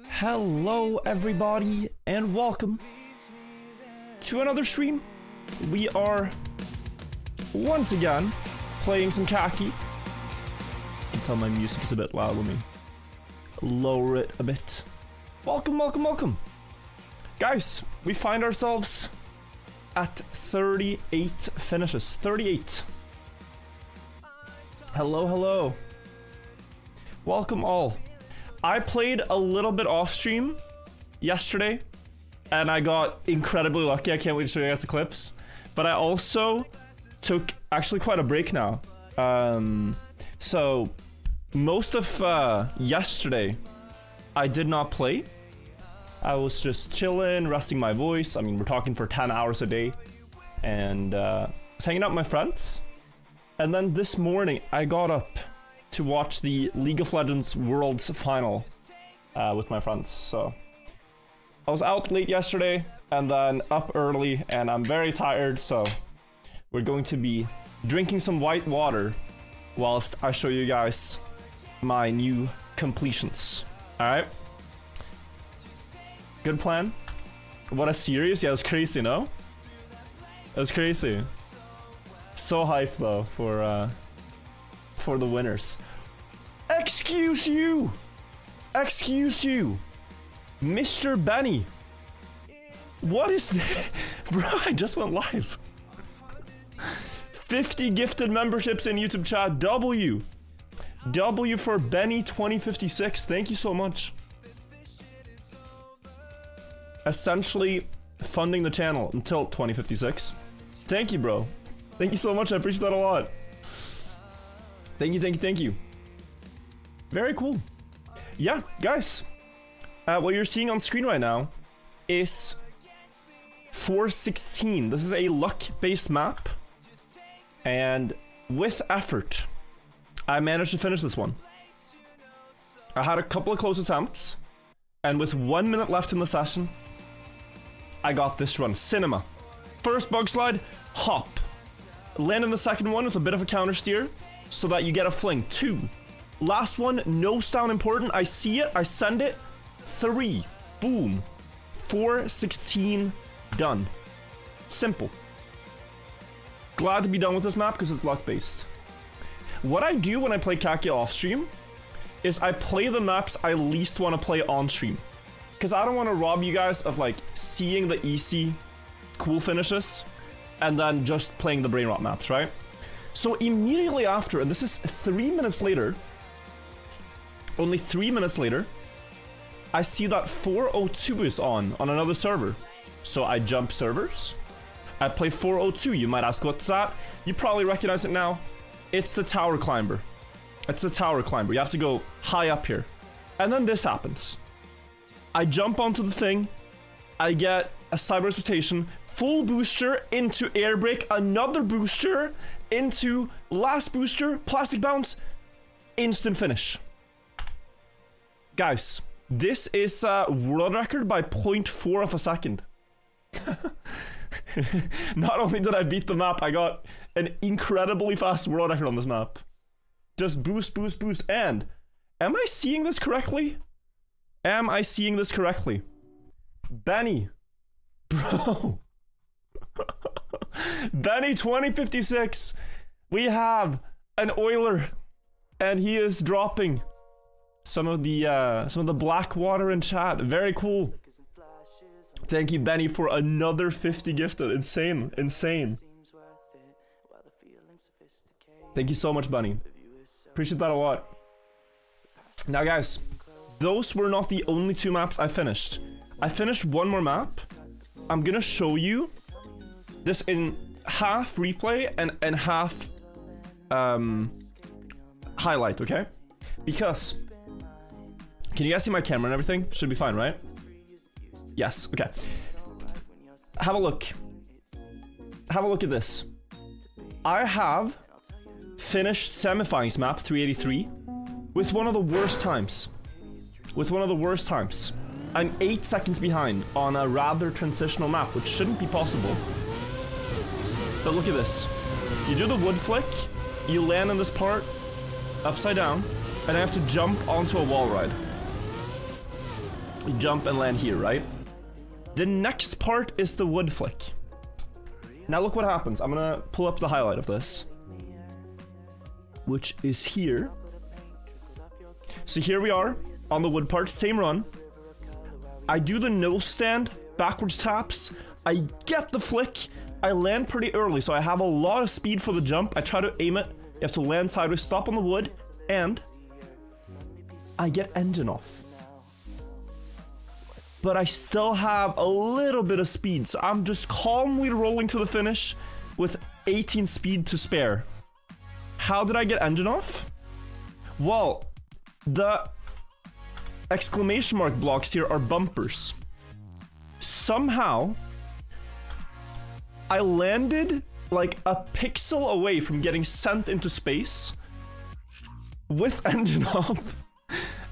Hello everybody and welcome to another stream. We are once again playing some Kacky. I can tell my music is a bit loud. Let me lower it a bit. Welcome, welcome, welcome. Guys, we find ourselves at 38 finishes. 38. Hello, hello. Welcome all. I played a little bit off stream yesterday and I got incredibly lucky. I can't wait to show you guys the clips. But I also took actually quite a break now. So most of yesterday I did not play. I was just chilling, resting my voice. I mean, we're talking for 10 hours a day. And was hanging out with my friends. And then this morning I got up to watch the League of Legends Worlds final with my friends. So I was out late yesterday and then up early and I'm very tired, so we're going to be drinking some white water whilst I show you guys my new completions. Alright? Good plan? What a series? Yeah, it was crazy, no? It was crazy. So hyped though for the winners. Excuse you! Excuse you! Mr. Benny! What is this? Bro, I just went live. 50 gifted memberships in YouTube chat. W. W for Benny 2056. Thank you so much. Essentially funding the channel until 2056. Thank you, bro. Thank you so much. I appreciate that a lot. Thank you, thank you, thank you. Very cool. Yeah, guys. What you're seeing on screen right now is 416. This is a luck-based map. And with effort, I managed to finish this one. I had a couple of close attempts. And with 1 minute left in the session, I got this run. Cinema. First bug slide, hop. Land in the second one with a bit of a counter steer so that you get a fling. 2. Last one, nose down important. I see it, I send it. 3. Boom. 416. Done. Simple. Glad to be done with this map because it's luck based. What I do when I play Kacky off stream is I play the maps I least want to play on stream. Because I don't want to rob you guys of like seeing the easy cool finishes and then just playing the brain rot maps, right? So immediately after, and this is 3 minutes later, only 3 minutes later, I see that 402 is on another server. So I jump servers. I play 402. You might ask, what's that? You probably recognize it now. It's the tower climber. It's the tower climber. You have to go high up here. And then this happens. I jump onto the thing. I get a cyber rotation. Full booster into air brake, another booster into last booster, plastic bounce, instant finish. Guys, this is a world record by 0.4 of a second. Not only did I beat the map, I got an incredibly fast world record on this map. Just boost, boost, boost, and am I seeing this correctly? Am I seeing this correctly? Benny, bro. Benny 2056. We have an oiler, and he is dropping some of the black water in chat. Very cool. Thank you, Benny, for another 50 gifted. Insane, insane. Thank you so much, Benny. Appreciate that a lot. Now, guys, those were not the only 2 maps I finished. I finished one more map. I'm gonna show you this in half replay and half highlight, okay? Because can you guys see my camera and everything? Should be fine, right? Yes, okay. Have a look. Have a look at this. I have finished semifinals map 383 with one of the worst times. With one of the worst times. I'm 8 seconds behind on a rather transitional map, which shouldn't be possible. But look at this. You do the wood flick, you land in this part, upside down, and I have to jump onto a wall ride. You jump and land here, right? The next part is the wood flick. Now look what happens. I'm gonna pull up the highlight of this, which is here. So here we are on the wood part, same run. I do the nose stand, backwards taps. I get the flick. I land pretty early, so I have a lot of speed for the jump. I try to aim it. You have to land sideways, stop on the wood, and I get engine off. But I still have a little bit of speed, so I'm just calmly rolling to the finish with 18 speed to spare. How did I get engine off? Well, the exclamation mark blocks here are bumpers. Somehow, I landed like a pixel away from getting sent into space with engine off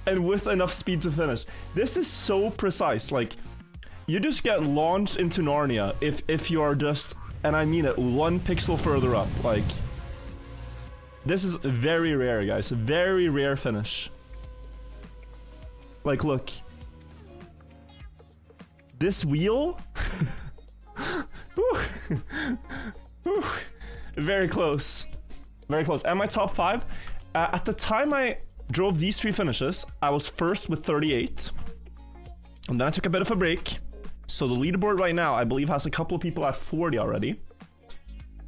and with enough speed to finish. This is so precise. Like, you just get launched into Narnia if you are just, and I mean it, 1 pixel further up. Like, this is very rare, guys. A very rare finish. Like, look. This wheel? Very close. Very close. And my top 5? At the time I drove these 3 finishes, I was first with 38. And then I took a bit of a break. So the leaderboard right now, I believe, has a couple of people at 40 already.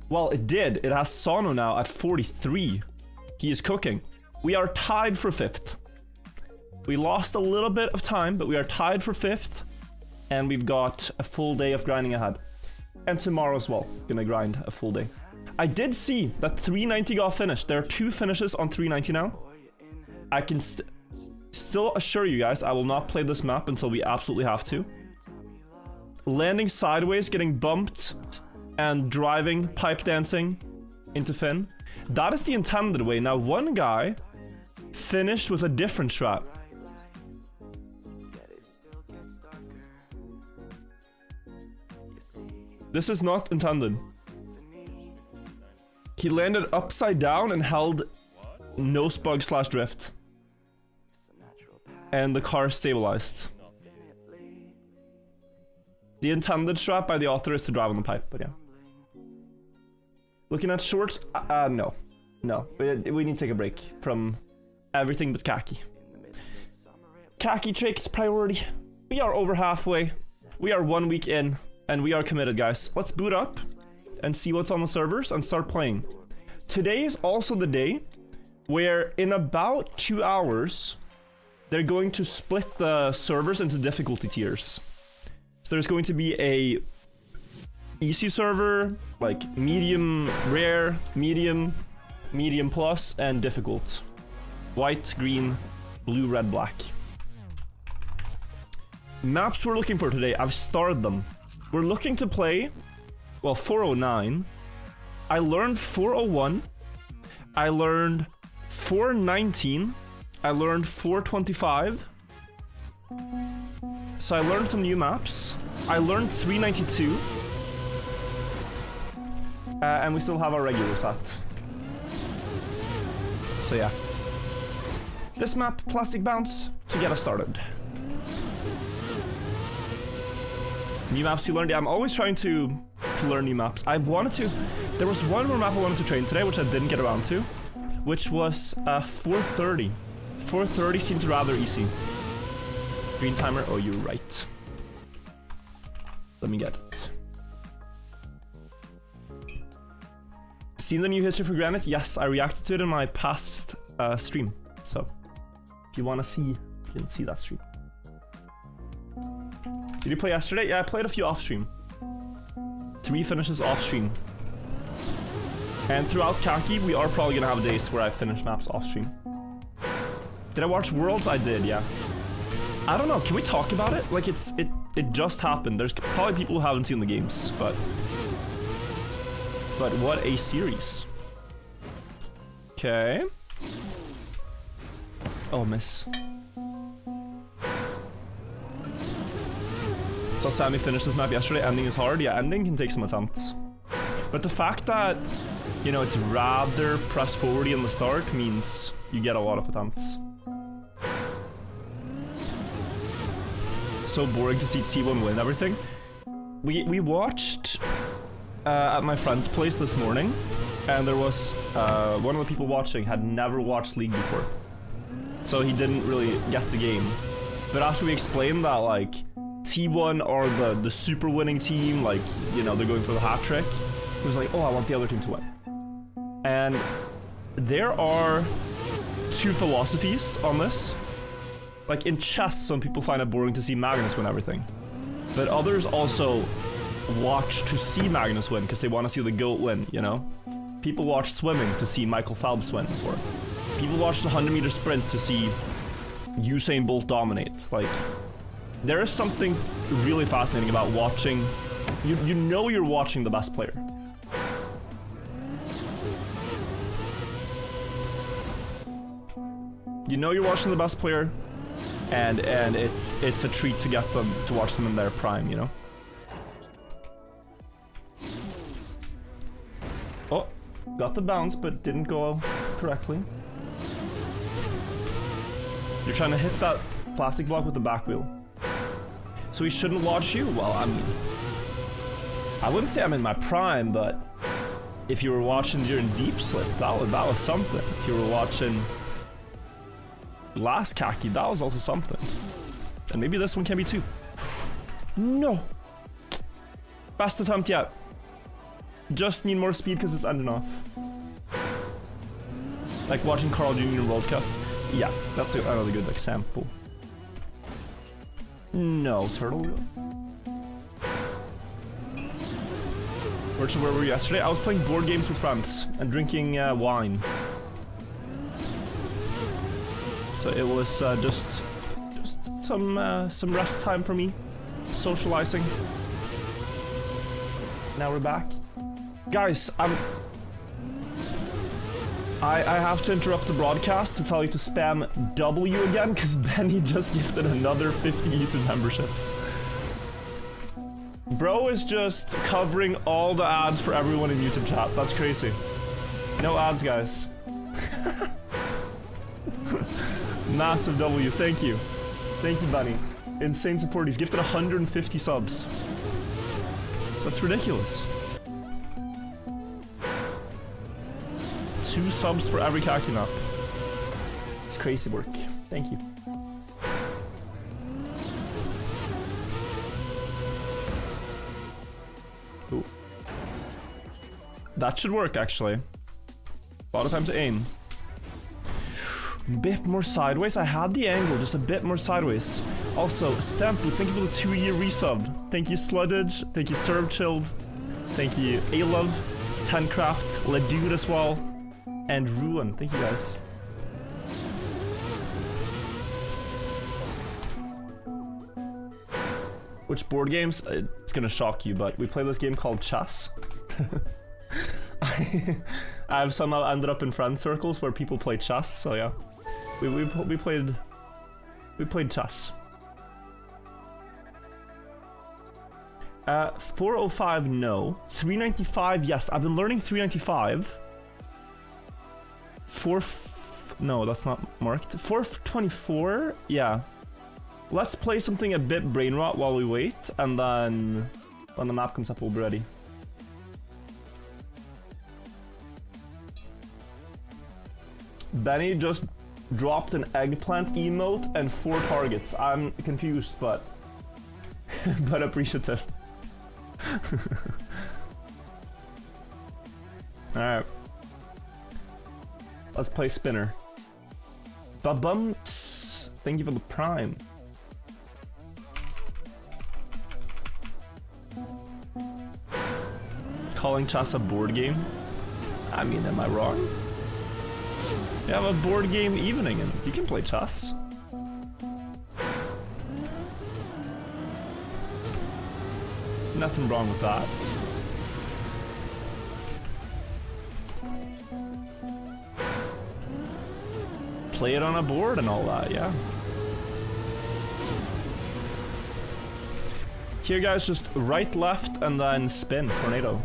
Well, it did. It has Sano now at 43. He is cooking. We are tied for 5th. We lost a little bit of time, but we are tied for 5th. And we've got a full day of grinding ahead. And tomorrow as well, gonna grind a full day. I did see that 390 got finished. There are 2 finishes on 390 now. I can still assure you guys, I will not play this map until we absolutely have to. Landing sideways, getting bumped, and driving, pipe dancing into Finn. That is the intended way. Now, one guy finished with a different strat. This is not intended. He landed upside down and held nose bug / drift. And the car stabilized. The intended strat by the author is to drive on the pipe, but yeah. Looking at shorts? No. No. We need to take a break from everything but Kacky. Kacky tricks priority. We are over halfway. We are 1 week in. And we are committed, guys. Let's boot up and see what's on the servers and start playing. Today is also the day where in about 2 hours, they're going to split the servers into difficulty tiers. So there's going to be a easy server, like medium, rare, medium, medium plus, and difficult. White, green, blue, red, black. Maps we're looking for today, I've starred them. We're looking to play, well, 409. I learned 401. I learned 419. I learned 425. So I learned some new maps. I learned 392. And we still have our regular set. So yeah. This map, Plastic Bounce, to get us started. New maps you learned. Yeah, I'm always trying to learn new maps. I wanted to. There was one more map I wanted to train today, which I didn't get around to, which was 430. 430 seemed rather easy. Green timer. Oh, you're right. Let me get it. Seen the new history for Granite? Yes, I reacted to it in my past stream. So, if you want to see, you can see that stream. Did you play yesterday? Yeah, I played a few off-stream. 3 finishes off-stream. And throughout Kacky, we are probably gonna have days where I finish maps off-stream. Did I watch Worlds? I did, yeah. I don't know, can we talk about it? Like, it just happened. There's probably people who haven't seen the games, but what a series. Okay. Oh, miss. Saw Sammy finish this map yesterday. Ending is hard. Yeah, ending can take some attempts. But the fact that, you know, it's rather press forwardy in the start means you get a lot of attempts. so boring to see T1 win everything. We watched at my friend's place this morning, and there was one of the people watching had never watched League before, so he didn't really get the game. But after we explained that, like, T1 are the super winning team, like, you know, they're going for the hat trick, he was like, oh, I want the other team to win. And there are two philosophies on this. Like, in chess, some people find it boring to see Magnus win everything, but others also watch to see Magnus win because they want to see the GOAT win, you know? People watch swimming to see Michael Phelps win, or people watch the 100-meter sprint to see Usain Bolt dominate. Like, there is something really fascinating about watching. You know you're watching the best player. You know you're watching the best player, and it's a treat to get them to watch them in their prime, you know. Oh, got the bounce, but didn't go correctly. You're trying to hit that plastic block with the back wheel. So he shouldn't watch you? Well, I mean, I wouldn't say I'm in my prime, but if you were watching during Deep Slip, that was something. If you were watching last Kacky, that was also something. And maybe this one can be too. No! Best attempt yet. Just need more speed because it's ending off. Like watching Carl Jr. World Cup. Yeah, that's another good example. No, turtle wheel. Where were we yesterday? I was playing board games with friends and drinking wine. So it was just some rest time for me, socializing. Now we're back, guys. I have to interrupt the broadcast to tell you to spam W again, because Benny just gifted another 50 YouTube memberships. Bro is just covering all the ads for everyone in YouTube chat. That's crazy. No ads, guys. Massive W, thank you. Thank you, Benny. Insane support. He's gifted 150 subs. That's ridiculous. 2 subs for every Kacky map. It's crazy work. Thank you. Ooh. That should work, actually. A lot of time to aim. Bit more sideways. I had the angle, just a bit more sideways. Also, Stampu, thank you for the 2-year resub. Thank you, Sluddage. Thank you, Serve Chilled. Thank you, A-Love, Tencraft, Ledude as well. And Ruin, thank you guys. Which board games? It's gonna shock you, but we play this game called chess. I have somehow ended up in friend circles where people play chess, so yeah. We played chess. 405, no. 395, yes. I've been learning 395. No, that's not marked. 424, yeah. Let's play something a bit brain rot while we wait, and then when the map comes up, we'll be ready. Benny just dropped an eggplant emote and 4 targets. I'm confused, but but appreciative. Alright. Let's play spinner. Ba-bum. Thank you for the prime. Calling chess a board game? I mean, am I wrong? You have a board game evening and you can play chess. Nothing wrong with that. Play it on a board and all that, yeah. Here guys, just right, left, and then spin, tornado.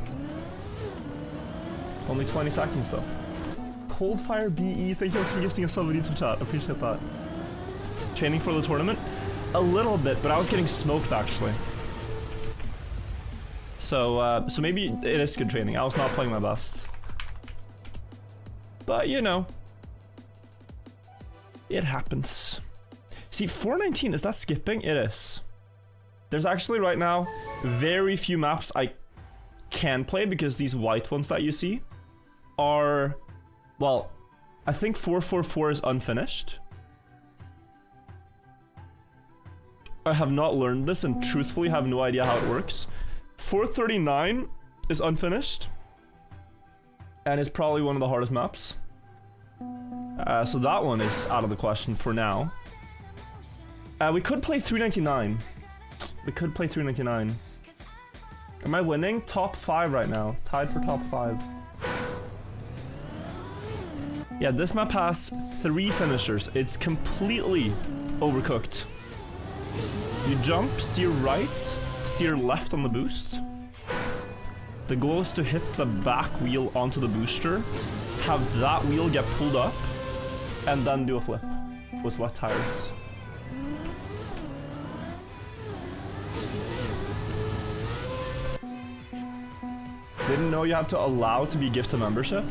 Only 20 seconds though. Coldfire BE, thank you guys for gifting a sub in YouTube chat, appreciate that. Training for the tournament? a little bit, but I was getting smoked actually. So, so maybe it is good training. I was not playing my best. But, you know. It happens. See, 419, is that skipping? It is. There's actually right now very few maps I can play because these white ones that you see are... Well, I think 444 is unfinished. I have not learned this and truthfully have no idea how it works. 439 is unfinished and is probably one of the hardest maps. So that one is out of the question for now. We could play 399. We could play 399. Am I winning? Top 5 right now. Tied for top 5. Yeah, this map has 3 finishers. It's completely overcooked. You jump, steer right, steer left on the boost. The goal is to hit the back wheel onto the booster, have that wheel get pulled up, and then do a flip with wet tires. Didn't know you have to allow to be gift a membership.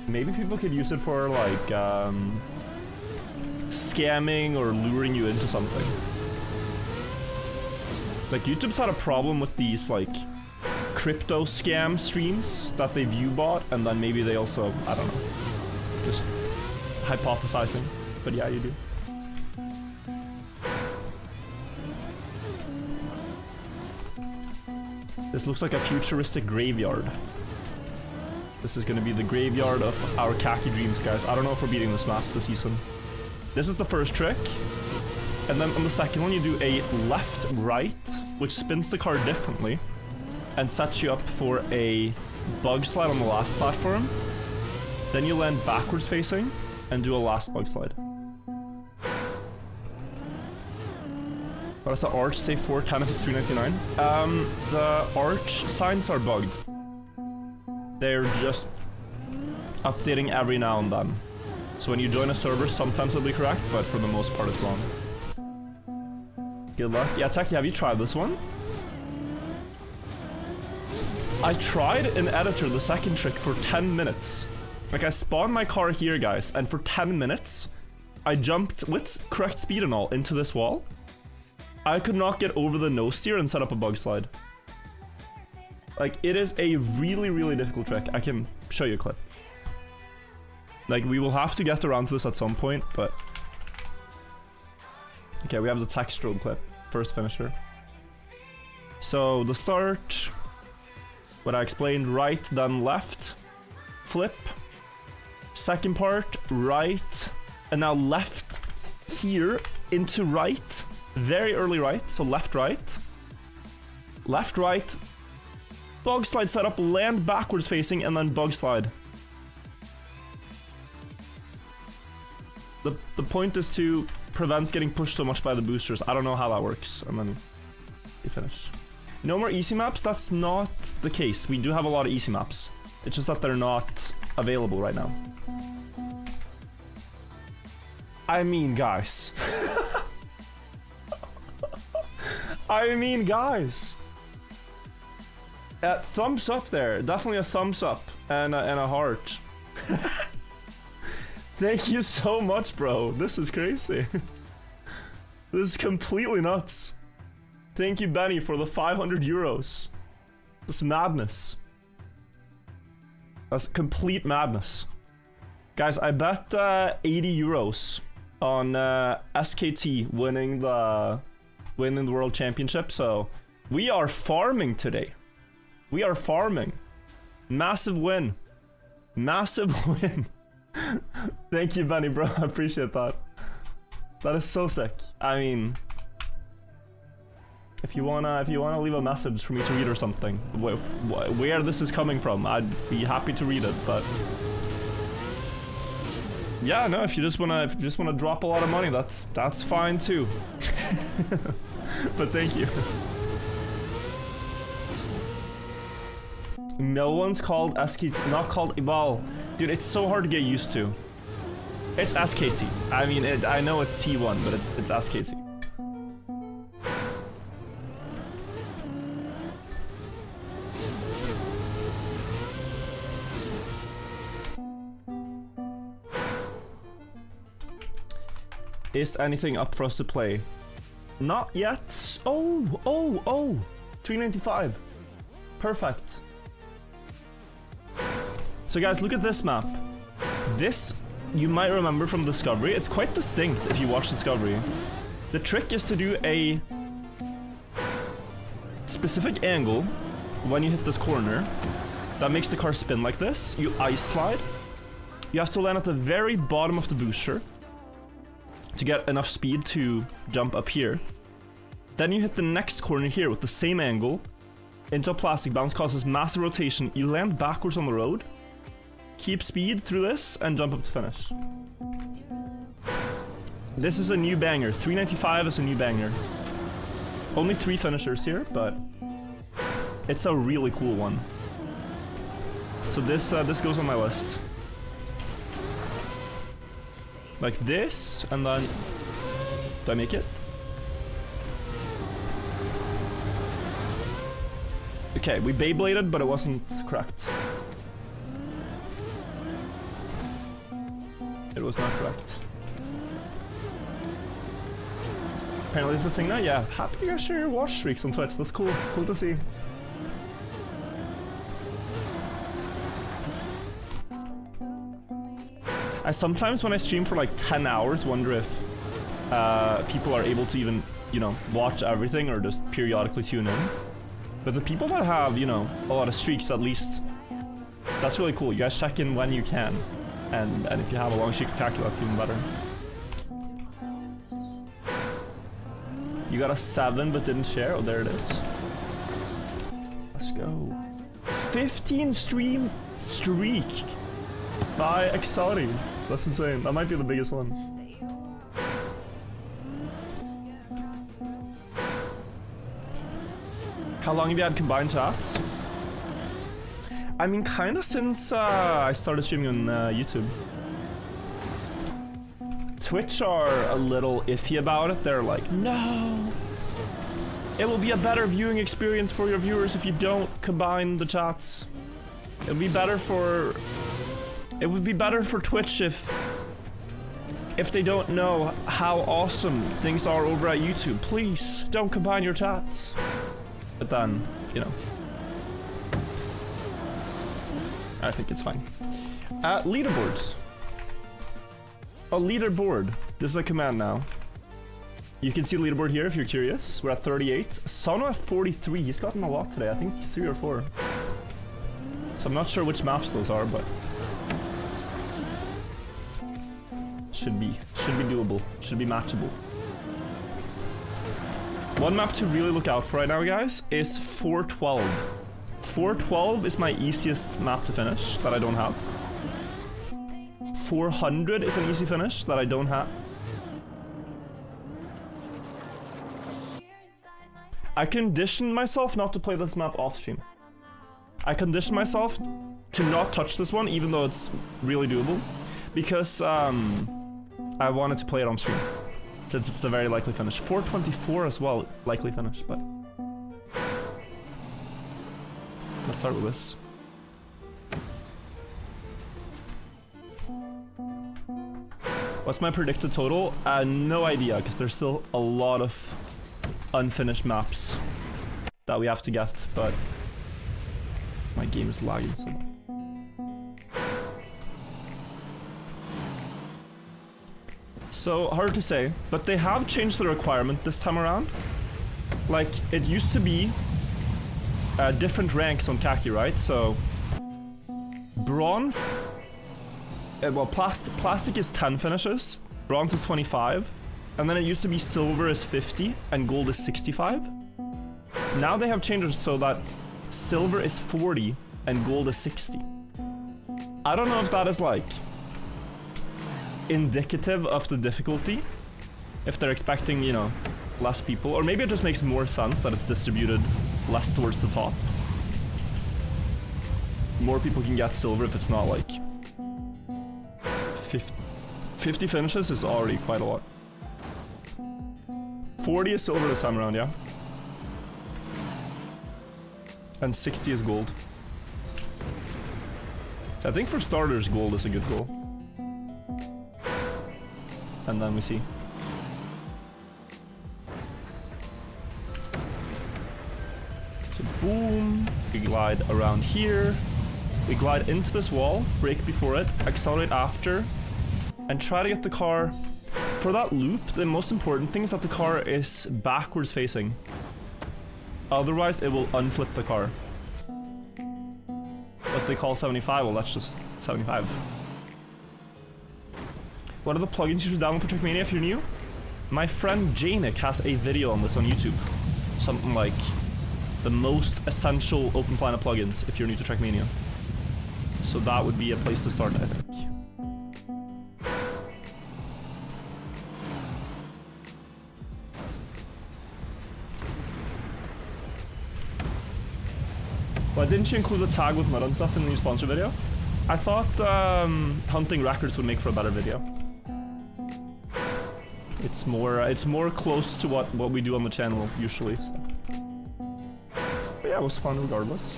Maybe people could use it for like scamming or luring you into something. Like YouTube's had a problem with these like crypto scam streams that they view bot, and then maybe they also, I don't know, just hypothesizing. But yeah, you do. This looks like a futuristic graveyard. This is gonna be the graveyard of our Kacky Dreams, guys. I don't know if we're beating this map this season. This is the first trick. And then on the second one, you do a left-right, which spins the car differently and sets you up for a bug slide on the last platform. Then you land backwards facing and do a last bug slide. What does the arch say? 410 if it's 399? The arch signs are bugged. They're just updating every now and then. So when you join a server, sometimes it'll be correct, but for the most part, it's wrong. Good luck. Yeah, Techie, have you tried this one? I tried in editor the second trick for 10 minutes. Like, I spawned my car here, guys, and for 10 minutes, I jumped with correct speed and all into this wall. I could not get over the no steer and set up a bug slide. Like, it is a really, really difficult trick. I can show you a clip. Like, we will have to get around to this at some point, but... Okay, we have the tech strobe clip. First finisher. So, the start... What I explained, right, then left. Flip. Second part, right. And now left here into right. Very early right, so left, right. Left, right. Bug slide setup, land backwards facing, and then bug slide. The point is to prevent getting pushed so much by the boosters. I don't know how that works. And then you finish. No more easy maps? That's not the case. We do have a lot of easy maps. It's just that they're not available right now. I mean, guys. I mean, guys. Thumbs up there. Definitely a thumbs up and a heart. Thank you so much, bro. This is crazy. This is completely nuts. Thank you, Benny, for the 500 euros. That's madness. That's complete madness. Guys, I bet 80 euros on SKT winning the World Championship, so we are farming today. We are farming. Massive win. Massive win. Thank you, Benny, bro. I appreciate that. That is so sick. I mean, if you wanna leave a message for me to read or something, where this is coming from, I'd be happy to read it. But yeah, no, if you just wanna drop a lot of money, that's fine too. But thank you. No one's called SKT, not called Ibal. Dude, it's so hard to get used to. It's SKT. I mean, I know it's T1, but it's SKT. Is anything up for us to play? Not yet. Oh, 395. Perfect. So guys, look at this map. This, you might remember from Discovery. It's quite distinct if you watch Discovery. The trick is to do a specific angle when you hit this corner that makes the car spin like this. You ice slide. You have to land at the very bottom of the booster to get enough speed to jump up here. Then you hit the next corner here with the same angle into a plastic bounce, causes massive rotation. You land backwards on the road, keep speed through this, and jump up to finish. This is a new banger. 395 is a new banger. Only 3 finishers here, but it's a really cool one. So this goes on my list. Like this, and then... Do I make it? Okay, we Beybladed, but it wasn't correct. It was not correct. Apparently it's the thing now, yeah. Happy you guys share your watch streaks on Twitch, that's cool. Cool to see. I sometimes, when I stream for like 10 hours, wonder if people are able to even, you know, watch everything or just periodically tune in. But the people that have, you know, a lot of streaks at least, that's really cool. You guys check in when you can. And if you have a long streak of Kacky, that's even better. You got a 7 but didn't share? Oh, there it is. Let's go. 15 stream streak by Exari. That's insane. That might be the biggest one. How long have you had combined chats? I mean, kind of since I started streaming on YouTube. Twitch are a little iffy about it. They're like, no, it will be a better viewing experience for your viewers if you don't combine the chats. It would be better for Twitch if they don't know how awesome things are over at YouTube. Please don't combine your chats. But then, you know, I think it's fine. Leaderboards. A leaderboard. This is a command now. You can see the leaderboard here if you're curious. We're at 38. Sono at 43. He's gotten a lot today. I think 3 or 4. So I'm not sure which maps those are, but should be doable. Should be matchable. One map to really look out for right now, guys, is 412. 412 is my easiest map to finish that I don't have. 400 is an easy finish that I don't have. I conditioned myself not to play this map off stream. I conditioned myself to not touch this one, even though it's really doable, because I wanted to play it on stream, since it's a very likely finish. 424 as well, likely finish, but let's start with this. What's my predicted total? No idea, because there's still a lot of unfinished maps that we have to get, but my game is lagging so much. So, hard to say, but they have changed the requirement this time around. Like, it used to be different ranks on Kacky, right? So, bronze, well, plastic is 10 finishes, bronze is 25, and then it used to be silver is 50 and gold is 65. Now they have changed it so that silver is 40 and gold is 60. I don't know if that is like indicative of the difficulty, if they're expecting, you know, less people, or maybe it just makes more sense that it's distributed less towards the top. More people can get silver if it's not like 50 finishes is already quite a lot. 40 is silver this time around, yeah. And 60 is gold. So I think for starters, gold is a good goal. And then we see. So boom, we glide around here. We glide into this wall, brake before it, accelerate after, and try to get the car. For that loop, the most important thing is that the car is backwards facing. Otherwise, it will unflip the car. What they call 75, well, that's just 75. What are the plugins you should download for Trackmania if you're new? My friend Janik has a video on this on YouTube. Something like the most essential Open Planet plugins if you're new to Trackmania. So that would be a place to start, I think. Why didn't you include a tag with mud and stuff in the new sponsor video? I thought hunting records would make for a better video. It's more close to what we do on the channel usually. So. But yeah, it was fun regardless.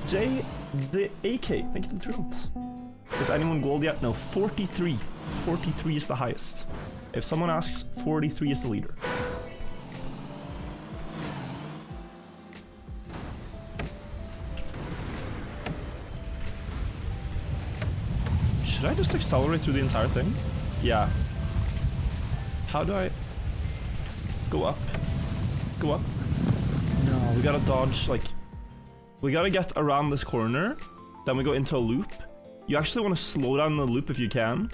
Jay the AK, thank you for the 3 months. Is anyone gold yet? No, 43. 43 is the highest. If someone asks, 43 is the leader. Should I just accelerate through the entire thing? Yeah. How do I go up? Go up? No, we gotta dodge, like, we gotta get around this corner, then we go into a loop. You actually want to slow down the loop if you can,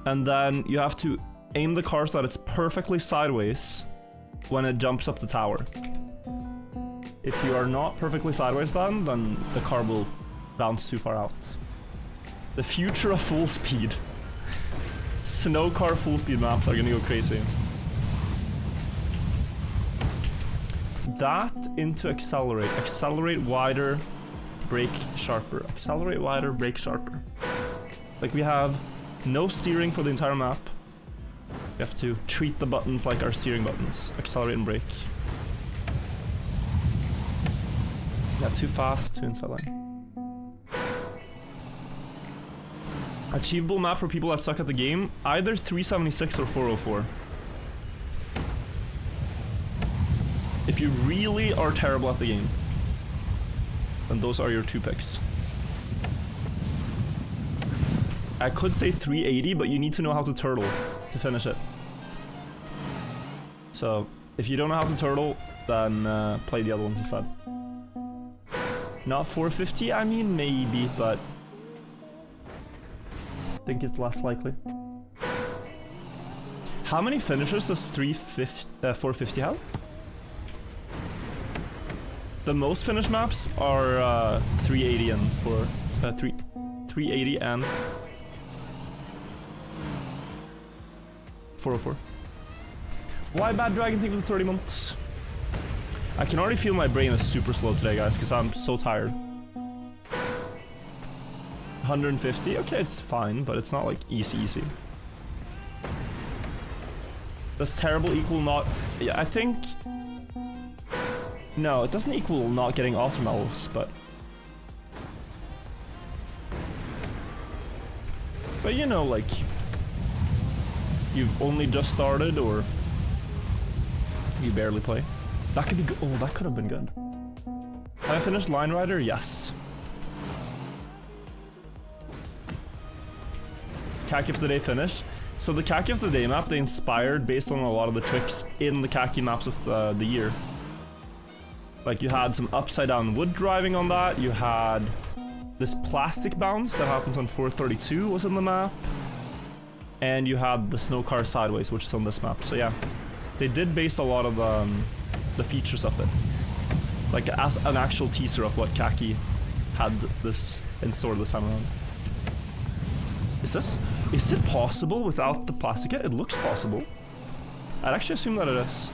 and then you have to aim the car so that it's perfectly sideways when it jumps up the tower. If you are not perfectly sideways then the car will bounce too far out. The future of full speed. Snow car full speed maps are gonna go crazy. That into accelerate. Accelerate wider, brake sharper. Accelerate wider, brake sharper. Like we have no steering for the entire map. We have to treat the buttons like our steering buttons. Accelerate and brake. Yeah, too fast, too inside line. Achievable map for people that suck at the game, either 376 or 404. If you really are terrible at the game, then those are your 2 picks. I could say 380, but you need to know how to turtle to finish it. So, if you don't know how to turtle, then play the other ones instead. Not 450, I mean maybe, but I think it's less likely. How many finishers does 450 have? The most finished maps are 380 and 380 and 404. Why Bad Dragon thing for the 30 months? I can already feel my brain is super slow today, guys, because I'm so tired. 150, okay, it's fine, but it's not like easy. Does terrible equal not? Yeah, I think. No, it doesn't equal not getting auto medals, but you know, like you've only just started or you barely play. That could be good. Oh, that could have been good. Have I finished Line Rider? Yes. Kacky of the Day finish. So the Kacky of the Day map, they inspired based on a lot of the tricks in the Kacky maps of the year. Like you had some upside down wood driving on that, you had this plastic bounce that happens on 432 was in the map, and you had the snow car sideways, which is on this map. So yeah, they did base a lot of the features of it, like as an actual teaser of what Kacky had this in store this time around. Is it possible without the plastic kit? It looks possible. I'd actually assume that it is.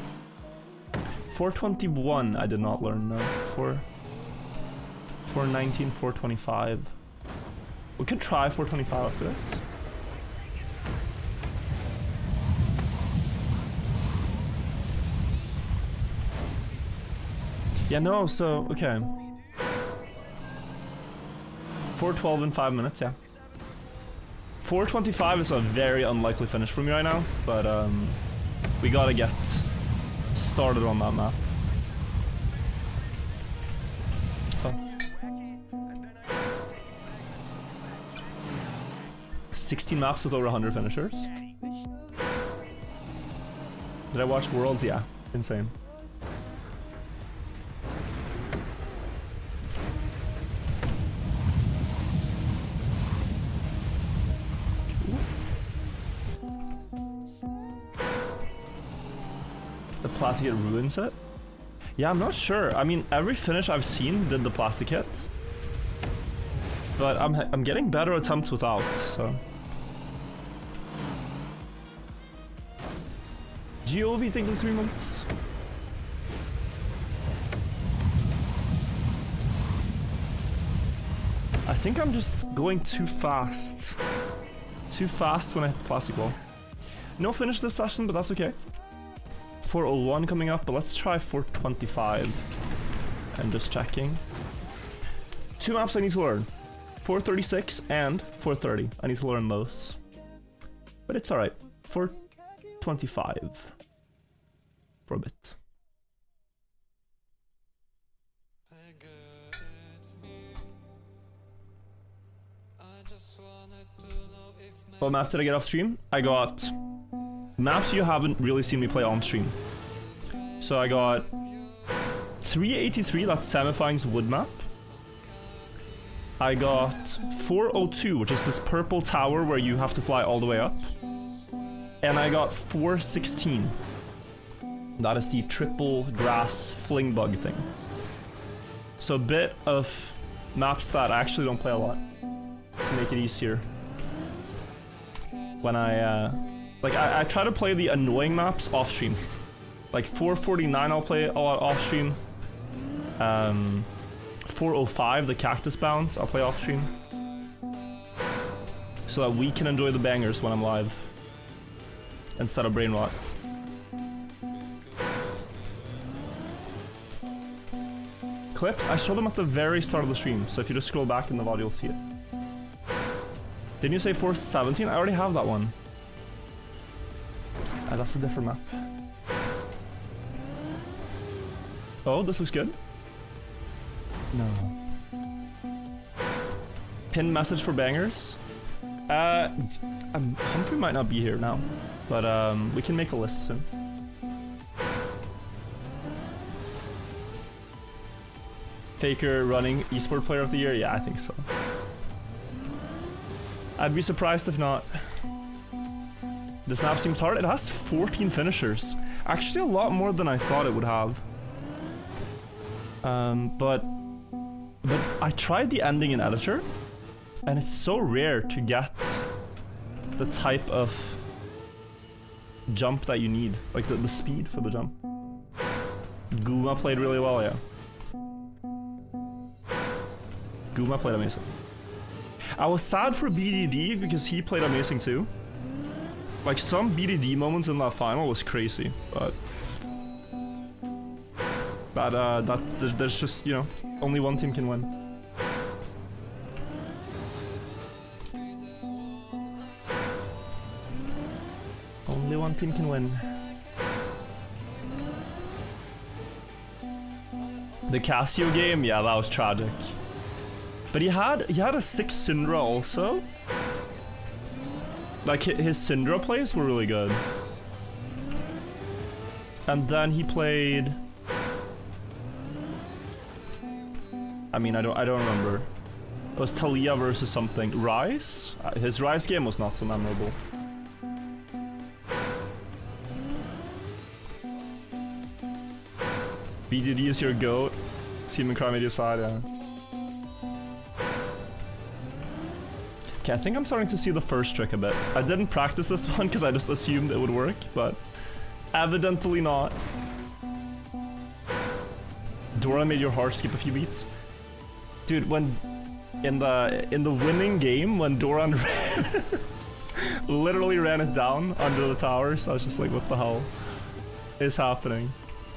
421 I did not learn, no. 419, 425. We could try 425 after this. Yeah, no, so, okay. 4:12 in 5 minutes, yeah. 4:25 is a very unlikely finish for me right now, but we gotta get started on that map. Oh. 16 maps with over 100 finishers. Did I watch Worlds? Yeah, insane. The plastic hit ruins it? Yeah, I'm not sure. I mean, every finish I've seen did the plastic hit. But I'm getting better attempts without, so. GOV thinking 3 months. I think I'm just going too fast. Too fast when I hit the plastic wall. No finish this session, but that's okay. 4:01 coming up, but let's try 4:25. And just checking. 2 maps I need to learn. 4:36 and 4:30. I need to learn those. But it's alright. 4:25. For a bit. What map did I get off stream? I got maps you haven't really seen me play on stream. So I got 383, that's Samifying's wood map. I got 402, which is this purple tower where you have to fly all the way up. And I got 416. That is the triple grass fling bug thing. So a bit of maps that I actually don't play a lot to make it easier. When I try to play the annoying maps off stream. Like 449 I'll play a lot off stream. 405, the cactus bounce, I'll play off stream. So that we can enjoy the bangers when I'm live. Instead of brain rot. Clips, I showed them at the very start of the stream, so if you just scroll back in the VOD you'll see it. Didn't you say 417? I already have that one. That's a different map. Oh, this looks good. No. Pin message for bangers. Humphrey might not be here now, but we can make a list soon. Faker running esport player of the year? Yeah, I think so. I'd be surprised if not. This map seems hard. It has 14 finishers. Actually a lot more than I thought it would have. But I tried the ending in editor, and it's so rare to get the type of jump that you need, like the speed for the jump. Guma played really well, yeah. Guma played amazing. I was sad for BDD because he played amazing too. Like some BDD moments in that final was crazy, but there's just, you know, only one team can win. Only one team can win. The Casio game, yeah, that was tragic. But he had a 6 Syndra also. Like his Syndra plays were really good. And then he played, I mean, I don't remember. It was Talia versus something. Rise? His Rise game was not so memorable. BDD is your GOAT. Team and Crime Media side, yeah. Okay, I think I'm starting to see the first trick a bit. I didn't practice this one because I just assumed it would work, but evidently not. Dora made your heart skip a few beats. Dude, when in the winning game, when Doran literally ran it down under the towers, I was just like, what the hell is happening?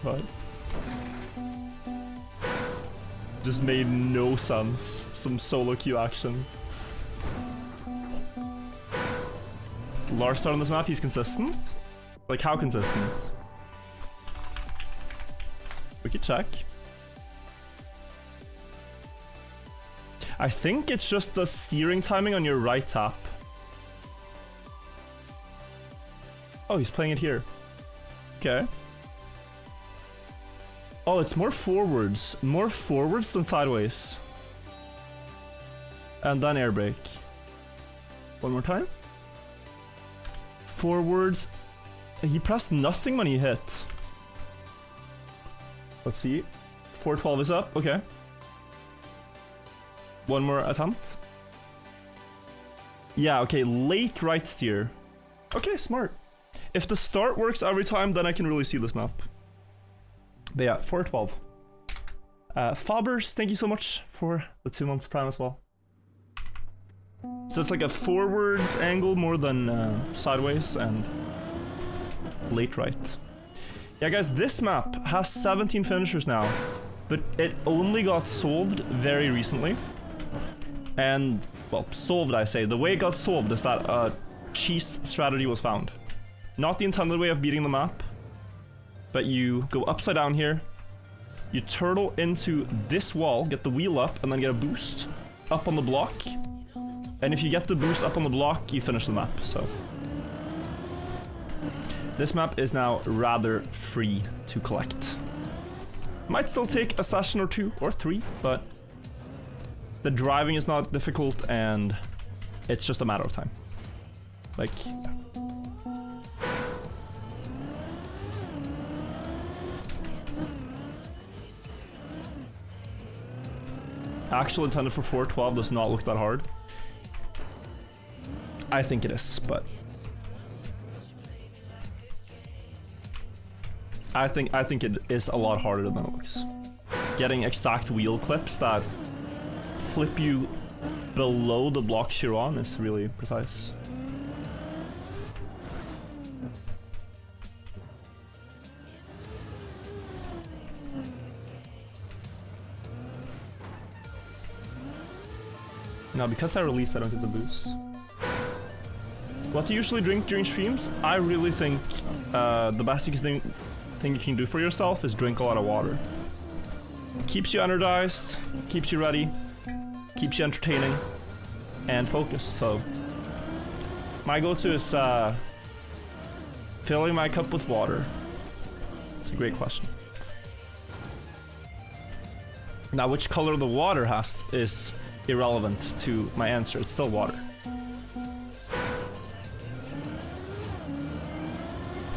But just made no sense. Some solo queue action. Lars on this map, he's consistent? Like, how consistent? We could check. I think it's just the steering timing on your right tap. Oh, he's playing it here. Okay. Oh, it's more forwards. More forwards than sideways. And then air brake. One more time. Forwards. He pressed nothing when he hit. Let's see. 412 is up. Okay. One more attempt. Yeah, okay. Late right steer. Okay, smart. If the start works every time, then I can really see this map. But yeah, 412. Fabers, thank you so much for the 2 months prime as well. So it's like a forwards angle more than sideways and late right. Yeah guys, this map has 17 finishers now, but it only got solved very recently. And, well, solved I say. The way it got solved is that a cheese strategy was found. Not the intended way of beating the map, but you go upside down here, you turtle into this wall, get the wheel up, and then get a boost up on the block. And if you get the boost up on the block, you finish the map, so. This map is now rather free to collect. Might still take a session or 2 or 3, but the driving is not difficult and it's just a matter of time. Like, actual intended for 412 does not look that hard. I think it is, but I think it is a lot harder than it looks. Getting exact wheel clips that flip you below the blocks you're on is really precise. Now, because I released, I don't get the boost. What do you usually drink during streams? I really think the best thing you can do for yourself is drink a lot of water. Keeps you energized, keeps you ready, keeps you entertaining, and focused. So my go-to is filling my cup with water. It's a great question. Now, which color the water has is irrelevant to my answer. It's still water.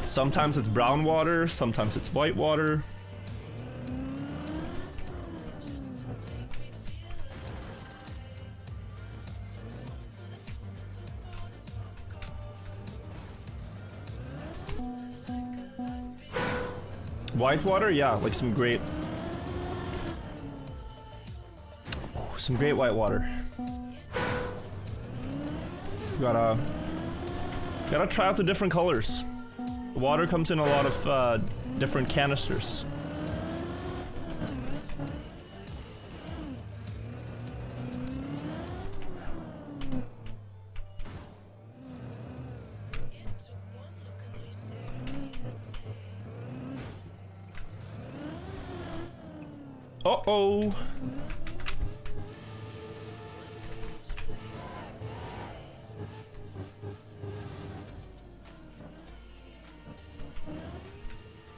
Sometimes it's brown water, sometimes it's white water. White water? Yeah, like some great white water. Gotta try out the different colors. The water comes in a lot of different canisters. Uh-oh.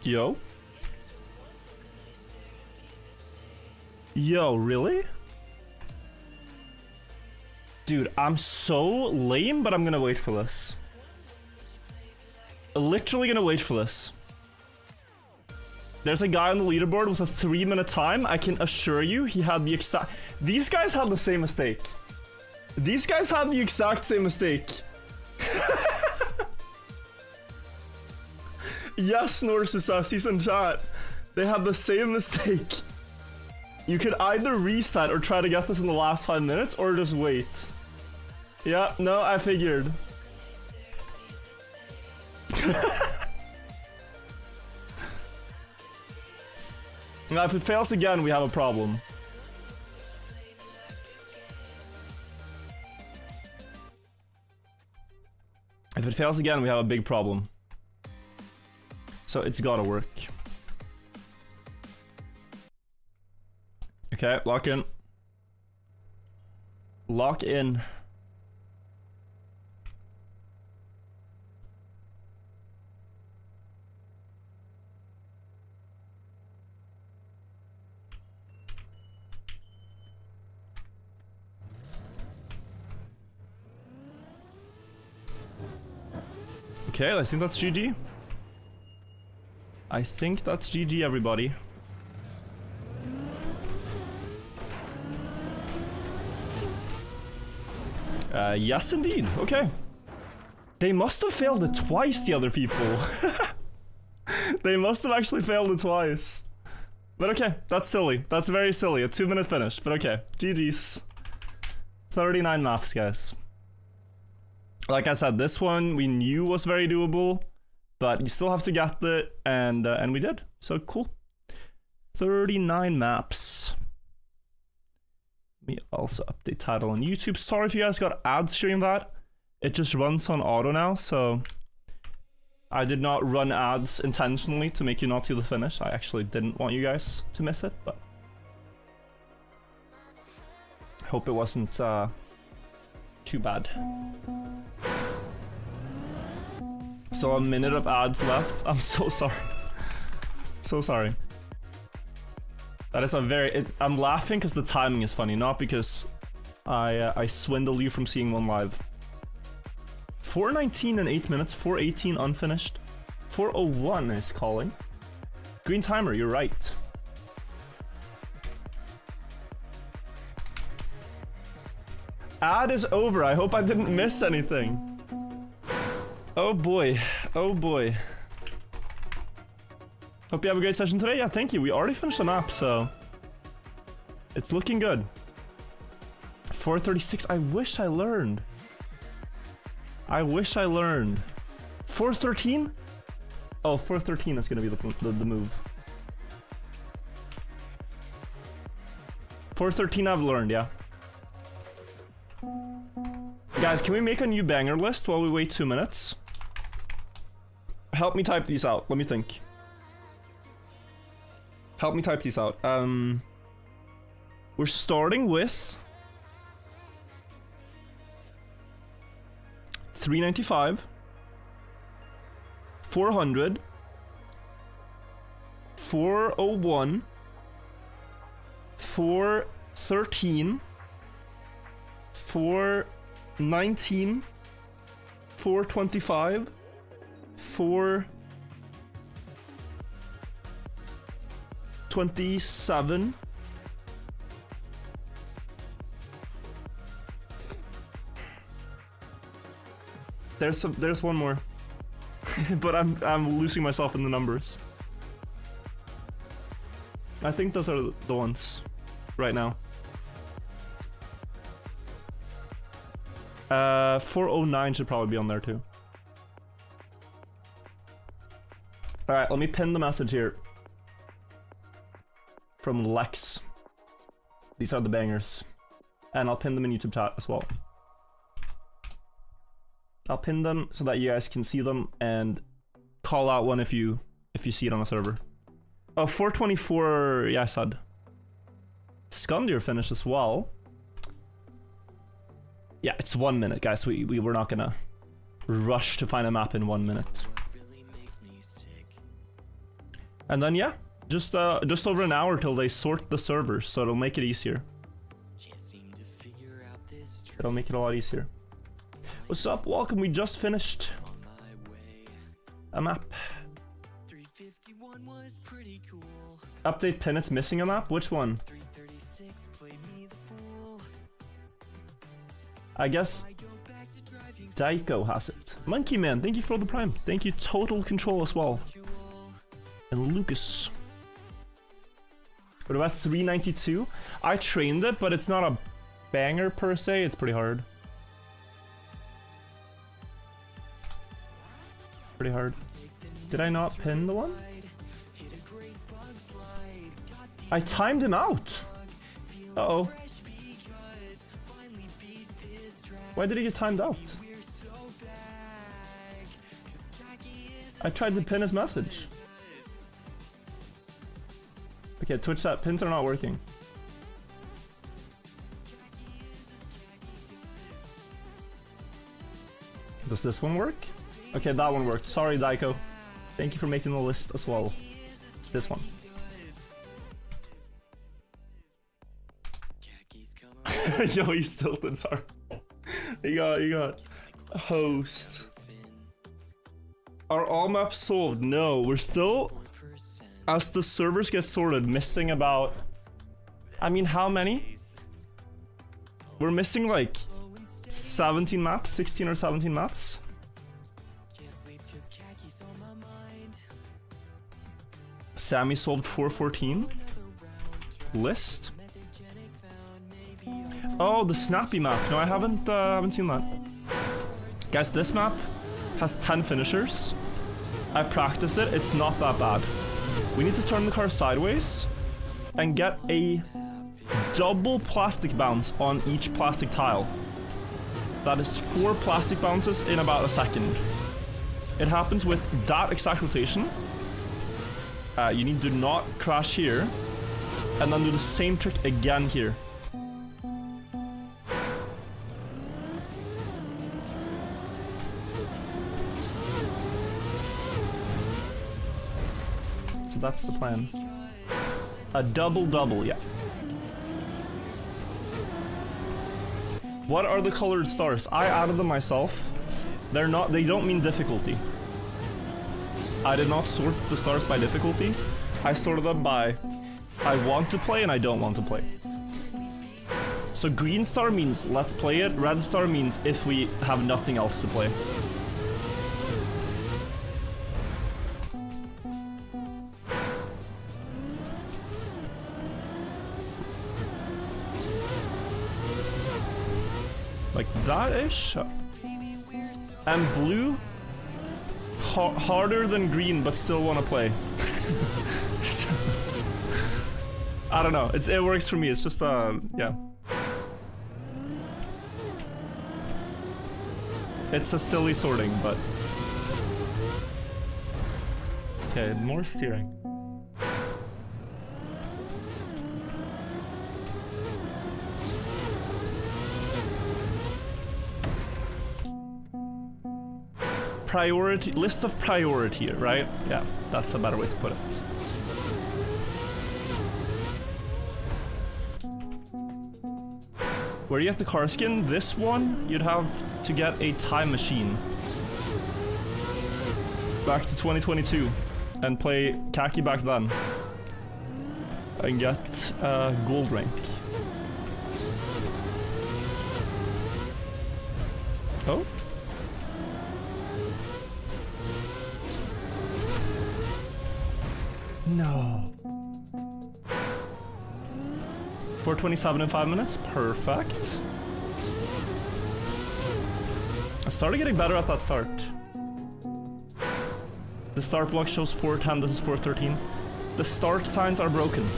Yo. Yo, really? Dude, I'm so lame, but I'm gonna wait for this. Literally gonna wait for this. There's a guy on the leaderboard with a 3-minute time. I can assure you he had the exact... These guys had the same mistake. These guys had the exact same mistake. Yes, Norsus, he's in chat. They had the same mistake. You could either reset or try to get this in the last 5 minutes, or just wait. Yeah, no, I figured. Now, if it fails again, we have a problem. it fails again, we have a big problem. So it's gotta work. Okay, lock in. Lock in. Okay, I think that's GG. I think that's GG, everybody. Yes, indeed. Okay. They must have failed it twice, the other people. They must have actually failed it twice. But okay, that's silly. That's very silly. A 2-minute finish. But okay, GG's. 39 maps, guys. Like I said, this one we knew was very doable, but you still have to get it, and we did. So cool. 39 maps. Let me also update title on YouTube. Sorry if you guys got ads during that. It just runs on auto now, so I did not run ads intentionally to make you not see the finish. I actually didn't want you guys to miss it, but I hope it wasn't too bad. So a minute of ads left. I'm so sorry. So sorry. That is a very... I'm laughing because the timing is funny, not because I swindle you from seeing one live. 4:19 in 8 minutes, 4:18 unfinished. 4:01 is calling. Green timer, you're right. Ad is over. I hope I didn't miss anything. Oh boy. Oh boy. Hope you have a great session today. Yeah, thank you. We already finished the map, so it's looking good. 4:36. I wish I learned. I wish I learned. 4:13? Oh, 4:13 is gonna be the move. 4:13 I've learned, yeah. Guys, can we make a new banger list while we wait 2 minutes? Help me type these out. Let me think. Help me type these out. We're starting with 395, 400, 401, 413, 419, 425, 427, there's one more. But I'm losing myself in the numbers. I think those are the ones right now. 409 should probably be on there too. Alright, let me pin the message here. From Lex. These are the bangers. And I'll pin them in YouTube chat as well. I'll pin them so that you guys can see them and call out one if you see it on a server. Oh, 424, yeah, I said. Skundir finished as well. Yeah, it's 1 minute, guys. We're not gonna rush to find a map in 1 minute. And then yeah, just over an hour till they sort the servers, so it'll make it easier. It'll make it a lot easier. What's up? Welcome. We just finished a map. Update pin. It's missing a map. Which one? I guess Daiko has it. Monkey Man, thank you for the prime. Thank you, Total Control as well. And Lucas. What about 392? I trained it, but it's not a banger per se. It's pretty hard. Pretty hard. Did I not pin the one? I timed him out. Uh-oh. Why did he get timed out? I tried to pin his message. Okay, Twitch chat, pins are not working. Does this one work? Okay, that one worked. Sorry, Daiko. Thank you for making the list as well. This one. Yo, he's tilted, sorry. You got host. Are all maps solved? No, we're still, as the servers get sorted, missing about, I mean, how many? We're missing like 17 maps, 16 or 17 maps. Sammy solved 414. List. Oh, the snappy map. No, I haven't seen that. Guys, this map has 10 finishers. I practiced it. It's not that bad. We need to turn the car sideways and get a double plastic bounce on each plastic tile. That is 4 plastic bounces in about a second. It happens with that exact rotation. You need to not crash here, and then do the same trick again here. So that's the plan. A double, yeah. What are the colored stars? I added them myself. They don't mean difficulty. I did not sort the stars by difficulty. I sorted them by I want to play and I don't want to play. So green star means let's play it, red star means if we have nothing else to play. Like that-ish. And blue, harder than green, but still want to play. So, I don't know. It works for me. It's just yeah. It's a silly sorting, but okay. More steering. Priority list of priority, right? Yeah, that's a better way to put it. Where do you get the car skin? This one, you'd have to get a time machine back to 2022 and play Kacky back then and get gold rank. Oh. No. 427 in 5 minutes. Perfect. I started getting better at that start. The start block shows 410. This is 413. The start signs are broken.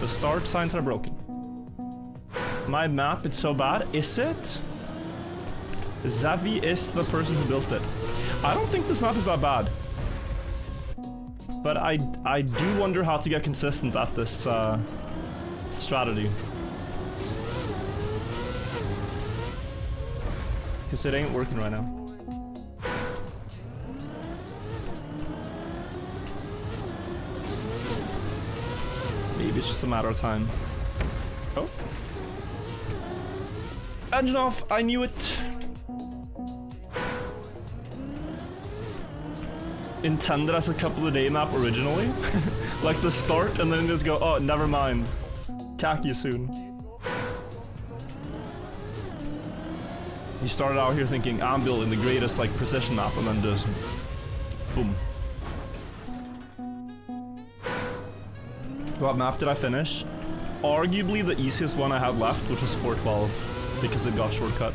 The start signs are broken. My map, it's so bad. Is it? Zavi is the person who built it. I don't think this map is that bad. But I do wonder how to get consistent at this strategy. Because it ain't working right now. Maybe it's just a matter of time. Oh. Engine off, I knew it. Intended as a couple of day map originally. Like the start and then just go, oh, never mind. Kacky soon. You started out here thinking I'm building the greatest like precision map and then just boom. What map did I finish? Arguably the easiest one I had left, which was 412 because it got shortcut.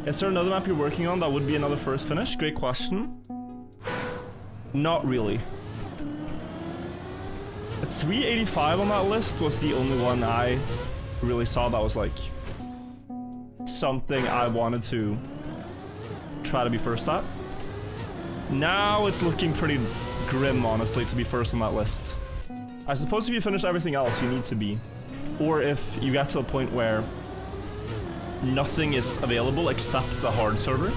Is there another map you're working on that would be another first finish? Great question. Not really. 385 on that list was the only one I really saw that was like something I wanted to try to be first at. Now it's looking pretty grim, honestly, to be first on that list. I suppose if you finish everything else, you need to be. Or if you get to a point where nothing is available except the hard server,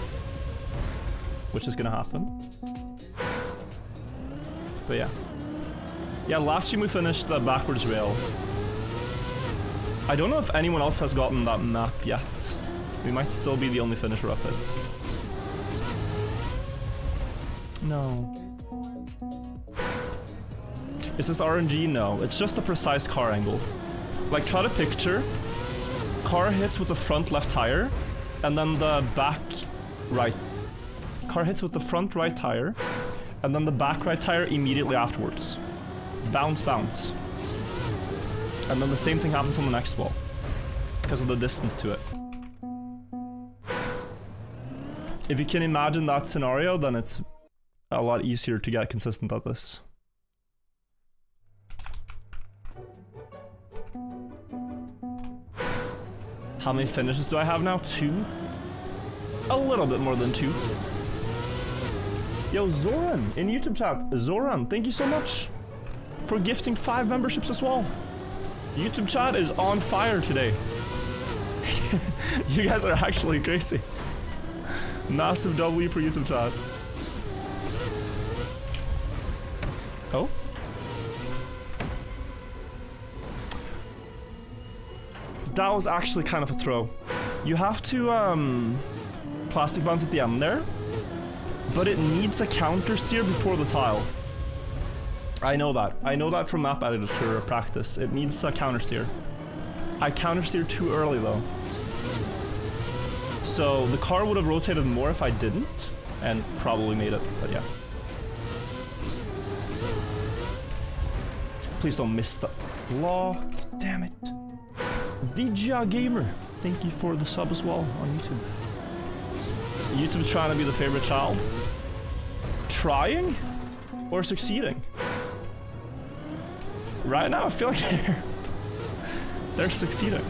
which is gonna happen. But yeah. Yeah, last stream we finished the backwards rail. I don't know if anyone else has gotten that map yet. We might still be the only finisher of it. No. Is this RNG? No, it's just a precise car angle. Like, try to picture car hits with the front left tire, and then the back right. Car hits with the front right tire, and then the back right tire immediately afterwards. Bounce, bounce. And then the same thing happens on the next wall, because of the distance to it. If you can imagine that scenario, then it's a lot easier to get consistent at this. How many finishes do I have now? 2? A little bit more than 2. Yo, Zoran in YouTube chat. Zoran, thank you so much for gifting 5 memberships as well. YouTube chat is on fire today. You guys are actually crazy. Massive W for YouTube chat. Oh? That was actually kind of a throw. You have to plastic bounce at the end there, but it needs a counter steer before the tile. I know that. I know that from map editor practice. It needs a counter steer. I counter steered too early though. So the car would have rotated more if I didn't, and probably made it, but yeah. Please don't miss the block, damn it. DJ Gamer, thank you for the sub as well on YouTube. YouTube's trying to be the favorite child. Trying or succeeding? Right now I feel like they're succeeding.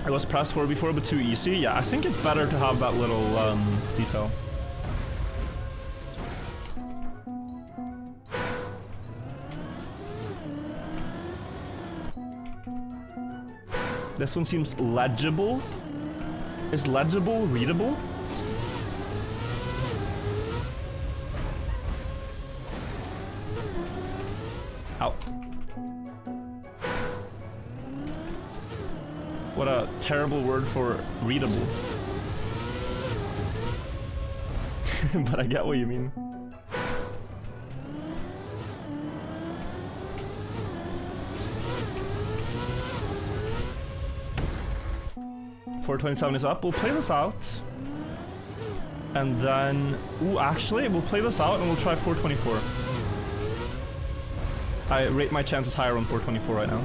I was press 4 before, but too easy. Yeah, I think it's better to have that little detail. This one seems legible. Is legible readable? Ow. What a terrible word for readable. But I get what you mean. $427 is up. We'll play this out. And then... Ooh, actually, we'll play this out and we'll try 424. I rate my chances higher on 424 right now.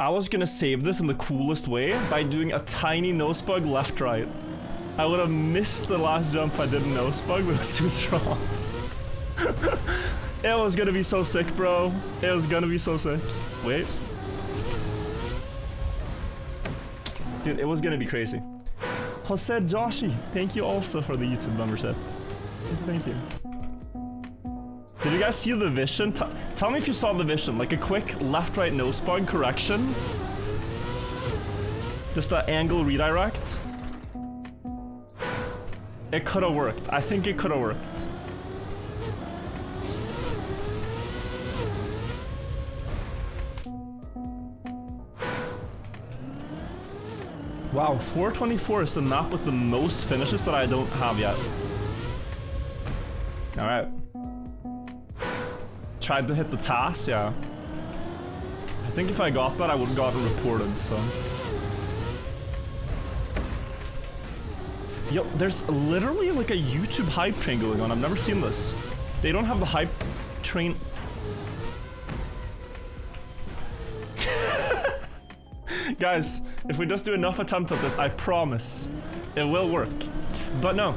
I was gonna save this in the coolest way by doing a tiny nose bug left-right. I would have missed the last jump if I didn't nose bug, but it was too strong. It was gonna be so sick, bro. It was gonna be so sick. Wait. Dude, it was gonna be crazy. Jose Joshi, thank you also for the YouTube membership. Thank you. Did you guys see the vision? Tell me if you saw the vision. Like a quick left-right nose bug correction. Just an angle redirect. It could have worked. I think it could have worked. Wow, 424 is the map with the most finishes that I don't have yet. Alright. Tried to hit the TAS, yeah. I think if I got that, I would have gotten reported, so. Yo, there's literally like a YouTube hype train going on. I've never seen this. They don't have the hype train. Guys, if we just do enough attempts at this, I promise it will work. But no,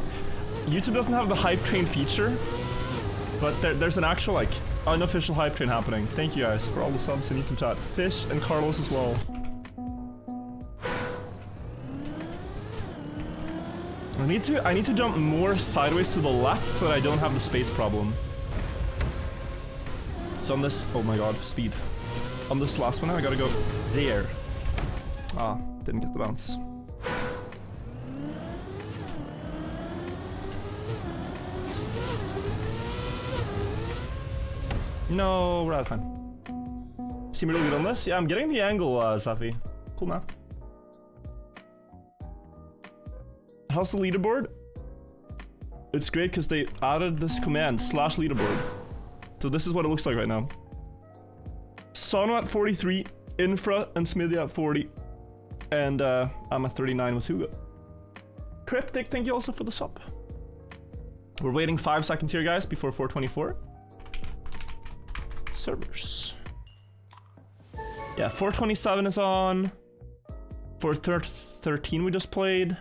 YouTube doesn't have the hype train feature, but there's an actual, like, unofficial hype train happening. Thank you guys for all the subs in YouTube chat. Fish and Carlos as well. I need to jump more sideways to the left so that I don't have the space problem. So on this, oh my god, speed. On this last one, I gotta go there. Ah, didn't get the bounce. No, we're out of time. Seem really good on this? Yeah, I'm getting the angle, Safi. Cool map. How's the leaderboard? It's great because they added this command, /leaderboard. So this is what it looks like right now. Sono at 43, Infra and Smithy at 40. And I'm at 39 with Hugo. Cryptic, thank you also for the sub. We're waiting 5 seconds here, guys, before 424. Servers. Yeah, 427 is on. 413 we just played.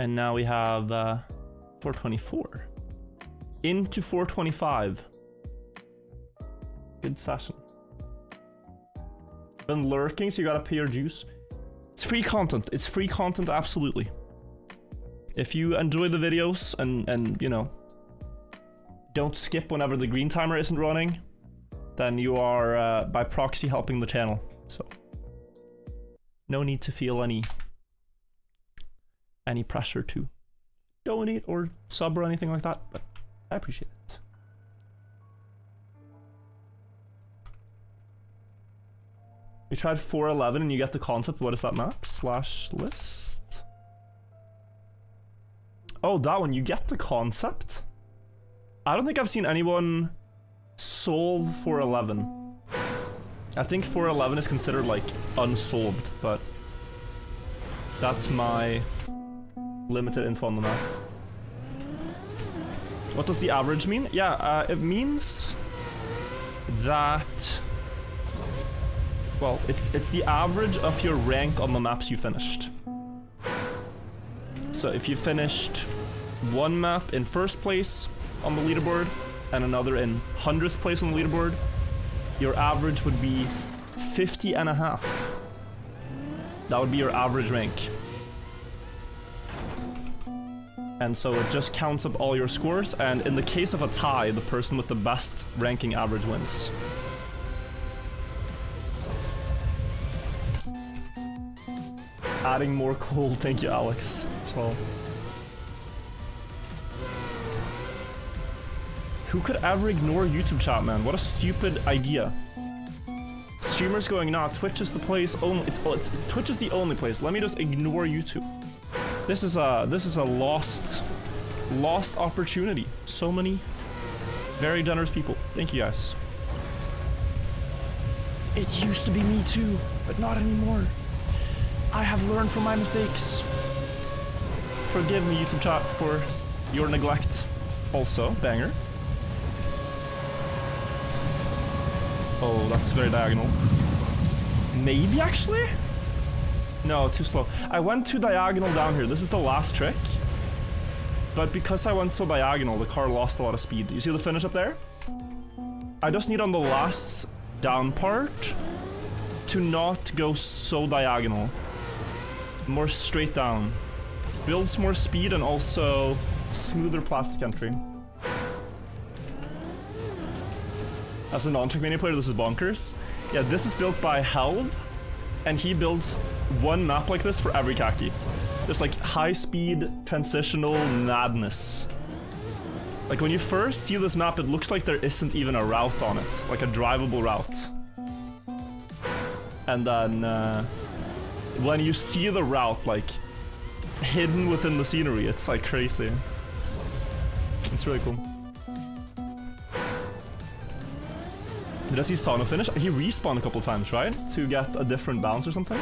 And now we have 424. Into 425. Good session. Been lurking, so you gotta pay your dues. It's free content. It's free content, absolutely. If you enjoy the videos and you know, don't skip whenever the green timer isn't running, then you are by proxy helping the channel. So no need to feel any pressure to donate or sub or anything like that, but I appreciate it. You tried 411 and you get the concept. What is that map? /list. Oh, that one. You get the concept? I don't think I've seen anyone solve 411. I think 411 is considered like unsolved, but that's my limited info on the map. What does the average mean? Yeah, it means that, well, it's the average of your rank on the maps you finished. So if you finished one map in first place on the leaderboard and another in 100th place on the leaderboard, your average would be 50.5. That would be your average rank. And so it just counts up all your scores, and in the case of a tie, the person with the best ranking average wins. Adding more coal, thank you Alex, as well. Who could ever ignore YouTube chat, man? What a stupid idea. Streamers going, nah, Twitch is the place only, Twitch is the only place, let me just ignore YouTube. This is a lost opportunity. So many very generous people. Thank you guys. It used to be me too, but not anymore. I have learned from my mistakes. Forgive me, YouTube chat, for your neglect. Also, banger. Oh, that's very diagonal. Maybe actually? No, too slow. I went too diagonal down here. This is the last trick. But because I went so diagonal, the car lost a lot of speed. You see the finish up there? I just need on the last down part to not go so diagonal. More straight down. Builds more speed and also smoother plastic entry. As a non-trick mania player, this is bonkers. Yeah, this is built by Helv, and he builds one map like this for every Kacky. There's like high-speed transitional madness. Like when you first see this map, it looks like there isn't even a route on it, like a drivable route. And then when you see the route like hidden within the scenery, it's like crazy. It's really cool. Did I see Sono finish? He respawned a couple times, right? To get a different bounce or something?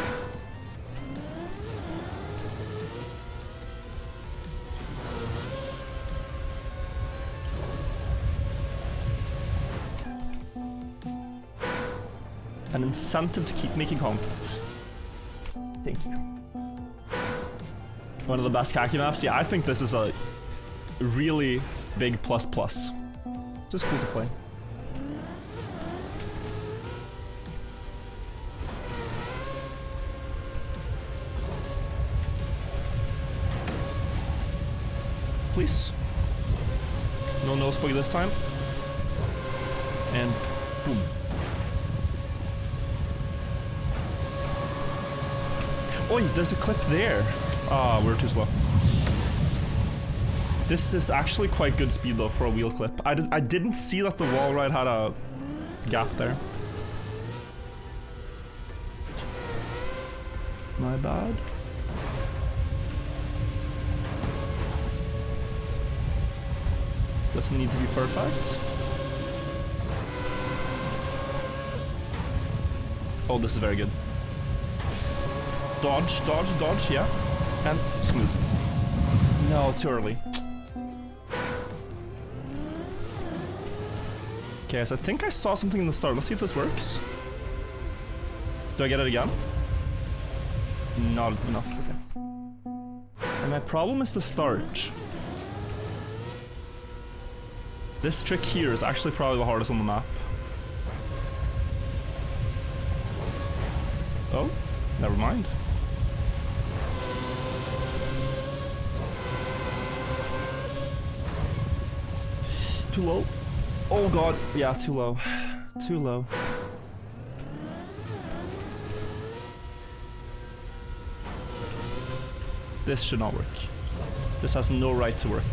An incentive to keep making content. Thank you. One of the best Kacky maps. Yeah, I think this is a really big plus plus. Just cool to play. Please. No nose bug this time. And boom. Oh, there's a clip there. Ah, we're too slow. This is actually quite good speed though for a wheel clip. I didn't see that the wall ride had a gap there. My bad. Doesn't need to be perfect. Oh, this is very good. Dodge, dodge, dodge, yeah. And smooth. No, too early. Okay, so I think I saw something in the start. Let's see if this works. Do I get it again? Not enough, okay. And my problem is the start. This trick here is actually probably the hardest on the map. Oh, never mind. Too low. Oh god, yeah, too low. Too low. This should not work. This has no right to work.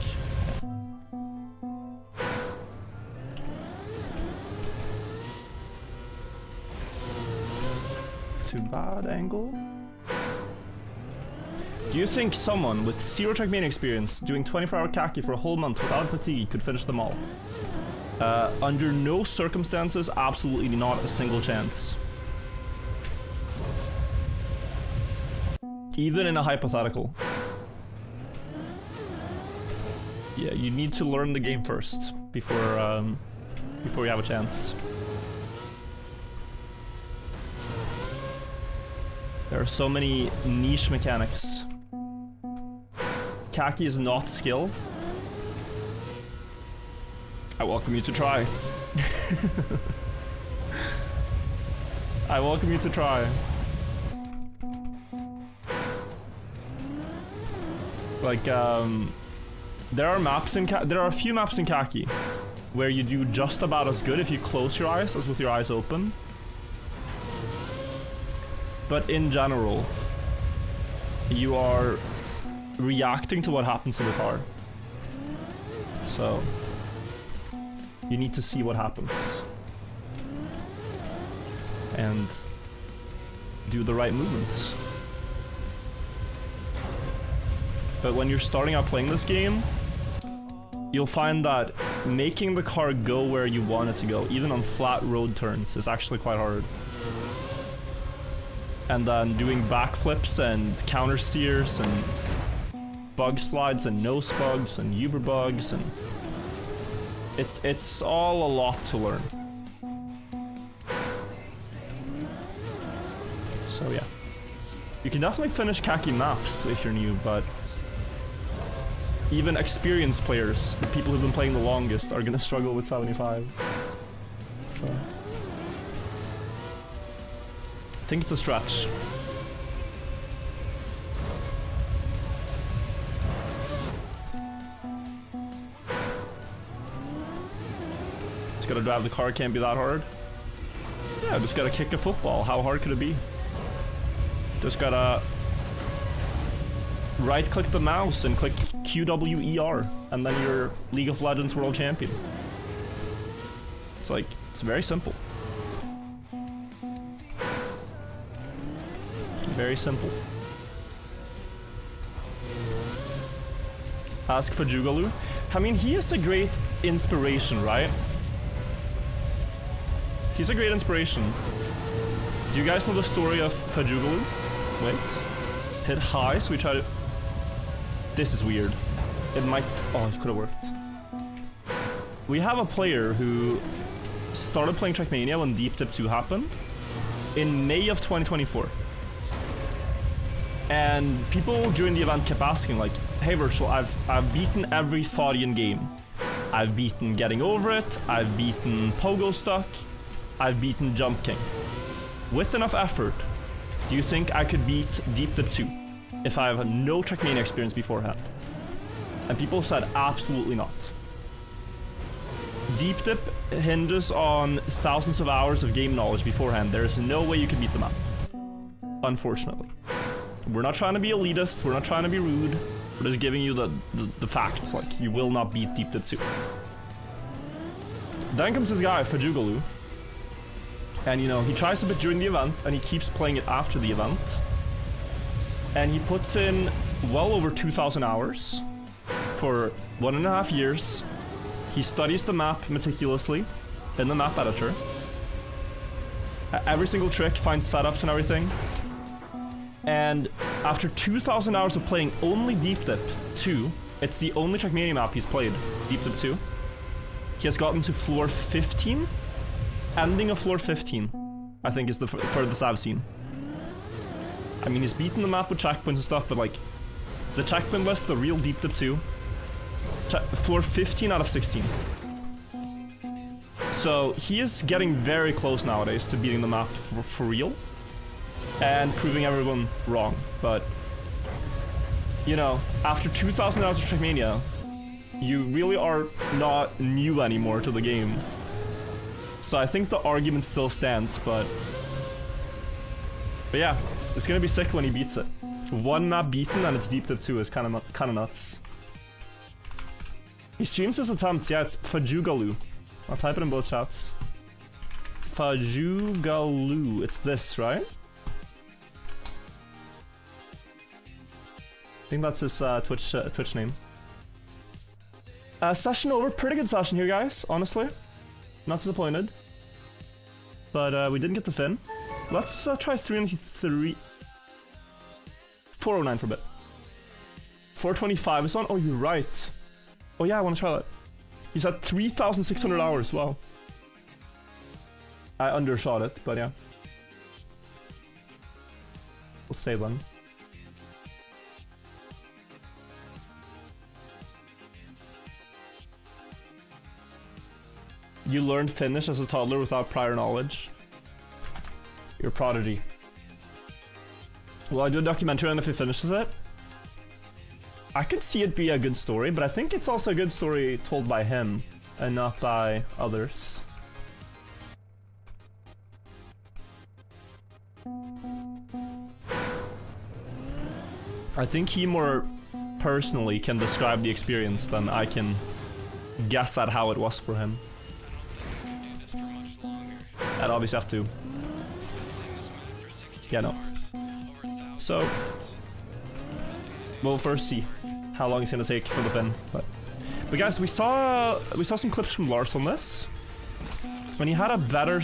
Too bad angle. Do you think someone with zero Trackmania experience doing 24-hour Kacky for a whole month without fatigue could finish them all? Under no circumstances, absolutely not a single chance. Even in a hypothetical. Yeah, you need to learn the game first before you have a chance. There are so many niche mechanics. Kacky is not skill. I welcome you to try. I welcome you to try. Like, there are a few maps in Kacky where you do just about as good if you close your eyes as with your eyes open. But in general, you are reacting to what happens to the car. So, you need to see what happens. And do the right movements. But when you're starting out playing this game, you'll find that making the car go where you want it to go, even on flat road turns, is actually quite hard. And then doing backflips and counter steers and bug slides and nose bugs and Uber bugs, and it's all a lot to learn. So yeah, you can definitely finish Kacky maps if you're new, but even experienced players, the people who've been playing the longest, are gonna struggle with 75. So I think it's a stretch. Just gotta drive the car, can't be that hard. Yeah, just gotta kick a football. How hard could it be? Just gotta right-click the mouse and click QWER, and then you're League of Legends World Champion. It's like, it's very simple. Very simple. Ask for Jugalu. I mean, he is a great inspiration, right? He's a great inspiration. Do you guys know the story of Fajugalu? Wait. Hit high, so we try to... This is weird. It might... Oh, it could have worked. We have a player who started playing Trackmania when Deep Dip 2 happened in May of 2024. And people during the event kept asking, like, hey Virtual, I've beaten every Thaudian game. I've beaten Getting Over It, I've beaten Pogo Stuck, I've beaten Jump King. With enough effort, do you think I could beat Deep Dip 2 if I have no Trackmania experience beforehand? And people said absolutely not. Deep Dip hinges on thousands of hours of game knowledge beforehand. There is no way you can beat them up. Unfortunately. We're not trying to be elitist, we're not trying to be rude. We're just giving you the facts, like, you will not beat Deep Dip 2. Then comes this guy, Fajugalu. And you know, he tries a bit during the event, and he keeps playing it after the event. And he puts in well over 2,000 hours for 1.5 years. He studies the map meticulously in the map editor. Every single trick, finds setups and everything. And after 2,000 hours of playing only Deep Dip 2, it's the only Trackmania map he's played, Deep Dip 2. He has gotten to floor 15. Ending of floor 15, I think, is the furthest I've seen. I mean, he's beaten the map with checkpoints and stuff, but like, the checkpoint list, the real Deep Dip 2, floor 15 out of 16. So he is getting very close nowadays to beating the map for real. And proving everyone wrong, but you know, after 2,000 hours of Trackmania, you really are not new anymore to the game. So I think the argument still stands, but yeah, it's gonna be sick when he beats it. One map beaten and it's Deep Dip 2 is kind of nuts. He streams his attempts, yeah, it's Fajugalu. I'll type it in both chats. Fajugalu, it's this, right? I think that's his Twitch name. Session over. Pretty good session here, guys. Honestly, not disappointed. But we didn't get the fin. Let's try 393. 409 for a bit. 425 is on. Oh, you're right. Oh yeah, I want to try that. He's at 3,600 hours. Wow. I undershot it, but yeah. We'll save one. You learned Finnish as a toddler without prior knowledge. You're a prodigy. Will I do a documentary on if he finishes it? I could see it be a good story, but I think it's also a good story told by him and not by others. I think he more personally can describe the experience than I can guess at how it was for him. I'd obviously have to. Yeah, no. So we'll first see how long it's gonna take for the fin. But guys, we saw some clips from Lars on this when he had a better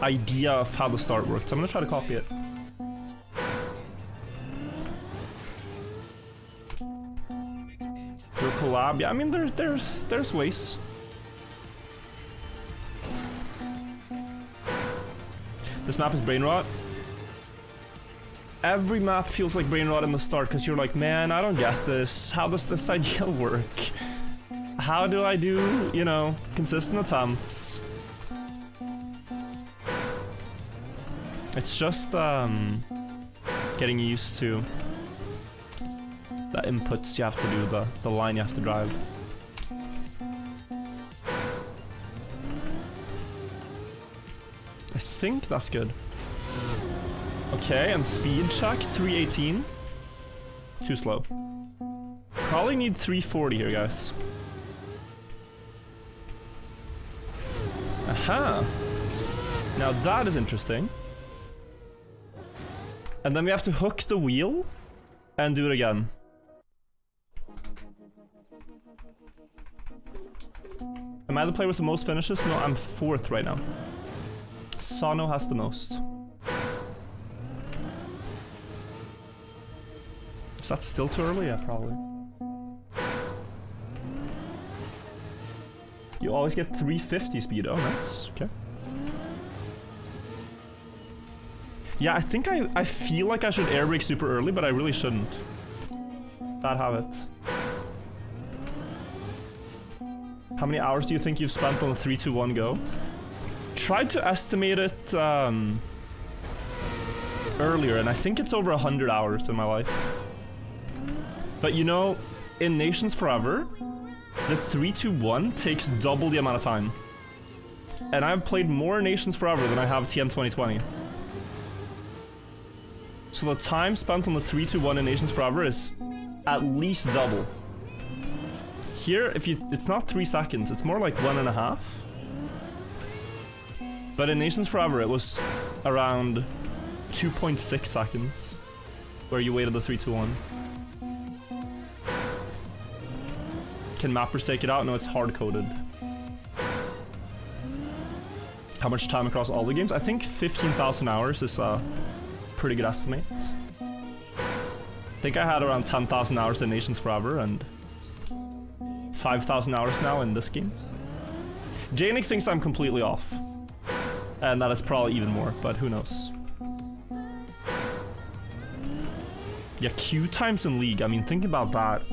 idea of how the start worked. So I'm gonna try to copy it. Do a collab. Yeah, I mean there's ways. This map is brain rot. Every map feels like brain rot in the start because you're like, man, I don't get this. How does this idea work? How do I do, you know, consistent attempts? It's just getting used to the inputs you have to do, the line you have to drive. I think that's good. Okay, and speed check, 318. Too slow. Probably need 340 here, guys. Aha! Now that is interesting. And then we have to hook the wheel and do it again. Am I the player with the most finishes? No, I'm 4th right now. Sano has the most. Is that still too early? Yeah, probably. You always get 350 speed. Oh, nice. Okay. Yeah, I think I feel like I should air brake super early, but I really shouldn't. Bad habit. How many hours do you think you've spent on the 3, 2, 1 go? Tried to estimate it earlier, and I think it's over 100 hours in my life. But you know, in Nations Forever, the 3, 2, 1 takes double the amount of time. And I've played more Nations Forever than I have TM 2020. So the time spent on the 3, 2, 1 in Nations Forever is at least double. Here, it's not 3 seconds, it's more like 1.5. But in Nations Forever, it was around 2.6 seconds, where you waited the 3, 2, 1. Can mappers take it out? No, it's hard-coded. How much time across all the games? I think 15,000 hours is a pretty good estimate. I think I had around 10,000 hours in Nations Forever and 5,000 hours now in this game. Janik thinks I'm completely off. And that is probably even more, but who knows. Yeah, queue times in League. I mean, think about that.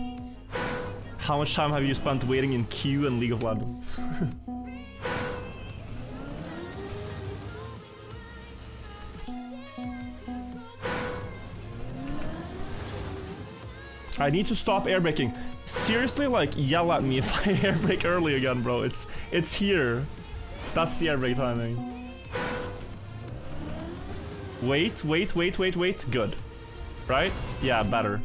How much time have you spent waiting in queue in League of Legends? I need to stop air braking. Seriously, like, yell at me if I air brake early again, bro. It's here. That's the air brake timing. Wait. Good. Right? Yeah, better.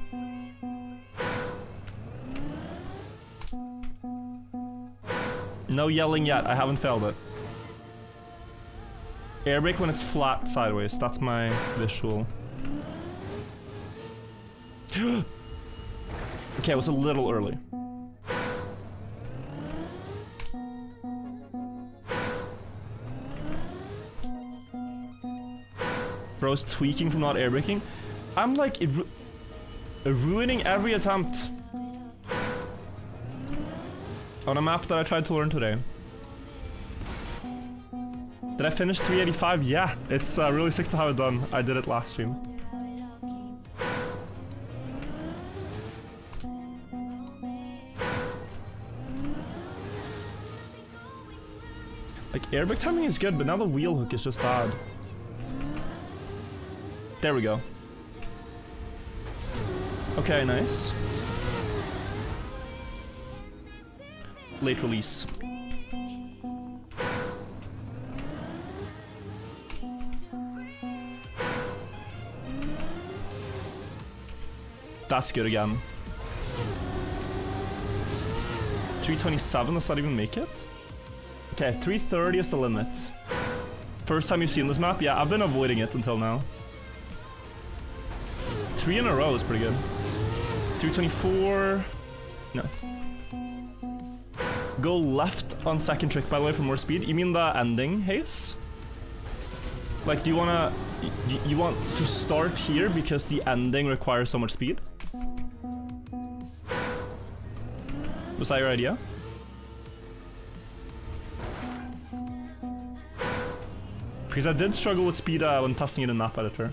No yelling yet. I haven't failed it. Air brake when it's flat sideways. That's my visual. Okay, it was a little early. Bro's tweaking from not air braking. I'm like ruining every attempt on a map that I tried to learn today. Did I finish 385? Yeah, it's really sick to have it done. I did it last stream. Like, air brake timing is good, but now the wheel hook is just bad. There we go. Okay, nice. Late release. That's good again. 327, does that even make it? Okay, 330 is the limit. First time you've seen this map? Yeah, I've been avoiding it until now. 3 in a row is pretty good. 324... No. Go left on second trick, by the way, for more speed. You mean the ending, Haze? Like, do you wanna... You want to start here because the ending requires so much speed? Was that your idea? Because I did struggle with speed when testing it in Map Editor.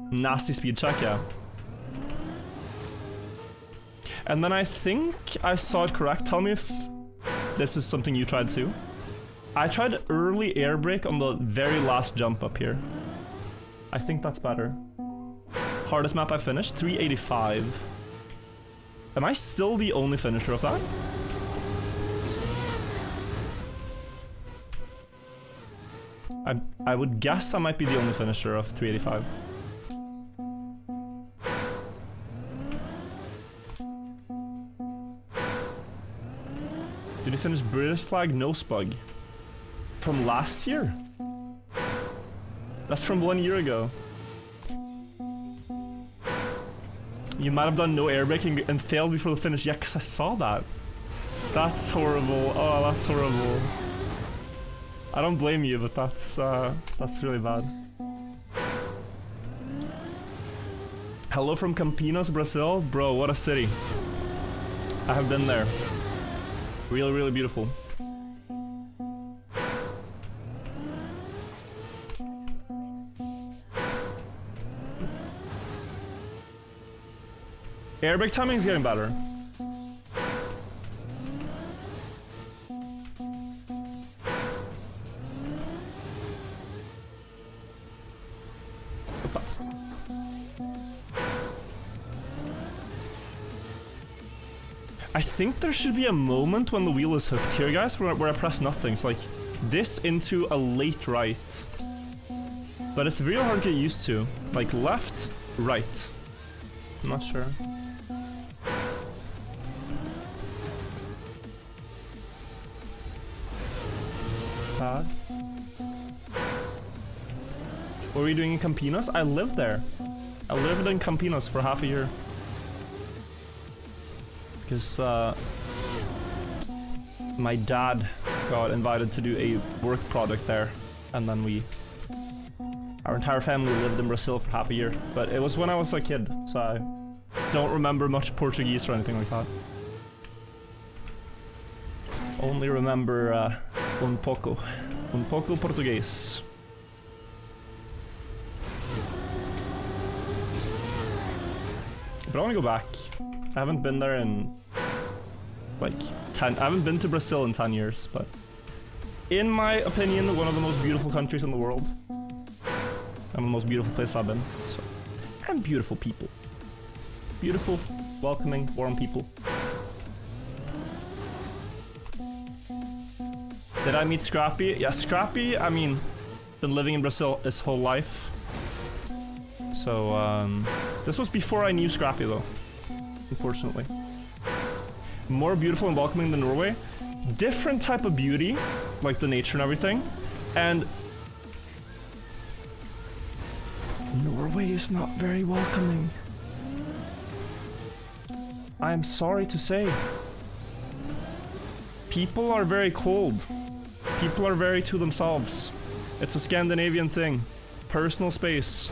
Nasty speed check, yeah. And then I think I saw it correct. Tell me if this is something you tried too. I tried early air brake on the very last jump up here. I think that's better. Hardest map I finished, 385. Am I still the only finisher of that? I would guess I might be the only finisher of 385. Did you finish British flag? No spug. From last year? That's from 1 year ago. You might have done no air braking and failed before the finish. Yeah, because I saw that. That's horrible. Oh, that's horrible. I don't blame you, but that's really bad. Hello from Campinas, Brazil. Bro, what a city. I have been there. Really, really beautiful. Airbag timing is getting better. I think there should be a moment when the wheel is hooked here, guys, where I press nothing. So like this into a late right. But it's real hard to get used to. Like left, right. I'm not sure. Bad. What were you doing in Campinas? I lived there. I lived in Campinas for half a year. Because my dad got invited to do a work project there, and then our entire family lived in Brazil for half a year. But it was when I was a kid, so I don't remember much Portuguese or anything like that. Only remember un pouco português. But I want to go back. I haven't been there in like 10. I haven't been to Brazil in 10 years, but in my opinion, one of the most beautiful countries in the world. And the most beautiful place I've been. So, and beautiful people. Beautiful, welcoming, warm people. Did I meet Scrappy? Yeah, Scrappy, I mean, been living in Brazil his whole life. So, this was before I knew Scrappy though. Unfortunately. More beautiful and welcoming than Norway. Different type of beauty, like the nature and everything. And Norway is not very welcoming. I am sorry to say. People are very cold. People are very to themselves. It's a Scandinavian thing. Personal space.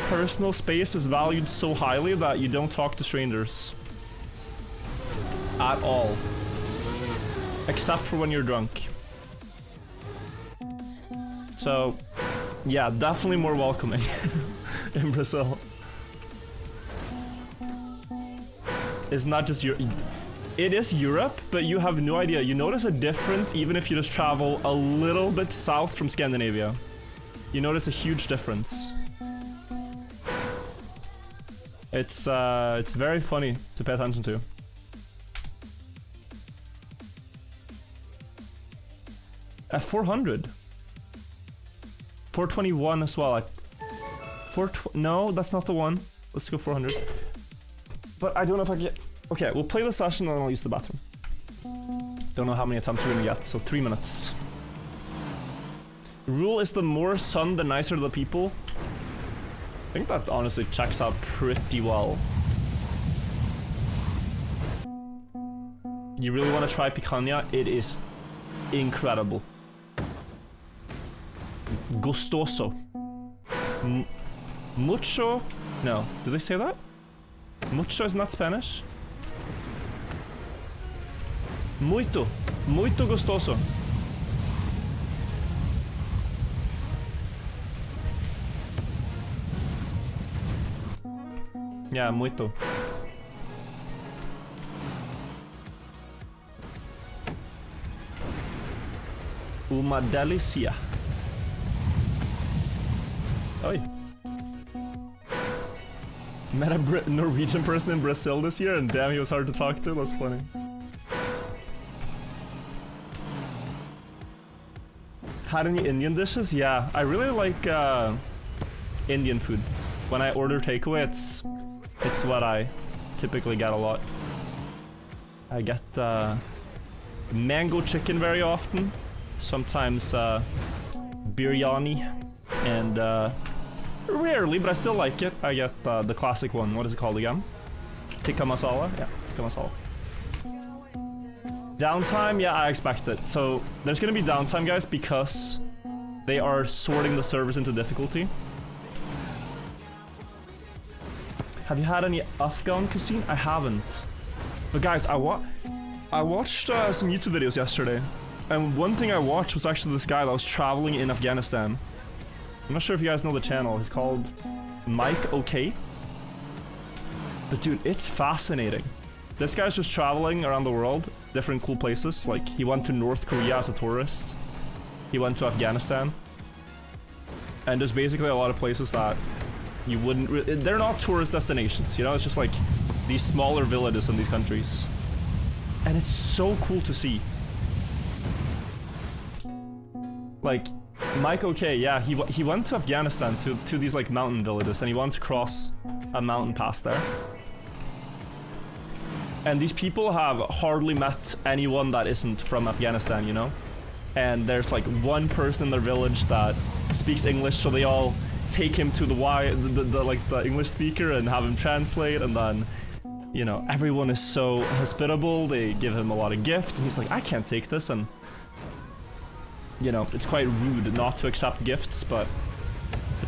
Personal space is valued so highly that you don't talk to strangers. At all. Except for when you're drunk. So, yeah, definitely more welcoming in Brazil. It's not just Europe. It is Europe, but you have no idea. You notice a difference even if you just travel a little bit south from Scandinavia. You notice a huge difference. It's very funny to pay attention to. At 400. 421 as well. No, that's not the one. Let's go 400. But I don't know if I get... Okay, we'll play the session and then I'll use the bathroom. Don't know how many attempts we're gonna get, so 3 minutes. Rule is the more sun, the nicer the people. I think that honestly checks out pretty well. You really want to try picanha? It is incredible. Gustoso. Mucho? No. Did they say that? Mucho is not Spanish? Muito. Muito gostoso. Yeah, muito. Uma delícia. Oi. Met a Norwegian person in Brazil this year and damn, he was hard to talk to. That's funny. Had any Indian dishes? Yeah, I really like Indian food. When I order takeaway, it's what I typically get a lot. I get mango chicken very often. Sometimes biryani. And rarely, but I still like it. I get the classic one. What is it called again? Tikka masala? Yeah, tikka masala. Downtime? Yeah, I expect it. So there's gonna be downtime, guys, because they are sorting the servers into difficulty. Have you had any Afghan cuisine? I haven't. But guys, I watched some YouTube videos yesterday. And one thing I watched was actually this guy that was traveling in Afghanistan. I'm not sure if you guys know the channel. He's called Mike OK. But dude, it's fascinating. This guy's just traveling around the world, different cool places. Like, he went to North Korea as a tourist. He went to Afghanistan. And there's basically a lot of places that you wouldn't... They're not tourist destinations, you know? It's just like these smaller villages in these countries. And it's so cool to see. Like, Mike, okay, yeah, he went to Afghanistan to these like mountain villages, and he wanted to cross a mountain pass there. And these people have hardly met anyone that isn't from Afghanistan, you know? And there's like one person in their village that speaks English, so they all take him to the English speaker and have him translate, and then, you know, everyone is so hospitable, they give him a lot of gifts, and he's like, I can't take this, and, you know, it's quite rude not to accept gifts, but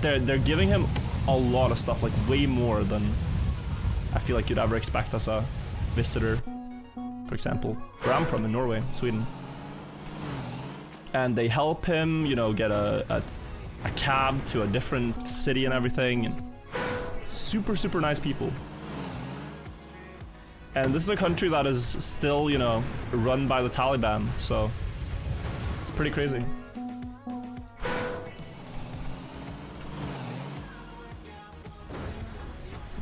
they're giving him a lot of stuff, like way more than I feel like you'd ever expect as a visitor, for example, where I'm from in Norway, Sweden. And they help him, you know, get a cab to a different city and everything, and super, super nice people. And this is a country that is still, you know, run by the Taliban, so it's pretty crazy.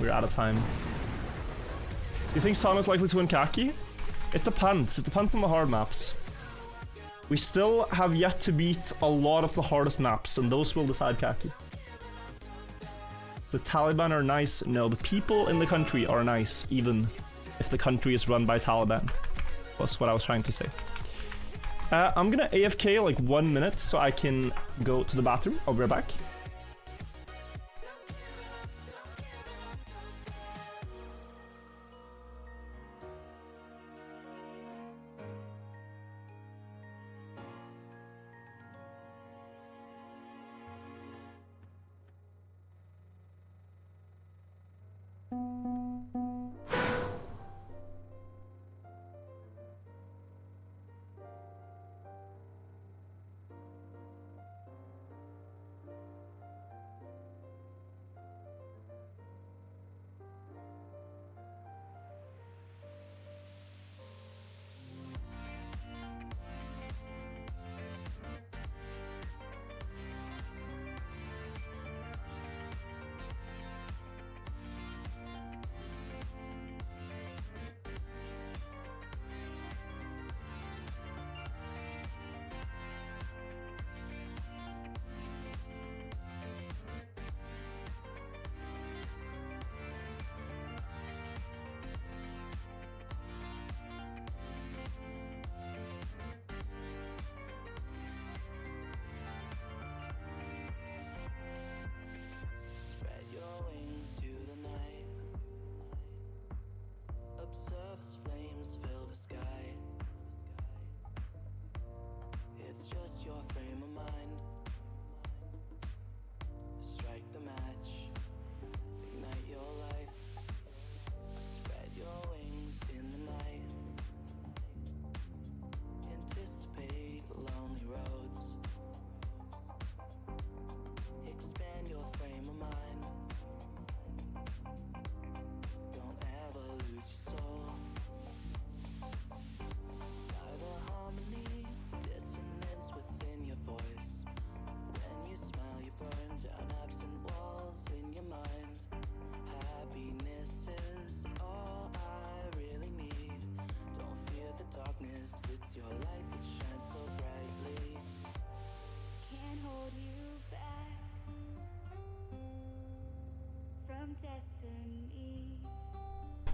We're out of time. You think Son is likely to win Kacky? It depends. It depends on the hard maps. We still have yet to beat a lot of the hardest maps, and those will decide Kacky. The Taliban are nice. No, the people in the country are nice, even if the country is run by Taliban. That's what I was trying to say. I'm gonna AFK like 1 minute so I can go to the bathroom. I'll be right back.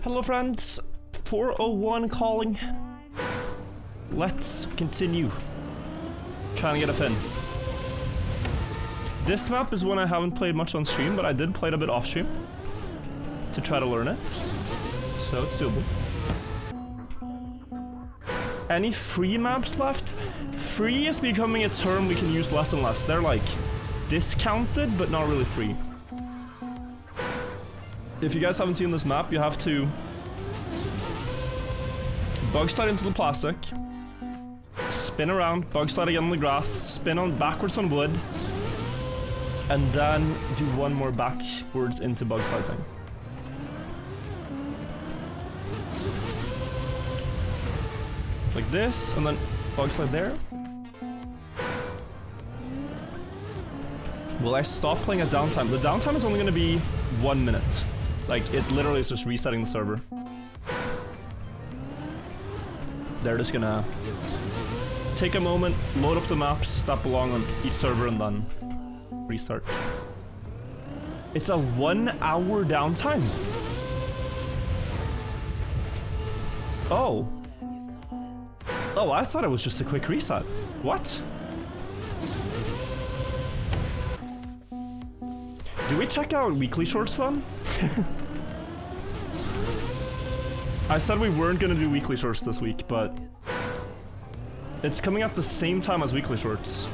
Hello friends, 401 calling. Let's continue trying to get a fin. This map is one I haven't played much on stream, but I did play it a bit off stream to try to learn it, so it's doable. Any free maps left? Free is becoming a term we can use less and less. They're like discounted, but not really free. If you guys haven't seen this map, you have to bug slide into the plastic, spin around, bug slide again on the grass, spin on backwards on wood, and then do one more backwards into bug slide thing. this, and then bug slide there. Will I stop playing at downtime? The downtime is only going to be 1 minute. Like, it literally is just resetting the server. They're just gonna take a moment, load up the maps that belong on each server, and then restart. It's a 1 hour downtime. Oh. Oh, I thought it was just a quick reset. What? Do we check out weekly shorts then? I said we weren't gonna do weekly shorts this week, but it's coming at the same time as weekly shorts.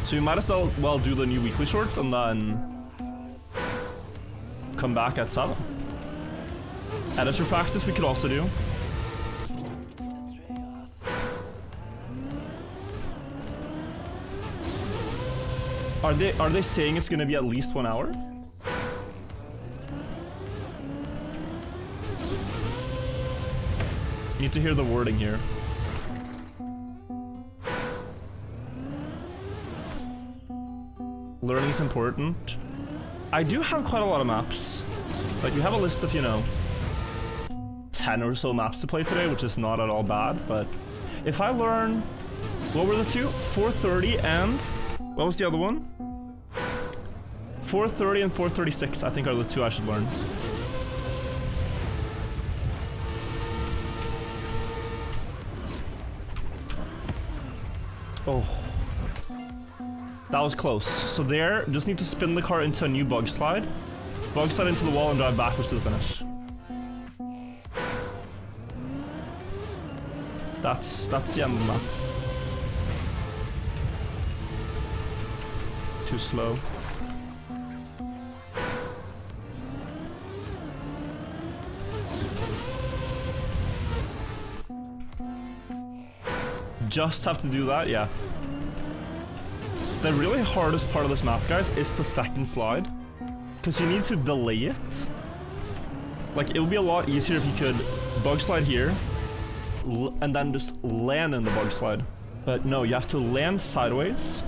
So we might as well do the new weekly shorts and then come back at 7. Editor practice we could also do. Are they saying it's gonna be at least 1 hour? Need to hear the wording here. Learning is important. I do have quite a lot of maps. Like, we have a list of, you know, 10 or so maps to play today, which is not at all bad, but if I learn... What were the two? 430 and... What was the other one? 430 and 436, I think, are the two I should learn. Oh. That was close. So there, just need to spin the car into a new bug slide into the wall, and drive backwards to the finish. That's the end of the map. Too slow. Just have to do that, yeah. The really hardest part of this map, guys, is the second slide. Because you need to delay it. Like, it would be a lot easier if you could bug slide here, and then just land in the bug slide. But no, you have to land sideways.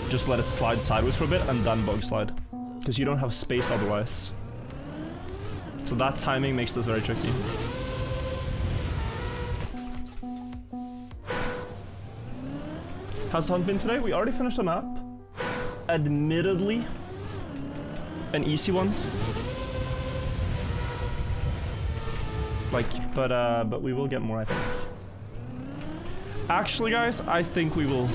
Just let it slide sideways for a bit, and then bug slide. Because you don't have space otherwise. So that timing makes this very tricky. How's the hunt been today? We already finished a map. Admittedly, an easy one. Like, but we will get more, I think. Actually, guys, I think we will...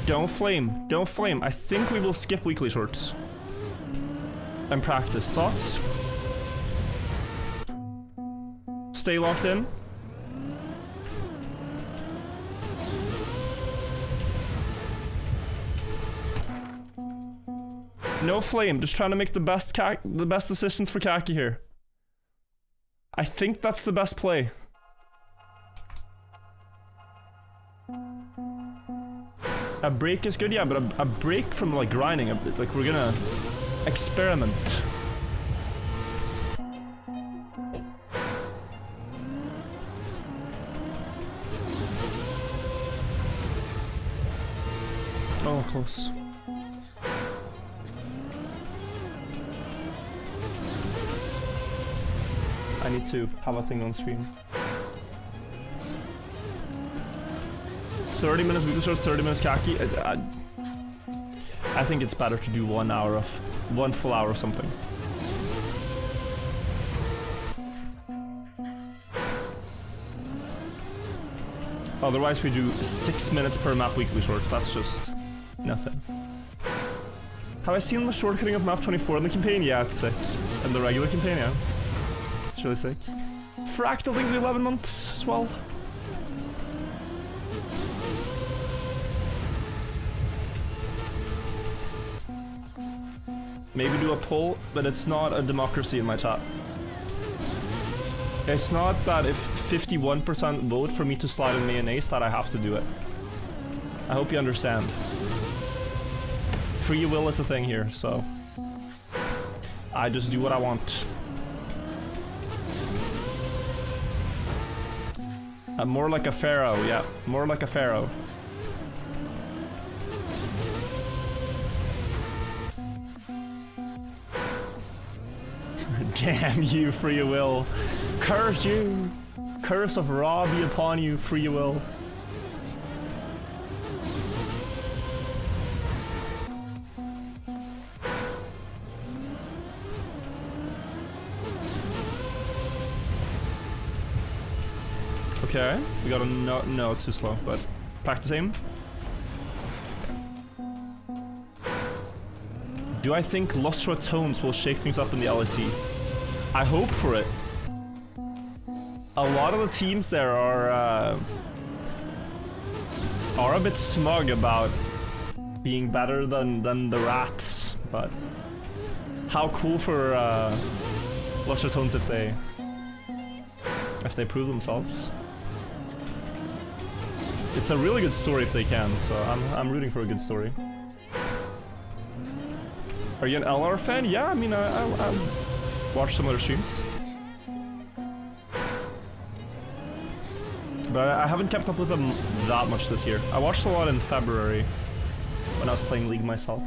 Don't flame. Don't flame. I think we will skip weekly shorts. And practice. Thoughts? Stay locked in. No flame, just trying to make the best decisions for Kacky here. I think that's the best play. A break is good, yeah, but a break from like grinding, like we're gonna experiment. Oh, close. I need to have a thing on screen. 30 minutes weekly shorts, 30 minutes Kacky. I think it's better to do 1 full hour of something. Otherwise we do 6 minutes per map weekly shorts. That's just nothing. Have I seen the shortcutting of map 24 in the campaign? Yeah, it's sick. In the regular campaign, yeah. It's really sick. Fractal thing 11 months as well. Maybe do a poll, but it's not a democracy in my chat. It's not that if 51% vote for me to slide in mayonnaise that I have to do it. I hope you understand. Free will is a thing here, so I just do what I want. More like a pharaoh, yeah. More like a pharaoh. Damn you, free will. Curse you! Curse of Ra be upon you, free will. Okay, we got a no, it's too slow, but practicing. Do I think Lustra Tones will shake things up in the LEC? I hope for it. A lot of the teams there are a bit smug about being better than the Rats, but how cool for Lustra Tones if they prove themselves. It's a really good story if they can, so I'm rooting for a good story. Are you an LR fan? Yeah, I mean, I watch some other streams. But I haven't kept up with them that much this year. I watched a lot in February when I was playing League myself.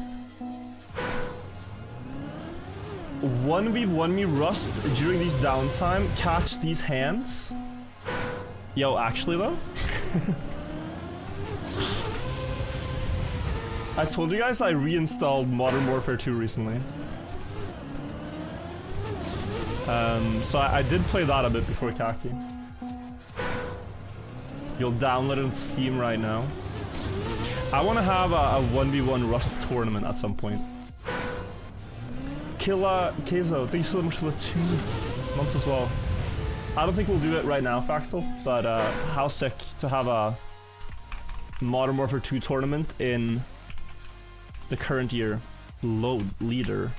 1v1 me Rust during these downtime, catch these hands. Yo, actually though? I told you guys I reinstalled Modern Warfare 2 recently. So I did play that a bit before Kacky. You'll download it on Steam right now. I want to have a 1v1 Rust tournament at some point. Killa Kezo, thanks so much for the 2 months as well. I don't think we'll do it right now, Fractal, but how sick to have a Modern Warfare 2 tournament in the current year leader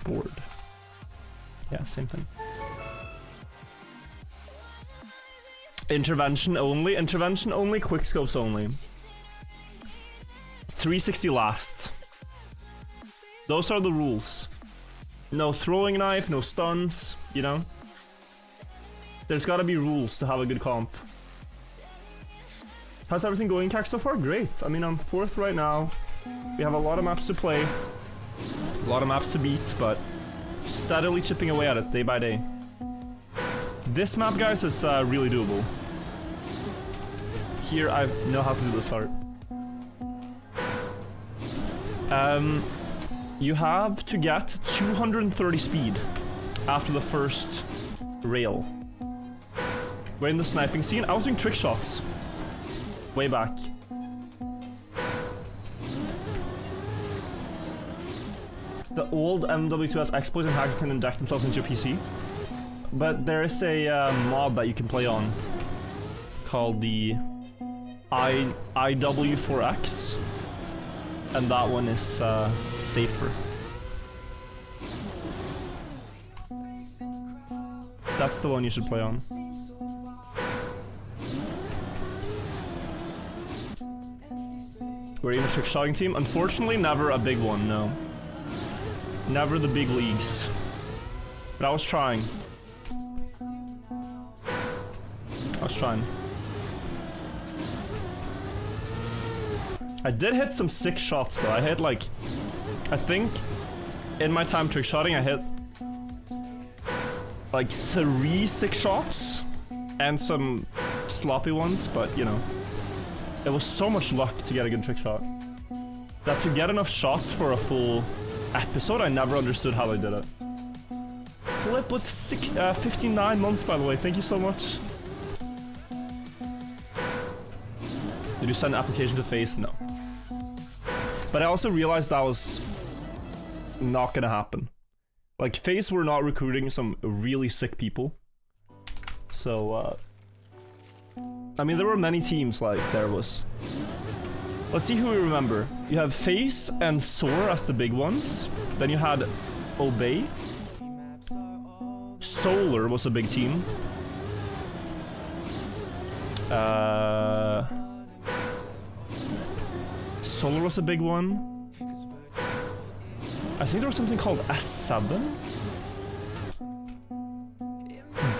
board. Yeah, same thing. Intervention only, quickscopes only. 360 last. Those are the rules. No throwing knife, no stuns, you know? There's gotta be rules to have a good comp. How's everything going, Kack, so far? Great. I mean, I'm 4th right now. We have a lot of maps to play. A lot of maps to beat, but steadily chipping away at it day by day. This map, guys, is really doable. Here, I know how to do this art. You have to get 230 speed after the first rail. We're in the sniping scene. I was doing trick shots way back. The old MW2's exploit and hacker can inject themselves into your PC. But there is a mod that you can play on called the IW4X, and that one is safer. That's the one you should play on. We're in a trick shotting team. Unfortunately, never a big one, no. Never the big leagues. But I was trying. I did hit some sick shots though. I hit like, I think in my time trick shotting I hit like 3 sick shots and some sloppy ones, but you know, it was so much luck to get a good trick shot that to get enough shots for a full episode, I never understood how they did it. Flip with 59 months, by the way. Thank you so much. Did you send an application to FaZe? No. But I also realized that was not gonna happen. Like, FaZe were not recruiting some really sick people. So, I mean, there were many teams, like, there was... Let's see who we remember. You have FaZe and Soar as the big ones. Then you had Obey. Solar was a big team. Solar was a big one. I think there was something called S7.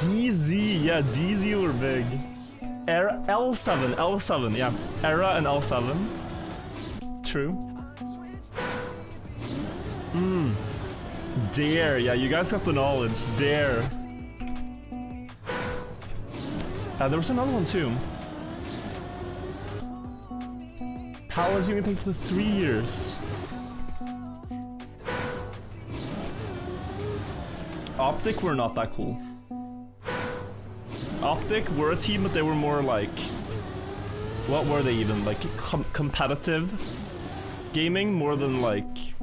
DZ, yeah, DZ were big. Era L7, L7, yeah. Era and L7. True. Dare, yeah, you guys got the knowledge. Dare. There was another one too. How was you anything for the 3 years? Optic were not that cool. Optic were a team, but they were more like... What were they even? Like competitive gaming more than like...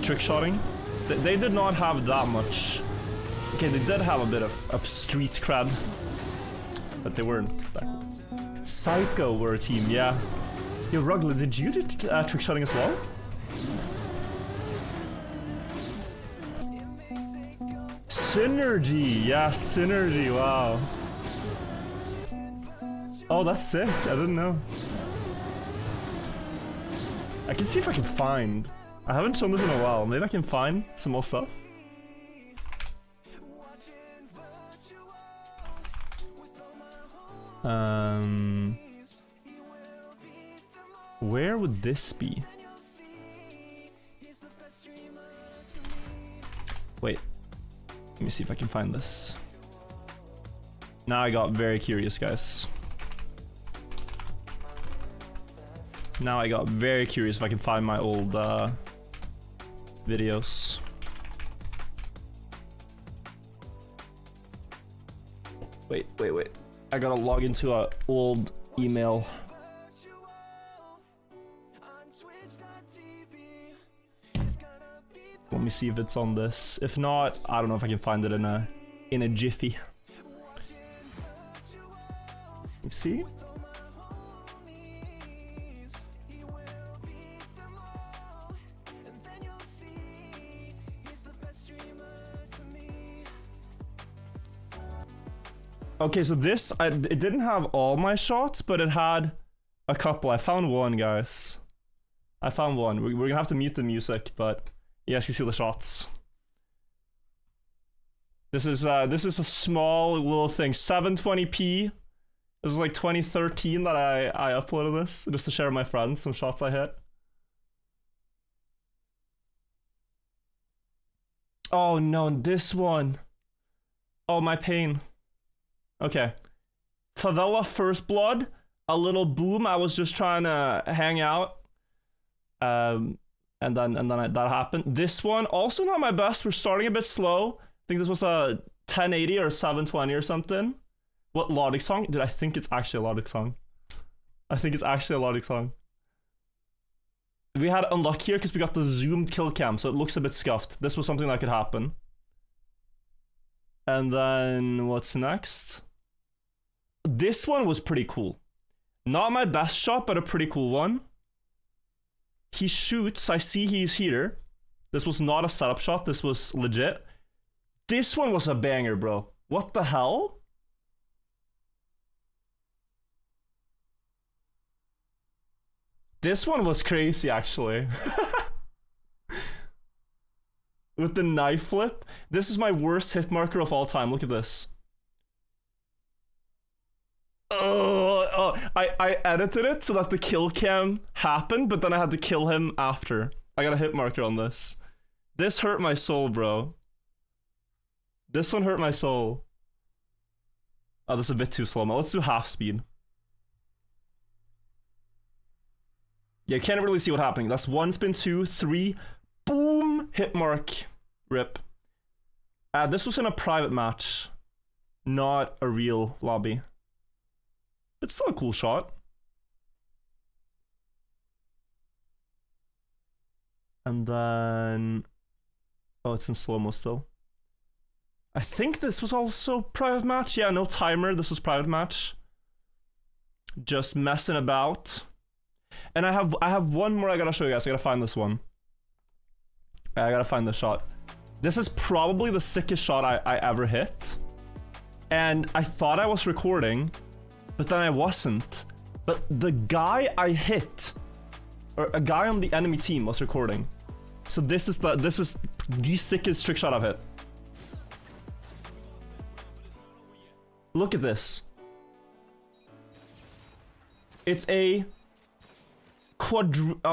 trick-shotting. They did not have that much... Okay, they did have a bit of street cred. But they weren't that cool. Psycho were a team, yeah. Yo, Rugler, did you do trick-shotting as well? Synergy, yeah, Synergy, wow. Oh, that's sick, I didn't know. I can see if I can find. I haven't shown this in a while, maybe I can find some more stuff. Where would this be? Wait. Let me see if I can find this. Now I got very curious, guys. Now I got very curious if I can find my old videos. Wait. I gotta log into an old email. Let me see if it's on this. If not, I don't know if I can find it in a jiffy. You see? Okay, so this, it didn't have all my shots, but it had a couple. I found one, guys. I found one. We're gonna have to mute the music, but you guys can see the shots. This is a small little thing. 720p. This was like 2013 that I uploaded this just to share with my friends some shots I hit. Oh no, this one. Oh, my pain. Okay. Favela First Blood. A little boom. I was just trying to hang out. And then that happened. This one, also not my best. We're starting a bit slow. I think this was a 1080 or a 720 or something. What Logic song? Dude, I think it's actually a Logic song. I think it's actually a Logic song. We had unluck here because we got the zoomed kill cam, so it looks a bit scuffed. This was something that could happen. And then what's next? This one was pretty cool. Not my best shot, but a pretty cool one. He shoots, I see he's here. This was not a setup shot, this was legit. This one was a banger, bro. What the hell? This one was crazy, actually. With the knife flip. This is my worst hit marker of all time. Look at this. I edited it so that the kill cam happened, but then I had to kill him after. I got a hit marker on this. This hurt my soul, bro. This one hurt my soul. Oh, this is a bit too slow. Let's do half speed. Yeah, you can't really see what happening. That's one spin, 2, 3. Boom! Hit mark. Rip. This was in a private match. Not a real lobby. It's still a cool shot. And then... Oh, it's in slow-mo still. I think this was also private match. Yeah, no timer. This was private match. Just messing about. And I have one more I gotta show you guys. I gotta find this one. I gotta find this shot. This is probably the sickest shot I ever hit. And I thought I was recording, but then I wasn't. But the guy I hit, or a guy on the enemy team was recording. So this is the sickest trick shot I've hit. Look at this. It's a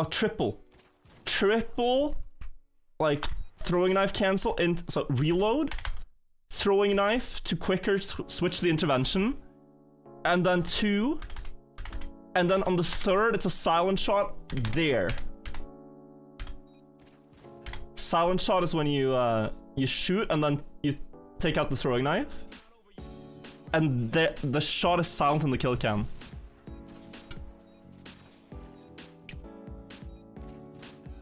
triple, like throwing knife cancel, so reload, throwing knife to quicker switch the intervention, and then 2, and then on the 3rd it's a silent shot there. Silent shot is when you shoot and then you take out the throwing knife, and the shot is silent in the kill cam.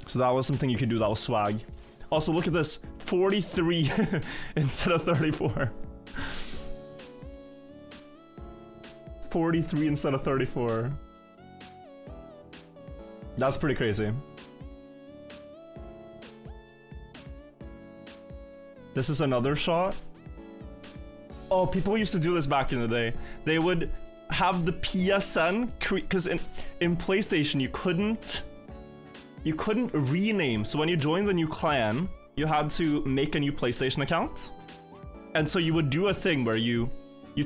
So that was something you could do, that was swag. Also, look at this, 43 instead of 34. 43 instead of 34. That's pretty crazy. This is another shot. Oh, people used to do this back in the day. They would have the PSN, because in PlayStation you couldn't rename. So when you joined the new clan, you had to make a new PlayStation account. And so you would do a thing where you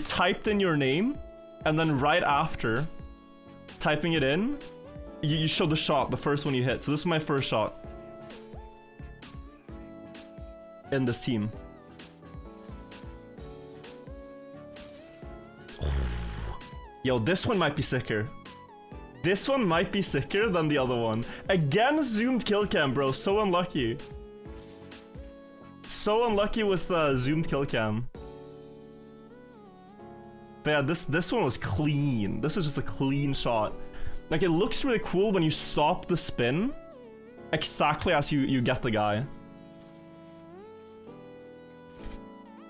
typed in your name, and then right after typing it in, you show the shot, the first one you hit. So this is my first shot in this team. Yo, this one might be sicker. This one might be sicker than the other one. Again, zoomed kill cam, bro. So unlucky. So unlucky with zoomed kill cam. But yeah, this one was clean. This is just a clean shot. Like, it looks really cool when you stop the spin exactly as you get the guy.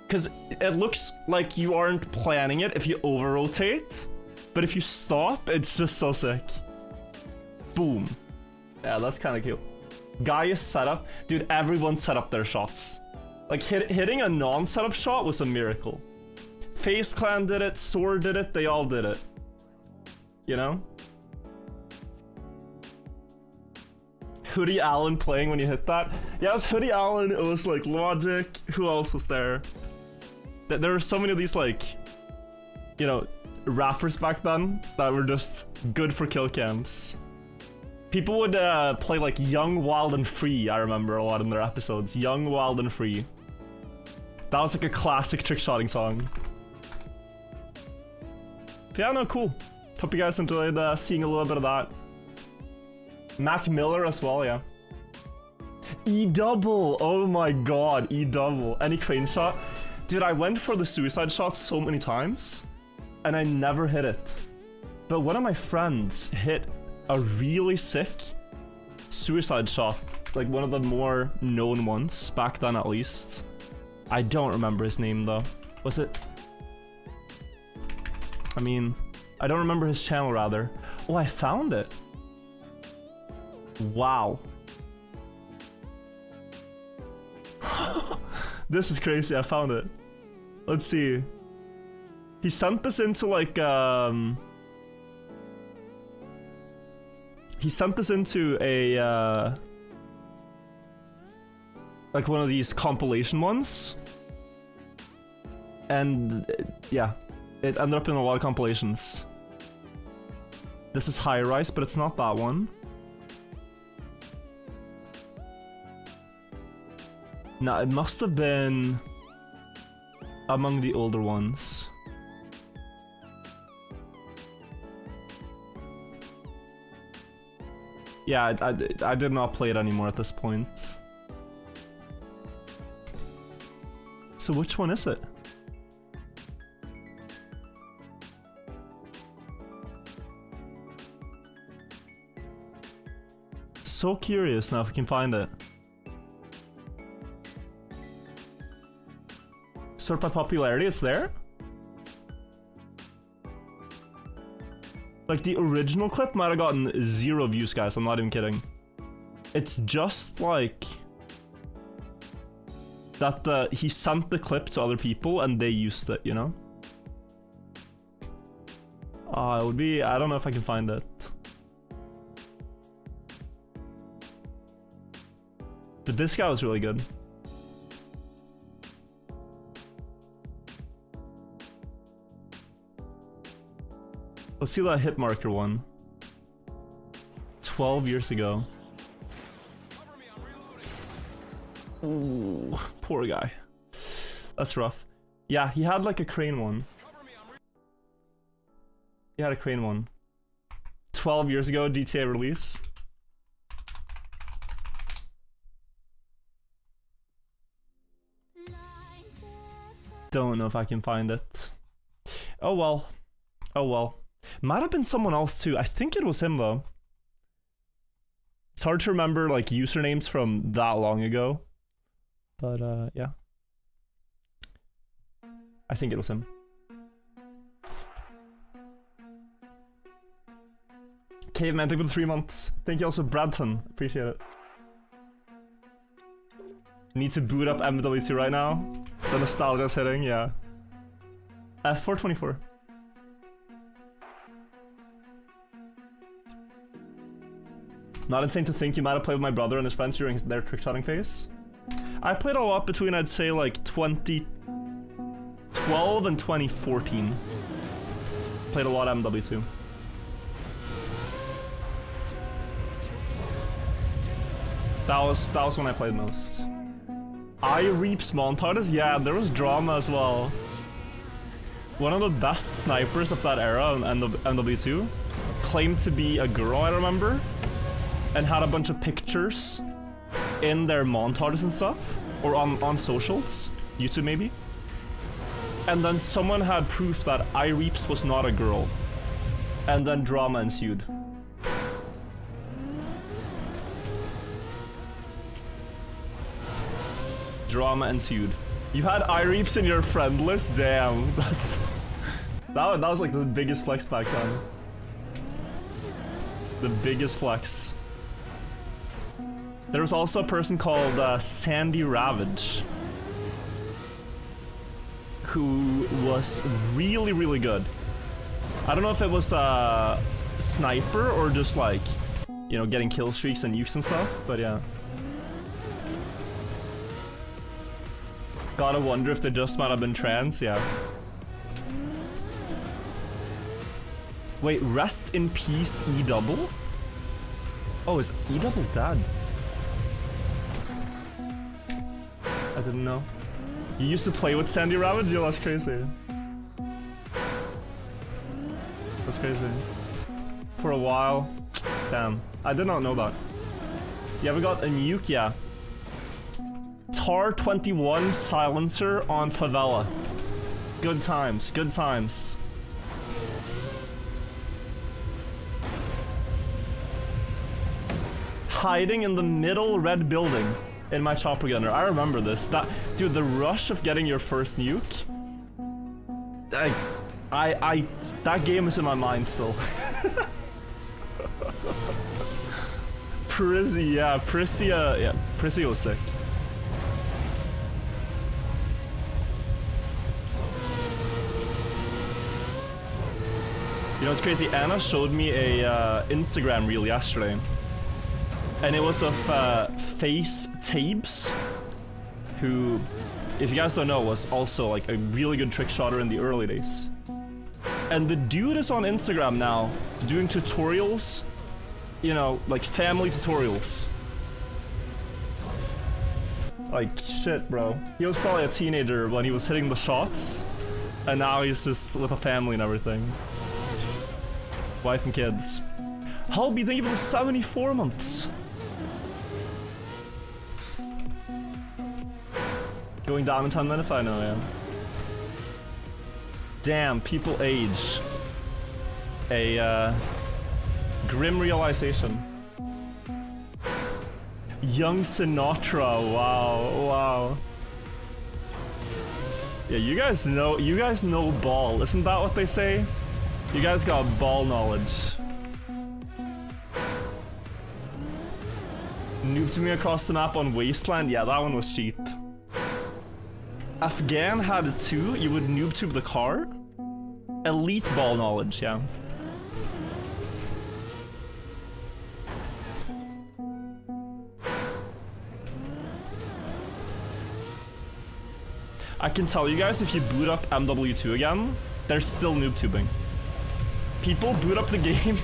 Because it looks like you aren't planning it if you over-rotate. But if you stop, it's just so sick. Boom. Yeah, that's kind of cute. Guy is set up. Dude, everyone set up their shots. Like, hitting a non-setup shot was a miracle. FaZe Clan did it, Sword did it, they all did it. You know? Hoodie Allen playing when you hit that. Yeah, it was Hoodie Allen, it was like Logic. Who else was there? There were so many of these, like, you know, rappers back then that were just good for kill cams. People would play like Young, Wild and Free, I remember a lot in their episodes. Young, Wild and Free. That was like a classic trick-shotting song. But yeah, no, cool. Hope you guys enjoyed seeing a little bit of that. Mac Miller as well, yeah. E-double! Oh my god, E-double. Any crane shot? Dude, I went for the suicide shot so many times, and I never hit it. But one of my friends hit a really sick suicide shot, like one of the more known ones, back then at least. I don't remember his name though. Was it? I mean, I don't remember his channel rather. Oh, I found it. Wow. This is crazy, I found it. Let's see. He sent this into like, he sent this into a, like one of these compilation ones. And, yeah. It ended up in a lot of compilations. This is High Rise, but it's not that one. Nah, it must have been among the older ones. Yeah, I did not play it anymore at this point. So which one is it? So curious now if we can find it. Sort by popularity, it's there? Like, the original clip might have gotten 0 views, guys, I'm not even kidding. It's just like that he sent the clip to other people and they used it, you know? It would be, I don't know if I can find it. But this guy was really good. Let's see that hit marker one. 12 years ago. Ooh, poor guy. That's rough. Yeah, he had like a crane one. He had a crane one. 12 years ago, GTA release. Don't know if I can find it. Oh well. Oh well. Might have been someone else too. I think it was him though. It's hard to remember like usernames from that long ago. But yeah. I think it was him. Caveman, thank you for the 3 months. Thank you also, Bradton. Appreciate it. Need to boot up MW2 right now. The nostalgia's hitting, yeah. 424. Not insane to think you might have played with my brother and his friends during their trick-shotting phase. I played a lot between, I'd say, like 2012 and 2014. Played a lot of MW2. That was when I played most. I Reaps montages? Yeah, there was drama as well. One of the best snipers of that era in MW2 claimed to be a girl, I remember, and had a bunch of pictures in their montages and stuff, or on socials, YouTube maybe. And then someone had proof that I Reaps was not a girl, and then drama ensued. Drama ensued. You had iReaps in your friend list? Damn, that was like the biggest flex back then. The biggest flex. There was also a person called Sandy Ravage, who was really, really good. I don't know if it was a sniper or just like, you know, getting kill streaks and nukes and stuff, but yeah. Gotta wonder if they just might have been trans, yeah. Wait, rest in peace, E-double? Oh, is E-double dead? I didn't know. You used to play with Sandy Ravage? Yo, that's crazy. That's crazy. For a while. Damn. I did not know that. You ever got a nuke? Yeah. TAR 21 silencer on Favela. Good times, good times. Hiding in the middle red building in my chopper gunner. I remember this. Dude, the rush of getting your first nuke. That game is in my mind still. Prizzy, yeah, Prizzy was sick. You know, it's crazy. Anna showed me a Instagram reel yesterday, and it was of Face Tabes, who, if you guys don't know, was also like a really good trick shotter in the early days. And the dude is on Instagram now doing tutorials, you know, like family tutorials. Like, shit, bro. He was probably a teenager when he was hitting the shots, and now he's just with a family and everything. Wife and kids. Halby, thank you for 74 months. Going down in 10 minutes? I know, yeah. Damn, people age. A grim realization. Young Sinatra, wow, wow. Yeah, you guys know ball. Isn't that what they say? You guys got ball knowledge. Noobed me across the map on Wasteland? Yeah, that one was cheap. Afghan had it too. You would noob tube the car. Elite ball knowledge, yeah. I can tell you guys, if you boot up MW2 again, they're still noob tubing. People boot up the game.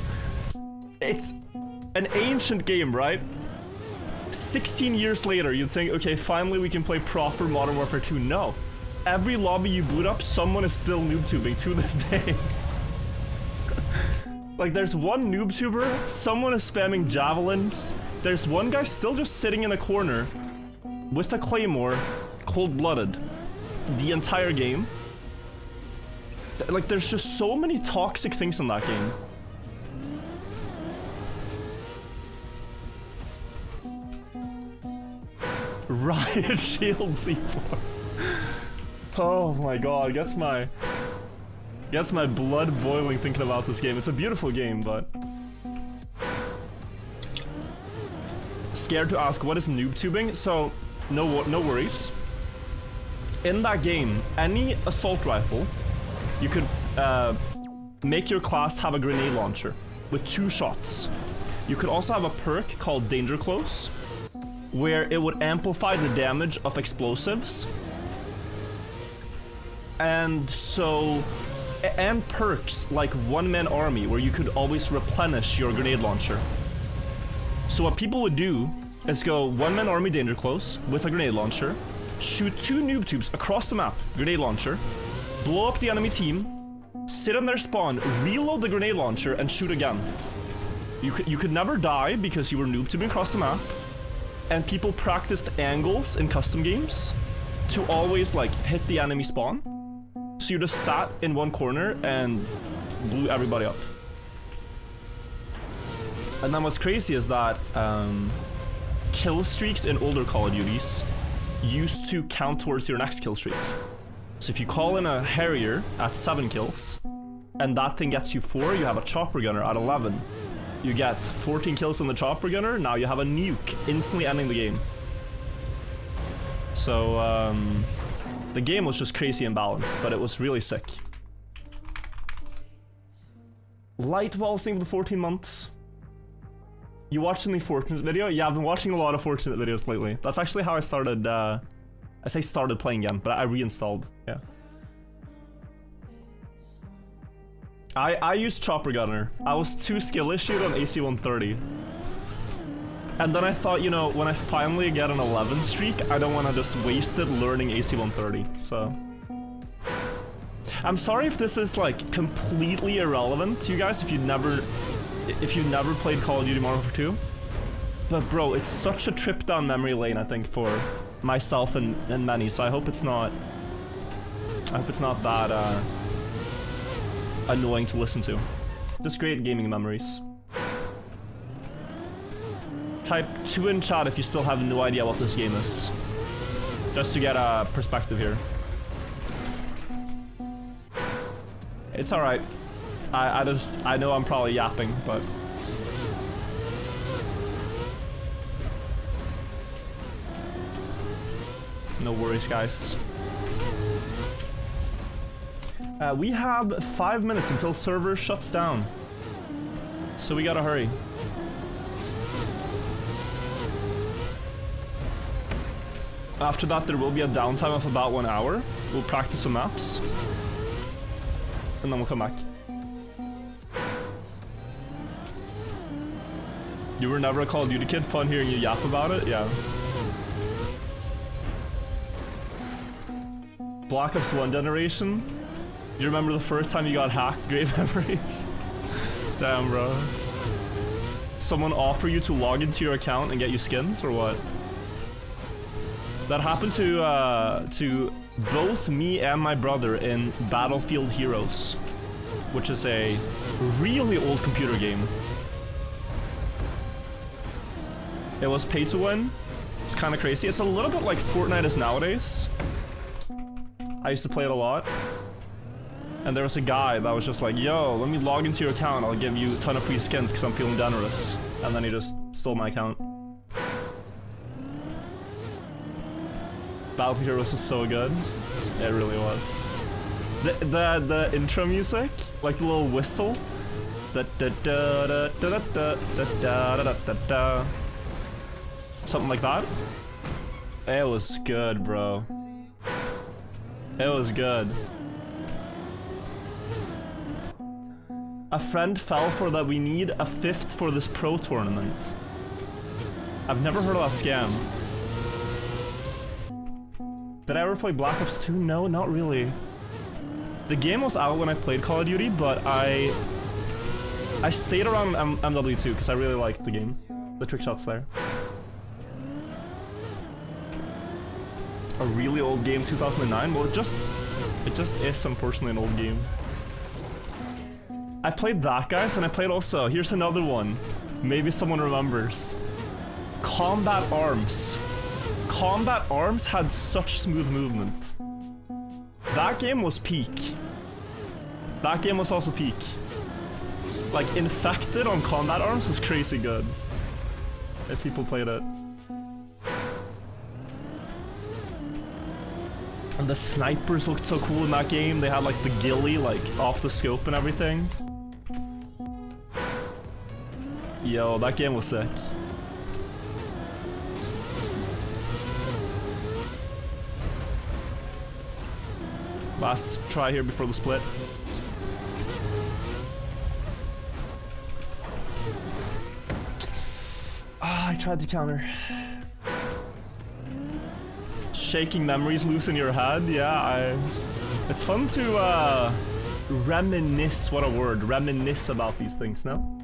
It's an ancient game, right? 16 years later, you'd think, okay, finally we can play proper Modern Warfare 2. No. Every lobby you boot up, someone is still noob tubing to this day. Like, there's one noob tuber, someone is spamming javelins, there's one guy still just sitting in a corner with a claymore, cold-blooded, the entire game. Like, there's just so many toxic things in that game. Riot Shield C4. Oh my god, gets my blood boiling thinking about this game. It's a beautiful game, but scared to ask what is noob tubing. So no worries. In that game, any assault rifle, you could make your class have a grenade launcher with 2 shots. You could also have a perk called Danger Close, where it would amplify the damage of explosives. And perks like one-man army, where you could always replenish your grenade launcher. So what people would do is go one-man army Danger Close with a grenade launcher, shoot 2 noob tubes across the map, grenade launcher, blow up the enemy team, sit in their spawn, reload the grenade launcher, and shoot again. You could never die because you were noob tubing across the map. And people practiced angles in custom games to always like hit the enemy spawn. So you just sat in one corner and blew everybody up. And then what's crazy is that kill streaks in older Call of Duties used to count towards your next kill streak. So if you call in a Harrier at 7 kills and that thing gets you 4, you have a chopper gunner at 11. You get 14 kills on the chopper gunner, now you have a nuke, instantly ending the game. So, the game was just crazy imbalanced, but it was really sick. Light waltzing for 14 months. You watching the Fortunate video? Yeah, I've been watching a lot of Fortunate videos lately. That's actually how I started, I say started playing again, but I reinstalled, yeah. I used Chopper Gunner. I was too skill issued on AC-130. And then I thought, you know, when I finally get an 11 streak, I don't want to just waste it learning AC-130, so... I'm sorry if this is, like, completely irrelevant to you guys if you've never played Call of Duty Modern Warfare 2. But bro, it's such a trip down memory lane, I think, for myself and many, so I hope it's not... that, annoying to listen to. Just great gaming memories. Type 2 in chat if you still have no idea what this game is. Just to get a perspective here. It's alright. I know I'm probably yapping, but... no worries, guys. We have 5 minutes until server shuts down. So we gotta hurry. After that, there will be a downtime of about 1 hour. We'll practice some maps. And then we'll come back. You were never a Call of Duty kid? Fun hearing you yap about it? Yeah. Black Ops 1 generation? You remember the first time you got hacked? Great memories. Damn, bro. Someone offer you to log into your account and get you skins, or what? That happened to both me and my brother in Battlefield Heroes, which is a really old computer game. It was pay to win. It's kind of crazy. It's a little bit like Fortnite is nowadays. I used to play it a lot. And there was a guy that was just like, yo, let me log into your account, I'll give you a ton of free skins because I'm feeling generous. And then he just stole my account. Battlefield Heroes was so good. It really was. The intro music, like the little whistle. Something like that. It was good, bro. It was good. A friend fell for that we need a 5th for this pro tournament. I've never heard of that scam. Did I ever play Black Ops 2? No, not really. The game was out when I played Call of Duty, but I stayed around MW2 because I really liked the game. The trick shots there. A really old game, 2009? Well, it just is unfortunately an old game. I played that, guys, and I played also, here's another one. Maybe someone remembers. Combat Arms. Combat Arms had such smooth movement. That game was peak. That game was also peak. Like, Infected on Combat Arms was crazy good. If people played it. And the snipers looked so cool in that game. They had like the ghillie, like off the scope and everything. Yo, that game was sick. Last try here before the split. Ah, I tried to counter. Shaking memories loose in your head, yeah, it's fun to reminisce, what a word, reminisce about these things, no?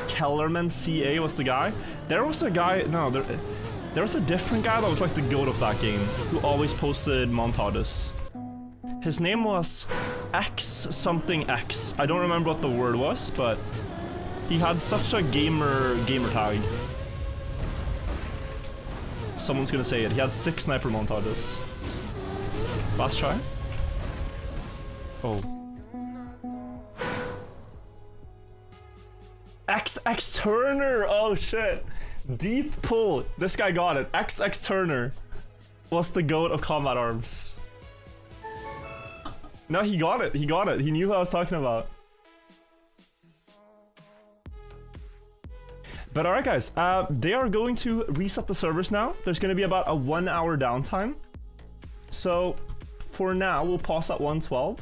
Kellerman CA was the guy. There was a guy, no, there was a different guy that was like the goat of that game, who always posted montages. His name was X something X. I don't remember what the word was, but he had such a gamer tag. Someone's gonna say it. He had 6 sniper montages. Last try? Oh. XX Turner! Oh shit! Deep pull. This guy got it. XX Turner was the goat of Combat Arms. No, he got it. He got it. He knew who I was talking about. But alright guys, they are going to reset the servers now. There's going to be about a 1 hour downtime. So for now, we'll pause at 1:12.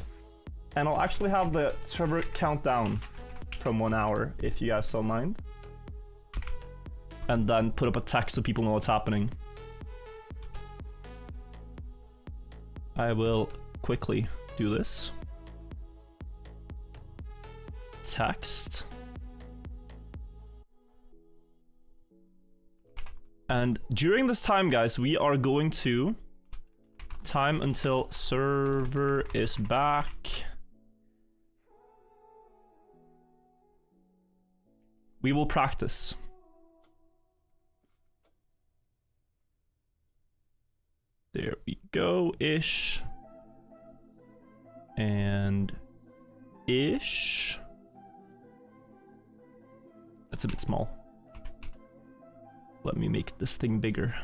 And I'll actually have the server count down from 1 hour, if you guys don't mind. And then put up a text so people know what's happening. I will quickly do this. Text. And during this time, guys, we are going to time until server is back. We will practice. There we go, ish. And ish. That's a bit small. Let me make this thing bigger.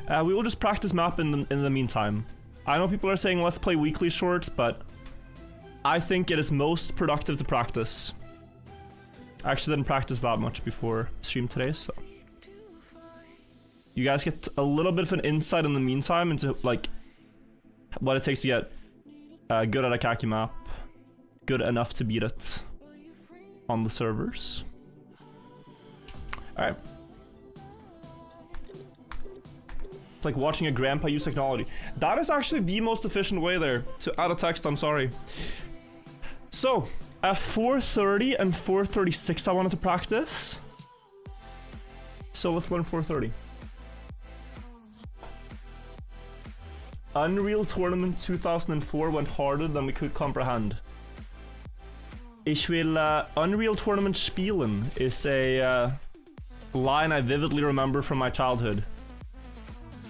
We will just practice map in the meantime. I know people are saying let's play weekly shorts, but I think it is most productive to practice. I actually didn't practice that much before stream today, so you guys get a little bit of an insight in the meantime into like what it takes to get good at a Kacky map, good enough to beat it on the servers. Alright. It's like watching a grandpa use technology. That is actually the most efficient way there to add a text, I'm sorry. So, at 4:30 and 4:36 I wanted to practice. So let's learn 4:30. Unreal Tournament 2004 went harder than we could comprehend. Ich will Unreal Tournament spielen is a line I vividly remember from my childhood.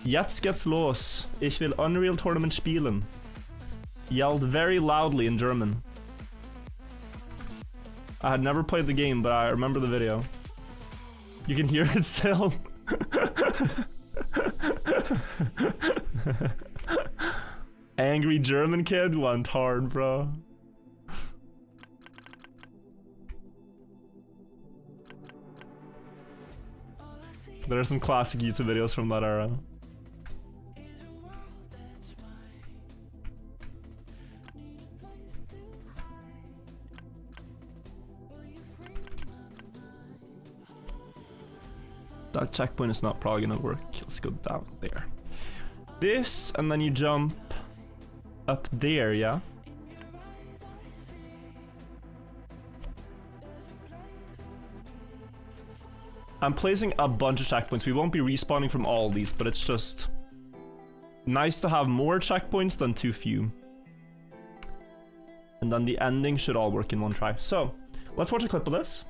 Jetzt geht's los. Ich will Unreal Tournament spielen. Yelled very loudly in German. I had never played the game, but I remember the video. You can hear it still. Angry angry German kid went hard, bro. There are some classic YouTube videos from that era. That checkpoint is not probably gonna work. Let's go down there. This, and then you jump up there, yeah? I'm placing a bunch of checkpoints. We won't be respawning from all these, but it's just nice to have more checkpoints than too few. And then the ending should all work in one try. So, let's watch a clip of this.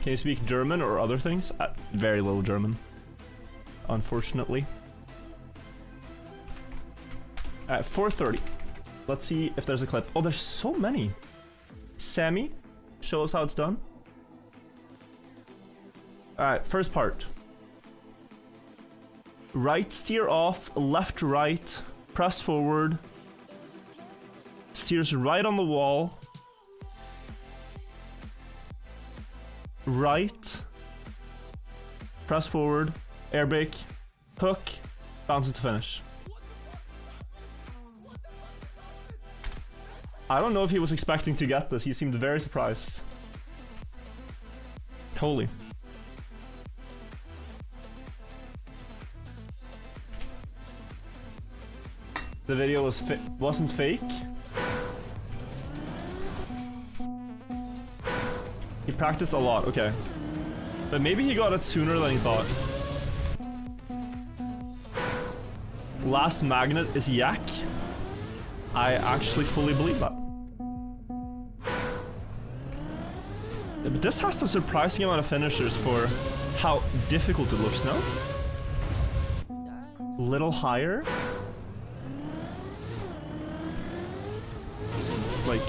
Can you speak German or other things? Very little German, unfortunately. At 4:30. Let's see if there's a clip. Oh, there's so many. Sammy, show us how it's done. Alright, first part. Right steer off, left right, press forward. Steers right on the wall. Right. Press forward, air brake, hook, bounce it to finish. I don't know if he was expecting to get this. He seemed very surprised. Holy. The video wasn't fake. He practiced a lot, okay. But maybe he got it sooner than he thought. Last magnet is yak. I actually fully believe that. But this has a surprising amount of finishers for how difficult it looks now. Little higher. Like...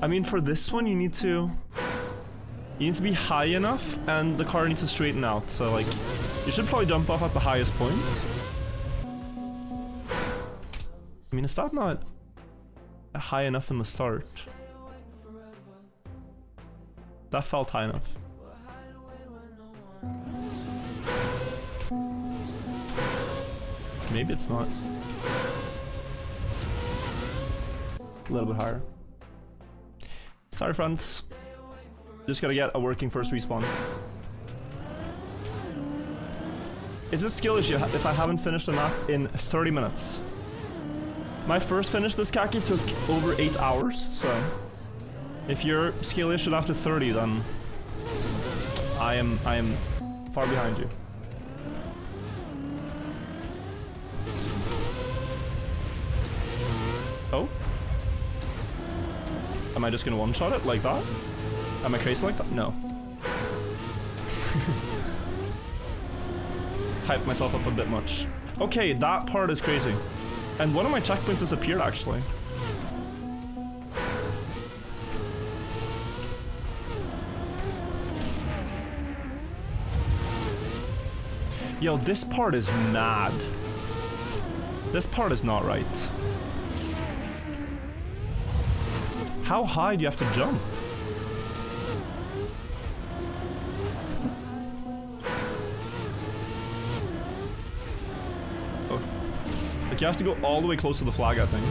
I mean, for this one, you need to be high enough, and the car needs to straighten out. So, like, you should probably jump off at the highest point. I mean, is that not high enough in the start? That felt high enough. Maybe it's not. A little bit higher. Sorry, friends. Just gotta get a working first respawn. Is it skill issue if I haven't finished a map in 30 minutes? My first finish this Kacky took over 8 hours, so if your skill issue after 30, then I am far behind you. Oh? Am I just gonna one-shot it like that? Am I crazy like that? No. Hyped myself up a bit much. Okay, that part is crazy. And one of my checkpoints disappeared, actually. Yo, this part is mad. This part is not right. How high do you have to jump? Oh. Like, you have to go all the way close to the flag, I think.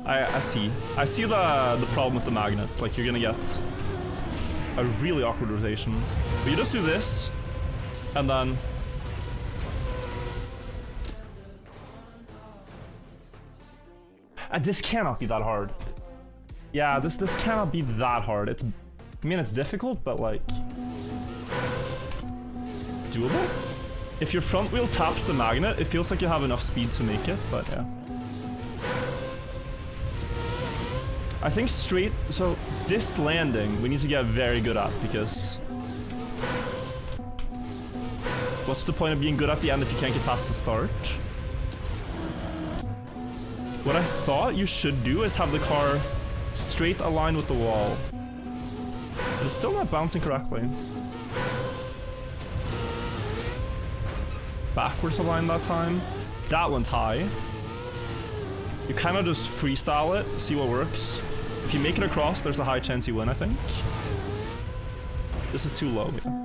I see. I see the problem with the magnet. Like, you're gonna get a really awkward rotation. But you just do this, and then... this cannot be that hard. Yeah, this cannot be that hard. It's... I mean, it's difficult, but, like... doable? If your front wheel taps the magnet, it feels like you have enough speed to make it, but yeah. I think straight... So, this landing, we need to get very good at, because... what's the point of being good at the end if you can't get past the start? What I thought you should do is have the car straight aligned with the wall. But it's still not bouncing correctly. Backwards aligned that time. That went high. You kind of just freestyle it, see what works. If you make it across, there's a high chance you win, I think. This is too low. Yeah.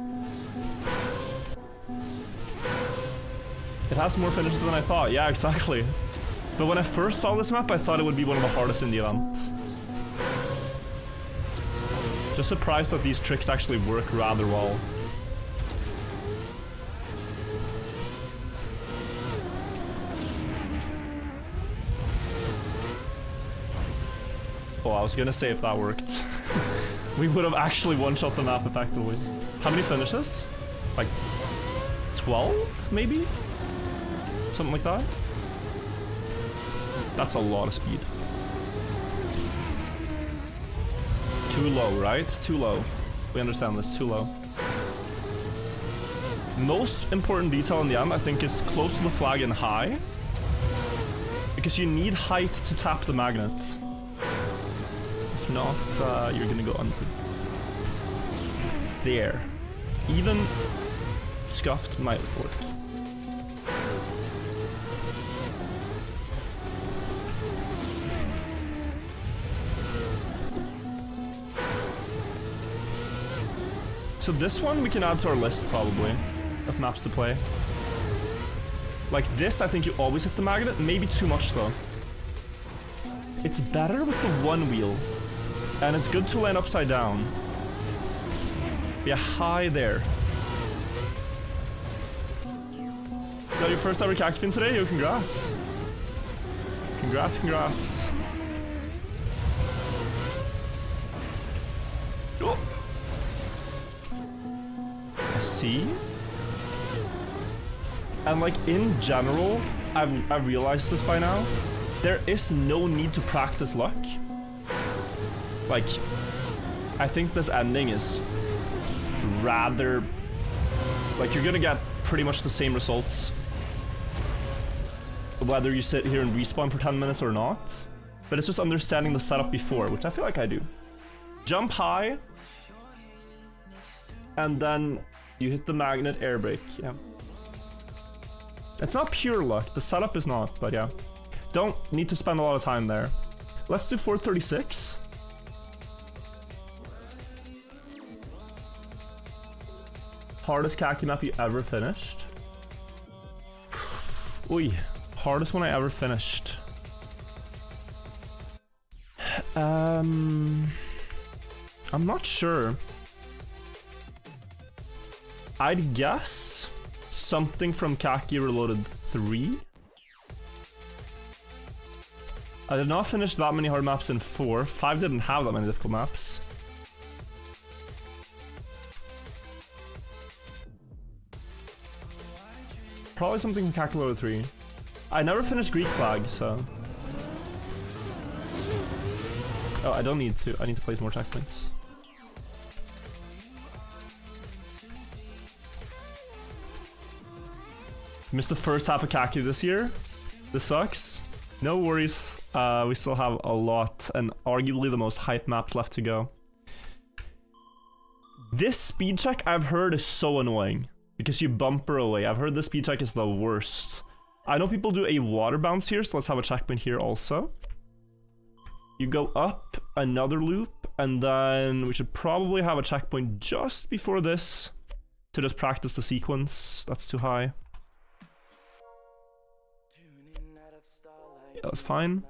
It has more finishes than I thought. Yeah, exactly. But when I first saw this map, I thought it would be one of the hardest in the event. Just surprised that these tricks actually work rather well. Oh, I was gonna say if that worked. We would have actually one-shot the map effectively. How many finishes? Like 12, maybe? Something like that? That's a lot of speed. Too low, right? Too low. We understand this, too low. Most important detail in the end, I think, is close to the flag and high. Because you need height to tap the magnet. If not, you're gonna go under. There. Even scuffed might work. So this one we can add to our list probably of maps to play. Like this, I think you always hit the magnet. Maybe too much though. It's better with the one wheel. And it's good to land upside down. Yeah, high there. Got your first ever Kacky Begins today? Yo, congrats. Congrats, congrats. Oh. I see. And like in general, I've realized this by now. There is no need to practice luck. Like, I think this ending is rather, like, you're gonna get pretty much the same results whether you sit here and respawn for 10 minutes or not. But it's just understanding the setup before, which I feel like I do. Jump high, and then you hit the magnet air brake. Yeah. It's not pure luck, the setup is not, but yeah. Don't need to spend a lot of time there. Let's do 436. Hardest Kacky map you ever finished? Oi, hardest one I ever finished. I'm not sure. I'd guess something from Kacky Reloaded 3. I did not finish that many hard maps in 4. 5 didn't have that many difficult maps. Probably something from Kacky Reloaded 3. I never finished Greek Flag, so... Oh, I don't need to. I need to place more checkpoints. Missed the first half of Kacky this year. This sucks. No worries. We still have a lot and arguably the most hype maps left to go. This speed check I've heard is so annoying because you bumper away. I've heard the speed check is the worst. I know people do a water bounce here, so let's have a checkpoint here also. You go up another loop, and then we should probably have a checkpoint just before this to just practice the sequence. That's too high. Yeah, that's fine.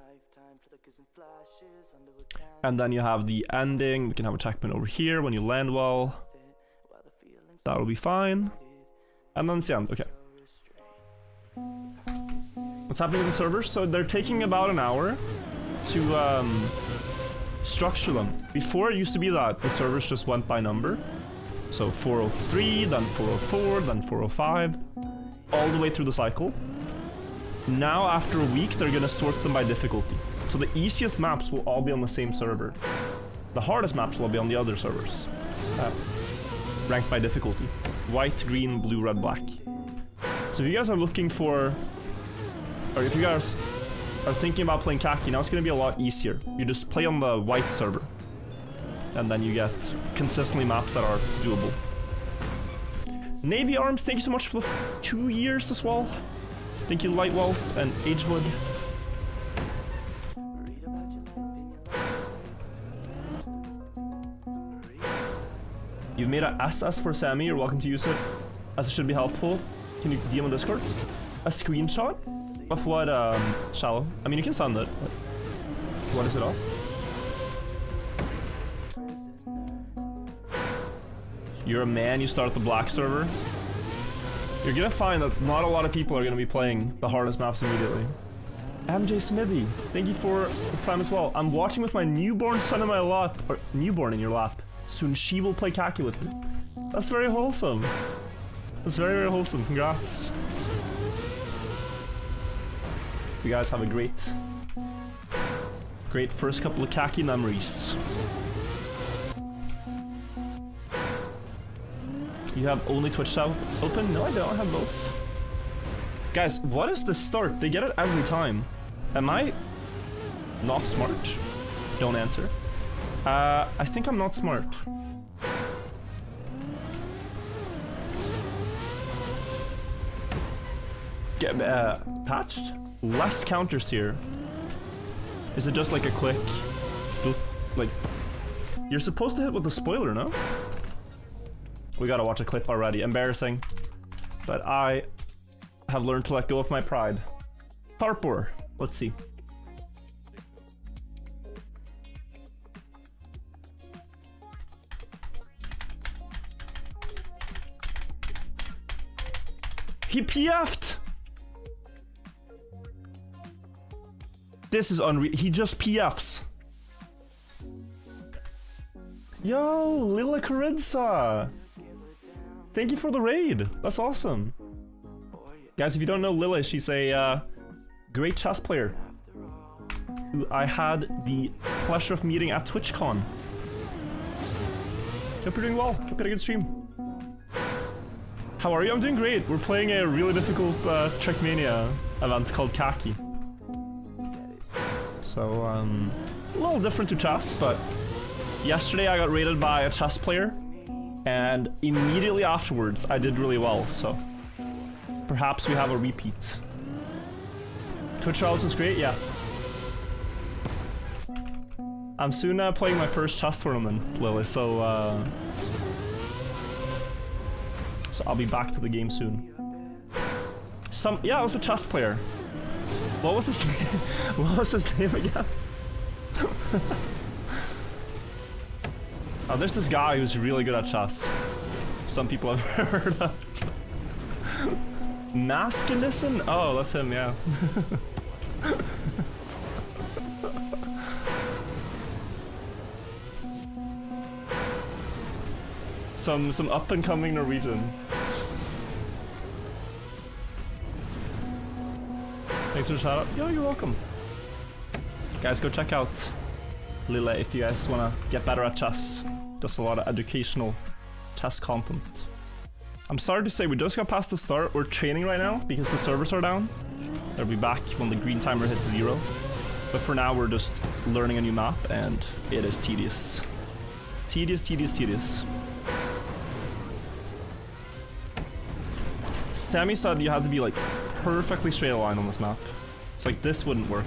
And then you have the ending. We can have a checkpoint over here when you land well. That'll be fine. And then it's the end. Okay. What's happening with the servers? So they're taking about an hour to structure them. Before it used to be that the servers just went by number. So 403, then 404, then 405, all the way through the cycle. Now after a week they're gonna sort them by difficulty. So the easiest maps will all be on the same server. The hardest maps will be on the other servers. Ranked by difficulty. White, green, blue, red, black. So if you guys are looking for... Or if you guys are thinking about playing Kacky, now it's gonna be a lot easier. You just play on the white server. And then you get consistently maps that are doable. Navy Arms, thank you so much for the 2 years as well. Thank you, Light Walls and Agewood. You've made a SS for Sammy, you're welcome to use it, as it should be helpful. Can you DM on Discord? A screenshot? Of what, Shallow? I mean, you can send it, but what is it off? You're a man, you start the black server. You're gonna find that not a lot of people are gonna be playing the hardest maps immediately. MJ Smithy, thank you for the prime as well. I'm watching with my newborn son in my lap, or newborn in your lap. Soon she will play Kacky with me. That's very wholesome. That's very, very wholesome. Congrats. You guys have a great first couple of Kacky memories. You have only Twitch tab open? No, I don't. I have both. Guys, what is the start? They get it every time. Am I not smart? Don't answer. I think I'm not smart. Get patched? Less counters here. Is it just like a click? Like, you're supposed to hit with the spoiler, no? We gotta watch a clip already. Embarrassing. But I have learned to let go of my pride. Parpour. Let's see. He PF'd! This is unreal. He just PFs. Yo, Lila Carinza! Thank you for the raid. That's awesome. Guys, if you don't know Lila, she's a great chess player who I had the pleasure of meeting at TwitchCon. Hope you're doing well. Hope you had a good stream. How are you? I'm doing great. We're playing a really difficult Trackmania event called Kacky. So, a little different to chess, but yesterday I got raided by a chess player, and immediately afterwards I did really well, so perhaps we have a repeat. Twitch Trials was great, yeah. I'm soon playing my first chess tournament, Lily, so I'll be back to the game soon. Yeah, I was a chess player. What was his name? What was his name again? Oh, there's this guy who's really good at chess. Some people have heard of. Maskinison? Oh, that's him, yeah. Some up and coming Norwegian. Thanks for the shout out. Yo, you're welcome. Guys, go check out Lila if you guys wanna get better at chess. Does a lot of educational chess content. I'm sorry to say we just got past the start. We're training right now because the servers are down. They'll be back when the green timer hits 0. But for now we're just learning a new map and it is tedious. Tedious, tedious, tedious. Sammy said you had to be like perfectly straight line on this map. It's like this wouldn't work.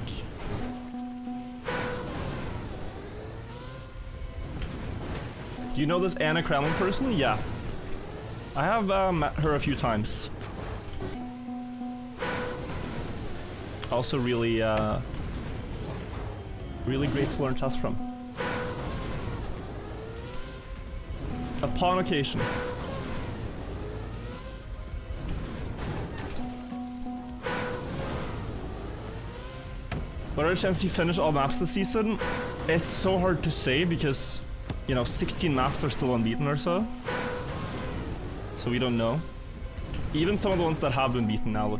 Do you know this Anna Kremlin person? Yeah. I have met her a few times. Also really, really great to learn chess from. Upon occasion. What are the chances you finish all maps this season? It's so hard to say because, you know, 16 maps are still unbeaten or so. So we don't know. Even some of the ones that have been beaten now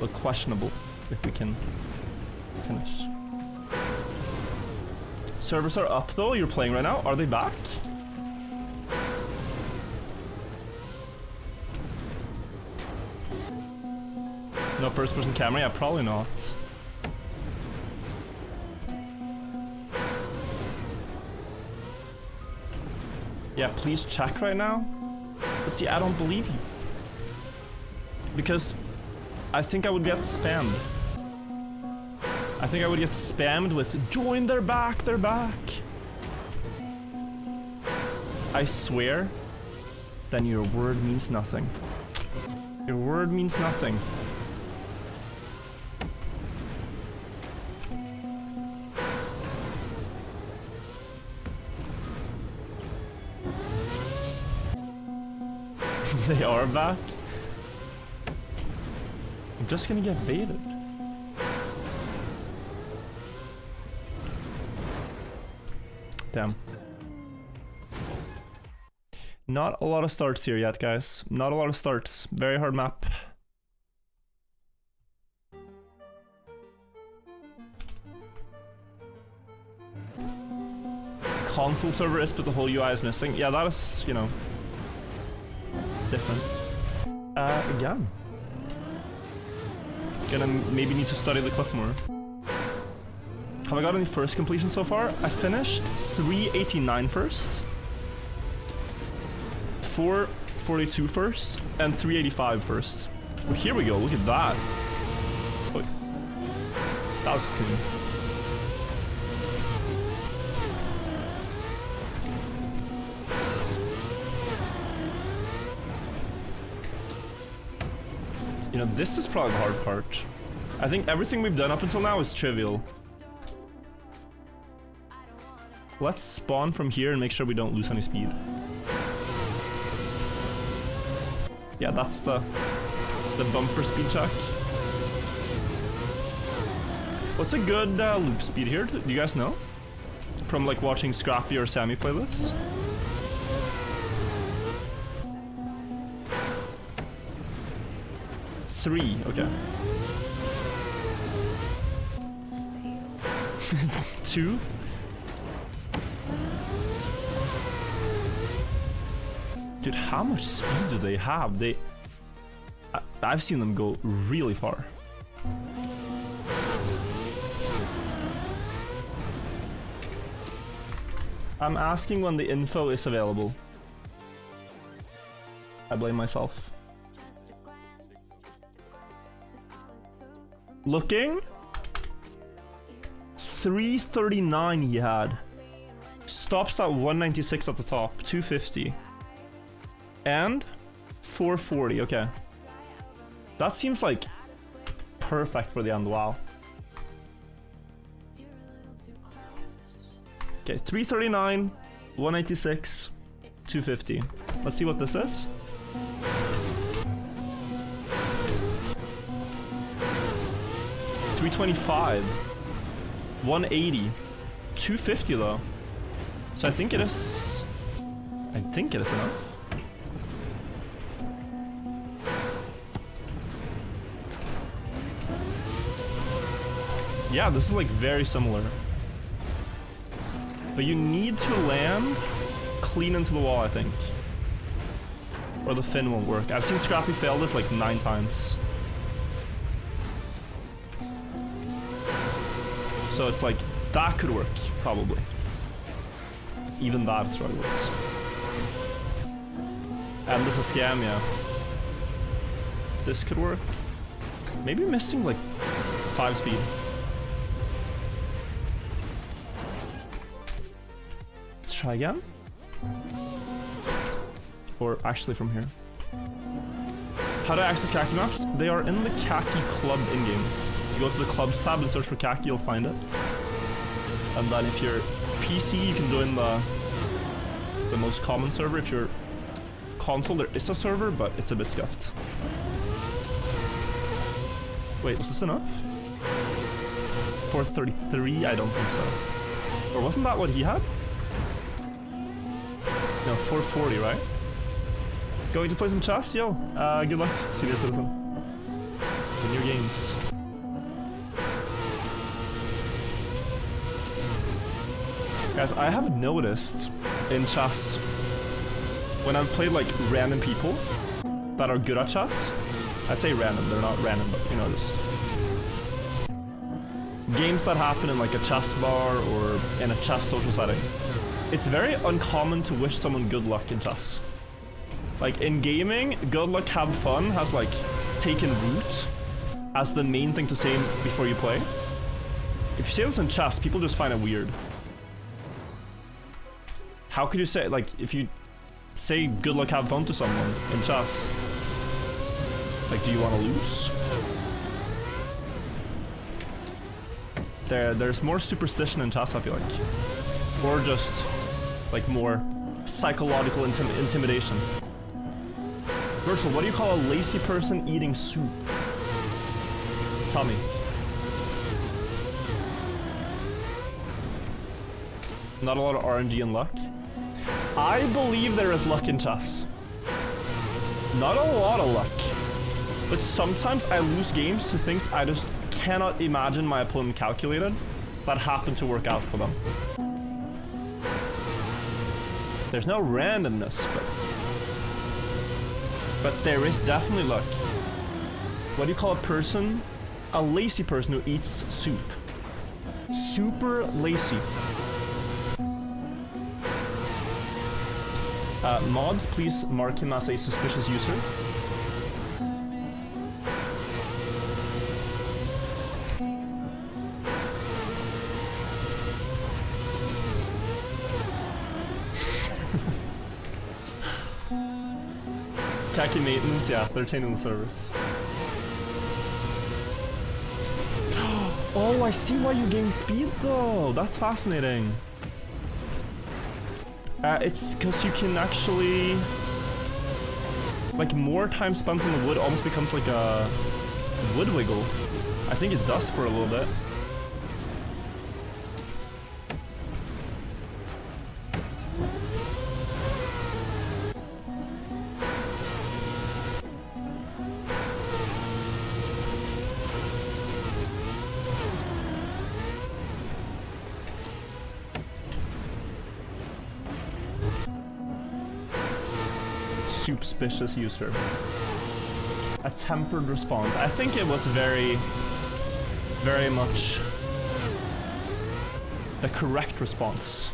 look questionable if we can finish. Servers are up though, you're playing right now. Are they back? No first person camera? Yeah, probably not. Yeah, please check right now. But see, I don't believe you. Because I think I would get spammed. I think I would get spammed with join, they're back, they're back. I swear, then your word means nothing. Your word means nothing. They are back. I'm just gonna get baited. Damn. Not a lot of starts here yet, guys. Not a lot of starts. Very hard map. Console server is, but the whole UI is missing. Yeah, that is, you know, different. Again. Gonna maybe need to study the clip more. Have I got any first completion so far? I finished 389 first, 442 first, and 385 first. Oh, here we go, look at that. Oh, that was clean. You know, this is probably the hard part. I think everything we've done up until now is trivial. Let's spawn from here and make sure we don't lose any speed. Yeah, that's the bumper speed check. What's a good loop speed here? Do you guys know? From like watching Scrappy or Sammy play this? Three, okay. 2. Dude, how much speed do they have? I've seen them go really far. I'm asking when the info is available. I blame myself. Looking? 339 he had. Stops at 196 at the top, 250. And 440, okay. That seems like perfect for the end, wow. Okay, 339, 196, 250. Let's see what this is. $325, 180, 250 though. So I think it is enough. Yeah, this is like very similar. But you need to land clean into the wall, I think. Or the fin won't work. I've seen Scrappy fail this like 9 times. So it's like, that could work, probably. Even that struggles. And this is scam, yeah. This could work. Maybe missing like 5 speed. Let's try again. Or actually from here. How to access Kacky maps? They are in the Kacky club in-game. If you go to the clubs tab and search for Kacky, you'll find it. And then if you're PC, you can join the most common server. If you're console, there is a server, but it's a bit scuffed. Wait, was this enough? 433? I don't think so. Or wasn't that what he had? No, 440, right? Going to play some chess? Yo, good luck, Senior Citizen. Win your games. Guys, I have noticed in chess, when I've played like random people that are good at chess, I say random, they're not random, but you know, just games that happen in like a chess bar or in a chess social setting. It's very uncommon to wish someone good luck in chess. Like in gaming, good luck, have fun has like taken root as the main thing to say before you play. If you say this in chess, people just find it weird. How could you say, like, if you say good luck, have fun to someone in chess, like, do you want to lose? There's more superstition in chess, I feel like. Or just, like, more psychological intimidation. Virtual, what do you call a lazy person eating soup? Tell me. Not a lot of RNG and luck. I believe there is luck in chess. Not a lot of luck. But sometimes I lose games to things I just cannot imagine my opponent calculated that happen to work out for them. There's no randomness, but there is definitely luck. What do you call a person? A lazy person who eats soup. Super lazy. Mods, please mark him as a suspicious user. Kacky maintenance, yeah, they're changing the servers. Oh, I see why you gain speed though. That's fascinating. It's because you can actually, like, more time spent on the wood almost becomes like a wood wiggle. I think it does for a little bit. Suspicious user. A tempered response. I think it was very much the correct response.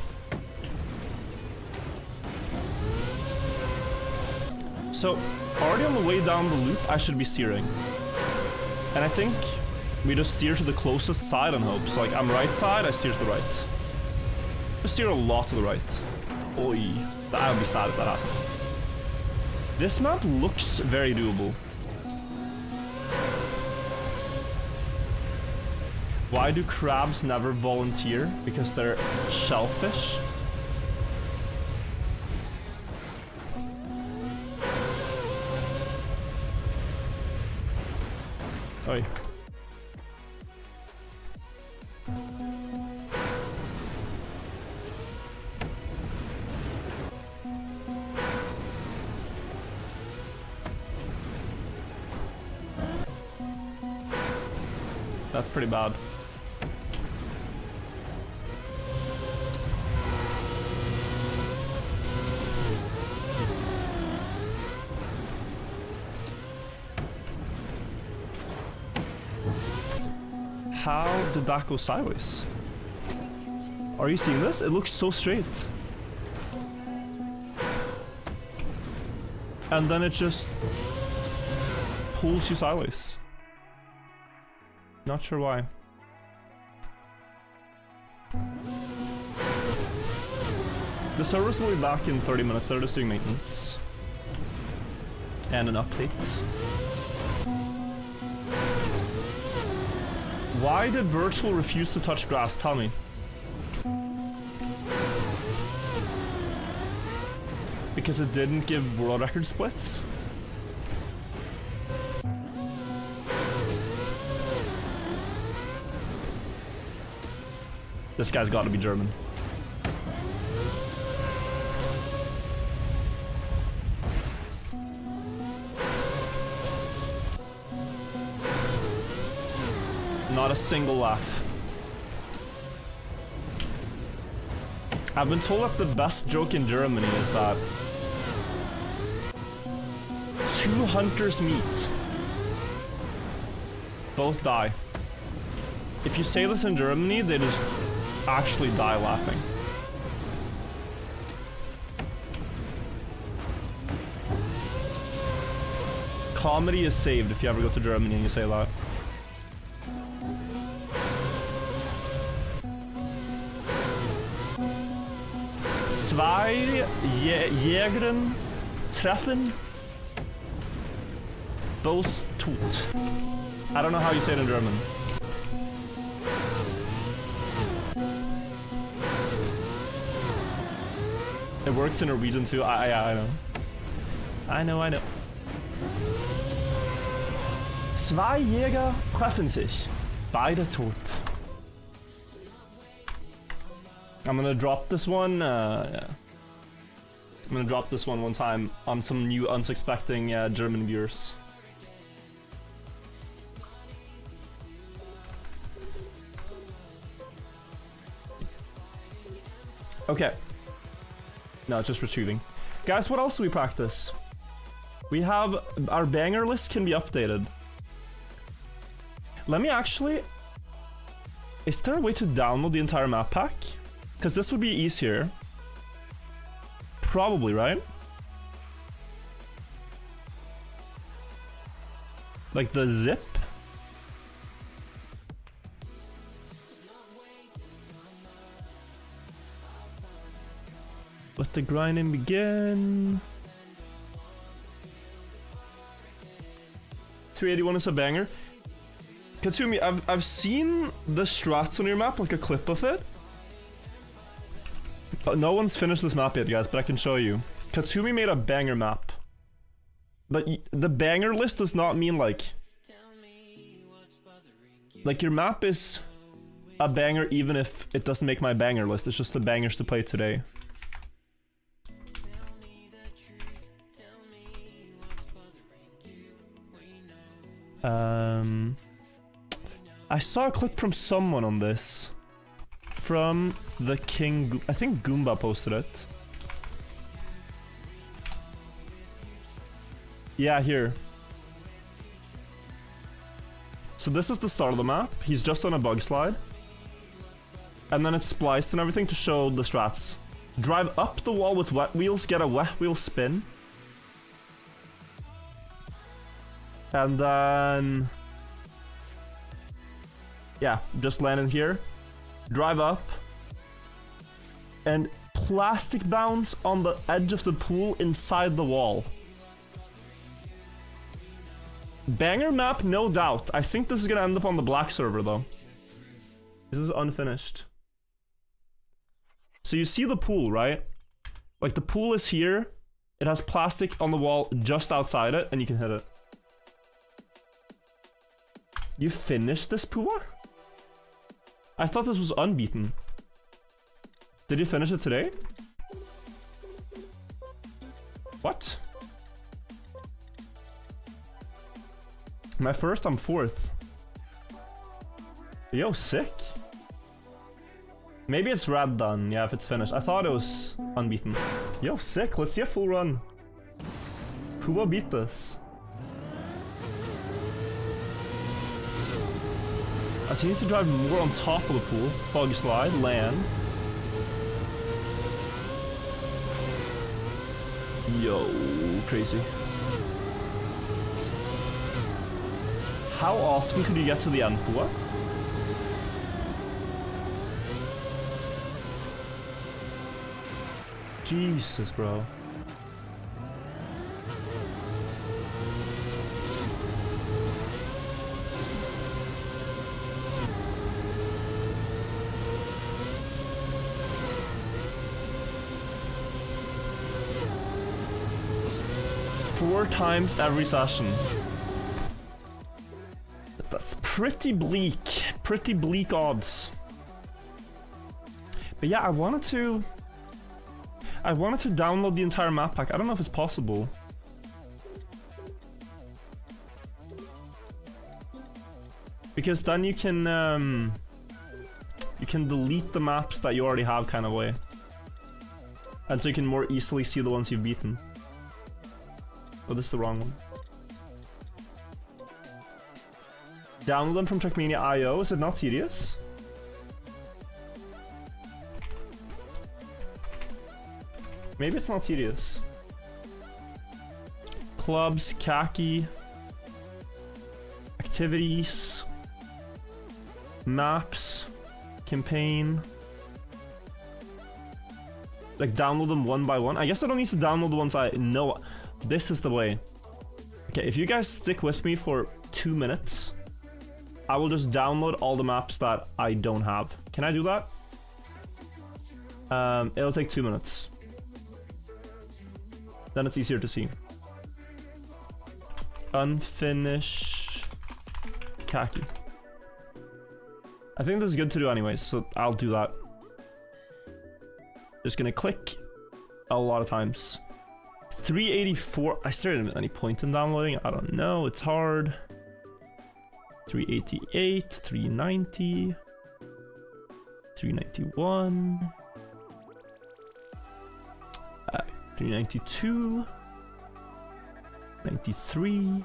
So, already on the way down the loop, I should be steering. And I think we just steer to the closest side and hope. So like, I'm right side, I steer to the right. I steer a lot to the right. Oi. I would be sad if that happened. This map looks very doable. Why do crabs never volunteer? Because they're shellfish? Oi. That's pretty bad. How did that go sideways? Are you seeing this? It looks so straight. And then it just pulls you sideways. Not sure why. The servers will be back in 30 minutes. They're just doing maintenance. And an update. Why did Virtual refuse to touch grass? Tell me. Because it didn't give world record splits? This guy's got to be German. Not a single laugh. I've been told that the best joke in Germany is that 2 hunters meet Both die. If you say this in Germany, they just actually die laughing. Comedy is saved if you ever go to Germany and you say that. Zwei Jägern treffen. Both tot. I don't know how you say it in German. It works in Norwegian too. I know. I know. Zwei Jäger treffen sich. Beide tot. I'm gonna drop this one. Yeah. I'm gonna drop this one time on some new unsuspecting German viewers. Okay. No, just retrieving. Guys, what else do we practice? We have... Our banger list can be updated. Let me actually... Is there a way to download the entire map pack? Because this would be easier. Probably, right? Like the zip? Let the grinding begin. 381 is a banger. Katsumi, I've seen the strats on your map, like a clip of it. No one's finished this map yet, guys, but I can show you. Katsumi made a banger map. But the banger list does not mean like your map is a banger even if it doesn't make my banger list. It's just the bangers to play today. I saw a clip from someone on this. From the King... I think Goomba posted it. Yeah, here. So this is the start of the map. He's just on a bug slide. And then it's spliced and everything to show the strats. Drive up the wall with wet wheels, get a wet wheel spin. And then... Yeah, just land in here. Drive up. And plastic bounce on the edge of the pool inside the wall. Banger map, no doubt. I think this is gonna end up on the black server though. This is unfinished. So you see the pool, right? Like the pool is here. It has plastic on the wall just outside it, and you can hit it. You finished this pool? I thought this was unbeaten. Did you finish it today? What? My first, I'm fourth. Yo, sick. Maybe it's red done, yeah, if it's finished. I thought it was unbeaten. Yo, sick. Let's see a full run. Who will beat this? So he needs to drive more on top of the pool. Bug slide, land. Yo, crazy. How often could you get to the end pool? Jesus, bro. Four times every session. That's pretty bleak odds. But yeah, I wanted to download the entire map pack. I don't know if it's possible. Because then you can delete the maps that you already have kind of way. And so you can more easily see the ones you've beaten. Oh, this is the wrong one. Download them from Trackmania IO. Is it not tedious? Maybe it's not tedious. Clubs, Kacky, activities, maps, campaign. Like download them one by one. I guess I don't need to download the ones I know. This is the way. Okay, if you guys stick with me for 2 minutes, I will just download all the maps that I don't have. Can I do that? It'll take 2 minutes. Then it's easier to see. Unfinished Kacky. I think this is good to do anyways, so I'll do that. Just gonna click a lot of times. 384. I still didn't have any point in downloading. I don't know. It's hard. 388, 390, 391, 392, 93,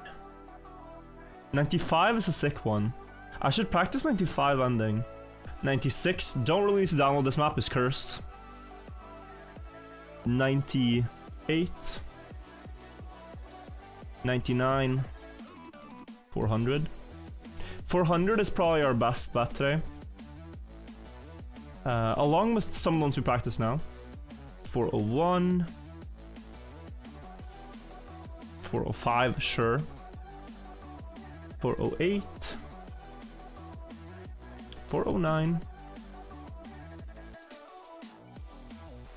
95 is a sick one. I should practice 95 ending. 96, don't really need to download this map, is cursed. 98, 99, 400. 400 is probably our best bet today. Along with some of the ones we practice now. 401. 405, sure. 408. 409.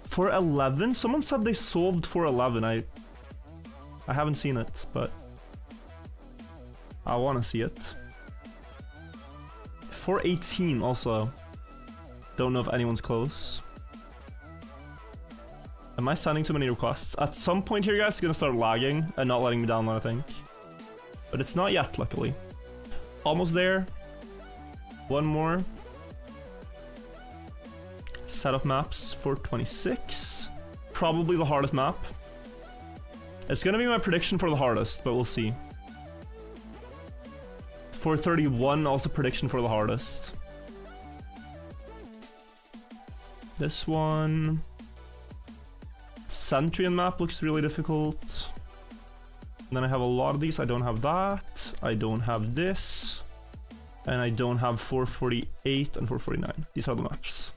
411? Someone said they solved 411. I haven't seen it, but I want to see it. 418 also. Don't know if anyone's close. Am I sending too many requests? At some point here, guys, it's gonna start lagging and not letting me download, I think. But it's not yet, luckily. Almost there. One more. Set of maps, 426. Probably the hardest map. It's gonna be my prediction for the hardest, but we'll see. 431, also prediction for the hardest. This one. Centurion map looks really difficult. And then I have a lot of these. I don't have that. I don't have this. And I don't have 448 and 449. These are the maps.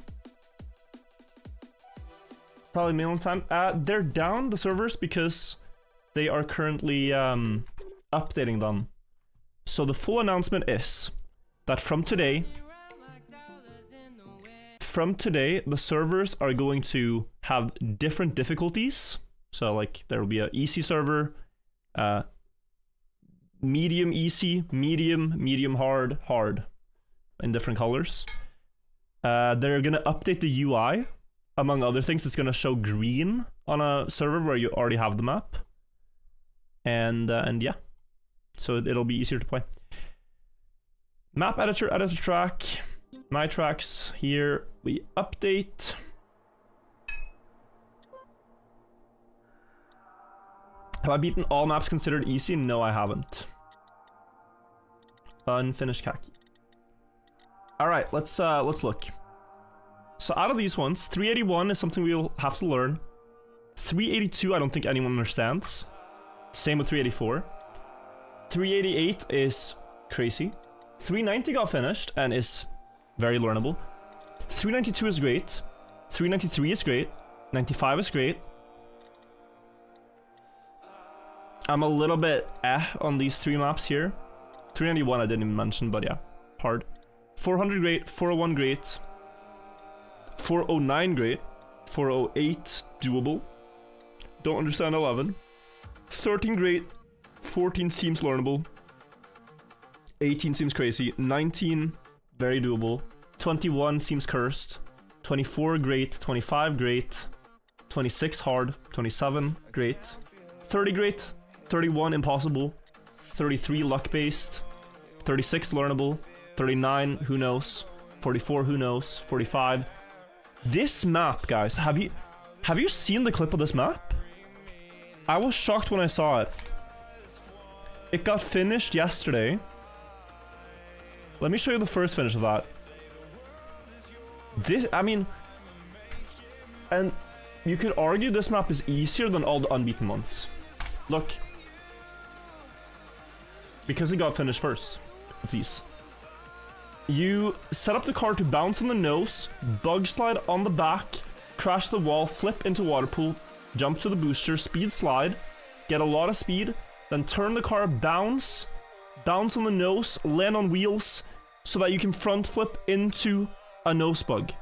Probably mainland time. They're down, the servers, because they are currently updating them. So the full announcement is that from today, the servers are going to have different difficulties. So like there will be an easy server, medium easy, medium hard, hard, in different colors. They're gonna update the UI, among other things. It's gonna show green on a server where you already have the map, and yeah, so it'll be easier to play. Map editor, editor track, my tracks. Here we update. Have I beaten all maps considered easy? No, I haven't. Unfinished Kacky. All right, let's look. So out of these ones, 381 is something we'll have to learn. 382, I don't think anyone understands. Same with 384. 388 is crazy. 390 got finished and is very learnable. 392 is great. 393 is great. 95 is great. I'm a little bit on these three maps here. 391 I didn't even mention, but yeah, hard. 400 great, 401 great, 409 great, 408 doable. Don't understand 11. 13 great, 14 seems learnable. 18 seems crazy. 19 very doable. 21 seems cursed. 24 great, 25 great, 26 hard, 27 great, 30 great, 31 impossible, 33 luck based, 36 learnable, 39 who knows, 44 who knows, 45. This map, guys, have you seen the clip of this map? I was shocked when I saw it. It got finished yesterday. Let me show you the first finish of that. This, I mean... And you could argue this map is easier than all the unbeaten ones. Look. Because it got finished first. Of these. You set up the car to bounce on the nose, bug slide on the back, crash the wall, flip into water pool, jump to the booster, speed slide, get a lot of speed, then turn the car, bounce on the nose, land on wheels, so that you can front flip into a nose bug.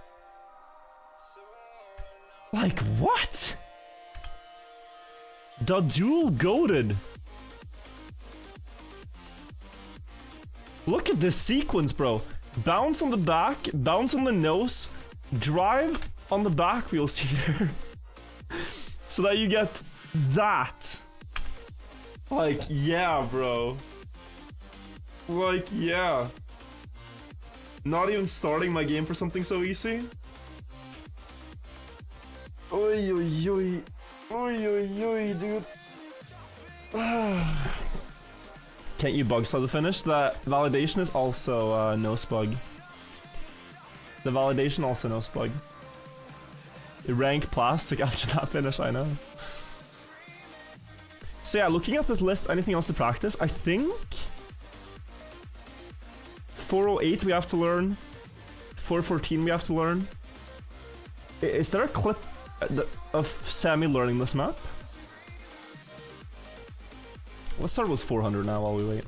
Like, what? The dual goated. Look at this sequence, bro. Bounce on the back, bounce on the nose, drive on the back wheels here. So that you get that. Like, yeah, bro. Like, yeah. Not even starting my game for something so easy. Oi, oi, oi. Oi, oi, oi, dude. Can't you bug slide the finish? The validation is also nose bug. The validation also nose bug. Rank plastic after that finish, I know. So yeah, looking at this list, anything else to practice? I think 408 we have to learn. 414 we have to learn. Is there a clip of Sammy learning this map? Let's start with 400 now while we wait.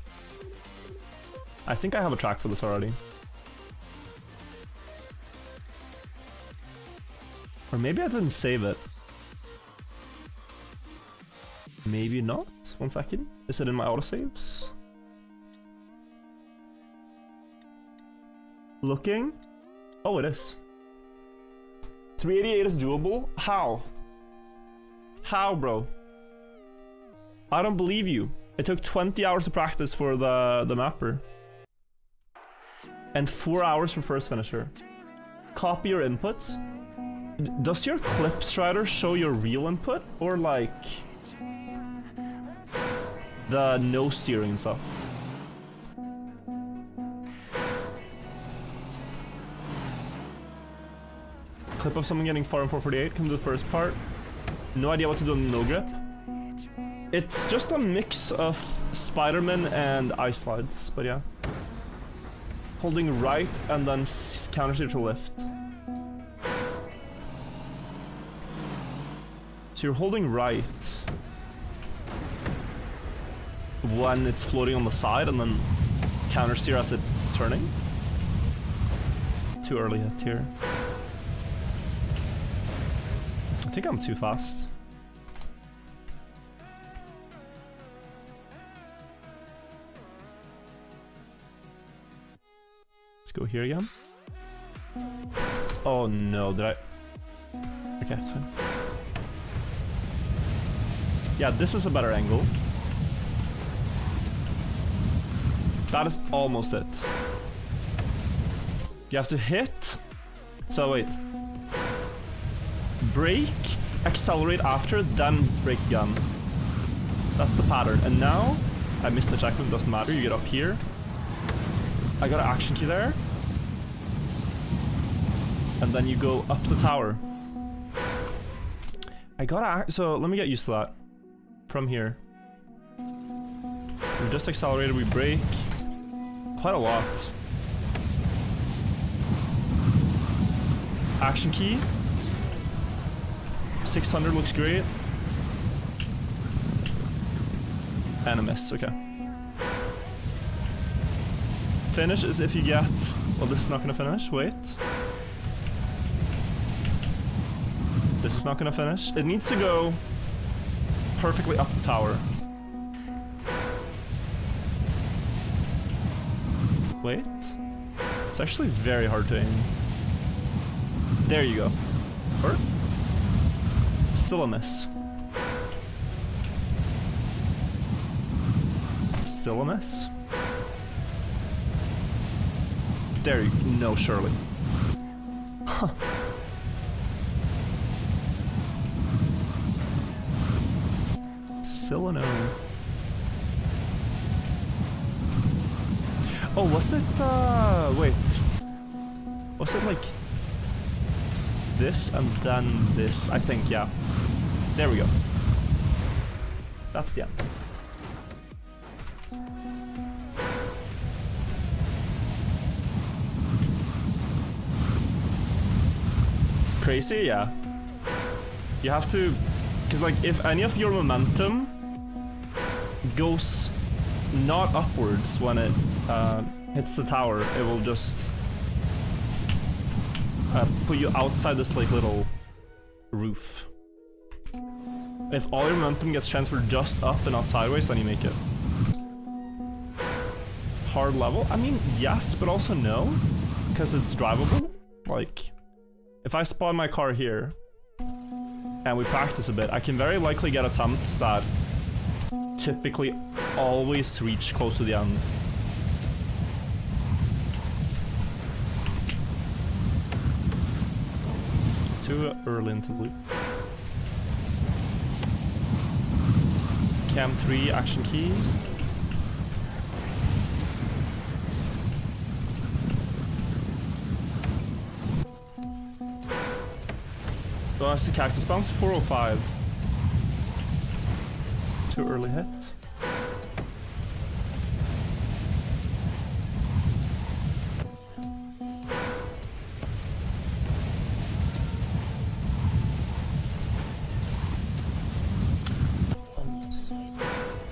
I think I have a track for this already. Or maybe I didn't save it. Maybe not. 1 second. Is it in my autosaves? Looking. Oh, it is. 388 is doable? How? How, bro? I don't believe you. It took 20 hours of practice for the mapper. And 4 hours for first finisher. Copy your inputs. Does your clip strider show your real input? Or like... the no steering and stuff? Clip of someone getting far in 448. Come to the first part. No idea what to do on no grip. It's just a mix of Spider-Man and ice slides, but yeah. Holding right and then counter steer to lift. So you're holding right when it's floating on the side and then counter steer as it's turning. Too early hit here. I think I'm too fast. Let's go here again. Oh no, did I? Okay, it's fine. Yeah, this is a better angle. That is almost it. You have to hit. So wait. Brake, accelerate after, then brake again. That's the pattern. And now, I missed the checkpoint, doesn't matter, you get up here. I got an action key there. And then you go up the tower. So let me get used to that. From here. We just accelerated, we brake. Quite a lot. Action key. 600 looks great. And a miss, okay. Finish is if you get... Well, this is not gonna finish, wait. This is not gonna finish. It needs to go perfectly up the tower. Wait. It's actually very hard to aim. There you go. Or? Still a miss. Still a miss. There you go. No, surely. Huh. Still a no. Oh, was it, wait. Was it like this and then this? I think, yeah. There we go. That's the end. Crazy, yeah. You have to, because like if any of your momentum goes not upwards when it hits the tower, it will just put you outside this like little roof. If all your momentum gets transferred just up and not sideways, then you make it. Hard level? I mean, yes, but also no, because it's drivable. Like, if I spawn my car here and we practice a bit, I can very likely get attempts that typically always reach close to the end. Too early into the loop. Cam 3 action key. Oh, that's the cactus bounce. 405. Too early hit.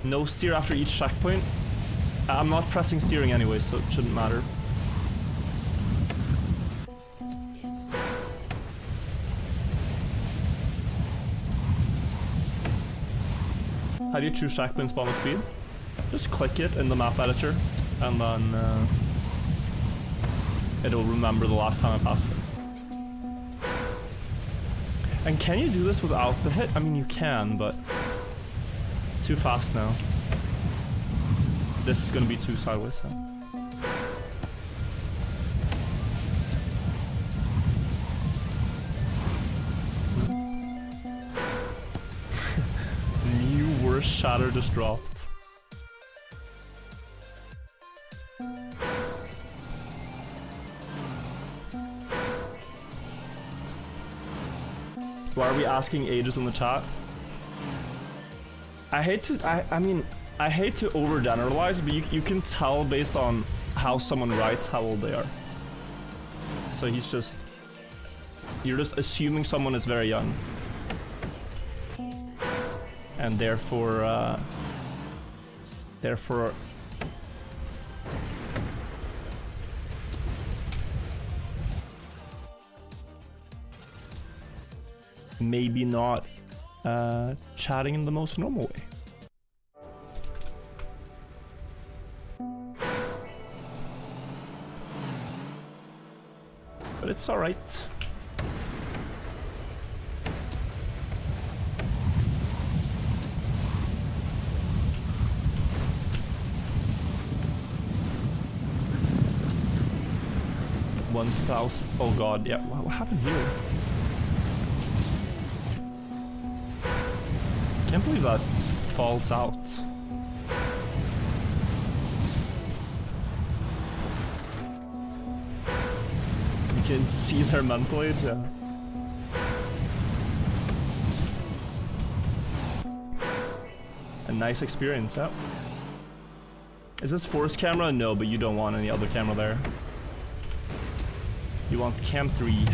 No steer after each checkpoint. I'm not pressing steering anyway, so it shouldn't matter. How do you choose checkpoint spawn with speed? Just click it in the map editor, and then it'll remember the last time I passed it. And can you do this without the hit? I mean, you can, but too fast now. This is gonna be too sideways now. New worst shatter just dropped. Why are we asking ages in the chat? I hate to, I hate to overgeneralize, but you can tell based on how someone writes how old they are. So he's just, you're just assuming someone is very young. And therefore, maybe not chatting in the most normal way. But it's alright. Oh god, yeah, what happened here? Can't believe that falls out. You can see their mental age, yeah. A nice experience, yeah. Is this force camera? No, but you don't want any other camera there. You want cam 3.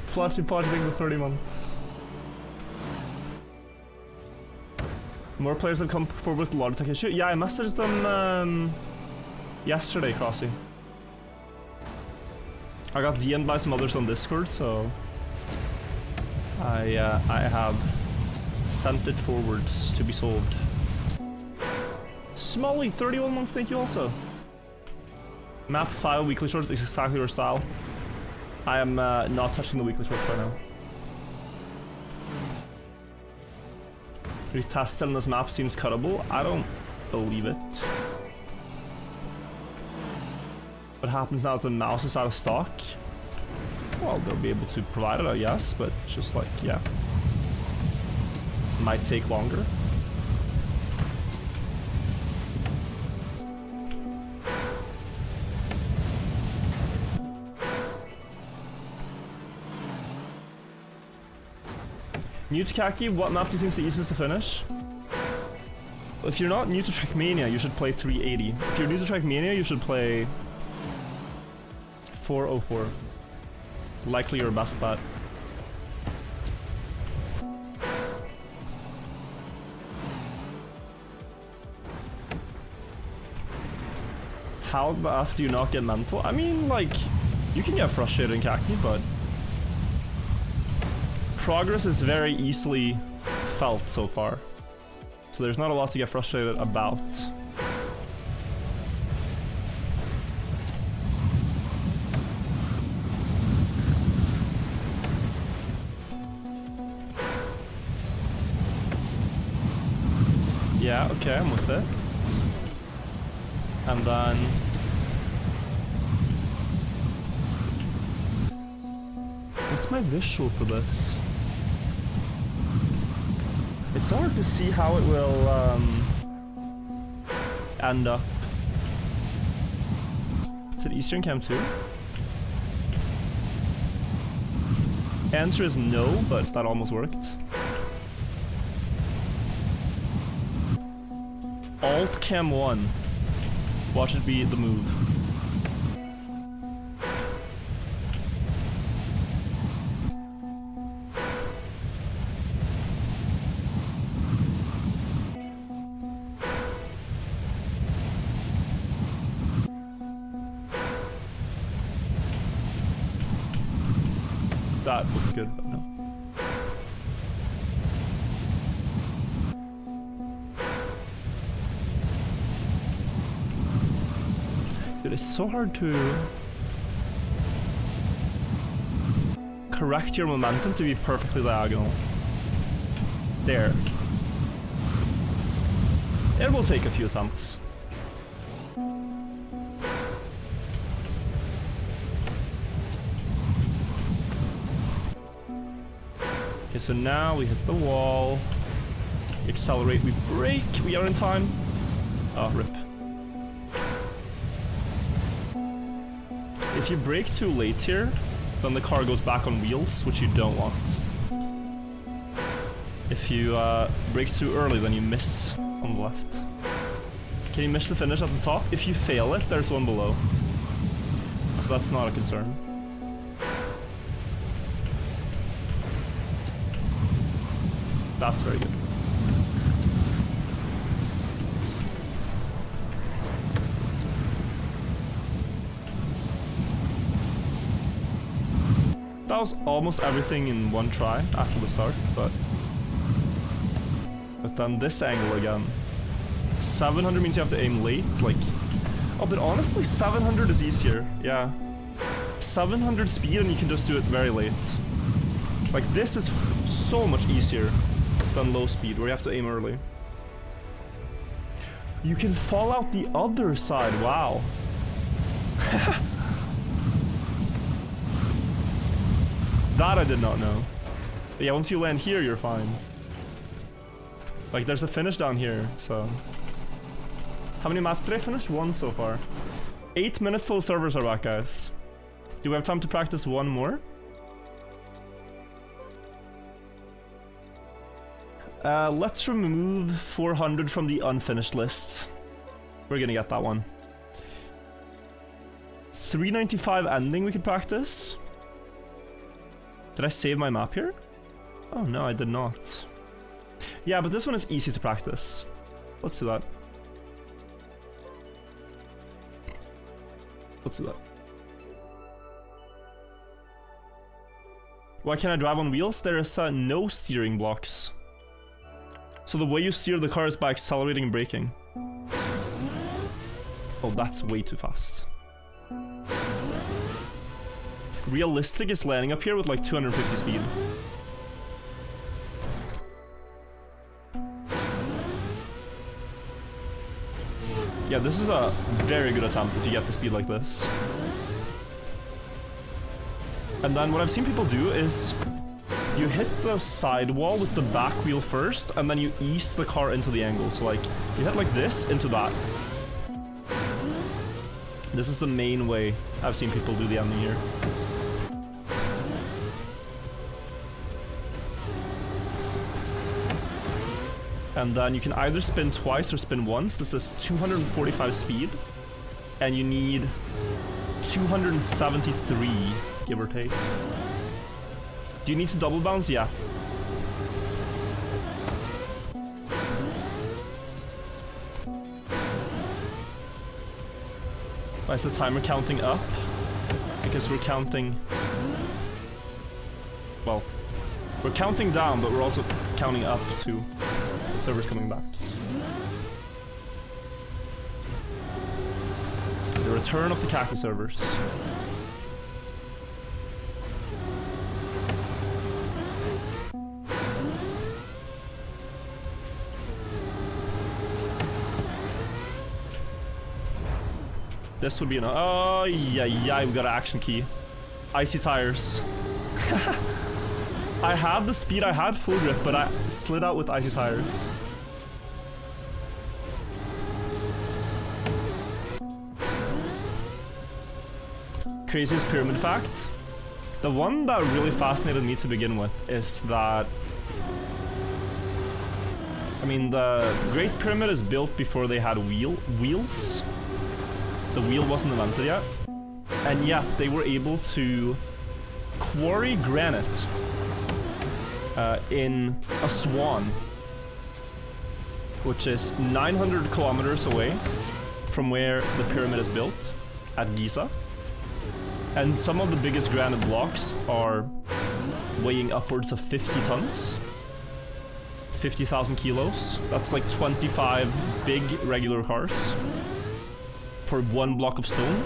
Flashy pocketing for 30 months. More players have come forward with Logitech issue. Yeah, I messaged them yesterday, Crossy. I got DM'd by some others on Discord, so I have sent it forwards to be solved. Smolly, 31 months, thank you also. Map file weekly shorts is exactly your style. I am not touching the weekly shorts right now. Retest on this map seems cuttable. I don't believe it. What happens now that the mouse is out of stock? Well, they'll be able to provide it, I guess, but just like, yeah. Might take longer. New to Kacky, what map do you think is the easiest to finish? If you're not new to Trackmania, you should play 380. If you're new to Trackmania, you should play 404. Likely your best bet. How the F do you not get mental? I mean, like, you can get frustrated in Kacky, but progress is very easily felt so far. So there's not a lot to get frustrated about. Yeah, okay, I'm with it. And then what's my visual for this? It's hard to see how it will end up. Is it Eastern Camp 2? Answer is no, but that almost worked. Alt Cam 1. Watch it be the move. That looked good, but no. Dude, it's so hard to correct your momentum to be perfectly diagonal. There. It will take a few attempts. Okay, so now we hit the wall. Accelerate, we brake, we are in time. Oh, rip. If you brake too late here, then the car goes back on wheels, which you don't want. If you brake too early, then you miss on the left. Can you miss the finish at the top? If you fail it, there's one below. So that's not a concern. That's very good. That was almost everything in one try after the start, but then this angle again. 700 means you have to aim late, like... Oh, but honestly, 700 is easier, yeah. 700 speed and you can just do it very late. Like, this is so much easier than low speed, where you have to aim early. You can fall out the other side, wow. That I did not know. But yeah, once you land here, you're fine. Like, there's a finish down here, so... How many maps did I finish? 1 so far. 8 minutes till the servers are back, guys. Do we have time to practice one more? Let's remove 400 from the unfinished list. We're gonna get that one. 395 ending we could practice. Did I save my map here? Oh no, I did not. Yeah, but this one is easy to practice. Let's do that. Let's do that. Why can't I drive on wheels? There is no steering blocks. So the way you steer the car is by accelerating and braking. Oh, that's way too fast. Realistic is landing up here with like 250 speed. Yeah, this is a very good attempt if you get the speed like this. And then what I've seen people do is you hit the sidewall with the back wheel first, and then you ease the car into the angle. So like, you hit like this into that. This is the main way I've seen people do the ending here. And then you can either spin twice or spin once. This is 245 speed. And you need 273, give or take. Do you need to double bounce? Yeah. Why is the timer counting up? Because we're counting... Well, we're counting down, but we're also counting up too. The server's coming back. The return of the Kacky servers. This would be an... Oh, yeah, we got an action key. Icy tires. I had the speed, I had full grip, but I slid out with icy tires. Craziest pyramid fact. The one that really fascinated me to begin with is that... I mean, the Great Pyramid is built before they had wheels. The wheel wasn't invented yet. And yet, they were able to quarry granite in Aswan, which is 900 kilometers away from where the pyramid is built, at Giza. And some of the biggest granite blocks are weighing upwards of 50 tons. 50,000 kilos. That's like 25 big regular cars for one block of stone.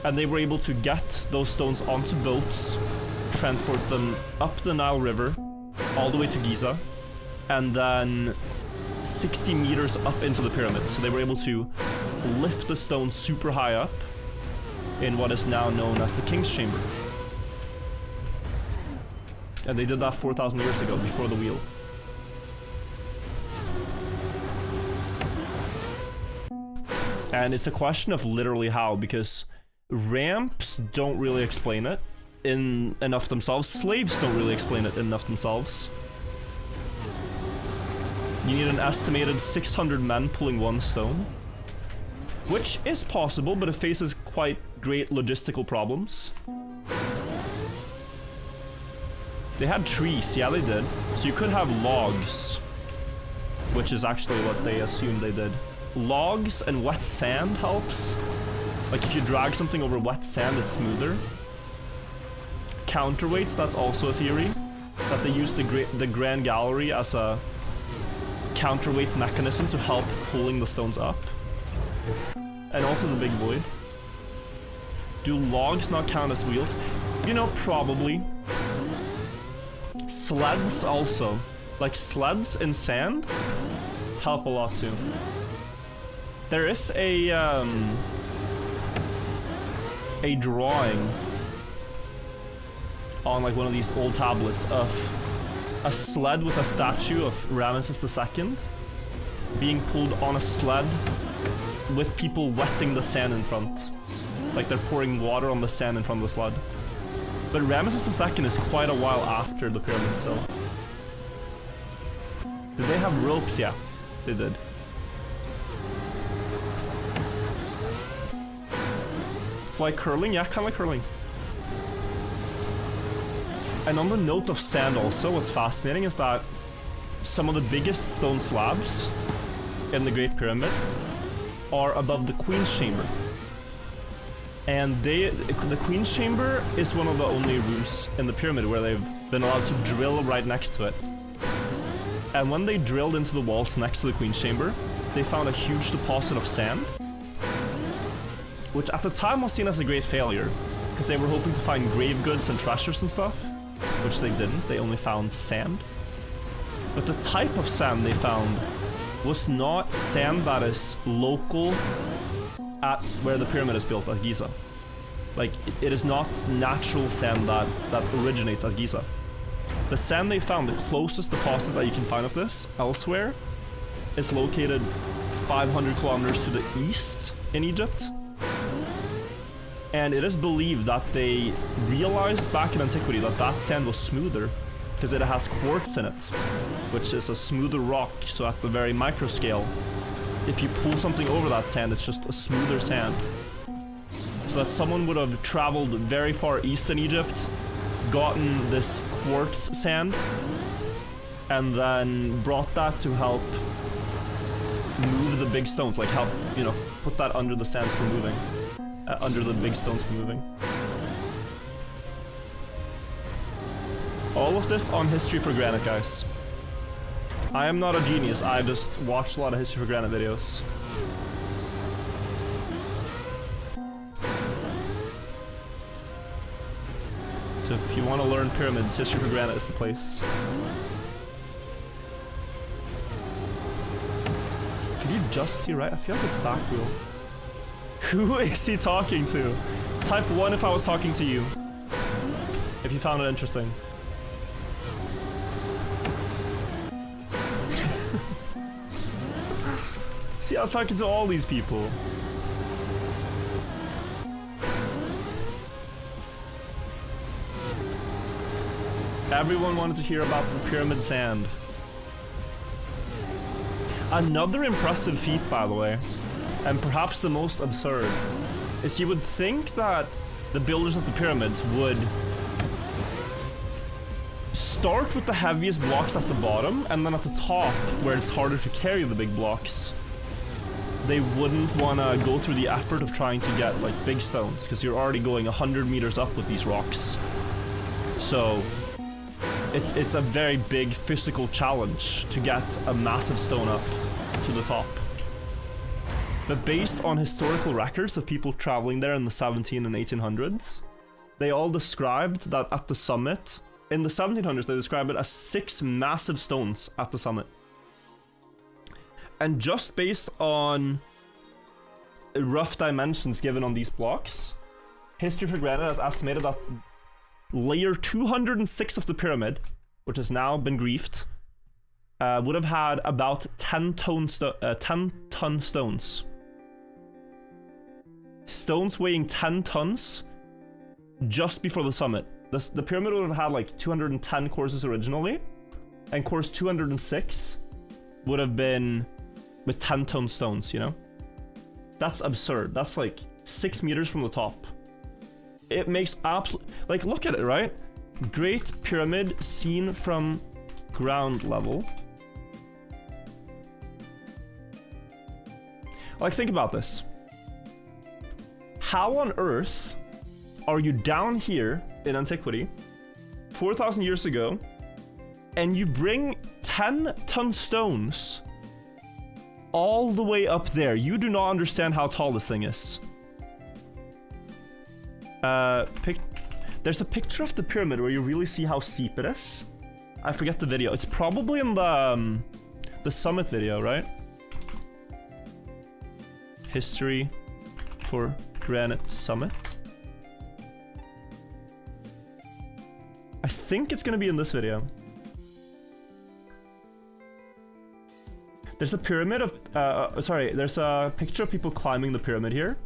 And they were able to get those stones onto boats, transport them up the Nile River, all the way to Giza, and then 60 meters up into the pyramid. So they were able to lift the stones super high up in what is now known as the King's Chamber. And they did that 4,000 years ago, before the wheel. And it's a question of literally how, because ramps don't really explain it enough themselves. Slaves don't really explain it enough themselves. You need an estimated 600 men pulling one stone, which is possible, but it faces quite great logistical problems. They had trees, yeah they did. So you could have logs, which is actually what they assumed they did. Logs and wet sand helps. Like if you drag something over wet sand, it's smoother. Counterweights, that's also a theory. That they use the Grand Gallery as a counterweight mechanism to help pulling the stones up. And also the big void. Do logs not count as wheels? You know, probably. Sleds also. Like sleds in sand help a lot too. There is a drawing on like one of these old tablets of a sled with a statue of Ramesses II being pulled on a sled with people wetting the sand in front. Like they're pouring water on the sand in front of the sled. But Ramesses II is quite a while after the pyramid still. Did they have ropes? Yeah, they did. Like curling? Yeah, kind of like curling. And on the note of sand also, what's fascinating is that some of the biggest stone slabs in the Great Pyramid are above the Queen's Chamber. And the Queen's Chamber is one of the only rooms in the pyramid where they've been allowed to drill right next to it. And when they drilled into the walls next to the Queen's Chamber, they found a huge deposit of sand, which at the time was seen as a great failure, because they were hoping to find grave goods and treasures and stuff, which they didn't. They only found sand. But the type of sand they found was not sand that is local at where the pyramid is built at Giza. Like, it is not natural sand that originates at Giza. The sand they found, the closest deposit that you can find of this elsewhere, is located 500 kilometers to the east in Egypt. And it is believed that they realized back in antiquity that that sand was smoother because it has quartz in it, which is a smoother rock. So at the very micro scale, if you pull something over that sand, it's just a smoother sand. So that someone would have traveled very far east in Egypt, gotten this quartz sand, and then brought that to help move the big stones, like help, you know, put that under the sands for moving, under the big stones for moving. All of this on History for Granite, guys. I am not a genius, I just watched a lot of History for Granite videos. So if you want to learn pyramids, History for Granite is the place. Can you just see right? I feel like it's back wheel. Who is he talking to? Type 1 if I was talking to you. If you found it interesting. See, I was talking to all these people. Everyone wanted to hear about the pyramid sand. Another impressive feat, by the way, and perhaps the most absurd, is you would think that the builders of the pyramids would start with the heaviest blocks at the bottom, and then at the top, where it's harder to carry the big blocks, they wouldn't want to go through the effort of trying to get like big stones, because you're already going 100 meters up with these rocks. So it's a very big physical challenge to get a massive stone up to the top. But based on historical records of people traveling there in the 17 and 1800s, they all described that at the summit, in the 1700s, they described it as 6 massive stones at the summit. And just based on rough dimensions given on these blocks, History for Granite has estimated that layer 206 of the pyramid, which has now been griefed, would have had about 10-ton stones. Stones weighing 10 tons just before the summit. The pyramid would have had like 210 courses originally, and course 206 would have been with 10-ton stones, you know? That's absurd. That's like 6 meters from the top. It makes absolute, like, look at it, right? Great Pyramid seen from ground level. Like, think about this. How on earth are you down here in antiquity, 4,000 years ago, and you bring 10-ton stones all the way up there? You do not understand how tall this thing is. There's a picture of the pyramid where you really see how steep it is. I forget the video. It's probably in the summit video, right? History for Granite Summit. I think it's gonna be in this video. There's a pyramid of, there's a picture of people climbing the pyramid here,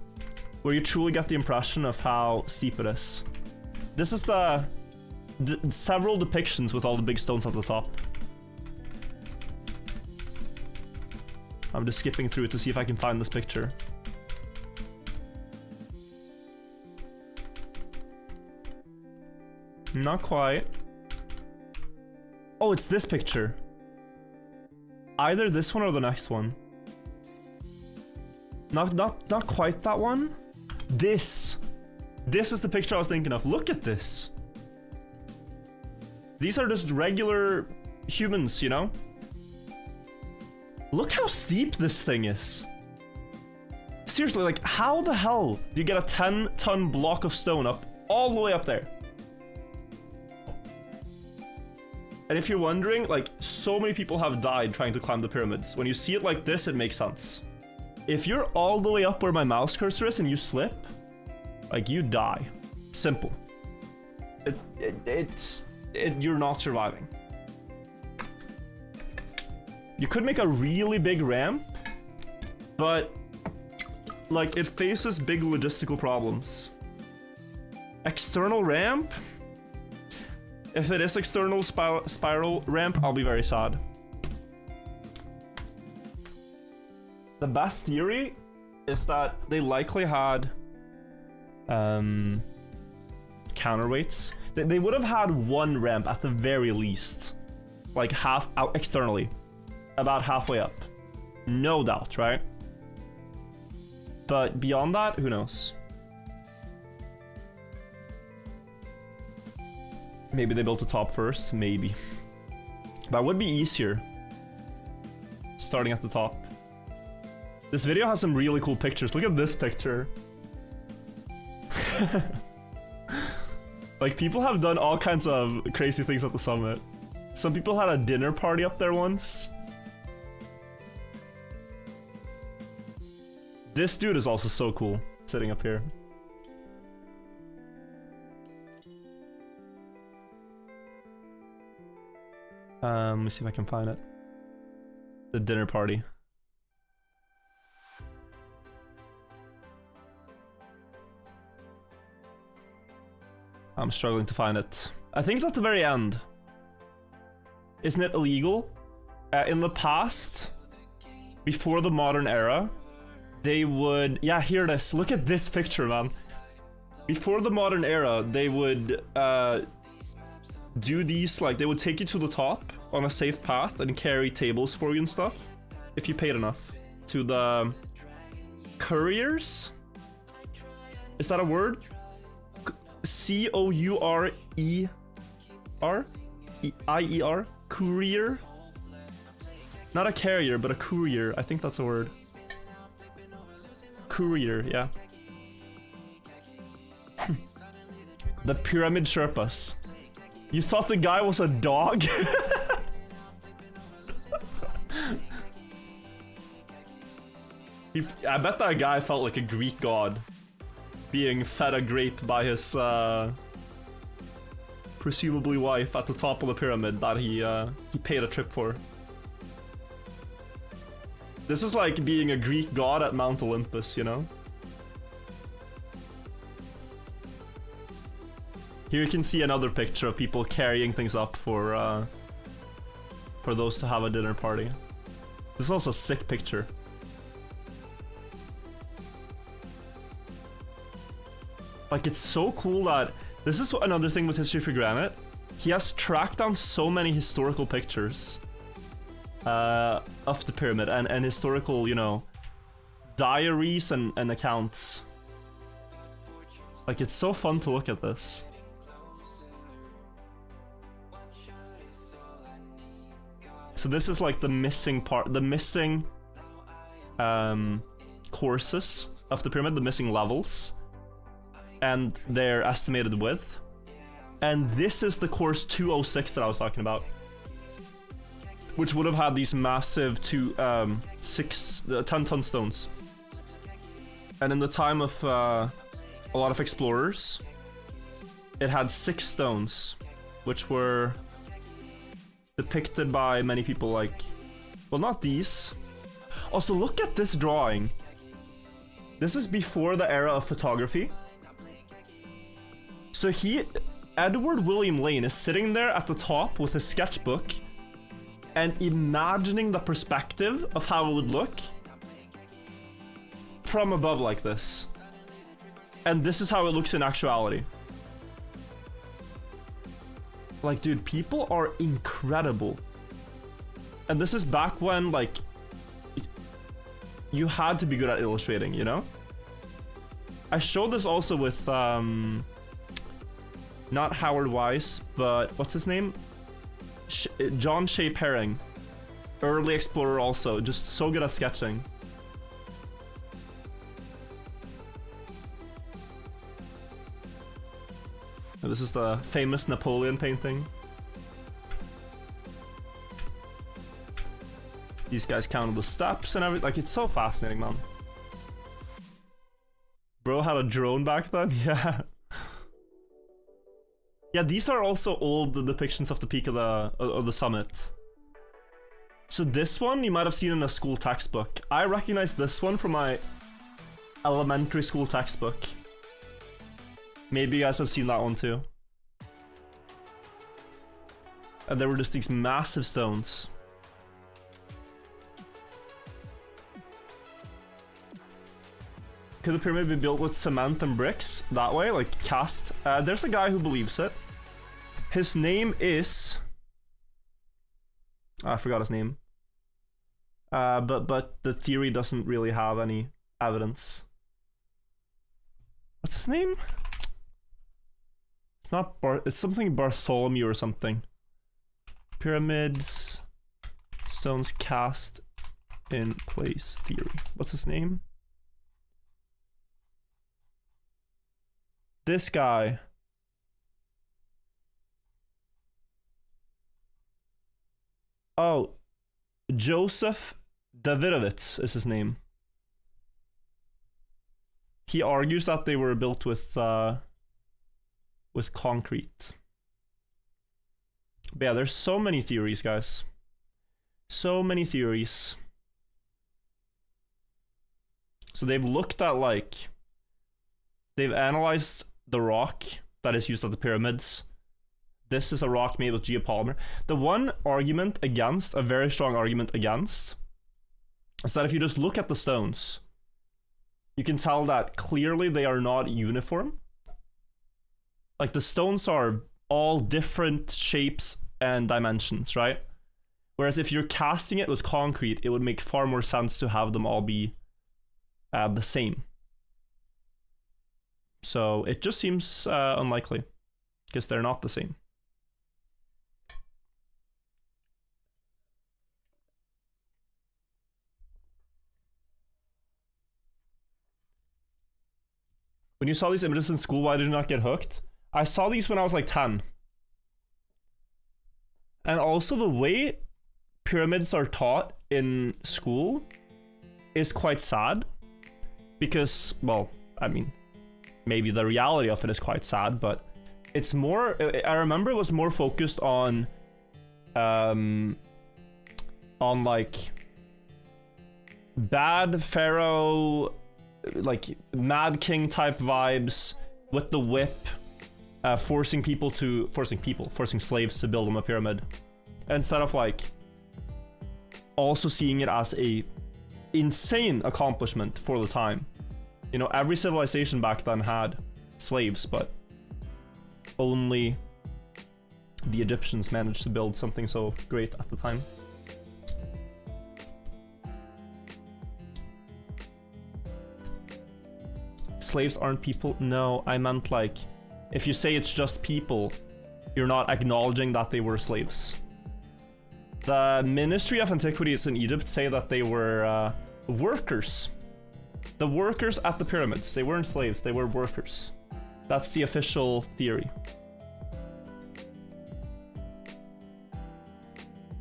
where you truly get the impression of how steep it is. This is the several depictions with all the big stones at the top. I'm just skipping through it to see if I can find this picture. Not quite. Oh, it's this picture. Either this one or the next one. Not quite that one. This is the picture I was thinking of. Look at this. These are just regular humans, you know? Look how steep this thing is. Seriously, like, how the hell do you get a 10-ton block of stone up all the way up there? And if you're wondering, like, so many people have died trying to climb the pyramids. When you see it like this, it makes sense. If you're all the way up where my mouse cursor is and you slip, like, you die. Simple. You're not surviving. You could make a really big ramp, but, like, it faces big logistical problems. External ramp? If it is external spiral ramp, I'll be very sad. The best theory is that they likely had counterweights. They would have had one ramp at the very least, like half out externally, about halfway up, no doubt, right? But beyond that, who knows? Maybe they built the top first, maybe. That would be easier, starting at the top. This video has some really cool pictures. Look at this picture. Like, people have done all kinds of crazy things at the summit. Some people had a dinner party up there once. This dude is also so cool, sitting up here. Let me see if I can find it. The dinner party. I'm struggling to find it. I think it's at the very end. Isn't it illegal? In the past, before the modern era, they would... Yeah, here it is. Look at this picture, man. Before the modern era, they would do these, like, they would take you to the top on a safe path and carry tables for you and stuff, if you paid enough. To the couriers? Is that a word? C-O-U-R-E-R? I-E-R? Courier? Not a carrier, but a courier. I think that's a word. Courier, yeah. The Pyramid Sherpas. You thought the guy was a dog? I bet that guy felt like a Greek god, being fed a grape by his presumably wife at the top of the pyramid that he paid a trip for. This is like being a Greek god at Mount Olympus, you know? Here you can see another picture of people carrying things up for those to have a dinner party. This is also a sick picture. Like, it's so cool that... This is another thing with History for Granite. He has tracked down so many historical pictures of the pyramid and historical, you know, diaries and accounts. Like, it's so fun to look at this. So this is like the missing part, the missing courses of the pyramid, the missing levels, and their estimated width. And this is the course 206 that I was talking about, which would have had these massive 10-ton stones. And in the time of a lot of explorers, it had 6 stones, which were depicted by many people, like, well, not these. Also, look at this drawing. This is before the era of photography. So Edward William Lane is sitting there at the top with his sketchbook and imagining the perspective of how it would look from above like this. And this is how it looks in actuality. Like, dude, people are incredible. And this is back when, like, you had to be good at illustrating, you know? I showed this also with, not Howard Weiss, but what's his name? John Shea Perring. Early explorer also, just so good at sketching. And this is the famous Napoleon painting. These guys counted the steps and everything. Like, it's so fascinating, man. Bro had a drone back then? Yeah. Yeah, these are also old depictions of the peak of the summit. So this one you might have seen in a school textbook. I recognize this one from my elementary school textbook. Maybe you guys have seen that one too. And there were just these massive stones. Could the pyramid be built with cement and bricks that way, like cast? There's a guy who believes it. His name is... I forgot his name. But the theory doesn't really have any evidence. What's his name? It's not it's something Bartholomew or something. Pyramids, stones cast in place theory. What's his name? This guy. Oh, Joseph Davidovitz is his name. He argues that they were built with concrete. But yeah, there's so many theories, guys. So many theories. So they've looked at, like, they've analyzed the rock that is used at the pyramids. This is a rock made with geopolymer. The one argument against, a very strong argument against, is that if you just look at the stones, you can tell that clearly they are not uniform. Like, the stones are all different shapes and dimensions, right? Whereas if you're casting it with concrete, it would make far more sense to have them all be the same. So it just seems unlikely, because they're not the same. When you saw these images in school, why did you not get hooked? I saw these when I was like 10. And also the way pyramids are taught in school is quite sad. Because, well, I mean, maybe the reality of it is quite sad, but it's more, I remember it was more focused on like bad pharaoh, like Mad King type vibes with the whip, forcing slaves to build them a pyramid, instead of like also seeing it as a insane accomplishment for the time. You know, every civilization back then had slaves, but only the Egyptians managed to build something so great at the time. Slaves aren't people? No, I meant like, if you say it's just people, you're not acknowledging that they were slaves. The Ministry of Antiquities in Egypt say that they were workers. The workers at the pyramids. They weren't slaves, they were workers. That's the official theory.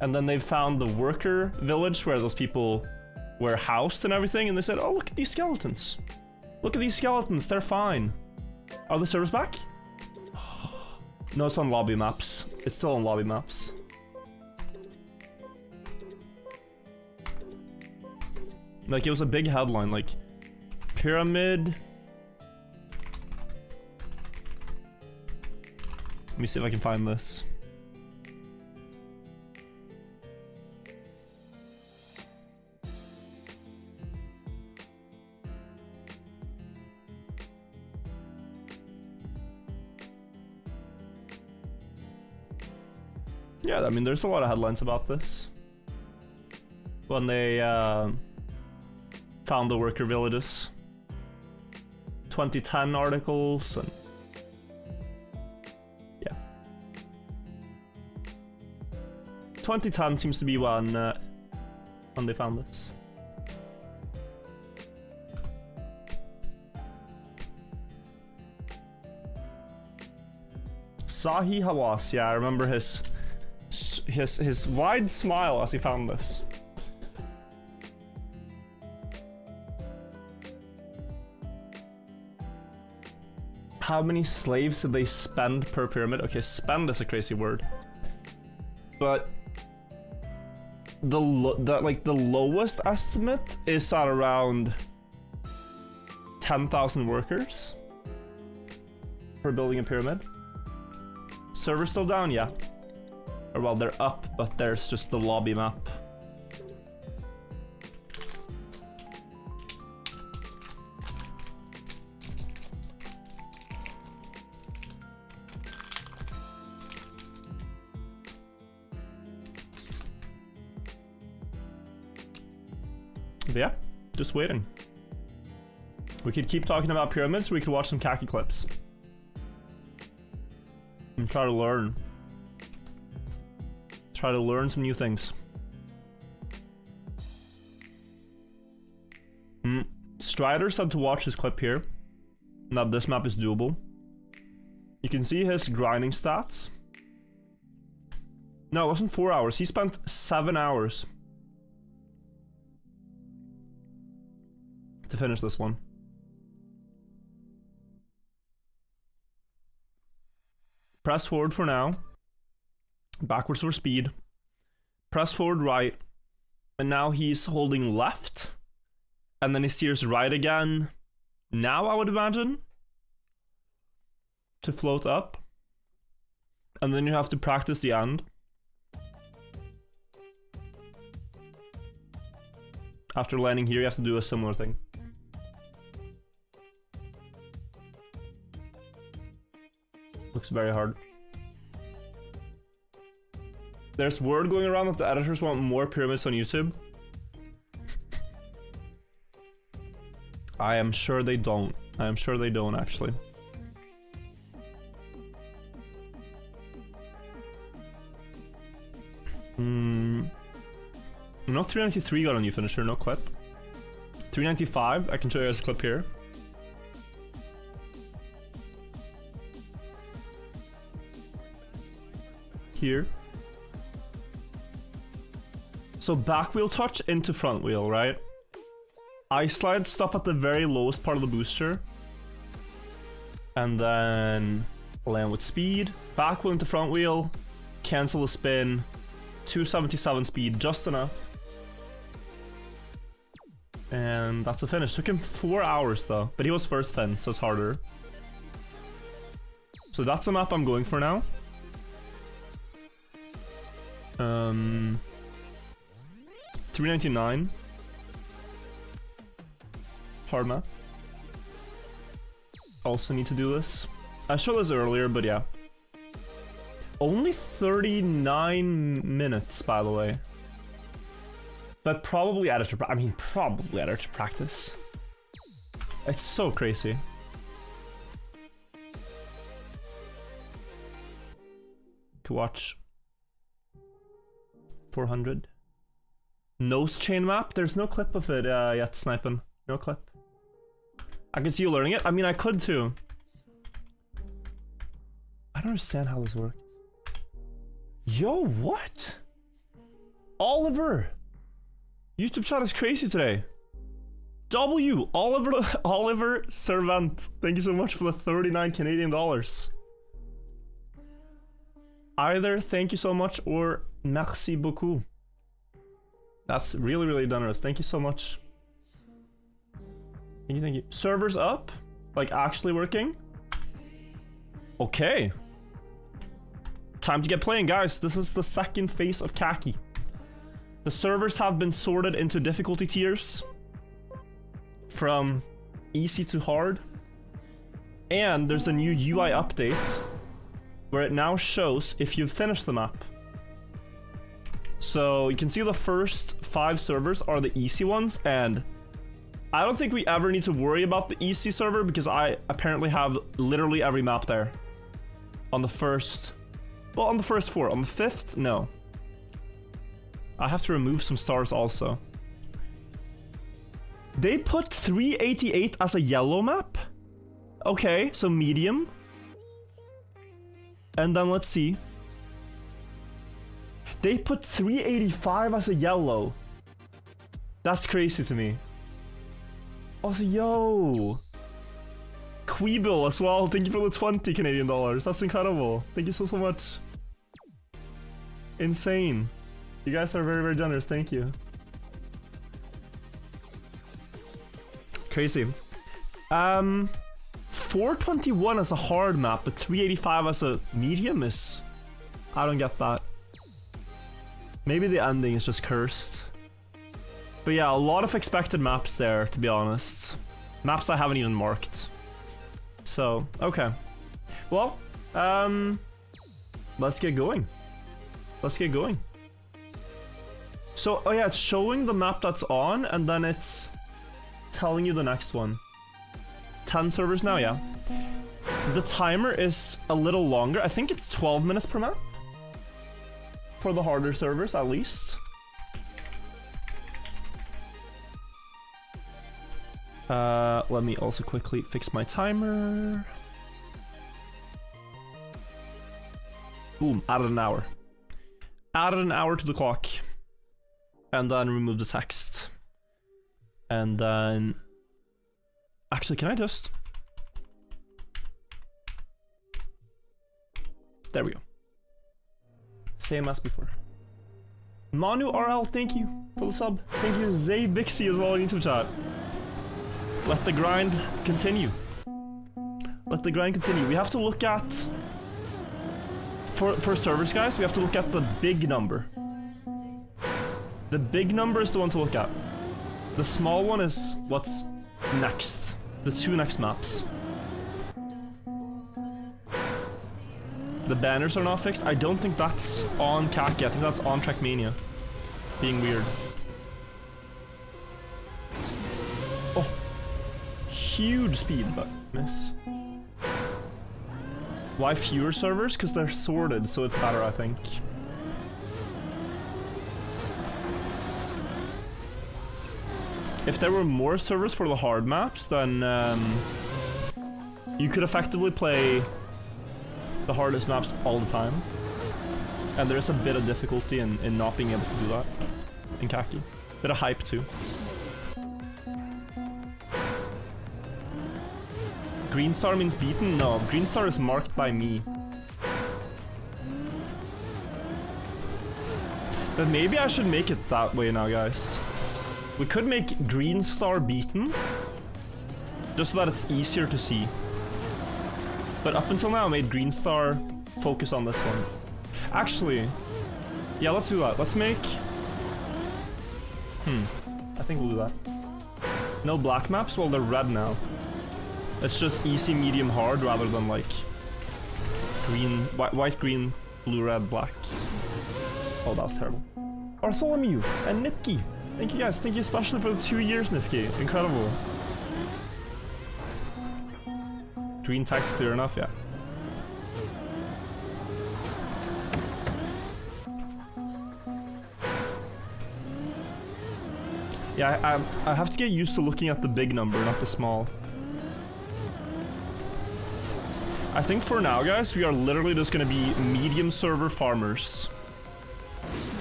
And then they found the worker village where those people were housed and everything, and they said, oh, look at these skeletons. Look at these skeletons, they're fine. Are the servers back? No, it's on lobby maps. It's still on lobby maps. Like, it was a big headline, like, pyramid. Let me see if I can find this. Yeah, I mean, there's a lot of headlines about this. When they found the worker villages. 2010 articles and yeah. 2010 seems to be when they found this. Zahi Hawass, yeah, I remember his wide smile as he found this. How many slaves did they spend per pyramid? Okay, spend is a crazy word. But the lowest estimate is at around 10,000 workers for building a pyramid. Server still down? Yeah. Or well, they're up, but there's just the lobby map. But yeah, just waiting. We could keep talking about pyramids, or we could watch some Kacky clips. And try to learn. Try to learn some new things. Strider said to watch his clip here. Now this map is doable. You can see his grinding stats. No, it wasn't 4 hours. He spent 7 hours to finish this one. Press forward for now. Backwards for speed. Press forward right. And now he's holding left. And then he steers right again. Now I would imagine. To float up. And then you have to practice the end. After landing here, you have to do a similar thing. Looks very hard. There's word going around that the editors want more pyramids on YouTube. I am sure they don't. I am sure they don't, actually. No 393 got a new finisher, no clip. 395, I can show you guys a clip here. Here. So back wheel touch into front wheel, right? I slide stop at the very lowest part of the booster. And then land with speed. Back wheel into front wheel. Cancel the spin. 277 speed, just enough. And that's a finish. Took him 4 hours though, but he was first fin, so it's harder. So that's the map I'm going for now. 399. Hard map. Also need to do this. I showed this earlier, but yeah. Only 39 minutes, by the way. But probably added to probably added to practice. It's so crazy. Could watch 400. Nose chain map? There's no clip of it yet, sniping. No clip. I could see you learning it. I mean, I could too. I don't understand how this works. Yo, what? Oliver! YouTube chat is crazy today. W! Oliver Servant. Thank you so much for the 39 Canadian dollars. Either thank you so much or merci beaucoup. That's really, really generous. Thank you so much. Thank you. Servers up? Like actually working? Okay. Time to get playing, guys. This is the second phase of Kacky. The servers have been sorted into difficulty tiers. From easy to hard. And there's a new UI update where it now shows if you've finished the map. So you can see the first 5 servers are the easy ones, and I don't think we ever need to worry about the easy server because I apparently have literally every map there. On the first... Well, on the first 4. On the 5th, no. I have to remove some stars also. They put 388 as a yellow map? Okay, so medium. And then let's see. They put 385 as a yellow. That's crazy to me. Also, yo. Queeble as well. Thank you for the 20 Canadian dollars. That's incredible. Thank you so much. Insane. You guys are very, very generous. Thank you. Crazy. 421 as a hard map, but 385 as a medium is... I don't get that. Maybe the ending is just cursed. But yeah, a lot of expected maps there, to be honest. Maps I haven't even marked. So, okay. Well, let's get going. Let's get going. So, oh yeah, it's showing the map that's on, and then it's telling you the next one. 10 servers now, yeah. The timer is a little longer. I think it's 12 minutes per map. For the harder servers, at least. Let me also quickly fix my timer. Boom, added an hour. Added an hour to the clock. And then remove the text. And then... Actually, can I just... There we go. Same as before. Manu RL, thank you for the sub. Thank you, Zay Bixie as well in YouTube chat. Let the grind continue. Let the grind continue. We have to look at... For servers, guys, we have to look at the big number. The big number is the one to look at. The small one is what's next. The two next maps. The banners are not fixed. I don't think that's on Kacky. I think that's on Trackmania. Being weird. Oh. Huge speed, but miss. Why fewer servers? Because they're sorted, so it's better, I think. If there were more servers for the hard maps, then you could effectively play the hardest maps all the time. And there is a bit of difficulty in not being able to do that in Kacky. Bit of hype too. Green star means beaten? No, green star is marked by me. But maybe I should make it that way now, guys. We could make green star beaten, just so that it's easier to see. But up until now I made green star focus on this one. Actually, yeah, let's do that. Let's make... I think we'll do that. No black maps? Well, they're red now. It's just easy, medium, hard rather than like green, white, green, blue, red, black. Oh, that was terrible. Bartholomew and Nipkey. Thank you guys. Thank you especially for the 2 years, Nipkey. Incredible. Green text clear enough, yeah. Yeah, I have to get used to looking at the big number, not the small. I think for now, guys, we are literally just gonna be medium server farmers.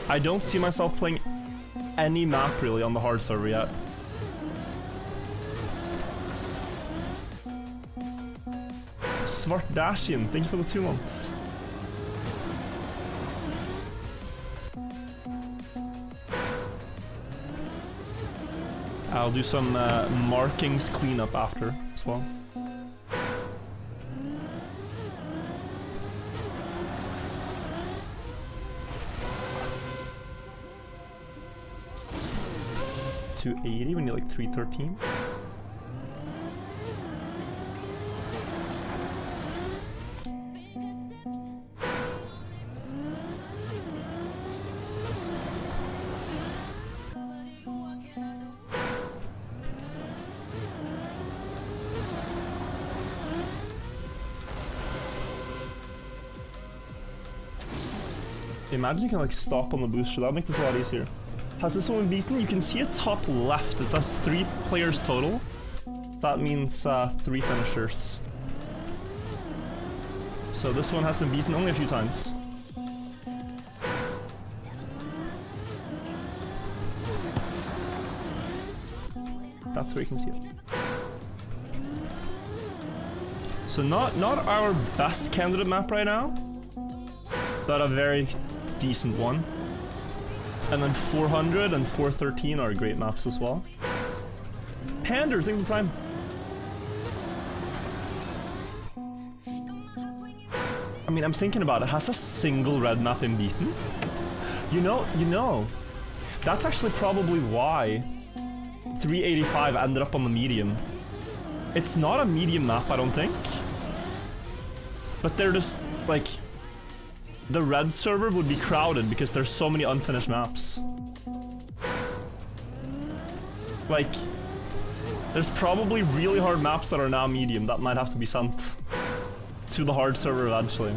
I don't see myself playing any map really on the hard server yet. Svartdashian, thank you for the 2 months. I'll do some markings cleanup after as well. $280 when you're like 313. Imagine you can like stop on the booster, that'll make this a lot easier. Has this one been beaten? You can see it top left, it says 3 players total. That means 3 finishers. So this one has been beaten only a few times. That's where you can see it. So not our best candidate map right now, but a very decent one. And then 400 and 413 are great maps as well. Panders, thank you for Prime. I mean, I'm thinking about it. Has a single red map been beaten? You know, that's actually probably why 385 ended up on the medium. It's not a medium map, I don't think. But they're just, like... The red server would be crowded because there's so many unfinished maps. Like... There's probably really hard maps that are now medium that might have to be sent to the hard server eventually.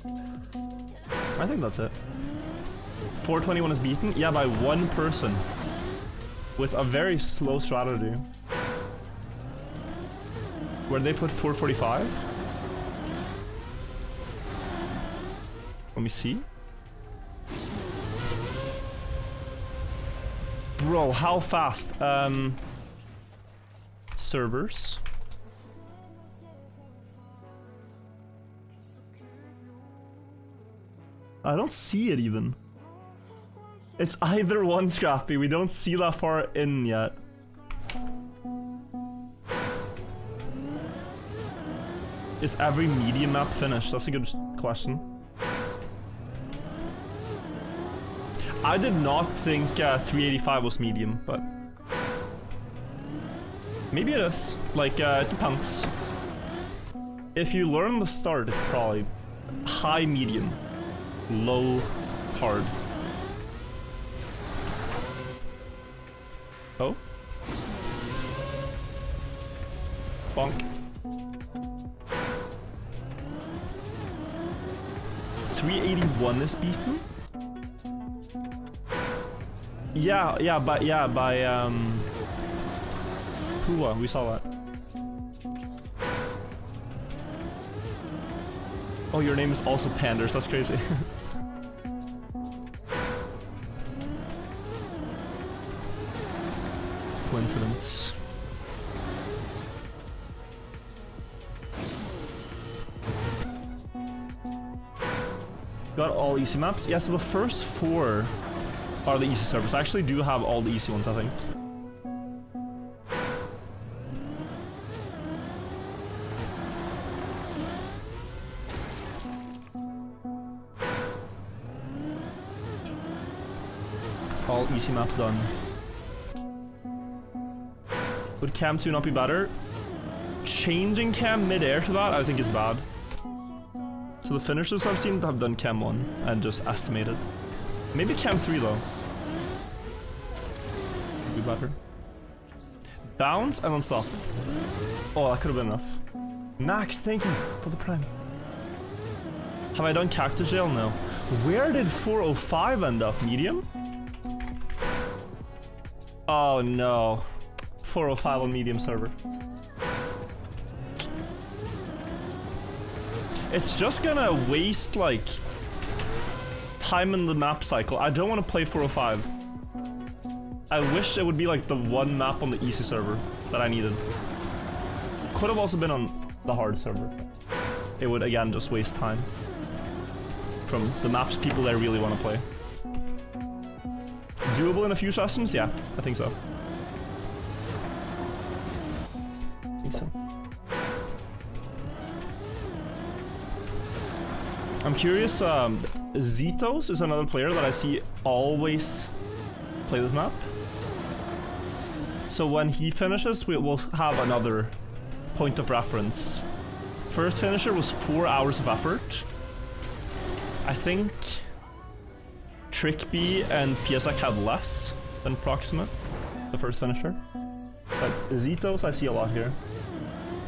I think that's it. 421 is beaten? Yeah, by one person. With a very slow strategy. Where they put 445? Let me see. Bro, how fast? Servers. I don't see it even. It's either one, Scrappy. We don't see that far in yet. Is every medium map finished? That's a good question. I did not think 385 was medium, but... Maybe it is. Like, it depends. If you learn the start, it's probably high medium, low hard. Oh? Bonk. 381 is beaten? Yeah, by Pua, we saw that. Oh, your name is also Panders, that's crazy. Coincidence. Got all easy maps? Yeah, so the first 4 are the easy servers. I actually do have all the easy ones, I think. All easy maps done. Would Cam 2 not be better? Changing Cam mid-air to that, I think is bad. So the finishers I've seen have done Cam 1 and just estimated. Maybe Cam 3 though. Would be better. Bounce and then stop. Oh, that could have been enough. Max, thank you for the prime. Have I done Cactus Jail? No. Where did 405 end up? Medium? Oh no. 405 on medium server. It's just gonna waste like time in the map cycle. I don't want to play 405. I wish it would be like the one map on the easy server that I needed. Could have also been on the hard server. It would again just waste time from the maps people there really want to play. Doable in a few sessions? Yeah, I think so. I'm curious, Zitos is another player that I see always play this map. So when he finishes, we'll have another point of reference. First finisher was 4 hours of effort. I think Trick B and PSX had less than Proximate, the first finisher. But Zitos I see a lot here.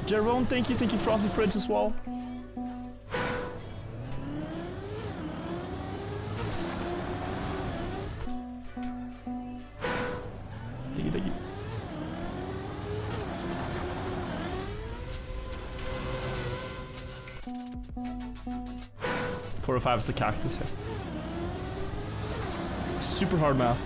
Jerome, thank you Frothy Fridge as well. Thank you. 405 is the cactus, yeah. Super hard map.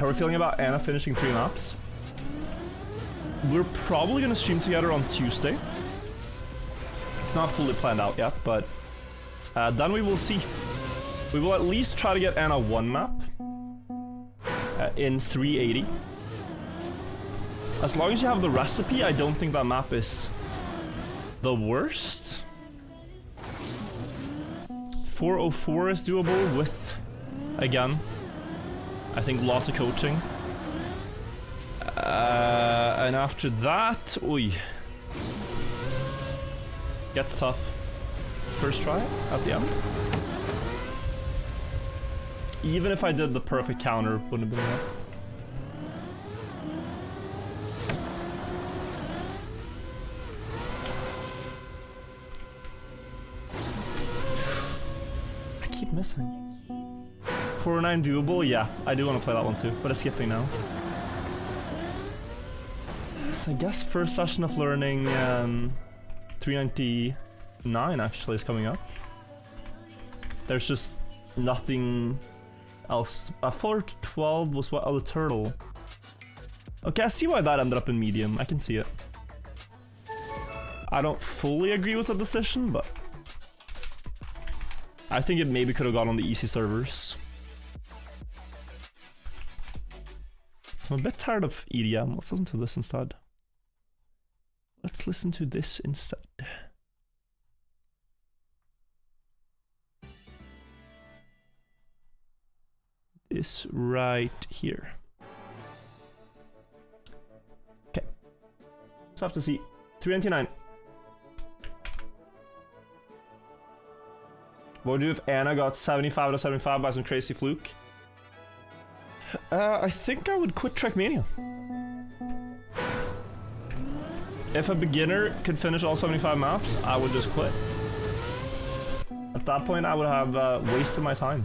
How are we feeling about Anna finishing 3 maps? We're probably gonna stream together on Tuesday. It's not fully planned out yet, but then we will see. We will at least try to get Anna 1 map in 380. As long as you have the recipe, I don't think that map is the worst. 404 is doable with, again, I think lots of coaching. And after that, oi. Gets tough. First try at the end. Even if I did the perfect counter, wouldn't have been enough. I keep missing. 409 doable? Yeah, I do want to play that one too, but it's skipping now. So I guess first session of learning 399 actually is coming up. There's just nothing else. 412 was what? Oh, the turtle. Okay, I see why that ended up in medium. I can see it. I don't fully agree with the decision, but I think it maybe could have gone on the easy servers. So I'm a bit tired of EDM. Let's listen to this instead. Let's listen to this instead. This right here. Okay. So I have to see. 399. What would you do if Anna got 75 out of 75 by some crazy fluke? I think I would quit Trackmania. If a beginner could finish all 75 maps, I would just quit. At that point, I would have wasted my time.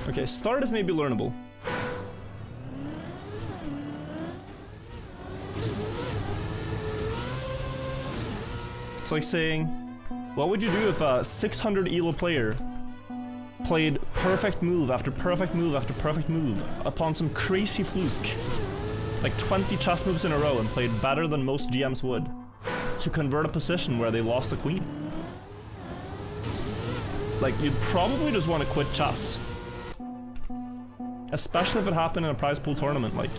Okay, start is maybe learnable. It's like saying, what would you do if a 600 ELO player played perfect move after perfect move after perfect move upon some crazy fluke, like 20 chess moves in a row, and played better than most GMs would, to convert a position where they lost the queen? Like, you'd probably just want to quit chess. Especially if it happened in a prize pool tournament, like,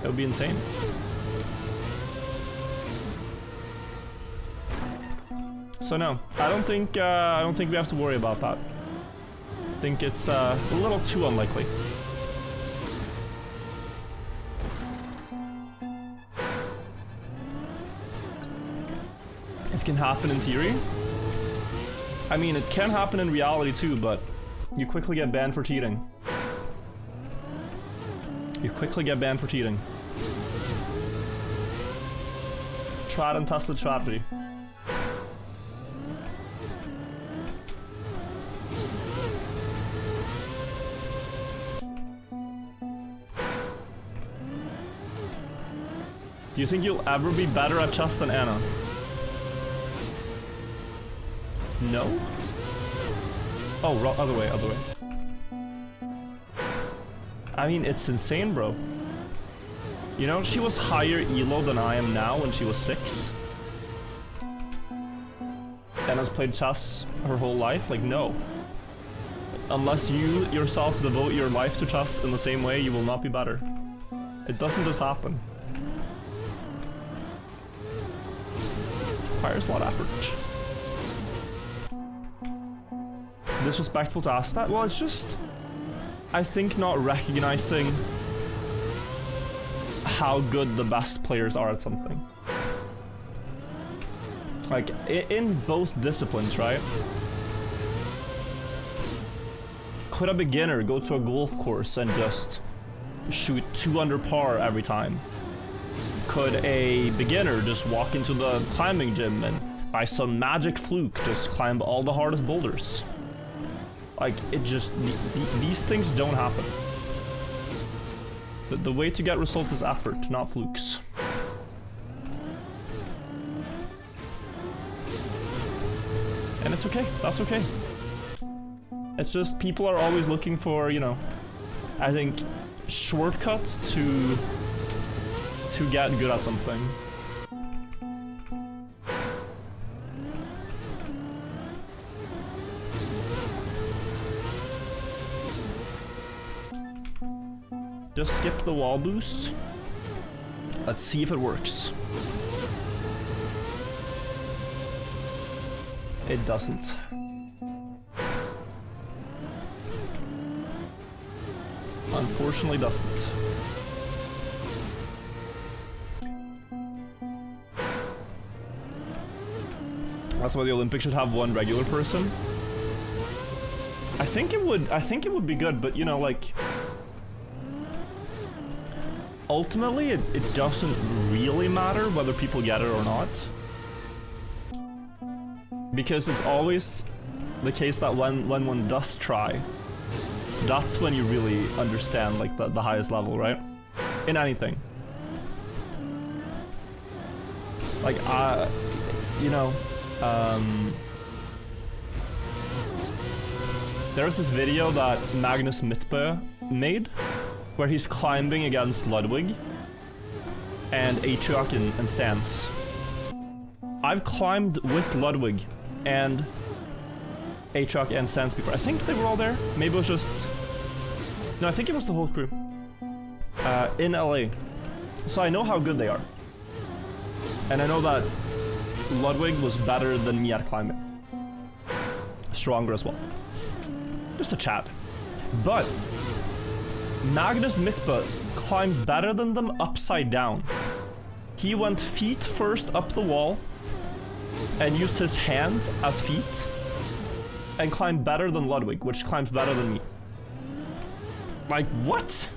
it would be insane. So no, I don't think we have to worry about that. I think it's a little too unlikely. It can happen in theory. I mean, it can happen in reality too, but you quickly get banned for cheating. You quickly get banned for cheating. Tried and tested strategy. Do you think you'll ever be better at chess than Anna? No? Oh, other way, other way. I mean, it's insane, bro. You know, she was higher ELO than I am now when she was 6. Anna's played chess her whole life? Like, no. Unless you yourself devote your life to chess in the same way, you will not be better. It doesn't just happen. Requires a lot of effort. Disrespectful to ask that? Well, it's just, I think, not recognizing how good the best players are at something. Like, in both disciplines, right? Could a beginner go to a golf course and just shoot 2 under par every time? Could a beginner just walk into the climbing gym and by some magic fluke just climb all the hardest boulders? Like, it just, these things don't happen. The way to get results is effort, not flukes. And it's okay, that's okay. It's just people are always looking for, you know, I think shortcuts to get good at something. Just skip the wall boost. Let's see if it works. It doesn't. Unfortunately doesn't. That's why the Olympics should have one regular person. I think it would be good, but you know, like ultimately it doesn't really matter whether people get it or not. Because it's always the case that when one does try, that's when you really understand like the highest level, right? In anything. Like you know, there's this video that Magnus Midtbø made where he's climbing against Ludwig and Atriarch and Stance. I've climbed with Ludwig and Atriarch and Stance before. I think they were all there. Maybe it was just... No, I think it was the whole crew. In LA. So I know how good they are. And I know that Ludwig was better than me at climbing. Stronger as well. Just a chat. But Magnus Midtbø climbed better than them upside down. He went feet first up the wall and used his hand as feet and climbed better than Ludwig, which climbs better than me. Like, what?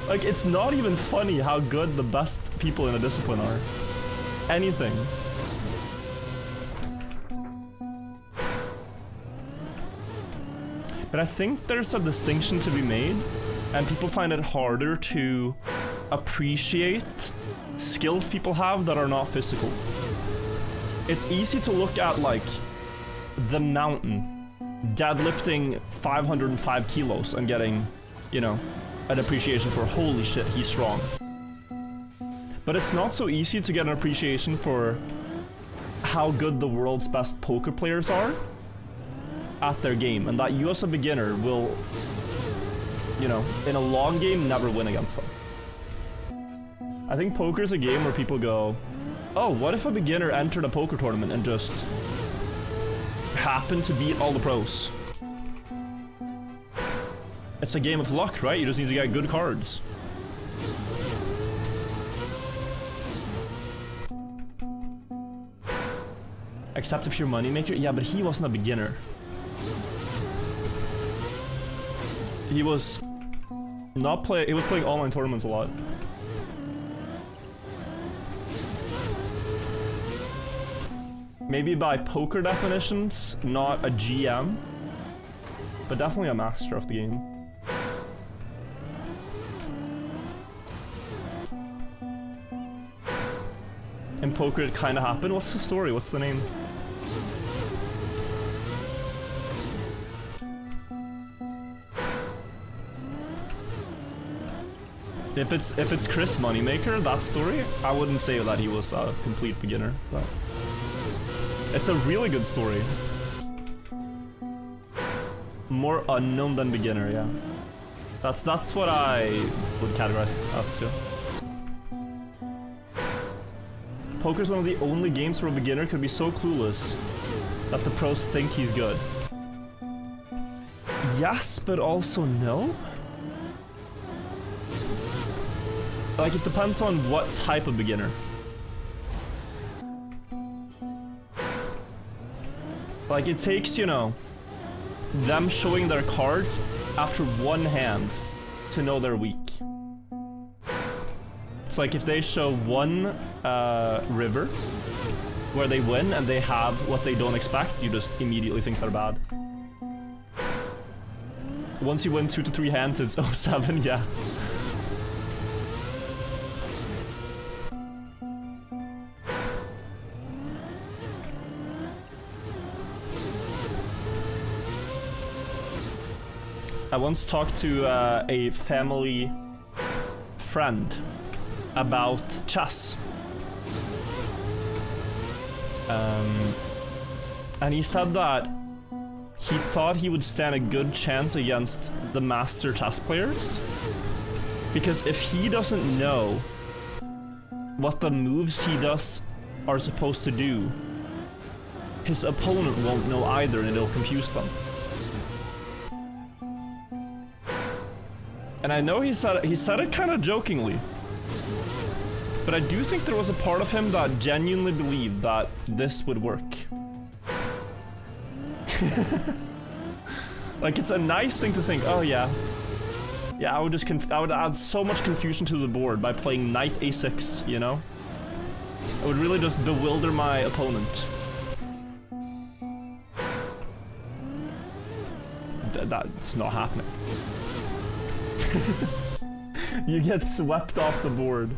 Like, it's not even funny how good the best people in a discipline are. Anything. But I think there's a distinction to be made, and people find it harder to appreciate skills people have that are not physical. It's easy to look at, like, the mountain deadlifting 505 kilos and getting, you know, an appreciation for holy shit, he's strong. But it's not so easy to get an appreciation for how good the world's best poker players are at their game, and that you as a beginner will, you know, in a long game, never win against them. I think poker is a game where people go, oh, what if a beginner entered a poker tournament and just happened to beat all the pros? It's a game of luck, right? You just need to get good cards. Except if you're moneymaker. Yeah, but he wasn't a beginner. He was not play. He was playing online tournaments a lot. Maybe by poker definitions, not a GM, but definitely a master of the game. In poker, it kind of happened. What's the story? What's the name? If it's Chris Moneymaker, that story, I wouldn't say that he was a complete beginner, but it's a really good story. More unknown than beginner, yeah. That's what I would categorize it as too. Poker's one of the only games where a beginner could be so clueless that the pros think he's good. Yes, but also no? Like, it depends on what type of beginner. Like, it takes, you know, them showing their cards after one hand to know they're weak. It's like if they show one river where they win and they have what they don't expect, you just immediately think they're bad. Once you win 2 to 3 hands, it's 07, yeah. I once talked to a family friend about chess. And he said that he thought he would stand a good chance against the master chess players, because if he doesn't know what the moves he does are supposed to do, his opponent won't know either and it'll confuse them. And I know he said it kind of jokingly, but I do think there was a part of him that genuinely believed that this would work. Like, it's a nice thing to think, oh yeah, I would add so much confusion to the board by playing knight a6, you know? I would really just bewilder my opponent. That's not happening. You get swept off the board.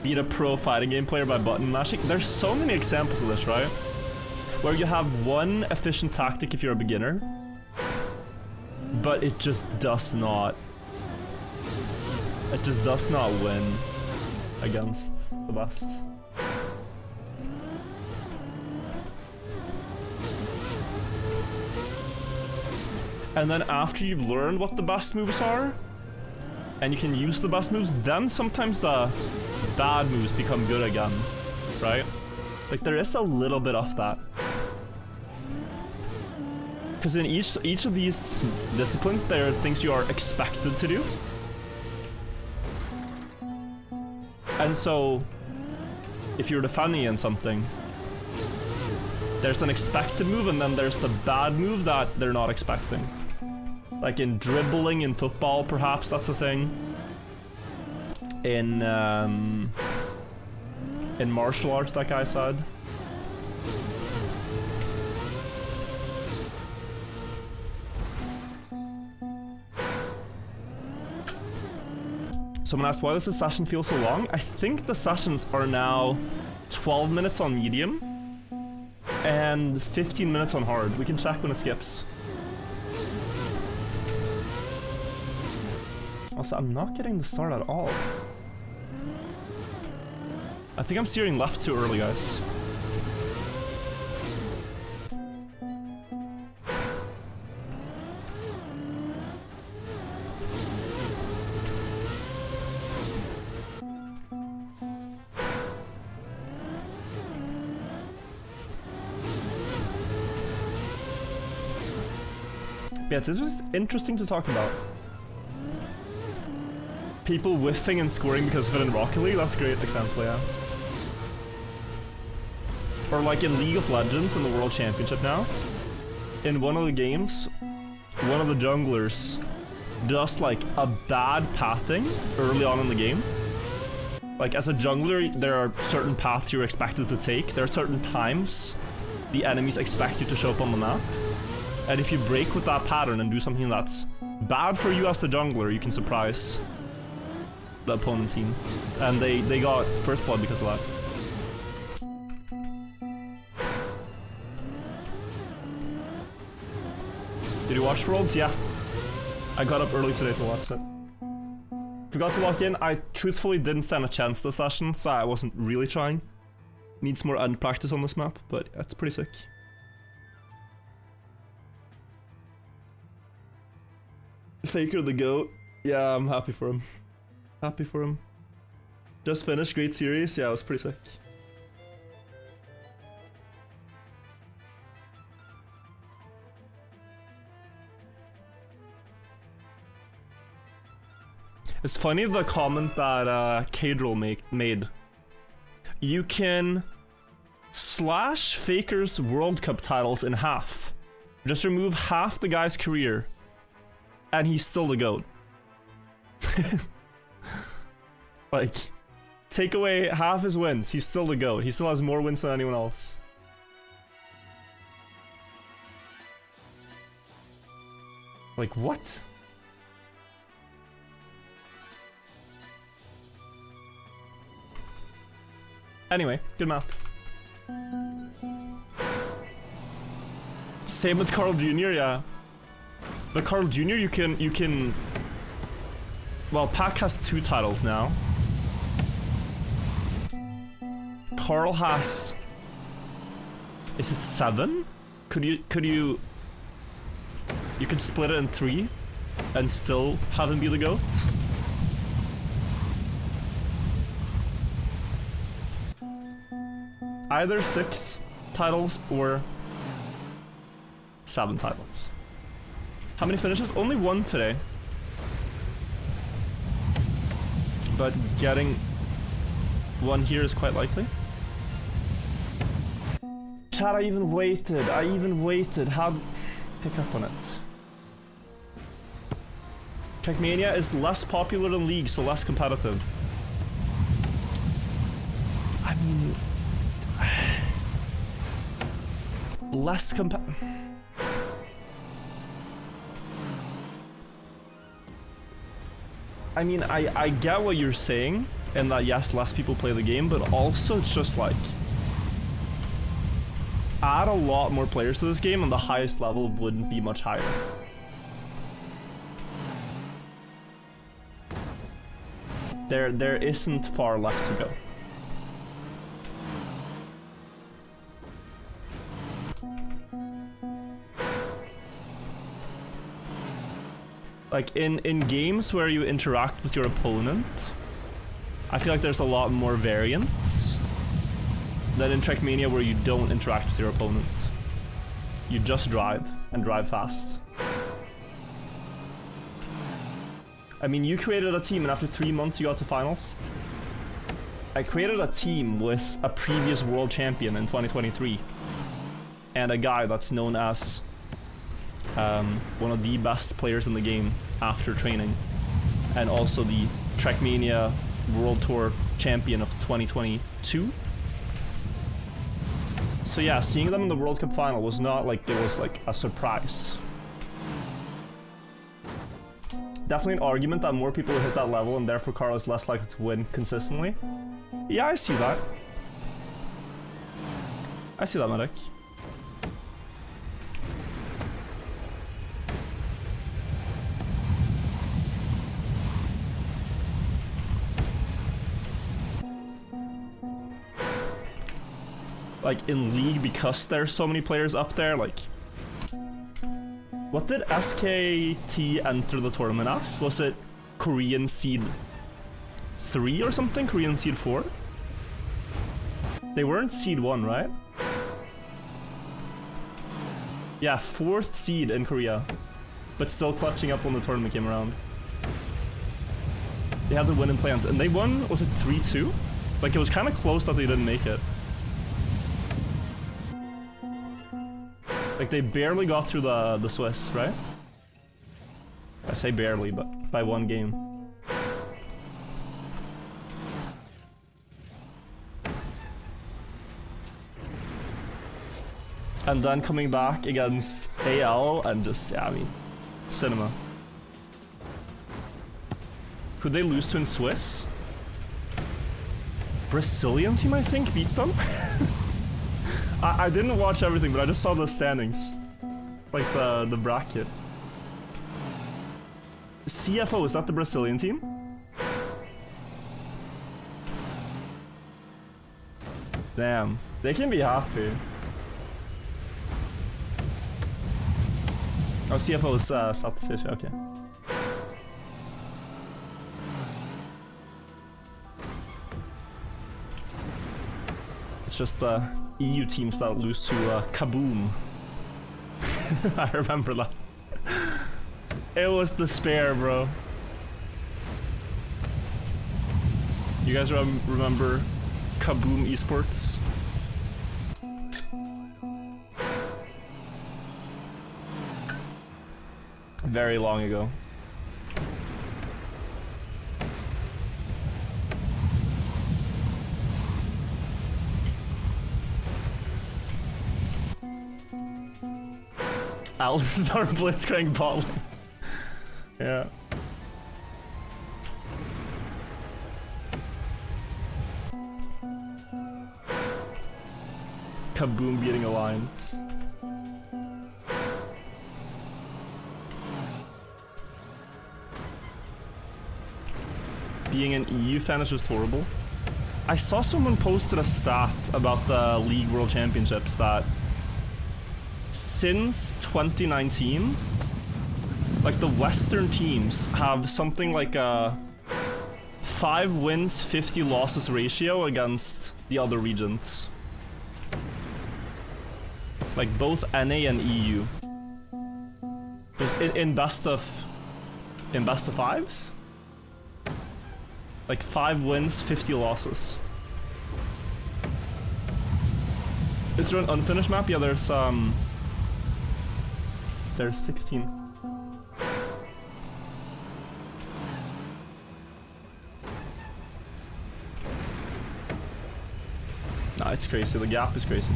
Beat a pro fighting game player by button mashing. There's so many examples of this, right? Where you have one efficient tactic if you're a beginner, but it just does not win against the best. And then after you've learned what the best moves are, and you can use the best moves, then sometimes the bad moves become good again, right? Like, there is a little bit of that. Because in each of these disciplines, there are things you are expected to do. And so, if you're defending in something, there's an expected move and then there's the bad move that they're not expecting. Like in dribbling in football, perhaps that's a thing. In martial arts, that guy said. Someone asked, why does the session feel so long? I think the sessions are now 12 minutes on medium and 15 minutes on hard. We can check when it skips. Also, I'm not getting the start at all. I think I'm steering left too early, guys. Yeah, it's just interesting to talk about. People whiffing and scoring because of it in Rocket League, that's a great example, yeah. Or like in League of Legends in the World Championship now. In one of the games, one of the junglers does like a bad pathing early on in the game. Like as a jungler, there are certain paths you're expected to take. There are certain times the enemies expect you to show up on the map. And if you break with that pattern and do something that's bad for you as the jungler, you can surprise the opponent team. And they got first blood because of that. Did you watch Worlds? Yeah. I got up early today to watch it. Forgot to lock in. I truthfully didn't stand a chance this session, so I wasn't really trying. Needs more end practice on this map, but it's pretty sick. Faker the GOAT. Yeah, I'm happy for him. Happy for him. Just finished, great series. Yeah, it was pretty sick. It's funny the comment that Kadril made. You can slash Faker's World Cup titles in half. Just remove half the guy's career. And he's still the GOAT. Like, take away half his wins, he's still the GOAT. He still has more wins than anyone else. Like, what? Anyway, good map. Same with Carl Jr., yeah. But Carl Jr. you can... Well, Pac has 2 titles now. Carl has... Is it 7? Could you... You could split it in 3 and still have him be the GOAT? Either 6 titles or 7 titles. How many finishes? Only 1 today. But getting 1 here is quite likely. Chat, I even waited. How'd pick up on it? Trackmania is less popular than League, so less competitive. I mean... less I mean, I get what you're saying, and that yes, less people play the game, but also it's just like... Add a lot more players to this game and the highest level wouldn't be much higher. There isn't far left to go. Like in games where you interact with your opponent, I feel like there's a lot more variance than in Trackmania where you don't interact with your opponent. You just drive, and drive fast. I mean, you created a team and after 3 months you got to finals. I created a team with a previous world champion in 2023 and a guy that's known as one of the best players in the game after training, and also the Trackmania World Tour champion of 2022. So yeah, seeing them in the World Cup final was not like it was like a surprise. Definitely an argument that more people will hit that level and therefore Carl is less likely to win consistently. Yeah, I see that. I see that, Medic. Like in League, because there's so many players up there, like... What did SKT enter the tournament as? Was it Korean Seed 3 or something? Korean Seed 4? They weren't Seed 1, right? Yeah, 4th seed in Korea. But still clutching up when the tournament came around. They had the win in plans, and they won, was it 3-2? Like, it was kind of close that they didn't make it. Like, they barely got through the Swiss, right? I say barely, but by 1 game. And then coming back against AL and just, yeah, I mean, cinema. Could they lose to in Swiss? Brazilian team, I think, beat them? I didn't watch everything, but I just saw the standings. Like the bracket. CFO, is that the Brazilian team? Damn, they can be happy. Oh, CFO is South Asia, okay. It's just the EU teams that lose to Kaboom. I remember that. It was despair, bro. You guys remember Kaboom Esports? Very long ago. Alistar Blitzcrank balling. Yeah. Kaboom beating Alliance. Being an EU fan is just horrible. I saw someone posted a stat about the League World Championships that since 2019, like the Western teams have something like a 5 wins, 50 losses ratio against the other regions. Like both NA and EU. Just in best of fives? Like 5 wins, 50 losses. Is there an unfinished map? Yeah, there's 16. Nah, it's crazy. The gap is crazy.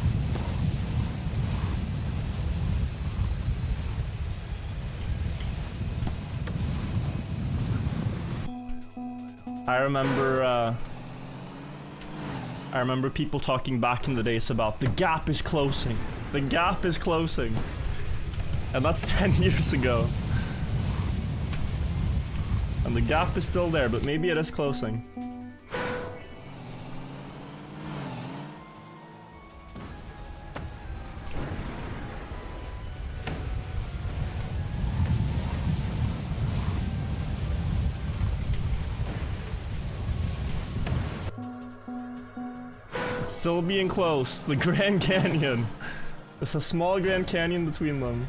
I remember people talking back in the days about the gap is closing. The gap is closing. And that's 10 years ago. And the gap is still there, but maybe it is closing. Still being close. The Grand Canyon. There's a small Grand Canyon between them.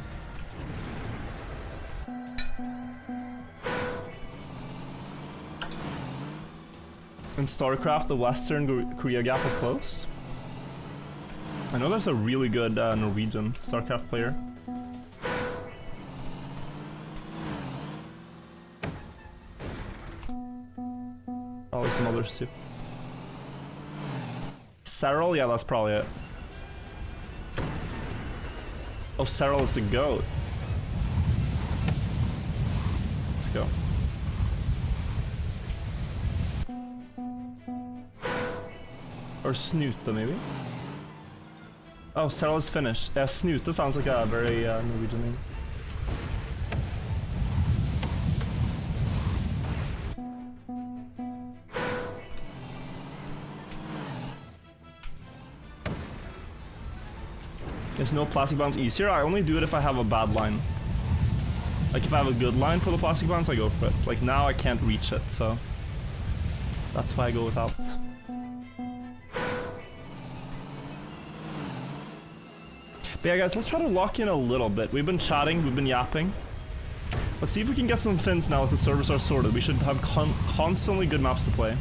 In StarCraft, the Western Korea gap is close. I know there's a really good Norwegian StarCraft player. Probably some others too. Serral? Yeah, that's probably it. Oh, Serral is the GOAT. Let's go. Or Snute, maybe? Oh, Serral is finished. Yeah, Snute sounds like a very Norwegian name. Is no plastic bounce easier? I only do it if I have a bad line. Like if I have a good line for the plastic bounce, I go for it. Like now I can't reach it, so that's why I go without. But yeah guys, let's try to lock in a little bit. We've been chatting, we've been yapping. Let's see if we can get some fins now that the servers are sorted. We should have constantly good maps to play.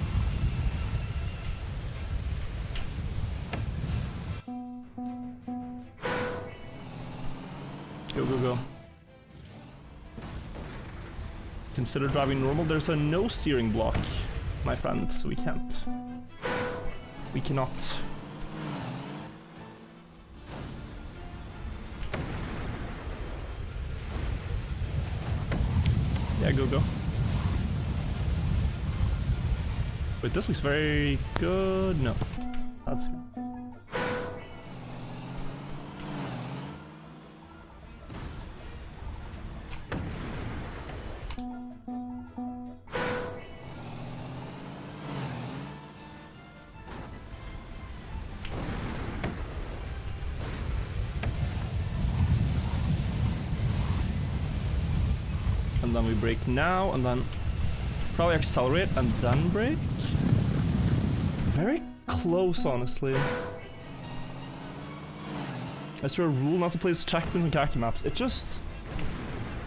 Go, go, go. Consider driving normal. There's a no steering block, my friend, so we can't. We cannot. Yeah, go, go. Wait, this looks very good. No. That's good. And then we brake now, and then probably accelerate and then brake. Very close, honestly. Is there a rule not to place checkpoints on Kacky maps? It just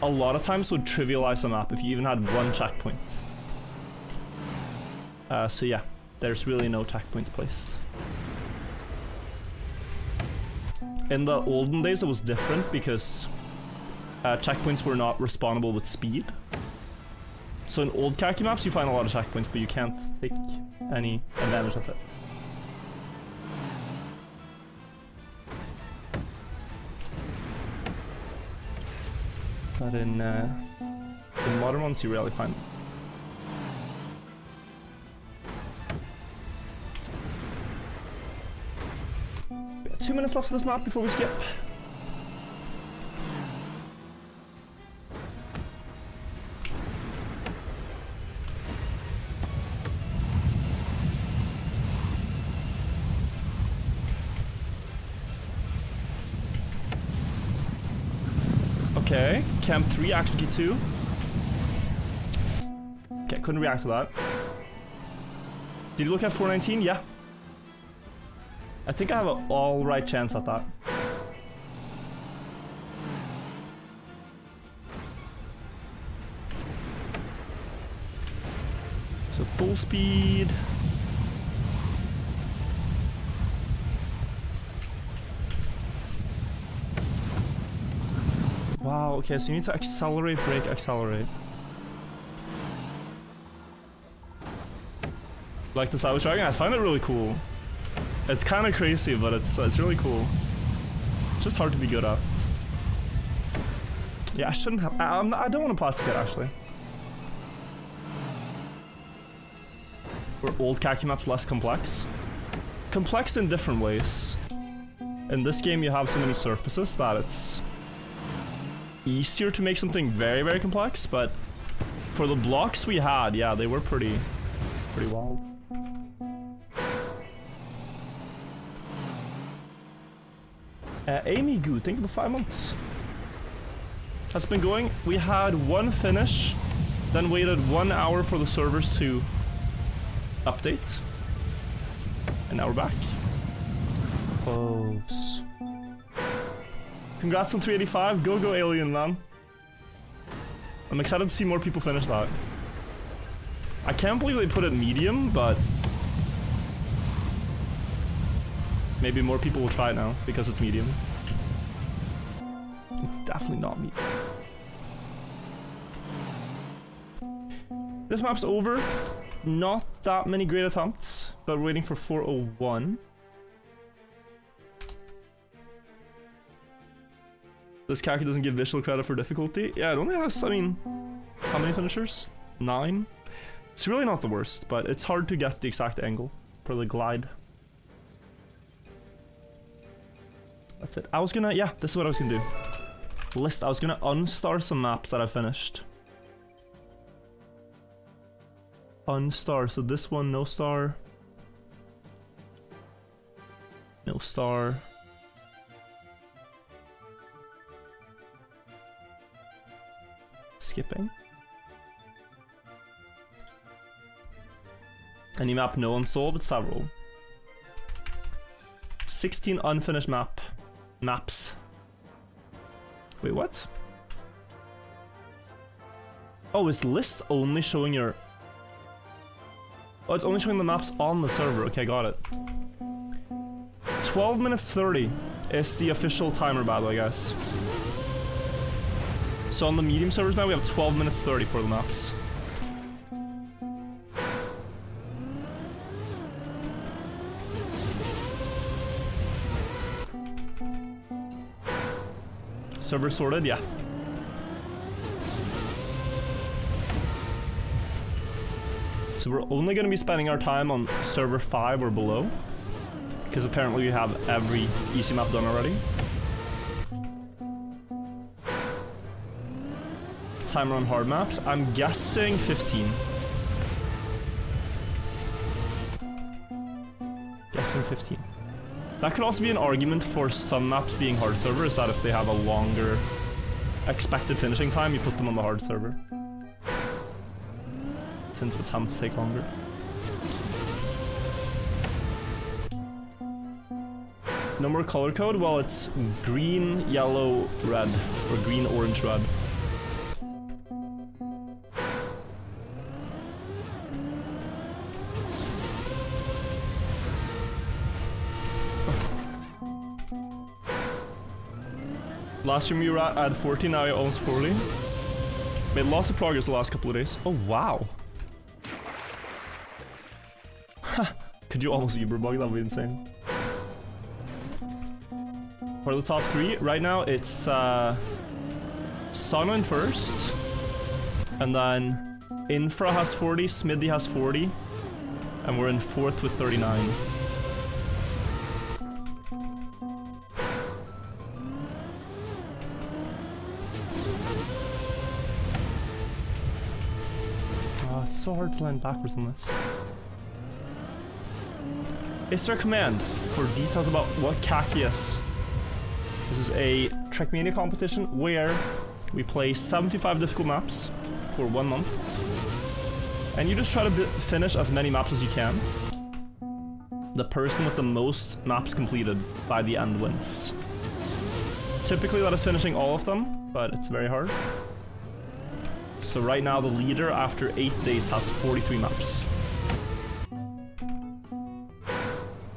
a lot of times would trivialize a map if you even had one checkpoint. So yeah, there's really no checkpoints placed. In the olden days it was different because checkpoints were not respawnable with speed. So in old Kacky maps you find a lot of checkpoints, but you can't take any advantage of it. But in modern ones you rarely find them. Yeah, 2 minutes left of this map before we skip. Okay, Camp 3, Action Key 2. Okay, couldn't react to that. Did you look at 419? Yeah. I think I have an alright chance at that. So full speed. Wow, okay, so you need to accelerate, brake, accelerate. Like the Cyber Dragon, I find it really cool. It's kind of crazy, but it's really cool. It's just hard to be good at. Yeah, I shouldn't have. I don't want to plastic it actually. Were old Kacky maps less complex? Complex in different ways. In this game, you have so many surfaces that it's easier to make something very, very complex. But for the blocks we had, yeah, they were pretty wild. Amy Goo, thank you for the 5 months. Has been going. We had one finish, then waited 1 hour for the servers to update. And now we're back. Close. Congrats on 385. Go Alien, man. I'm excited to see more people finish that. I can't believe they put it medium, but maybe more people will try it now because it's medium. It's definitely not medium. This map's over. Not that many great attempts, but we're waiting for 401. This Kacky doesn't give visual credit for difficulty. Yeah, it only has, I mean, how many finishers? 9? It's really not the worst, but it's hard to get the exact angle for the glide. That's it. I was gonna, yeah, this is what I was gonna do. List, I was gonna unstar some maps that I finished. Unstar, so this one, no star. No star. Skipping. Any map no unsolved? It's several. 16 unfinished maps. Wait, what? Oh, is list only showing your... Oh, it's only showing the maps on the server. Okay, got it. 12 minutes 30 is the official timer battle, I guess. So on the medium servers now, we have 12 minutes 30 for the maps. Server sorted, yeah. So we're only going to be spending our time on server 5 or below, because apparently we have every easy map done already. Timer on hard maps, I'm guessing 15. Guessing 15. That could also be an argument for some maps being hard server, is that if they have a longer expected finishing time, you put them on the hard server. Since attempts take longer. No more color code? Well, it's green, yellow, red. Or green, orange, red. Last stream you were at 40, now you're almost 40. Made lots of progress the last couple of days. Oh, wow. Could you almost Uber bug? That would be insane. For the top 3, right now it's Sono in first. And then Infra has 40, Smithy has 40. And we're in 4th with 39. so hard to land backwards on this. Is there a command for details about what Kacky is? This is a Trackmania competition where we play 75 difficult maps for 1 month. And you just try to finish as many maps as you can. The person with the most maps completed by the end wins. Typically that is finishing all of them, but it's very hard. So right now the leader after 8 days has 43 maps.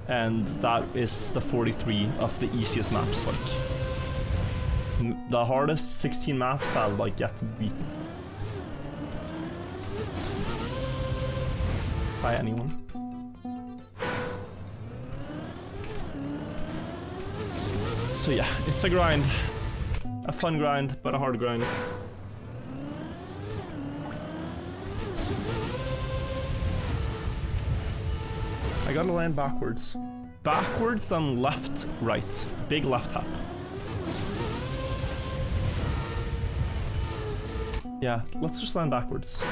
And that is the 43 of the easiest maps, like. The hardest 16 maps have like yet to be beaten. By anyone. So yeah, it's a grind. A fun grind, but a hard grind. I gotta land backwards. Backwards, then left, right. Big left tap. Yeah, let's just land backwards.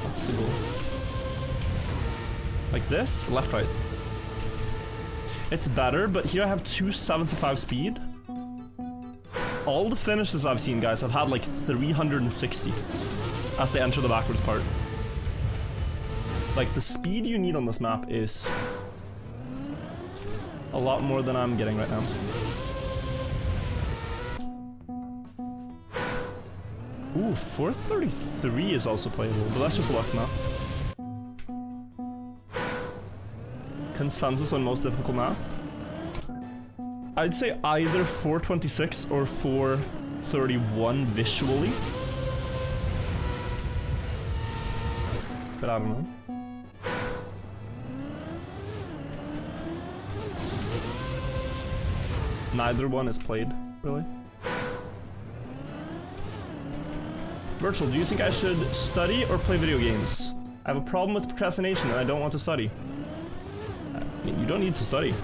That's the goal. Like this, left, right. It's better, but here I have 275 speed. All the finishes I've seen, guys, have had like 360 as they enter the backwards part. Like, the speed you need on this map is a lot more than I'm getting right now. Ooh, 433 is also playable, but that's just luck now. Consensus on most difficult map? I'd say either 426 or 431 visually. But I don't know. Neither one is played, really. Virtual, do you think I should study or play video games? I have a problem with procrastination and I don't want to study. I mean, you don't need to study.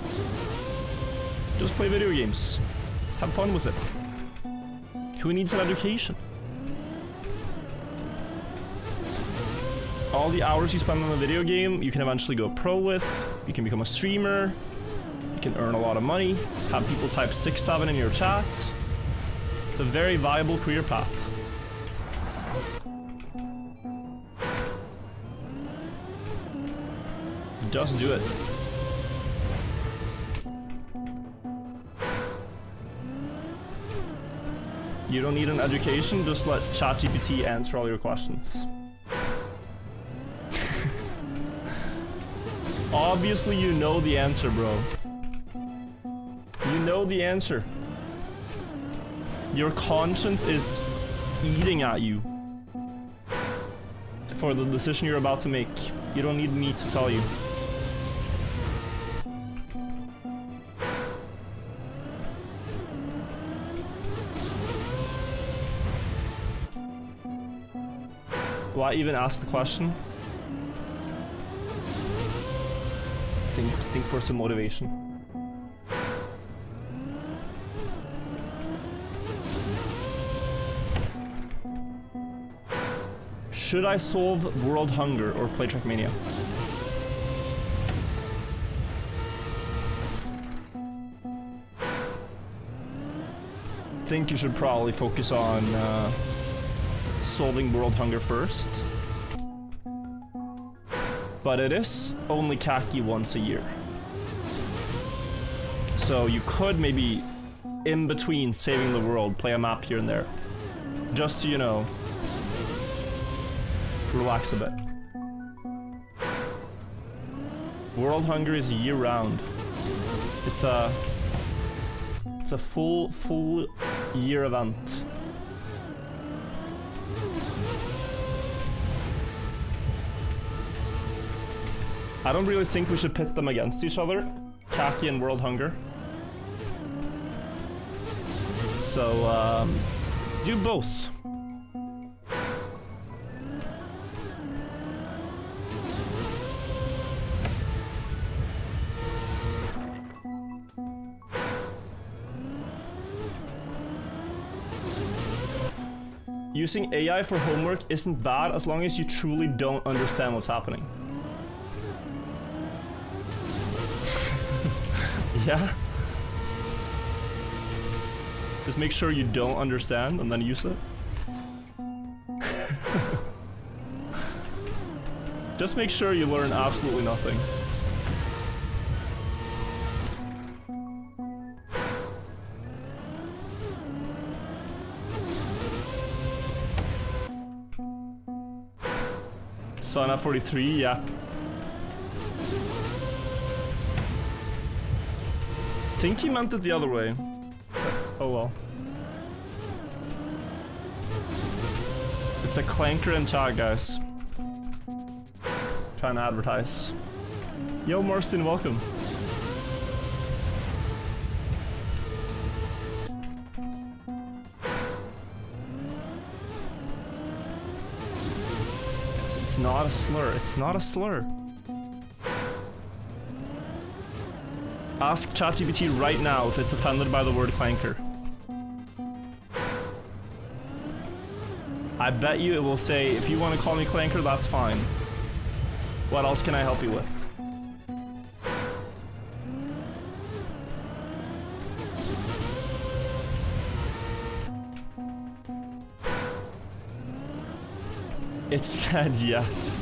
Just play video games. Have fun with it. Who needs an education? All the hours you spend on a video game, you can eventually go pro with. You can become a streamer. You can earn a lot of money. Have people type 6-7 in your chat. It's a very viable career path. Just do it. You don't need an education, just let ChatGPT answer all your questions. Obviously you know the answer, bro. You know the answer. Your conscience is eating at you for the decision you're about to make. You don't need me to tell you. Why even ask the question? Think for some motivation. Should I solve world hunger or play Trackmania? Think you should probably focus on solving world hunger first. But it is only Kacky once a year. So you could maybe, in between saving the world, play a map here and there. Just so you know, relax a bit. World hunger is year round. It's a full year event. I don't really think we should pit them against each other, Kacky and World Hunger. So, do both. Using AI for homework isn't bad as long as you truly don't understand what's happening. Yeah? Just make sure you don't understand and then use it. Just make sure you learn absolutely nothing. Son at 43, yeah. Think he meant it the other way. Oh well. It's a clanker in chat, guys. Trying to advertise. Yo, Marston, welcome. It's not a slur. It's not a slur. Ask ChatGPT right now if it's offended by the word clanker. I bet you it will say, if you want to call me clanker, that's fine. What else can I help you with? It said yes.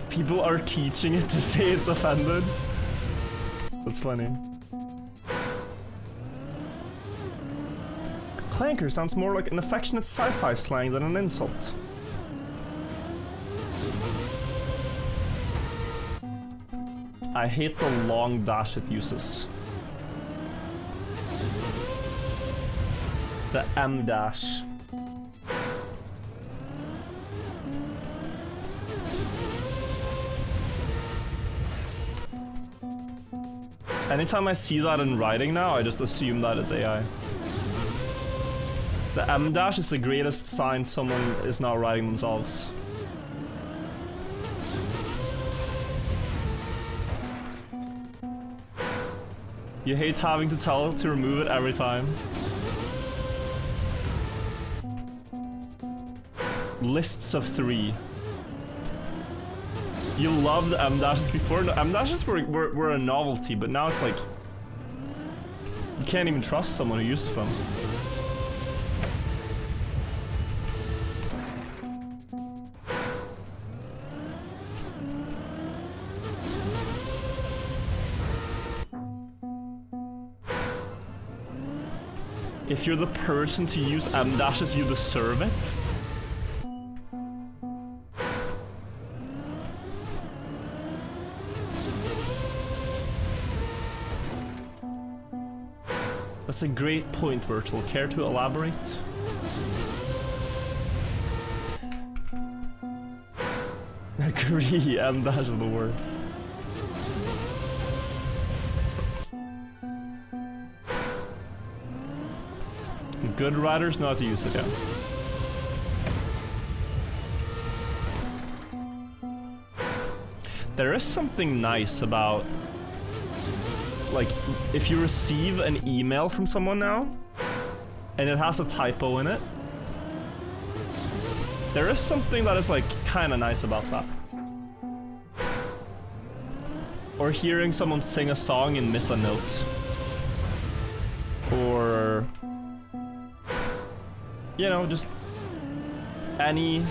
People are teaching it to say it's offended. That's funny. Clanker sounds more like an affectionate sci-fi slang than an insult. I hate the long dash it uses. The M dash. Anytime I see that in writing now, I just assume that it's AI. The M dash is the greatest sign someone is not writing themselves. You hate having to tell it to remove it every time. Lists of 3. You loved M dashes before. No, M dashes were a novelty, but now it's like you can't even trust someone who uses them. If you're the person to use M dashes, you deserve it. That's a great point, Virtual. Care to elaborate? Agree, M dash is the worst. Good writers know how to use it, yeah. There is something nice about, like, if you receive an email from someone now, and it has a typo in it, there is something that is, like, kinda nice about that. Or hearing someone sing a song and miss a note. Or, you know, just any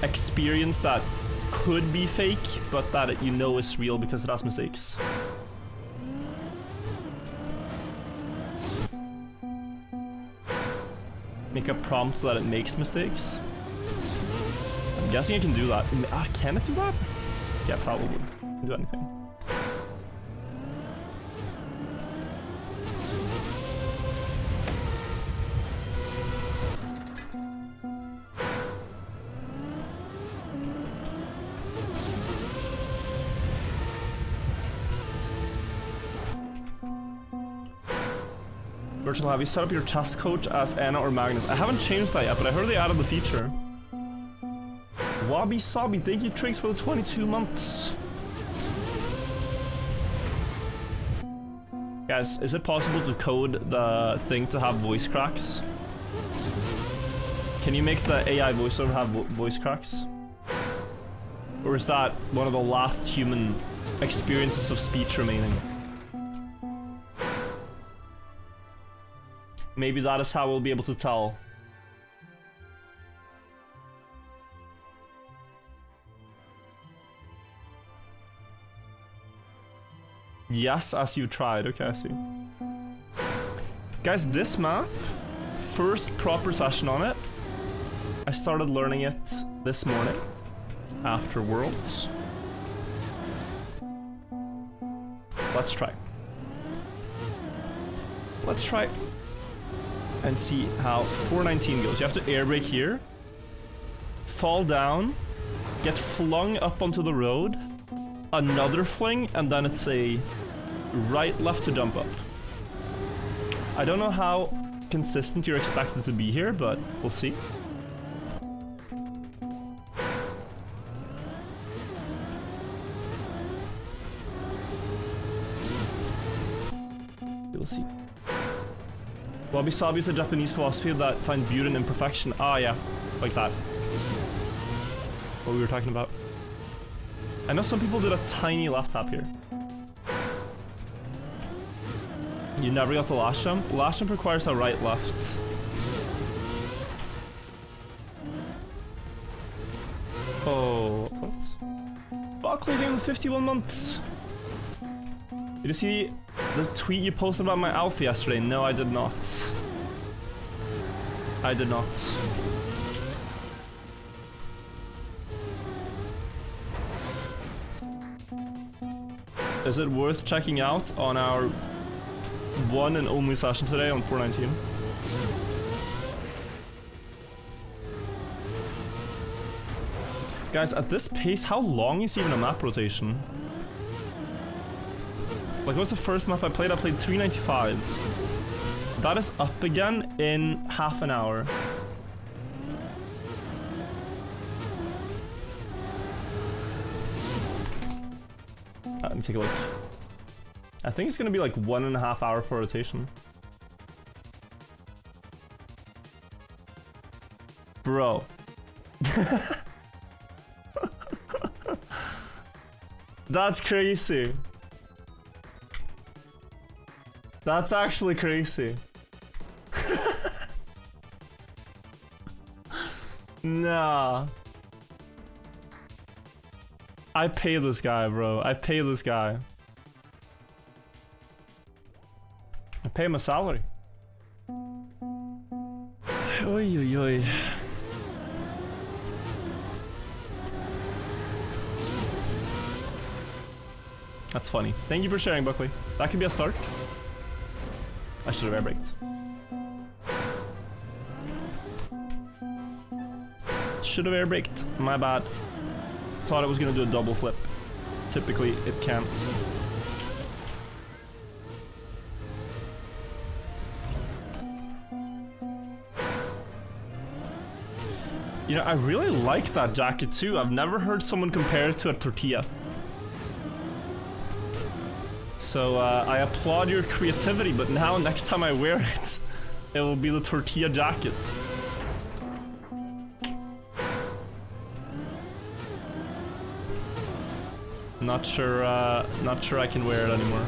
experience that could be fake, but that you know is real because it has mistakes. Make a prompt so that it makes mistakes. I'm guessing you can do that. Can it do that? Yeah, probably. Can do anything. Virtual, have you set up your chess coach as Anna or Magnus? I haven't changed that yet, but I heard they added the feature. Wabi Sabi, thank you Tricks for the 22 months. Guys, is it possible to code the thing to have voice cracks? Can you make the AI voiceover have voice cracks? Or is that one of the last human experiences of speech remaining? Maybe that is how we'll be able to tell. Yes, as you tried. Okay, I see. Guys, this map, first proper session on it. I started learning it this morning after Worlds. Let's try. Let's try and see how 419 goes. You have to air brake here, fall down, get flung up onto the road, another fling, and then it's a right left to jump up. I don't know how consistent you're expected to be here, but we'll see. We'll see. Wabi Sabi is a Japanese philosophy that finds beauty in imperfection. Ah, yeah, like that. What we were talking about. I know some people did a tiny left tap here. You never got the last jump? Last jump requires a right left. Oh, what? Buckley doing the 51 months. Did you see the tweet you posted about my alpha yesterday? No, I did not. I did not. Is it worth checking out on our one and only session today on 419? Guys, at this pace, how long is even a map rotation? Like, what's the first map I played? I played 395. That is up again in half an hour. Let me take a look. I think it's gonna be like 1.5 hours for rotation. Bro. That's crazy. That's actually crazy. Nah. I pay this guy, bro. I pay this guy. I pay him a salary. Oy, oy, oy. That's funny. Thank you for sharing, Buckley. That could be a start. I should have air braked. Should have air braked. My bad. Thought it was gonna do a double flip. Typically, it can. You know, I really like that jacket too. I've never heard someone compare it to a tortilla. So I applaud your creativity, but now next time I wear it, it will be the tortilla jacket. Not sure I can wear it anymore.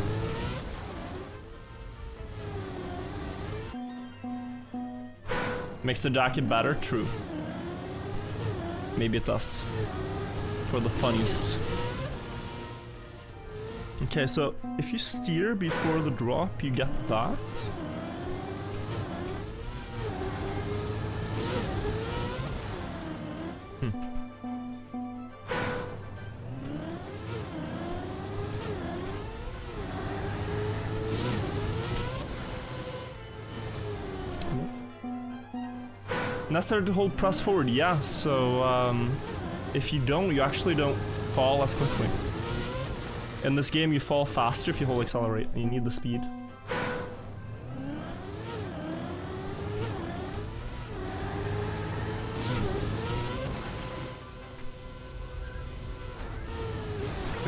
Makes the jacket better? True. Maybe it does. For the funnies. Okay, so if you steer before the drop, you get that. Necessary to hold press forward, yeah, so if you don't, you actually don't fall as quickly. In this game, you fall faster if you hold accelerate, and you need the speed.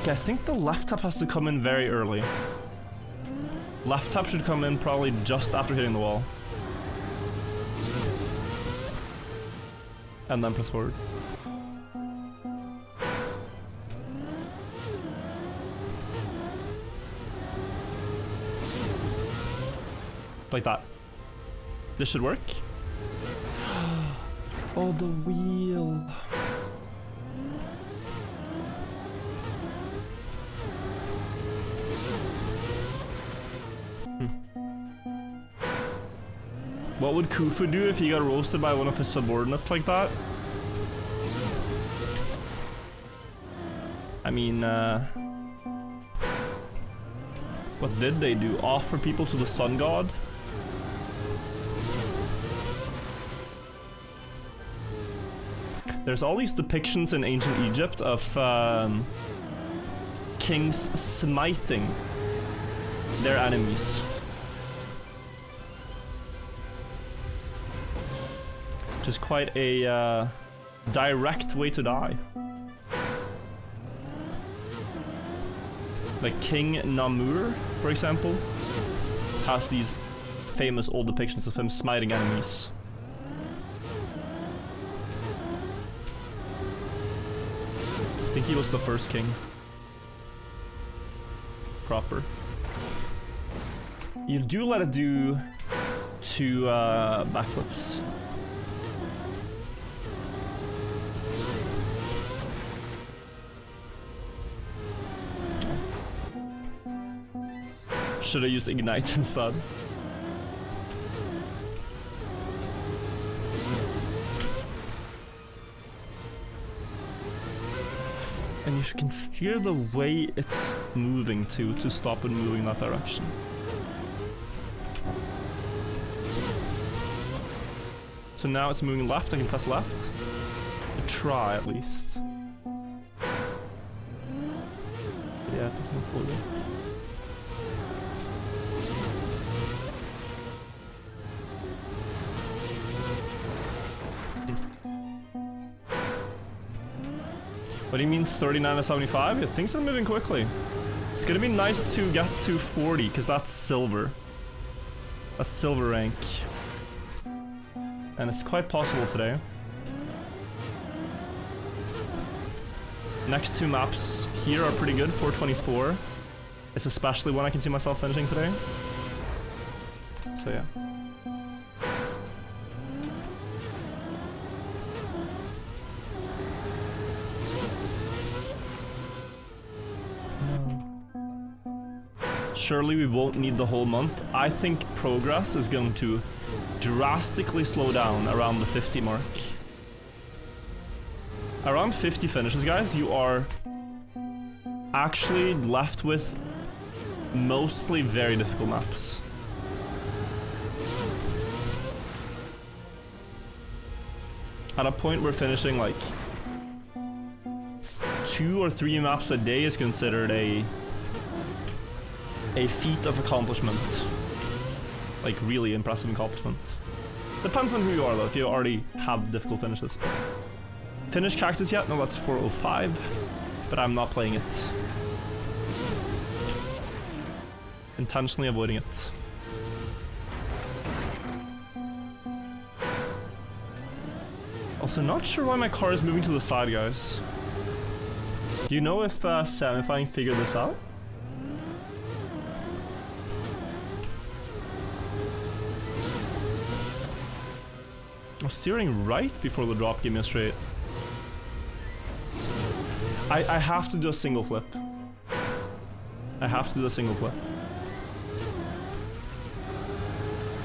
Okay, I think the left tap has to come in very early. Left tap should come in probably just after hitting the wall. And then press forward. Like that. This should work. Oh, the wheel. What would Khufu do if he got roasted by one of his subordinates like that? I mean, what did they do? Offer people to the sun god? There's all these depictions in ancient Egypt of kings smiting their enemies. Which is quite a direct way to die. Like King Namur, for example, has these famous old depictions of him smiting enemies. I think he was the first king. Proper. You do let it do 2 backflips. Should have used Ignite instead. And you can steer the way it's moving to stop it moving that direction. So now it's moving left, I can press left. Try at least. But yeah, it doesn't fully work. What do you mean 39 to 75? Yeah, things are moving quickly. It's gonna be nice to get to 40, because that's silver. That's silver rank. And it's quite possible today. Next 2 maps here are pretty good. 424 is especially one I can see myself finishing today. So yeah. Surely we won't need the whole month. I think progress is going to drastically slow down around the 50 mark. Around 50 finishes, guys, you are actually left with mostly very difficult maps. At a point where finishing like 2 or 3 maps a day is considered a feat of accomplishment. Like, really impressive accomplishment. Depends on who you are though, if you already have difficult finishes. Finished Cactus yet? No, that's 405. But I'm not playing it. Intentionally avoiding it. Also, not sure why my car is moving to the side, guys. Do you know if Samifying figured this out? I was steering right before the drop gave me a straight. I have to do a single flip. I have to do a single flip.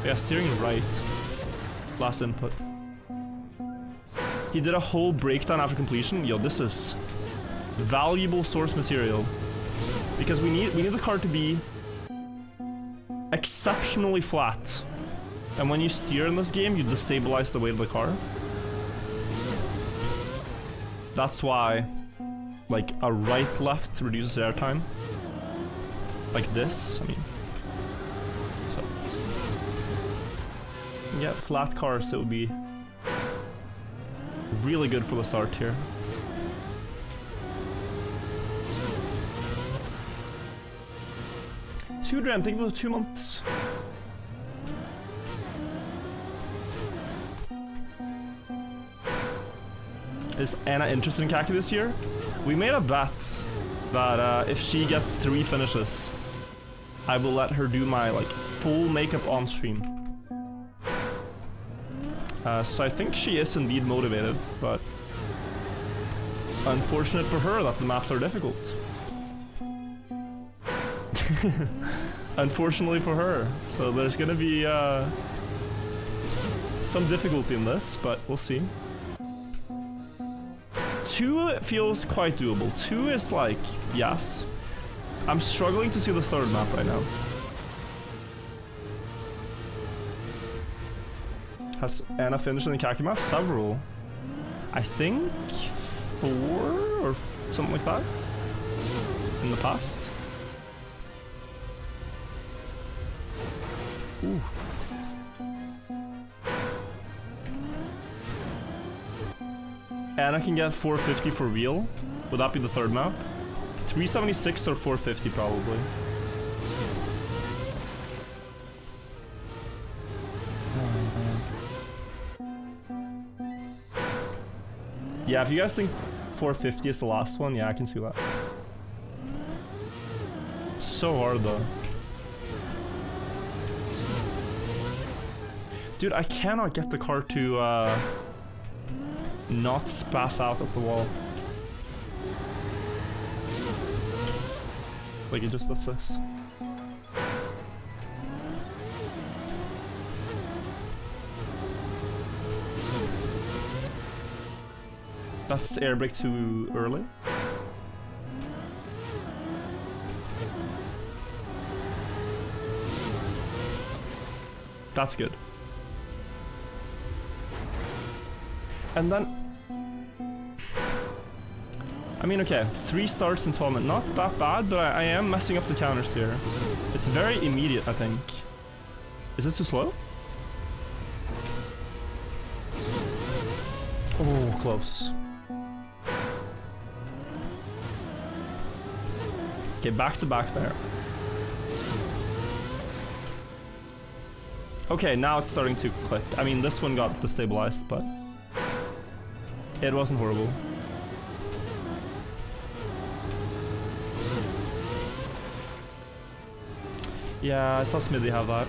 Yeah, steering right. Last input. He did a whole breakdown after completion. Yo, this is valuable source material. Because we need the car to be exceptionally flat. And when you steer in this game, you destabilize the weight of the car. That's why, like, a right-left reduces airtime. Like this, I mean. So. Yeah, flat cars, it would be really good for the start here. 2 Dram, thank you for the 2 months. Is Anna interested in Kacky this year? We made a bet that if she gets 3 finishes, I will let her do my like full makeup on stream. So I think she is indeed motivated, but unfortunate for her that the maps are difficult. Unfortunately for her. So there's gonna be some difficulty in this, but we'll see. 2 feels quite doable. 2 is like, yes. I'm struggling to see the 3rd map right now. Has Anna finished in the Kacky map? Several. I think 4 or something like that in the past. Ooh. Anna can get 450 for real. Would that be the 3rd map? 376 or 450 probably. Yeah, if you guys think 450 is the last one, yeah, I can see that. So hard though. Dude, I cannot get the car to not spaz out at the wall. Like it just does this. That's air brake too early. That's good. And then, I mean, okay, 3 starts in 12 minutes, not that bad, but I am messing up the counters here. It's very immediate, I think. Is this too slow? Oh, close. Okay, back to back there. Okay, now it's starting to click. I mean, this one got destabilized, but it wasn't horrible. Yeah, I saw Smithy have that.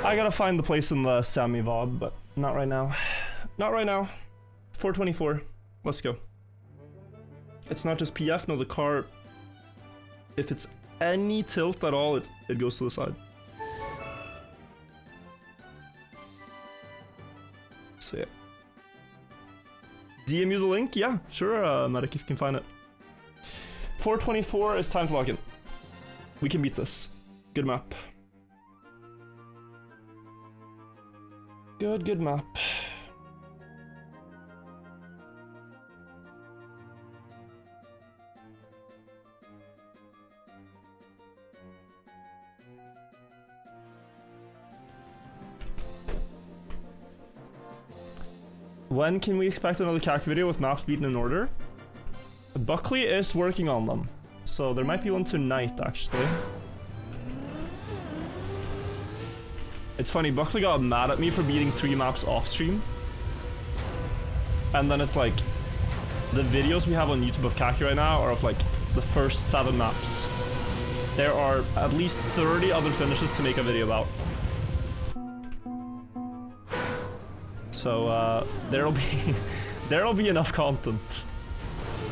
I gotta find the place in the Sammy VOD, but not right now. Not right now. 424. Let's go. It's not just PF, no, the car, if it's any tilt at all, it goes to the side. So yeah. DM you the link? Yeah, sure, Medic, if you can find it. 424 is time to lock in. We can beat this. Good map. Good map. When can we expect another Kacky video with maps beaten in order? Buckley is working on them, so there might be one tonight actually. It's funny, Buckley got mad at me for beating 3 maps off stream. And then it's like, the videos we have on YouTube of Kacky right now are of like the first 7 maps. There are at least 30 other finishes to make a video about. So there'll be enough content.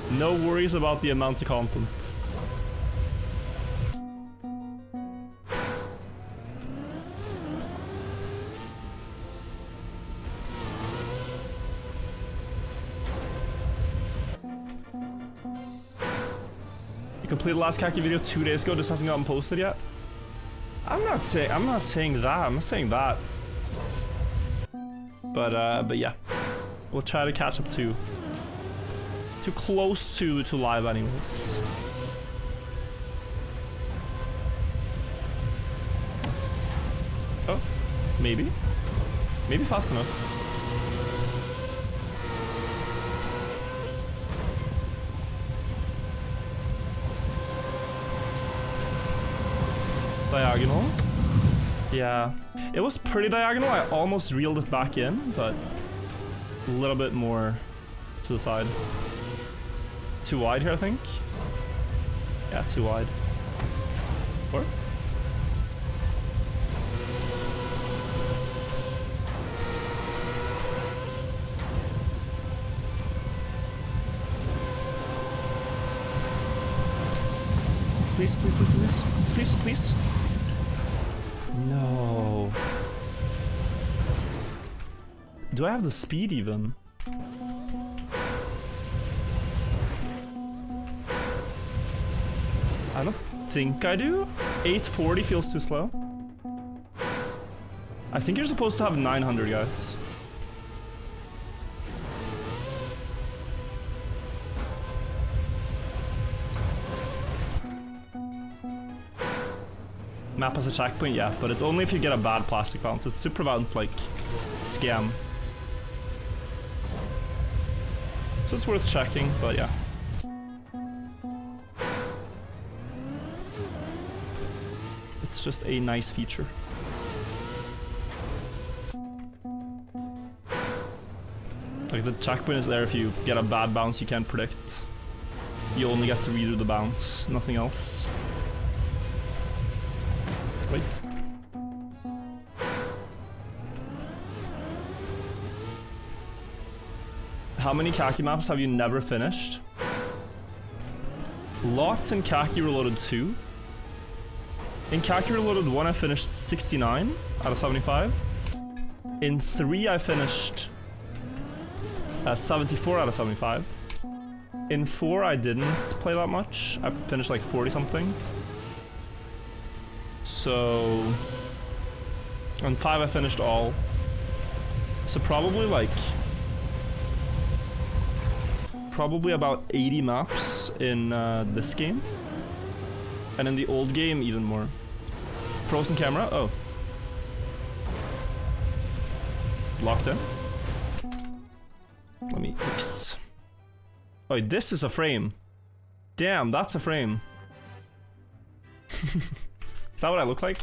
No worries about the amounts of content. You completed the last Kacky video 2 days ago, just hasn't gotten posted yet. I'm not saying that. I'm not saying that. But yeah, we'll try to catch up to too close to live anyways. Oh, maybe fast enough. Yeah, it was pretty diagonal. I almost reeled it back in, but a little bit more to the side. Too wide here, I think. Yeah, too wide. Or? Please, please, please, please. Please, please. No. Do I have the speed even? I don't think I do. 840 feels too slow. I think you're supposed to have 900, guys. Map has a checkpoint, yeah, but it's only if you get a bad plastic bounce. It's to prevent, like, scam. So it's worth checking, but yeah. It's just a nice feature. Like, the checkpoint is there if you get a bad bounce you can't predict. You only get to redo the bounce, nothing else. Wait. How many Kacky maps have you never finished? Lots in Kacky Reloaded 2. In Kacky Reloaded 1 I finished 69 out of 75. In 3 I finished 74 out of 75. In 4 I didn't play that much. I finished like 40 something. So... on 5 I finished all. So probably like... probably about 80 maps in this game. And in the old game even more. Frozen camera? Oh. Locked in? Let me fix. Oh, this is a frame. Damn, that's a frame. Is that what I look like?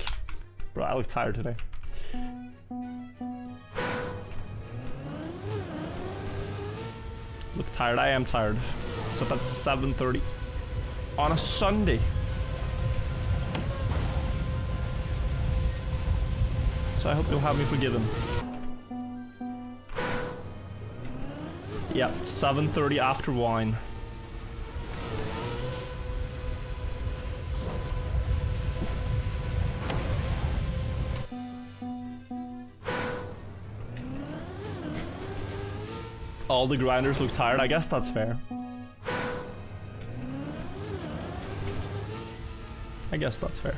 Bro, I look tired today. Look tired, I am tired. It's up at 7:30 on a Sunday. So I hope you'll have me forgiven. Yeah, 7:30 after wine. All the grinders look tired, I guess that's fair. I guess that's fair.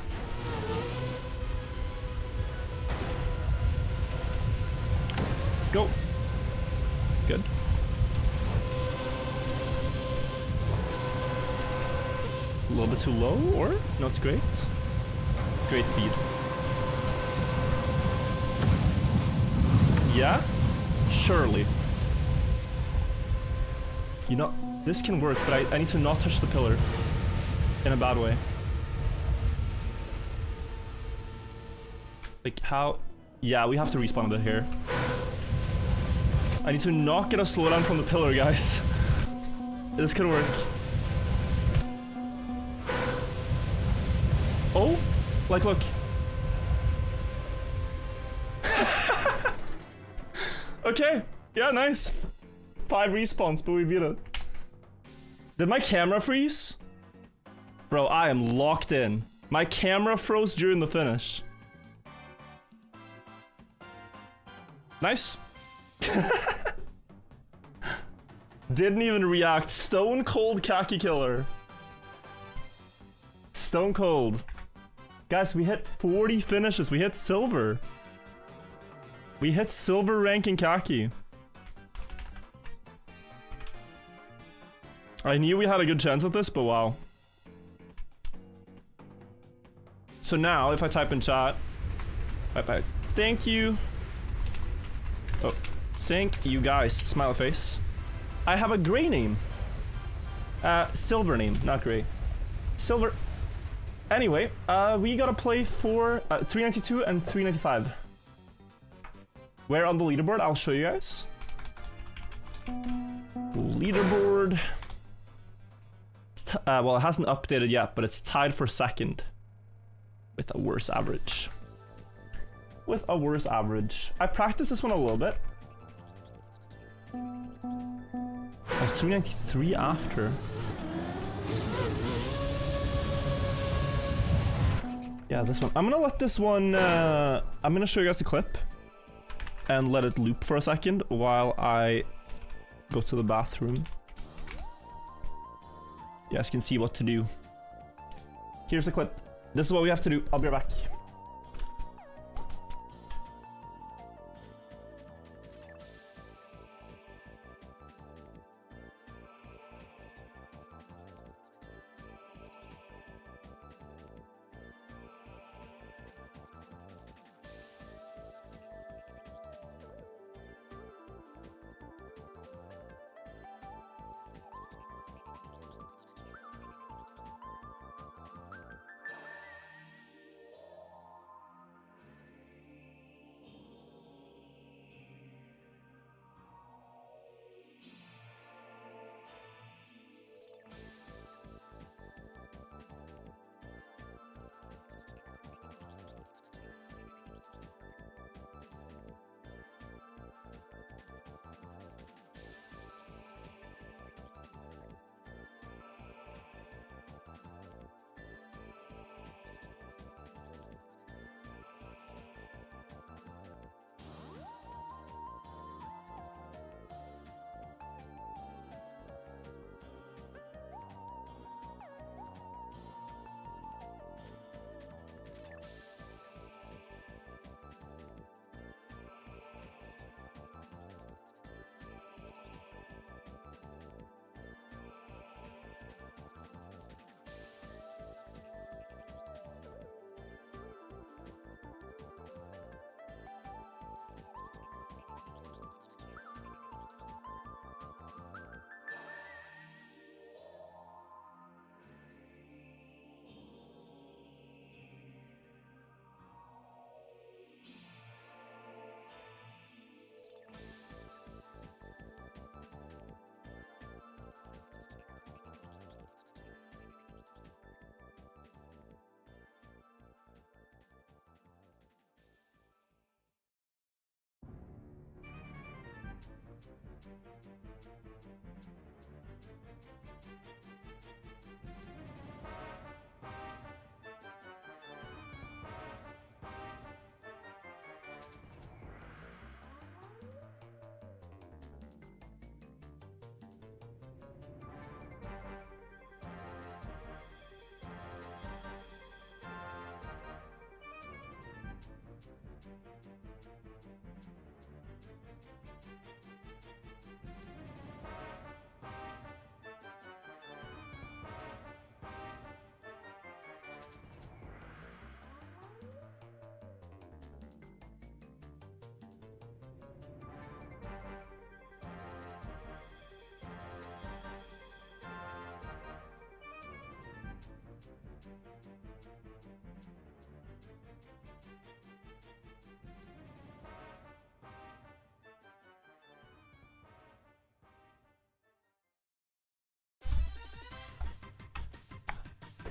Go. Good. A little bit too low, or? No, it's great. Great speed. Yeah? Surely. You know, this can work, but I need to not touch the pillar. In a bad way. Like, how? Yeah, we have to respawn a bit here. I need to not get a slowdown from the pillar, guys. This could work. Oh? Like, look. Okay. Yeah, nice. 5 respawns, but we beat it. Did my camera freeze? Bro, I am locked in. My camera froze during the finish. Nice. Didn't even react. Stone cold Kacky killer. Stone cold. Guys, we hit 40 finishes. We hit silver. We hit silver rank in Kacky. I knew we had a good chance at this, but wow. So now, if I type in chat, thank you. Oh, thank you guys. Smiley face. I have a gray name. Silver name, not gray. Silver. Anyway, we gotta play for 392 and 395. Where on the leaderboard? I'll show you guys. Leaderboard. Well, it hasn't updated yet, but it's tied for second with a worse average. With a worse average. I practiced this one a little bit. Oh, 393 after. Yeah, this one. I'm gonna let this one, I'm gonna show you guys the clip and let it loop for a second while I go to the bathroom. You guys can see what to do. Here's the clip. This is what we have to do. I'll be right back.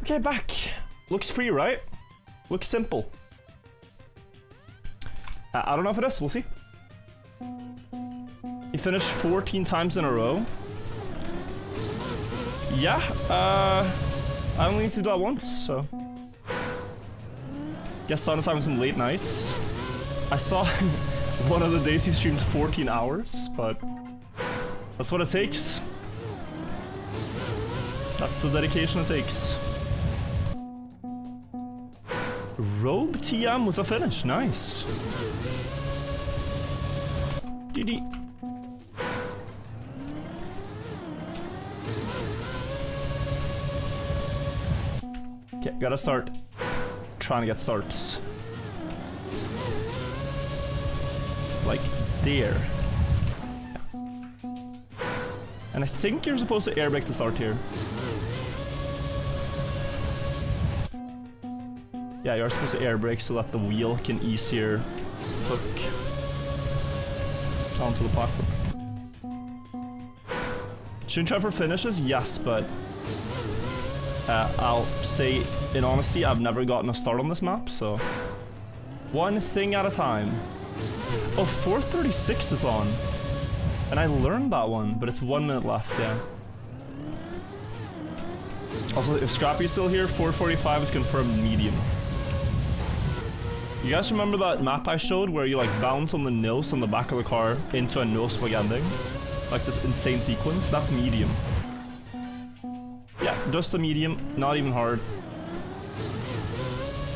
Okay, back. Looks free, right? Looks simple. I don't know if it is. We'll see. You finished 14 times in a row. Yeah, I only need to do that once, so. Guess Son's having some late nights. I saw one of the days he streamed 14 hours, but that's what it takes. That's the dedication it takes. Robe TM with a finish, nice. GG. Okay, gotta start trying to get starts. Like there. Yeah. And I think you're supposed to airbag to start here. Yeah, you're supposed to air brake so that the wheel can easier hook onto the platform. Shouldn't try for finishes? Yes, but I'll say in honesty, I've never gotten a start on this map, so one thing at a time. Oh, 436 is on. And I learned that one, but it's 1 minute left, yeah. Also, if Scrappy's still here, 445 is confirmed medium. You guys remember that map I showed where you like bounce on the nose on the back of the car into a no-spug ending? Like this insane sequence? That's medium. Yeah, just a medium, not even hard.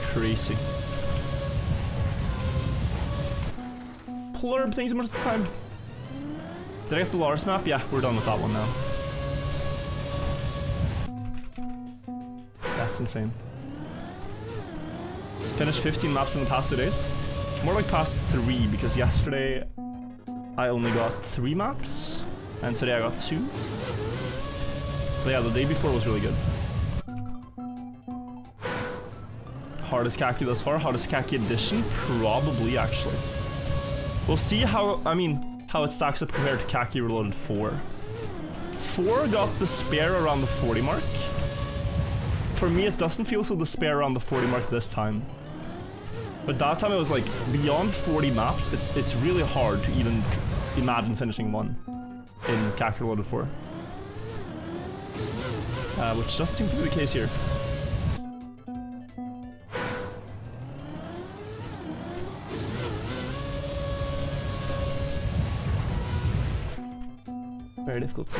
Crazy. Plurb, thanks so much for the time. Did I get the Lars map? Yeah, we're done with that one now. That's insane. Finished 15 maps in the past 2 days. More like past 3, because yesterday I only got 3 maps, and today I got 2. But yeah, the day before was really good. Hardest Kacky thus far? Hardest Kacky edition? Probably, actually. We'll see how, how it stacks up compared to Kacky Reloaded 4. 4 got the spare around the 40 mark. For me, it doesn't feel so the spare around the 40 mark this time. But that time it was like, beyond 40 maps, it's really hard to even imagine finishing one in Kacky Reloaded 4. Which doesn't seem to be the case here. Very difficult.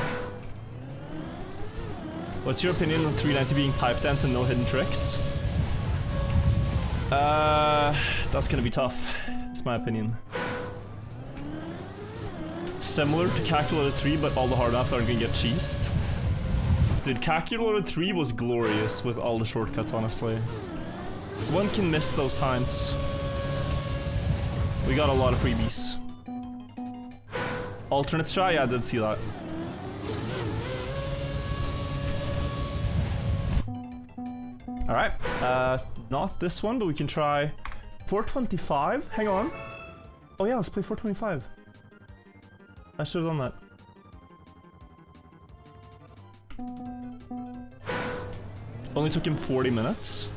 What's your opinion on 390 being pipe dance and no hidden tricks? That's gonna be tough. It's my opinion. Similar to Kacky Reloaded 3, but all the hard maps aren't gonna get cheesed. Dude, Kacky Reloaded 3 was glorious with all the shortcuts, honestly. One can miss those times. We got a lot of freebies. Alternate try, yeah, I did see that. Alright, not this one, but we can try 425. Hang on. Oh yeah, let's play 425. I should have done that. Only took him 40 minutes.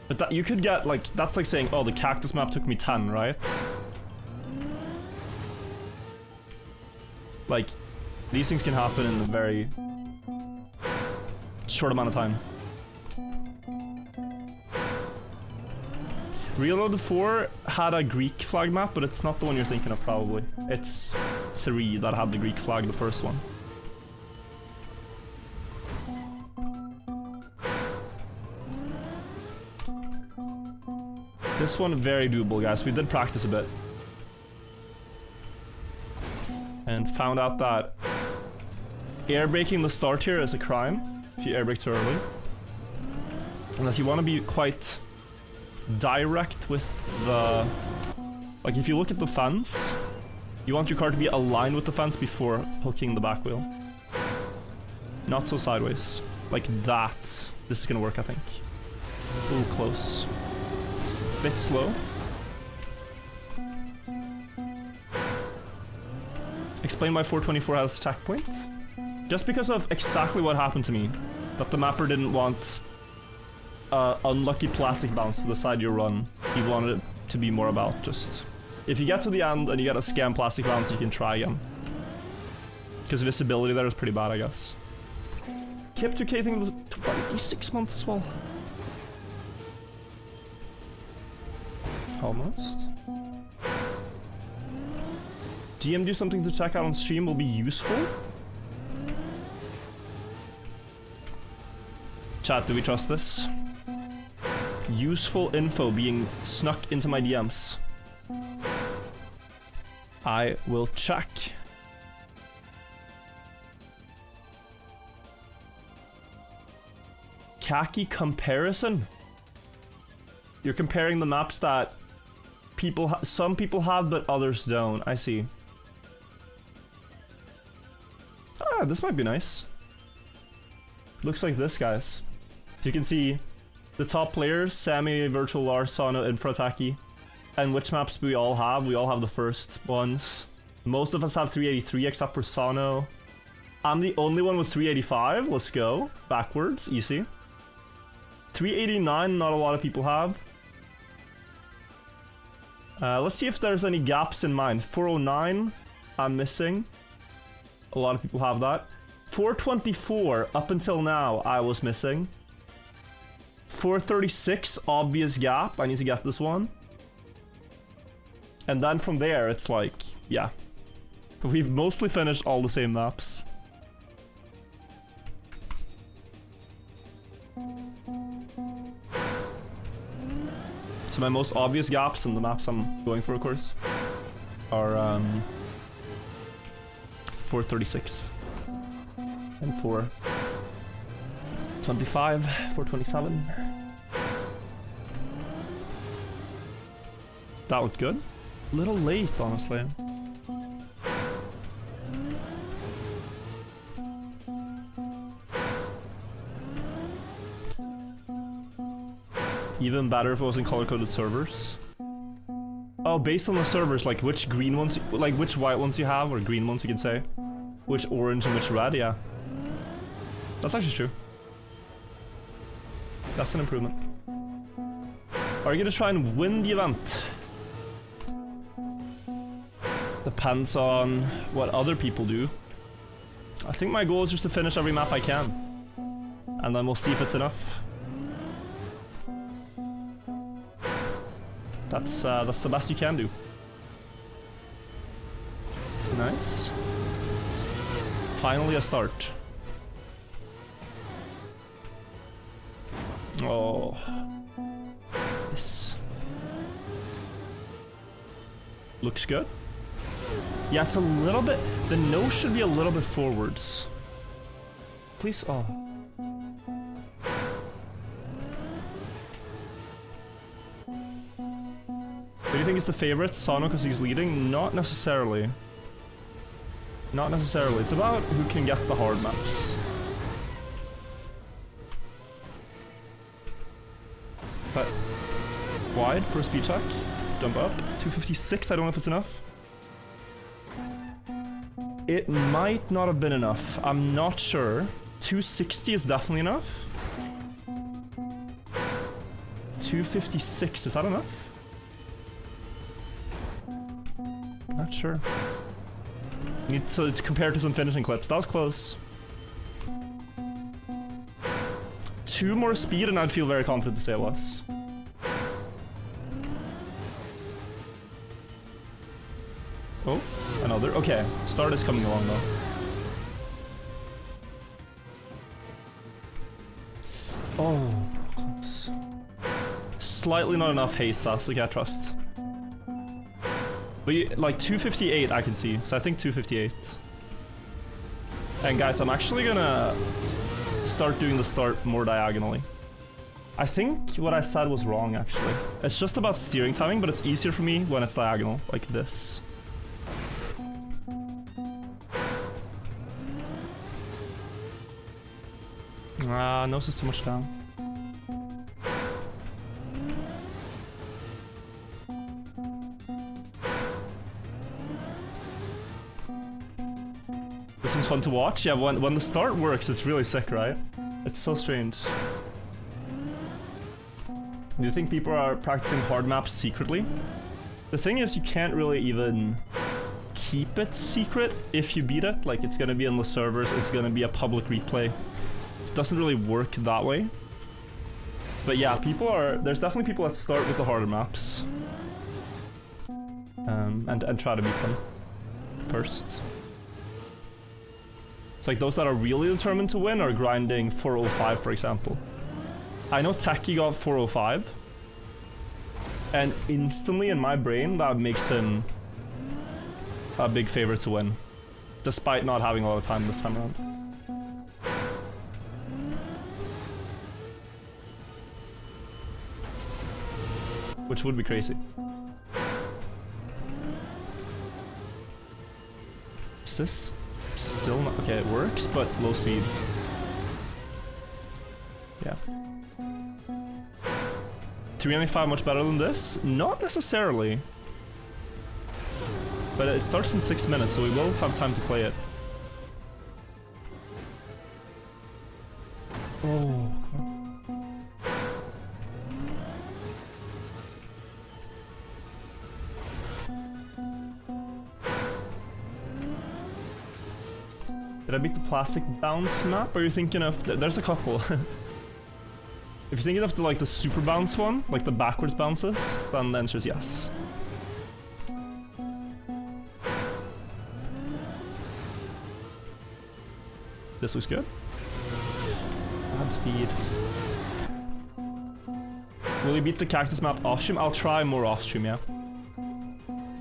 But that you could get, like, that's like saying, oh, the cactus map took me 10, right? Like, these things can happen in a very short amount of time. Reloaded 4 had a Greek flag map, but it's not the one you're thinking of, probably. It's 3 that had the Greek flag, the first one. This one, very doable, guys. We did practice a bit. And found out that air braking the start here is a crime if you air brake too early. Unless you want to be quite direct with the... Like, if you look at the fence, you want your car to be aligned with the fence before hooking the back wheel. Not so sideways. Like that. This is gonna work, I think. Ooh, close. Bit slow. Explain why 424 has attack point. Just because of exactly what happened to me. That the mapper didn't want unlucky plastic bounce to the side you run. He wanted it to be more about just... If you get to the end and you get a scam plastic bounce, you can try again. Because visibility there is pretty bad, I guess. Kept 2K thing took probably 6 months as well. Almost. GM do something to check out on stream will be useful. Chat, do we trust this? Useful info being snuck into my DMs. I will check. Kacky comparison? You're comparing the maps that some people have but others don't. I see. Ah, this might be nice. Looks like this, guys. You can see The top players, Sammy, Virtual Lars, Sano, Infra, Tacky. And which maps we all have? We all have the first ones. Most of us have 383 except for Sano. I'm the only one with 385. Let's go. Backwards. Easy. 389, not a lot of people have. Let's see if there's any gaps in mine. 409, I'm missing. A lot of people have that. 424, up until now, I was missing. 436, obvious gap. I need to get this one. And then from there, it's like, yeah. We've mostly finished all the same maps. So my most obvious gaps in the maps I'm going for, of course, are 436 and 425, 427. That looked good. A little late, honestly. Even better if it was in color-coded servers. Oh, based on the servers, like which green ones, like which white ones you have, or green ones you can say. Which orange and which red, yeah. That's actually true. That's an improvement. Are you gonna try and win the event? Depends on what other people do. I think my goal is just to finish every map I can. And then we'll see if it's enough. That's the best you can do. Nice. Finally a start. Oh. This looks good. Yeah, it's a little bit... The nose should be a little bit forwards. Please, oh. Do you think it's the favorite, Sano, because he's leading? Not necessarily. Not necessarily. It's about who can get the hard maps. But wide for a speed check. Jump up. 256, I don't know if it's enough. It might not have been enough. I'm not sure. 260 is definitely enough. 256, is that enough? Not sure. Need to compare to some finishing clips. That was close. 2 more speed and I'd feel very confident to say it was. Oh, another. Okay, start is coming along though. Oh, close. Slightly not enough haste, Sasuke, I trust. But you, like 258 I can see, so I think 258. And guys, I'm actually gonna start doing the start more diagonally. I think what I said was wrong actually. It's just about steering timing, but it's easier for me when it's diagonal, like this. Nose is too much down. This one's fun to watch. Yeah, when the start works, it's really sick, right? It's so strange. Do you think people are practicing hard maps secretly? The thing is, you can't really even keep it secret if you beat it. Like, it's gonna be on the servers, it's gonna be a public replay. It doesn't really work that way. But yeah, there's definitely people that start with the harder maps. And try to beat them first. It's like those that are really determined to win are grinding 405, for example. I know Tacky got 405. And instantly in my brain, that makes him a big favorite to win. Despite not having a lot of time this time around. Which would be crazy. Is this still not... Okay, it works, but low speed. Yeah. 395 much better than this? Not necessarily. But it starts in 6 minutes, so we will have time to play it. Oh, come on. Did I beat the plastic bounce map? Or are you thinking of... There's a couple. If you're thinking of the super bounce one, like the backwards bounces, then the answer is yes. This looks good. Add speed. Will you beat the cactus map off stream? I'll try more off stream, yeah.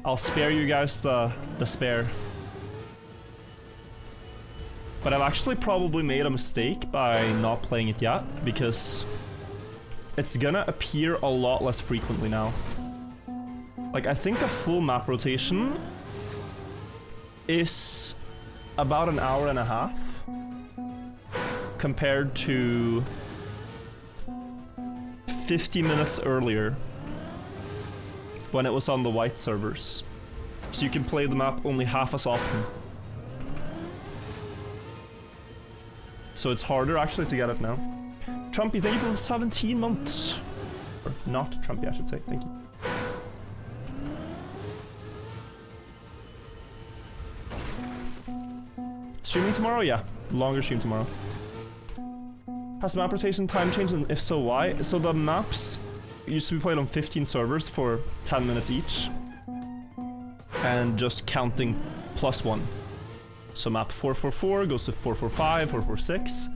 I'll spare you guys the spare. But I've actually probably made a mistake by not playing it yet, because it's gonna appear a lot less frequently now. Like, I think a full map rotation is about an hour and a half compared to 50 minutes earlier when it was on the white servers. So you can play the map only half as often. So it's harder actually to get it now. Trumpy, thank you for the 17 months. Or not Trumpy, I should say. Thank you. Streaming tomorrow? Yeah. Longer stream tomorrow. Has the map rotation time changed, and if so, why? So the maps used to be played on 15 servers for 10 minutes each. And just counting +1. So map 444 goes to 445, 446.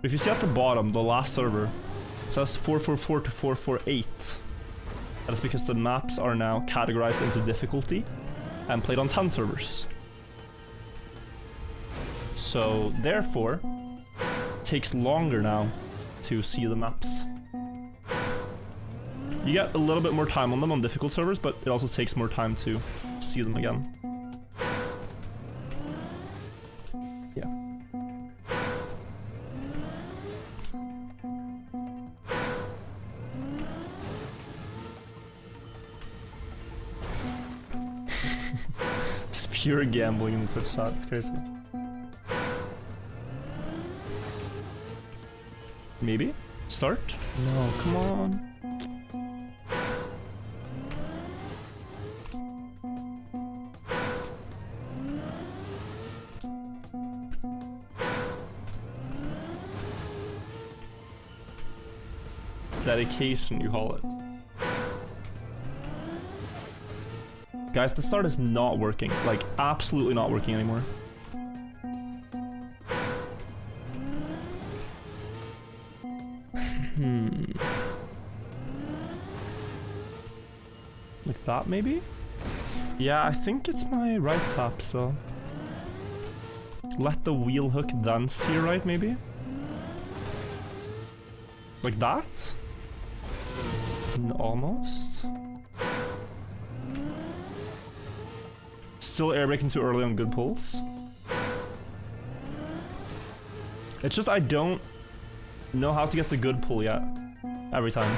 If you see at the bottom, the last server, it says 444 to 448. That is because the maps are now categorized into difficulty and played on 10 servers. So therefore, it takes longer now to see the maps. You get a little bit more time on them on difficult servers, but it also takes more time to see them again. Yeah. Just pure gambling in the Twitch chat, it's crazy. Maybe? Start? No, come on. Dedication, you call it. Guys, the start is not working. Like, absolutely not working anymore. Like that, maybe? Yeah, I think it's my right tap, so... Let the wheel hook then steer right, maybe? Like that? Almost. Still air braking too early on good pulls. It's just I don't know how to get the good pull yet. Every time.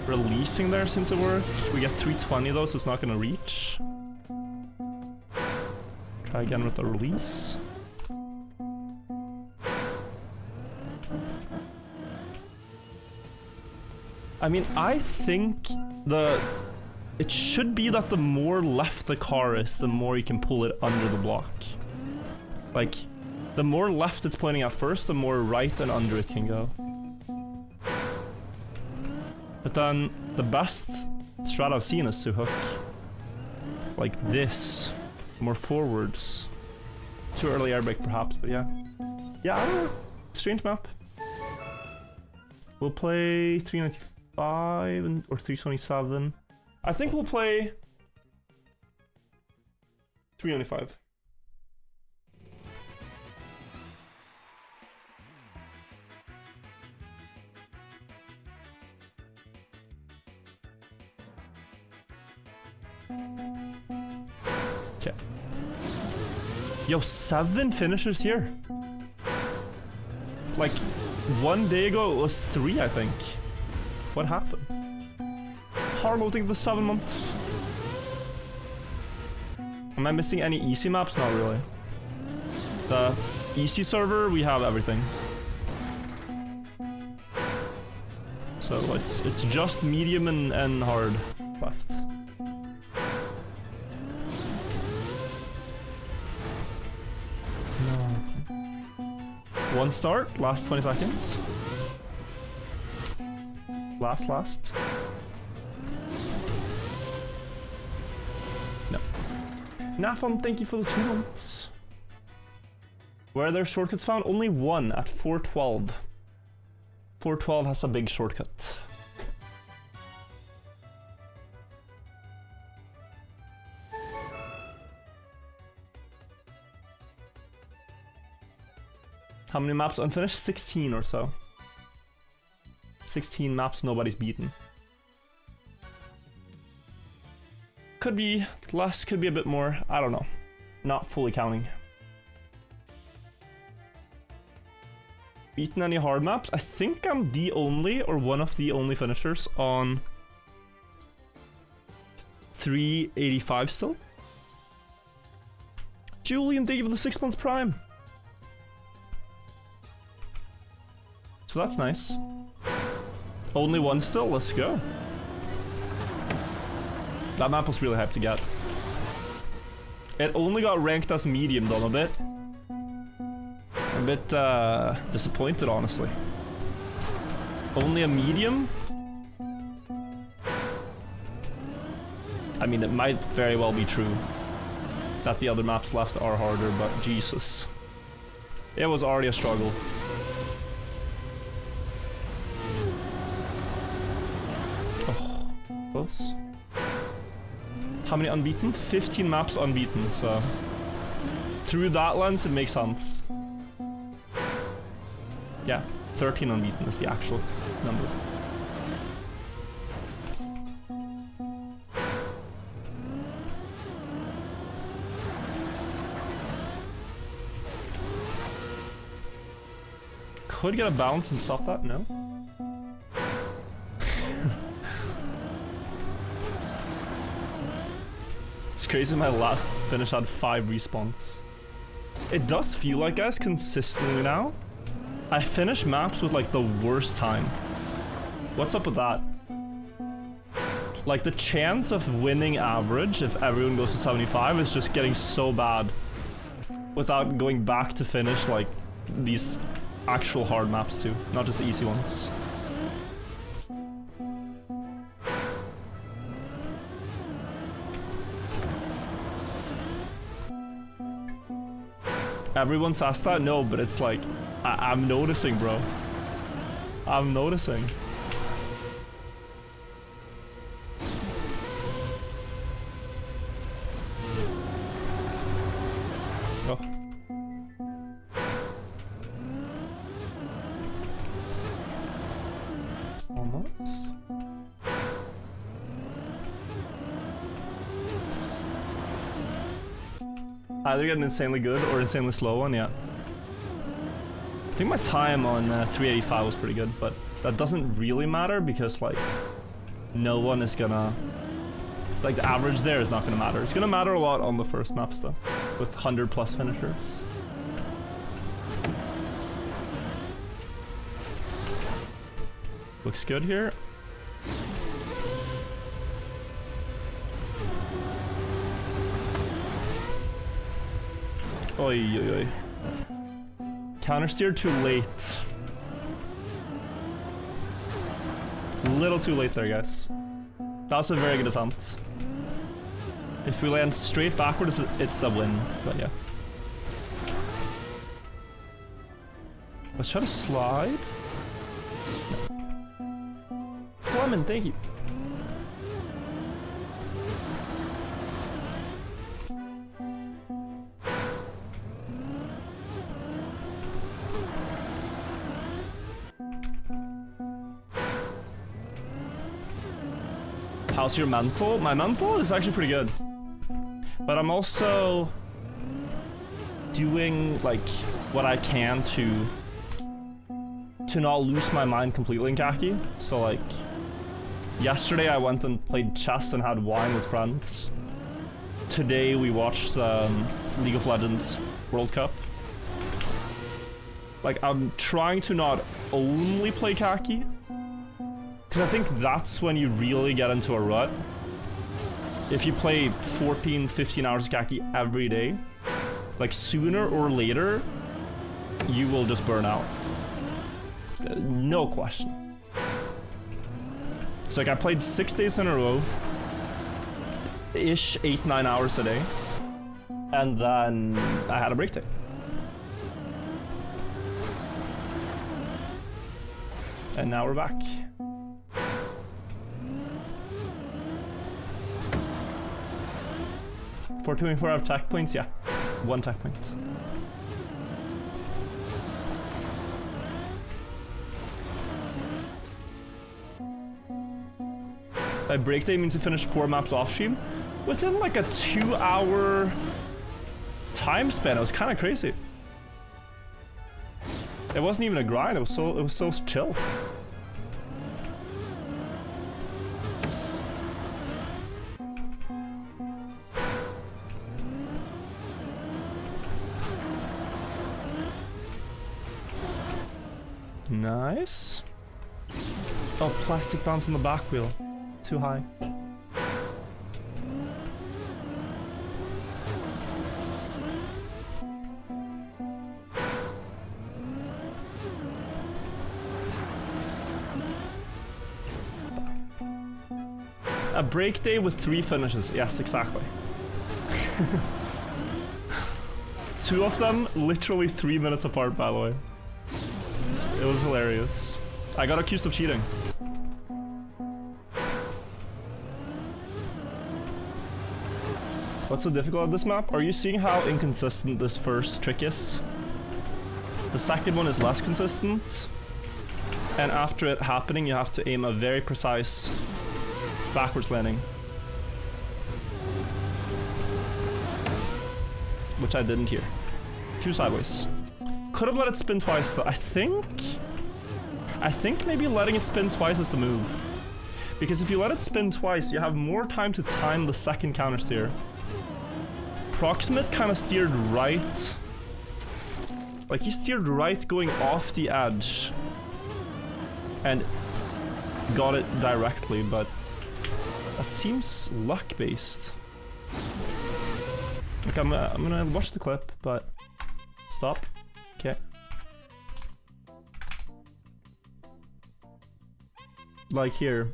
Releasing there seems to work. We get 320 though, so it's not gonna reach. Try again with the release. I mean, I think it should be that the more left the car is, the more you can pull it under the block. Like, the more left it's pointing at first, the more right and under it can go. But then, the best strat I've seen is to hook like this, more forwards. Too early air brake perhaps, but yeah. Yeah, I don't know. Strange map. We'll play 395 or 327. I think we'll play 395. Okay. Yo, 7 finishers here. Like, 1 day ago it was 3, I think. What happened? Hard loading the 7 months. Am I missing any easy maps? Not really. The easy server, we have everything. So it's just medium and hard left. No. One start, last 20 seconds. Last. No. Nafon, thank you for the 2 months. Where are there shortcuts found? Only one at 412. 412 has a big shortcut. How many maps unfinished? 16 or so. 16 maps nobody's beaten. Could be less, could be a bit more. I don't know. Not fully counting. Beaten any hard maps? I think I'm the only, or one of the only finishers on 385 still. Julian, thank you for the 6 month prime. So that's nice. Only one still, let's go. That map was really hyped to get. It only got ranked as medium though, a bit disappointed, honestly. Only a medium? I mean, it might very well be true that the other maps left are harder, but Jesus. It was already a struggle. Oh, close. How many unbeaten? 15 maps unbeaten, so... Through that lens, it makes sense. Yeah, 13 unbeaten is the actual number. Could get a bounce and stop that, no? It's crazy, my last finish had 5 respawns. It does feel like, guys, consistently now, I finish maps with like the worst time. What's up with that? Like the chance of winning average if everyone goes to 75 is just getting so bad without going back to finish like these actual hard maps too, not just the easy ones. Everyone's asked that? No, but it's like, I'm noticing, bro. I'm noticing. Oh. Almost. Either get an insanely good or insanely slow one, yeah. I think my time on 385 was pretty good, but that doesn't really matter because, like, no one is gonna... Like, the average there is not gonna matter. It's gonna matter a lot on the first maps, though, with 100+ finishers. Looks good here. Oi, oi, oi. Countersteer too late. Little too late there, guys. That was a very good attempt. If we land straight backwards, it's a win, but yeah. Let's try to slide. Fleming, thank you. How's your mental? My mental is actually pretty good. But I'm also doing like what I can to to not lose my mind completely in Kacky. So like, yesterday I went and played chess and had wine with friends. Today we watched League of Legends World Cup. Like, I'm trying to not only play Kacky, because I think that's when you really get into a rut. If you play 14, 15 hours of Kacky every day, like sooner or later, you will just burn out. No question. So like I played 6 days in a row, ish 8-9 hours a day, and then I had a break day. And now we're back. For 24 hour tech points, yeah. 1 tech point. By break day means you finish 4 maps off stream within like a 2-hour time span. It was kind of crazy. It wasn't even a grind. It was so chill. Nice. Oh, plastic bounce on the back wheel. Too high. A break day with 3 finishes. Yes, exactly. 2 of them literally 3 minutes apart, by the way. It was hilarious. I got accused of cheating. What's so difficult at this map? Are you seeing how inconsistent this first trick is? The second one is less consistent. And after it happening, you have to aim a very precise backwards landing. Which I didn't hear. 2 sideways. Could have let it spin twice though. I think maybe letting it spin twice is the move. Because if you let it spin twice, you have more time to time the second counter steer. Proximate kind of steered right. Like he steered right going off the edge. And got it directly, but that seems luck based. Like I'm gonna watch the clip, but stop. Okay. Like here.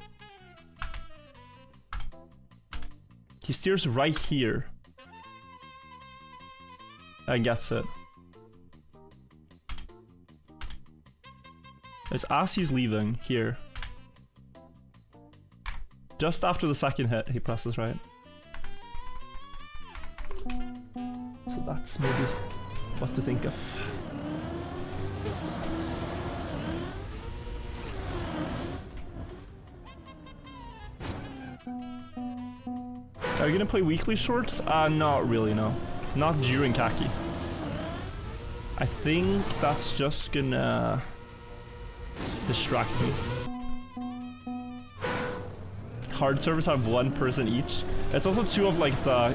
He steers right here. And gets it. It's as he's leaving here. Just after the second hit, he presses right. So that's maybe what to think of. Are you gonna play weekly shorts? Not really, no. Not during Kacky. I think that's just gonna distract me. Hard servers have 1 person each. It's also 2 of like the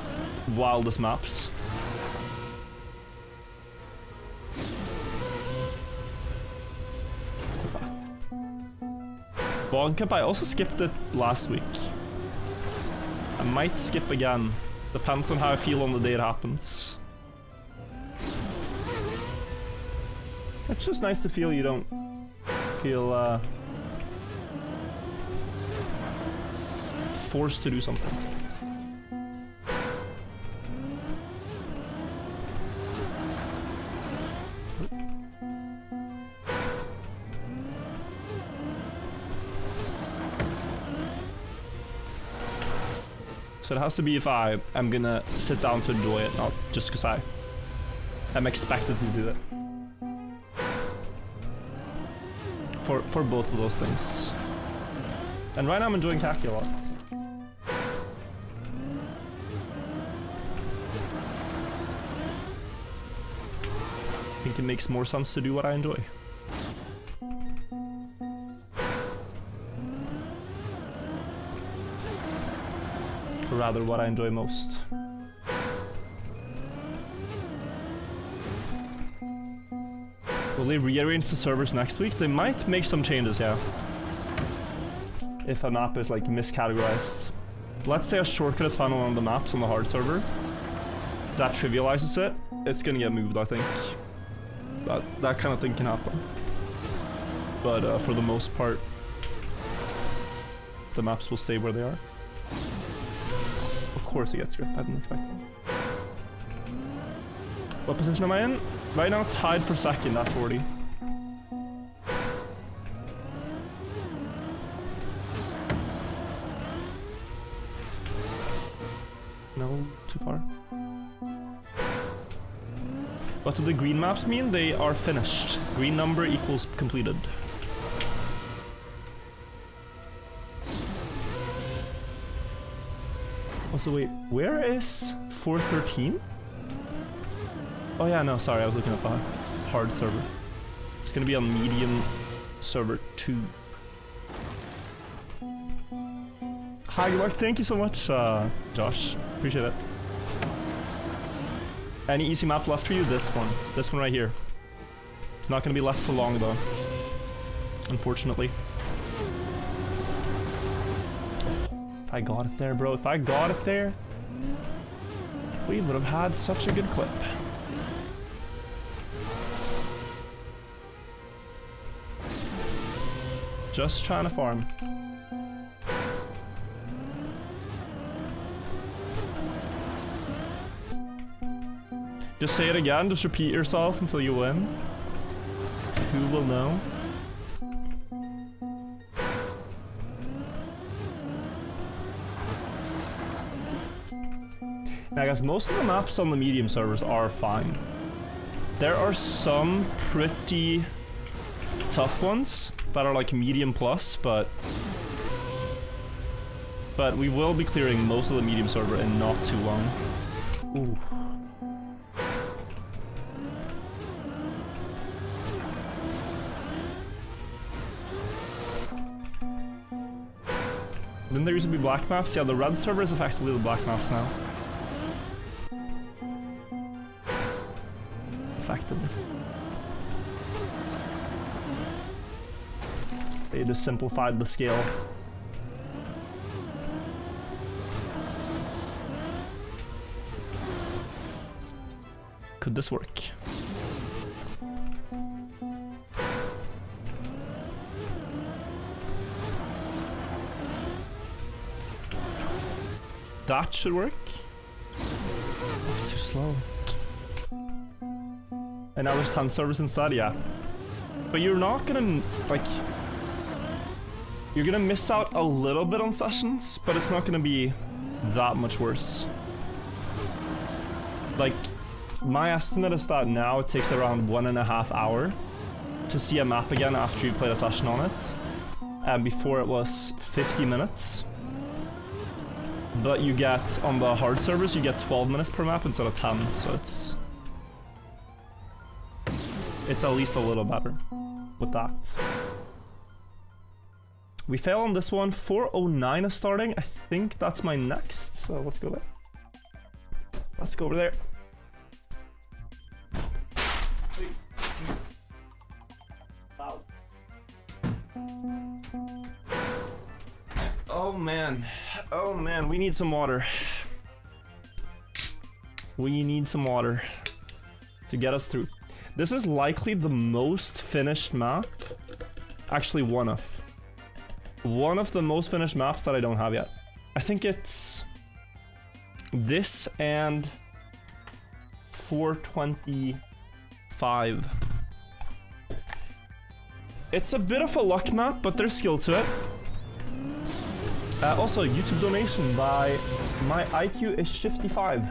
wildest maps. Bond Cup, I also skipped it last week. I might skip again. Depends on how I feel on the day it happens. It's just nice to feel you don't feel forced to do something. So it has to be if I am gonna sit down to enjoy it, not just because I am expected to do it. For both of those things. And right now I'm enjoying Kacky a lot. I think it makes more sense to do what I enjoy. rather what I enjoy most. Will they rearrange the servers next week? They might make some changes, yeah. If a map is like miscategorized. Let's say a shortcut is found on one of the maps on the hard server. That trivializes it. It's gonna get moved, I think. That kind of thing can happen. But for the most part, the maps will stay where they are. Of course it gets ripped, I didn't expect that. What position am I in? Right now tied for second at 40. No, too far. What do the green maps mean? They are finished. Green number equals completed. Also wait, where is 413? Oh yeah, no, sorry, I was looking at the hard server. It's gonna be on medium server 2. Hi, Mark, thank you so much, Josh. Appreciate it. Any easy map left for you? This one. This one right here. It's not gonna be left for long though. Unfortunately. If I got it there, bro. If I got it there, we would have had such a good clip. Just trying to farm. Just say it again, just repeat yourself until you win. Who will know? Now I guess most of the maps on the medium servers are fine. There are some pretty tough ones that are like medium plus, but we will be clearing most of the medium server in not too long. Ooh. Didn't there used to be black maps? Yeah, the red server is effectively the black maps now. Effectively. They just simplified the scale. Could this work? That should work. Oh, too slow. And now there's 10 servers instead, yeah. But you're not gonna, like... You're gonna miss out a little bit on sessions, but it's not gonna be that much worse. Like, my estimate is that now it takes around 1.5 hours to see a map again after you played a session on it. And before it was 50 minutes. But you get, on the hard servers, you get 12 minutes per map instead of 10, so it's at least a little better with that. We fail on this one. 409 is starting. I think that's my next, so let's go there. Let's go over there. Wow. Oh man, we need some water. We need some water to get us through. This is likely the most finished map. Actually, one of the most finished maps that I don't have yet. I think it's this and 425. It's a bit of a luck map, but there's skill to it. Also, YouTube donation by my IQ is 55.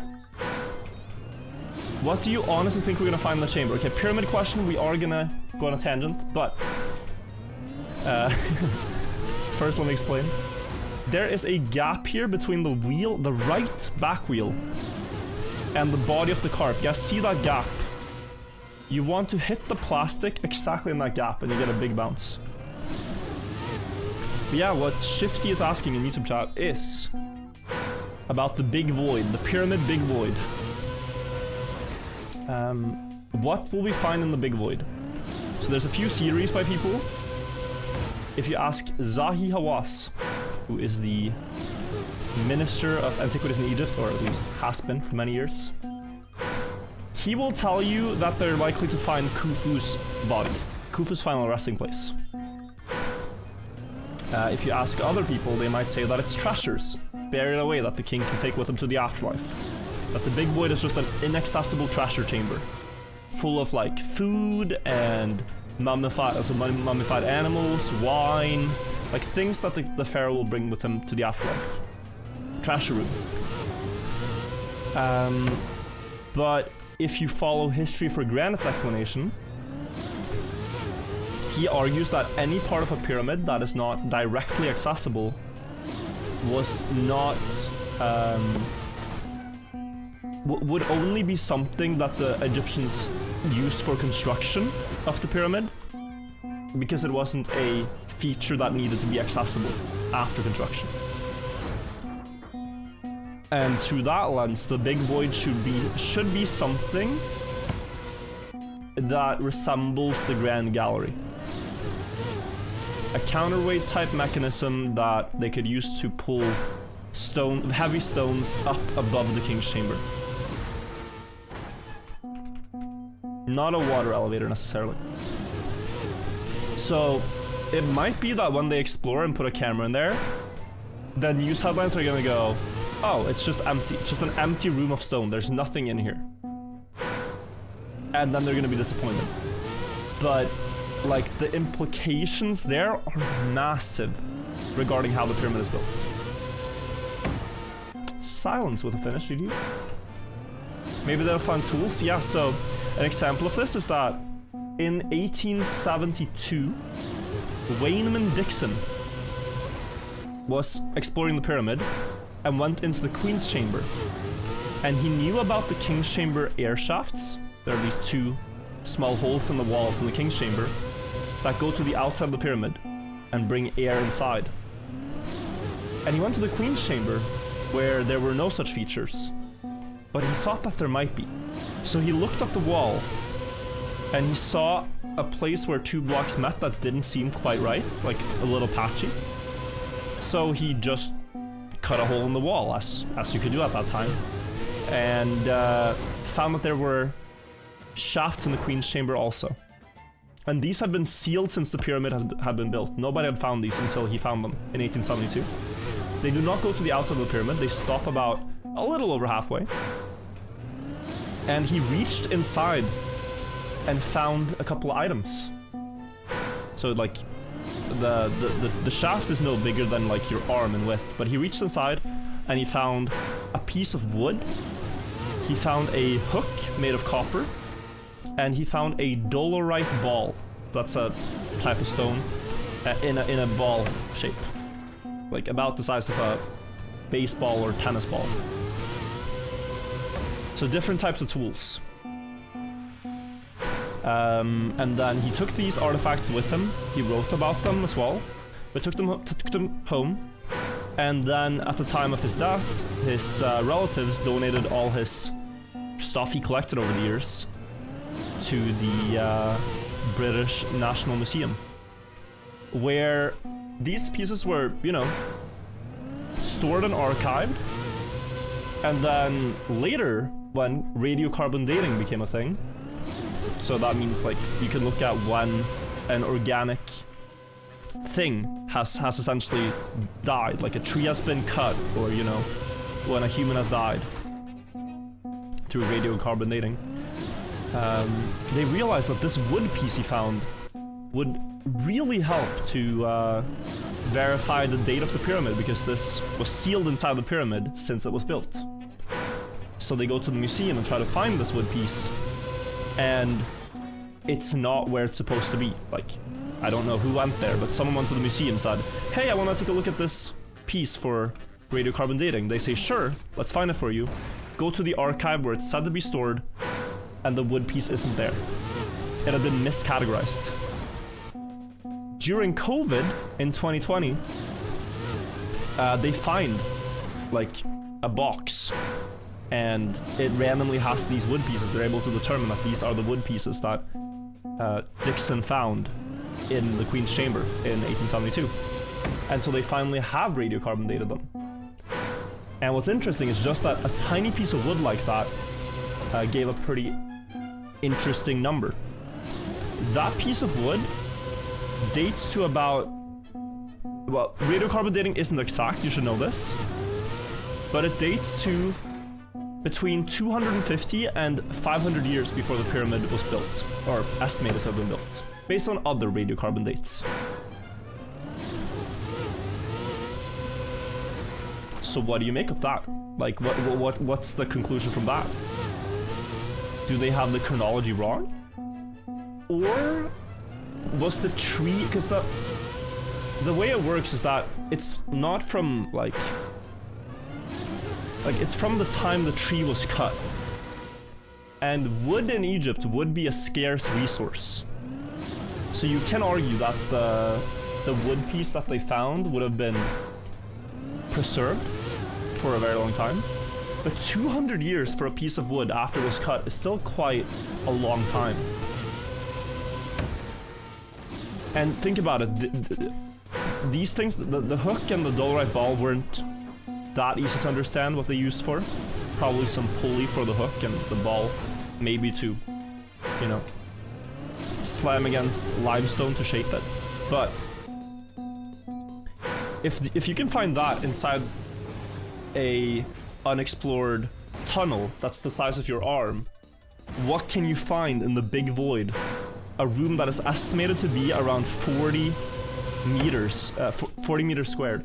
What do you honestly think we're gonna find in the chamber? Okay, pyramid question, we are gonna go on a tangent, but first let me explain. There is a gap here between the wheel, the right back wheel, and the body of the car. If you guys see that gap, you want to hit the plastic exactly in that gap and you get a big bounce. But yeah, what Shifty is asking in YouTube chat is, about the big void, the pyramid big void. What will we find in the big void? So there's a few theories by people. If you ask Zahi Hawass, who is the Minister of Antiquities in Egypt, or at least has been for many years, he will tell you that they're likely to find Khufu's body, Khufu's final resting place. If you ask other people, they might say that it's treasures buried away that the king can take with him to the afterlife. That the big void is just an inaccessible treasure chamber, full of like food and mummified animals, wine, like things that the pharaoh will bring with him to the afterlife. Treasure room. But if you follow history for Granite's explanation, he argues that any part of a pyramid that is not directly accessible was not would only be something that the Egyptians used for construction of the pyramid, because it wasn't a feature that needed to be accessible after construction. And through that lens, the big void should be something that resembles the Grand Gallery. A counterweight type mechanism that they could use to pull heavy stones up above the king's chamber. Not a water elevator necessarily. So it might be that when they explore and put a camera in there, the news headlines are gonna go, oh, it's just empty. It's just an empty room of stone. There's nothing in here. And then they're gonna be disappointed. But like the implications there are massive regarding how the pyramid is built. Silence with a finish, GG. Maybe they'll find tools. Yeah, so an example of this is that in 1872, Wayneman Dixon was exploring the pyramid and went into the Queen's Chamber. And he knew about the King's Chamber air shafts. There are these two small holes in the walls in the King's Chamber that go to the outside of the pyramid and bring air inside. And he went to the Queen's Chamber where there were no such features, but he thought that there might be. So he looked up the wall and he saw a place where two blocks met that didn't seem quite right, like a little patchy. So he just cut a hole in the wall, as you could do at that time, and found that there were shafts in the Queen's Chamber also. And these had been sealed since the pyramid had been built. Nobody had found these until he found them in 1872. They do not go to the outside of the pyramid, they stop about a little over halfway. And he reached inside and found a couple of items. So like, the shaft is no bigger than like your arm in width, but he reached inside and he found a piece of wood. He found a hook made of copper, and he found a dolerite ball. That's a type of stone in a ball shape, like about the size of a baseball or tennis ball. So different types of tools. And then he took these artifacts with him. He wrote about them as well, but took them home. And then at the time of his death, his relatives donated all his stuff he collected over the years to the British National Museum, where these pieces were, you know, stored and archived. And then later, when radiocarbon dating became a thing, so that means like you can look at when an organic thing has essentially died, like a tree has been cut, or you know, when a human has died through radiocarbon dating. They realized that this wood piece he found would really help to verify the date of the pyramid, because this was sealed inside the pyramid since it was built. So they go to the museum and try to find this wood piece, and it's not where it's supposed to be. Like, I don't know who went there, but someone went to the museum and said, hey, I want to take a look at this piece for radiocarbon dating. They say, sure, let's find it for you. Go to the archive where it's said to be stored, and the wood piece isn't there. It had been miscategorized. During COVID in 2020, they find like a box, and it randomly has these wood pieces. They're able to determine that these are the wood pieces that Dixon found in the Queen's Chamber in 1872. And so they finally have radiocarbon dated them. And what's interesting is just that a tiny piece of wood like that gave a pretty interesting number. That piece of wood dates to about, well, radiocarbon dating isn't exact, you should know this, but it dates to between 250 and 500 years before the pyramid was built, or estimated to have been built, based on other radiocarbon dates. So what do you make of that? Like, what's the conclusion from that? Do they have the chronology wrong? Or was the tree, because the way it works is that it's not from like it's from the time the tree was cut. And wood in Egypt would be a scarce resource. So you can argue that the wood piece that they found would have been preserved for a very long time. But 200 years for a piece of wood after it was cut is still quite a long time. And think about it, these things, the hook and the dolerite ball weren't that easy to understand what they used for. Probably some pulley for the hook and the ball maybe to, you know, slam against limestone to shape it. But if you can find that inside a unexplored tunnel that's the size of your arm, what can you find in the big void? A room that is estimated to be around 40 meters, 40 meters squared.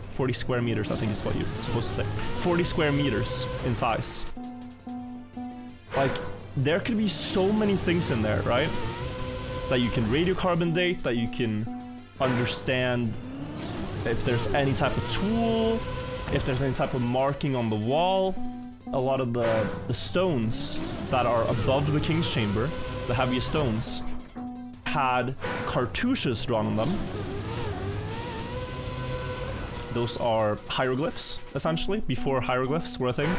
40 square meters, I think is what you're supposed to say. 40 square meters in size. Like, there could be so many things in there, right? That you can radiocarbon date, that you can understand if there's any type of tool, if there's any type of marking on the wall. A lot of the stones that are above the King's Chamber, the heaviest stones, had cartouches drawn on them. Those are hieroglyphs, essentially, before hieroglyphs were a thing.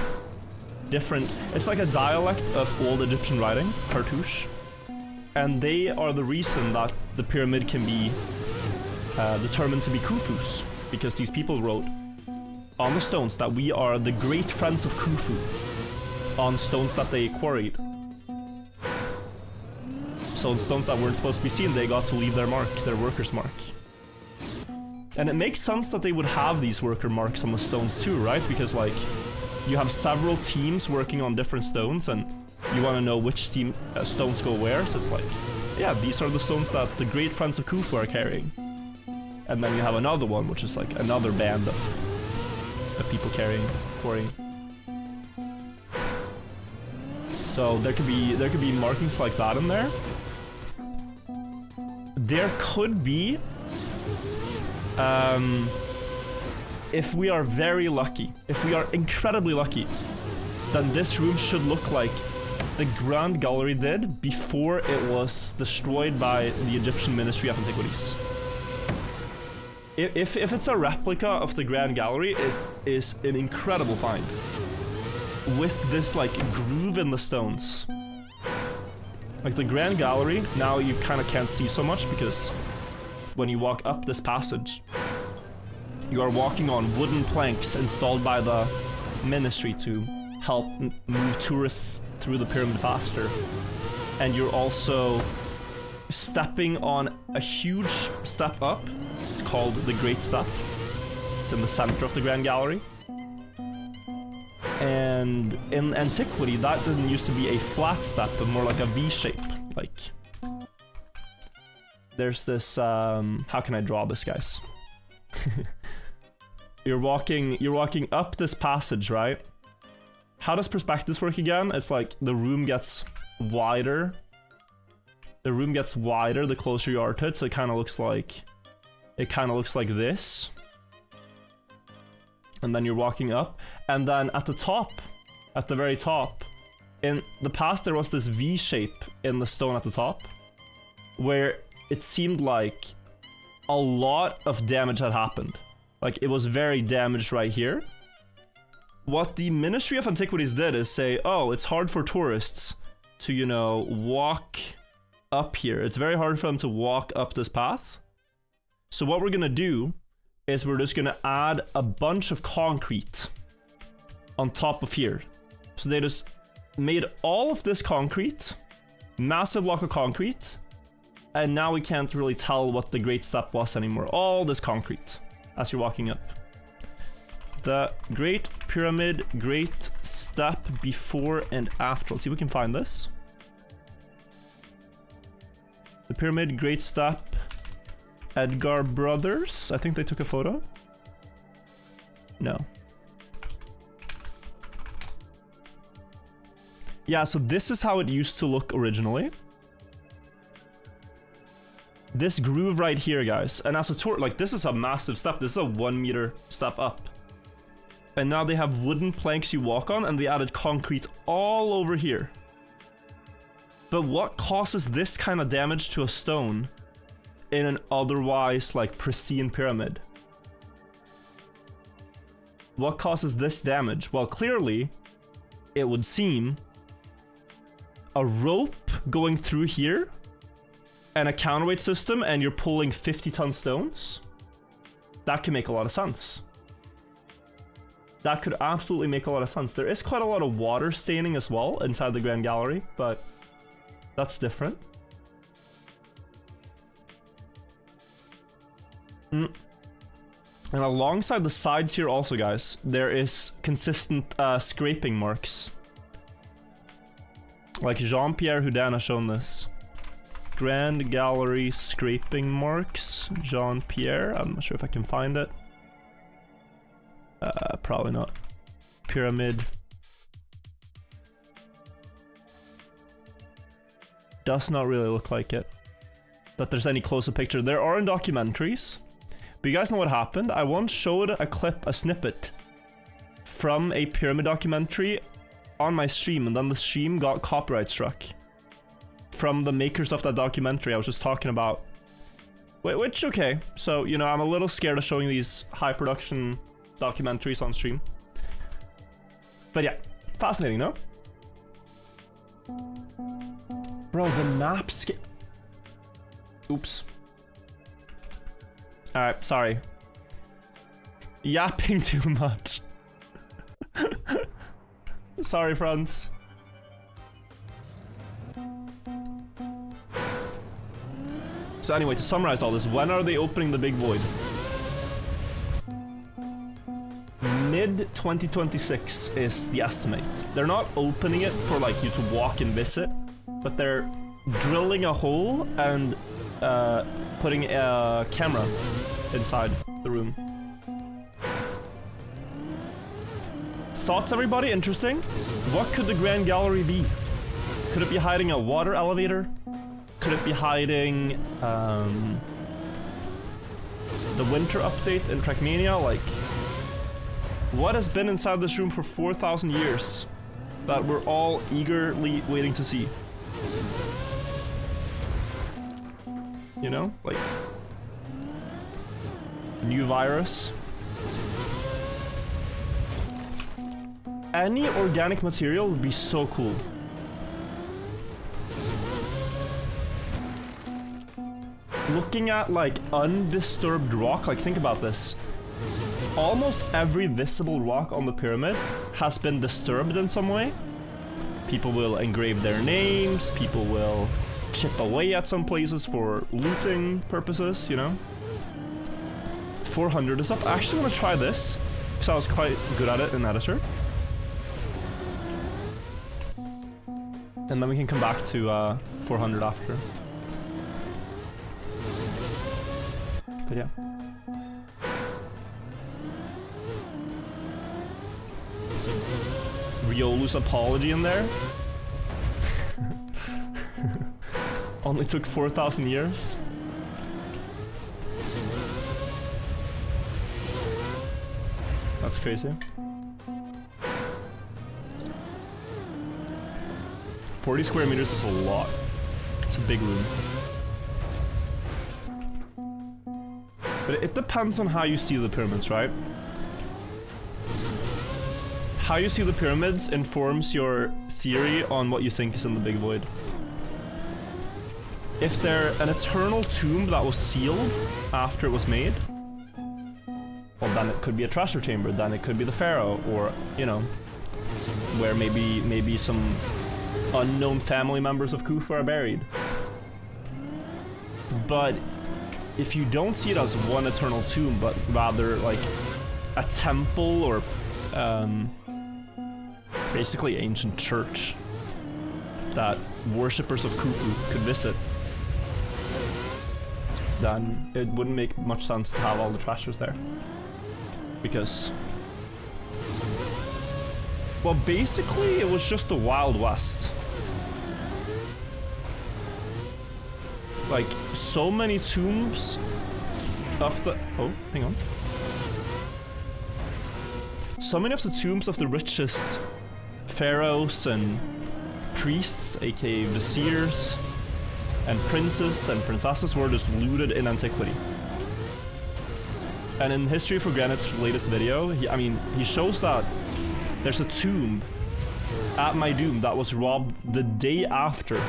Different, it's like a dialect of old Egyptian writing, cartouche. And they are the reason that the pyramid can be determined to be Khufu's, because these people wrote on the stones that we are the great friends of Khufu, on stones that they quarried. So on stones that weren't supposed to be seen, they got to leave their mark, their worker's mark. And it makes sense that they would have these worker marks on the stones too, right? Because like, you have several teams working on different stones and you want to know which team stones go where, so it's like, yeah, these are the stones that the great friends of Khufu are carrying. And then you have another one, which is like another band of people quarrying. So there could be markings like that in there. There could be, if we are very lucky, if we are incredibly lucky, then this room should look like the Grand Gallery did before it was destroyed by the Egyptian Ministry of Antiquities. If it's a replica of the Grand Gallery, it is an incredible find. With this like groove in the stones. Like the Grand Gallery, now you kind of can't see so much because when you walk up this passage, you are walking on wooden planks installed by the ministry to help move tourists through the pyramid faster. And you're also stepping on a huge step up. It's called the Great Step. It's in the center of the Grand Gallery. And in antiquity, that didn't used to be a flat step, but more like a V shape. Like, there's this, how can I draw this, guys? You're walking up this passage, right? How does perspectives work again? It's like the room gets wider. The room gets wider the closer you are to it, so it kind of looks like this. And then you're walking up, and then at the top, at the very top, in the past there was this V shape in the stone at the top, where it seemed like a lot of damage had happened. Like, it was very damaged right here, what the Ministry of Antiquities did is say, oh, it's hard for tourists to, you know, walk up here. It's very hard for them to walk up this path. So what we're gonna do is we're just gonna add a bunch of concrete on top of here. So they just made all of this concrete, massive block of concrete, and now we can't really tell what the Great Step was anymore. All this concrete as you're walking up. The Great Pyramid, Great Step before and after. Let's see if we can find this. The Pyramid, Great Step, Edgar Brothers. I think they took a photo. No. Yeah, so this is how it used to look originally. This groove right here, guys. And as a tour, like, this is a massive step. This is a 1 meter step up. And now they have wooden planks you walk on, and they added concrete all over here. But what causes this kind of damage to a stone in an otherwise, like, pristine pyramid? What causes this damage? Well, clearly, it would seem a rope going through here and a counterweight system, and you're pulling 50-ton stones. That can make a lot of sense. That could absolutely make a lot of sense. There is quite a lot of water staining as well inside the Grand Gallery, but that's different. And alongside the sides here also, guys, there is consistent scraping marks. Like Jean-Pierre Houdin has shown this. Grand Gallery scraping marks. Jean-Pierre. I'm not sure if I can find it. Probably not. Pyramid. Does not really look like it. That there's any closer picture. There are in documentaries. But you guys know what happened? I once showed a clip, a snippet from a pyramid documentary on my stream, and then the stream got copyright struck from the makers of that documentary I was just talking about. Which, okay, so, you know, I'm a little scared of showing these high production documentaries on stream. But yeah, fascinating, no? Bro, the map oops. Alright, sorry. Yapping too much. Sorry, friends. So anyway, to summarize all this, when are they opening the big void? Mid-2026 is the estimate. They're not opening it for like you to walk and visit, but they're drilling a hole and putting a camera inside the room. Thoughts, everybody? Interesting. What could the Grand Gallery be? Could it be hiding a water elevator? Could it be hiding the winter update in Trackmania? Like, what has been inside this room for 4,000 years that we're all eagerly waiting to see? You know, like, new virus. Any organic material would be so cool. Looking at like undisturbed rock, like think about this. Almost every visible rock on the pyramid has been disturbed in some way. People will engrave their names, people will chip away at some places for looting purposes, you know? 400 is up. I actually want to try this, because I was quite good at it in Editor. And then we can come back to 400 after. But yeah. Riolu's apology in there. Only took 4,000 years. That's crazy. 40 square meters is a lot. It's a big room. But it depends on how you see the pyramids, right? how you see the pyramids informs your theory on what you think is in the Big Void. If they're an eternal tomb that was sealed after it was made, well, then it could be a treasure chamber, then it could be the Pharaoh, or, you know, where maybe some unknown family members of Khufu are buried. But if you don't see it as one eternal tomb, but rather like a temple or basically ancient church that worshippers of Khufu could visit, then it wouldn't make much sense to have all the treasures there. Because, well, basically it was just the Wild West. Like, so many tombs of the... Oh, hang on. So many of the tombs of the richest pharaohs and priests, aka viziers, and princes and princesses were just looted in antiquity. And in History for Granite's latest video, he shows that there's a tomb at my doom that was robbed the day after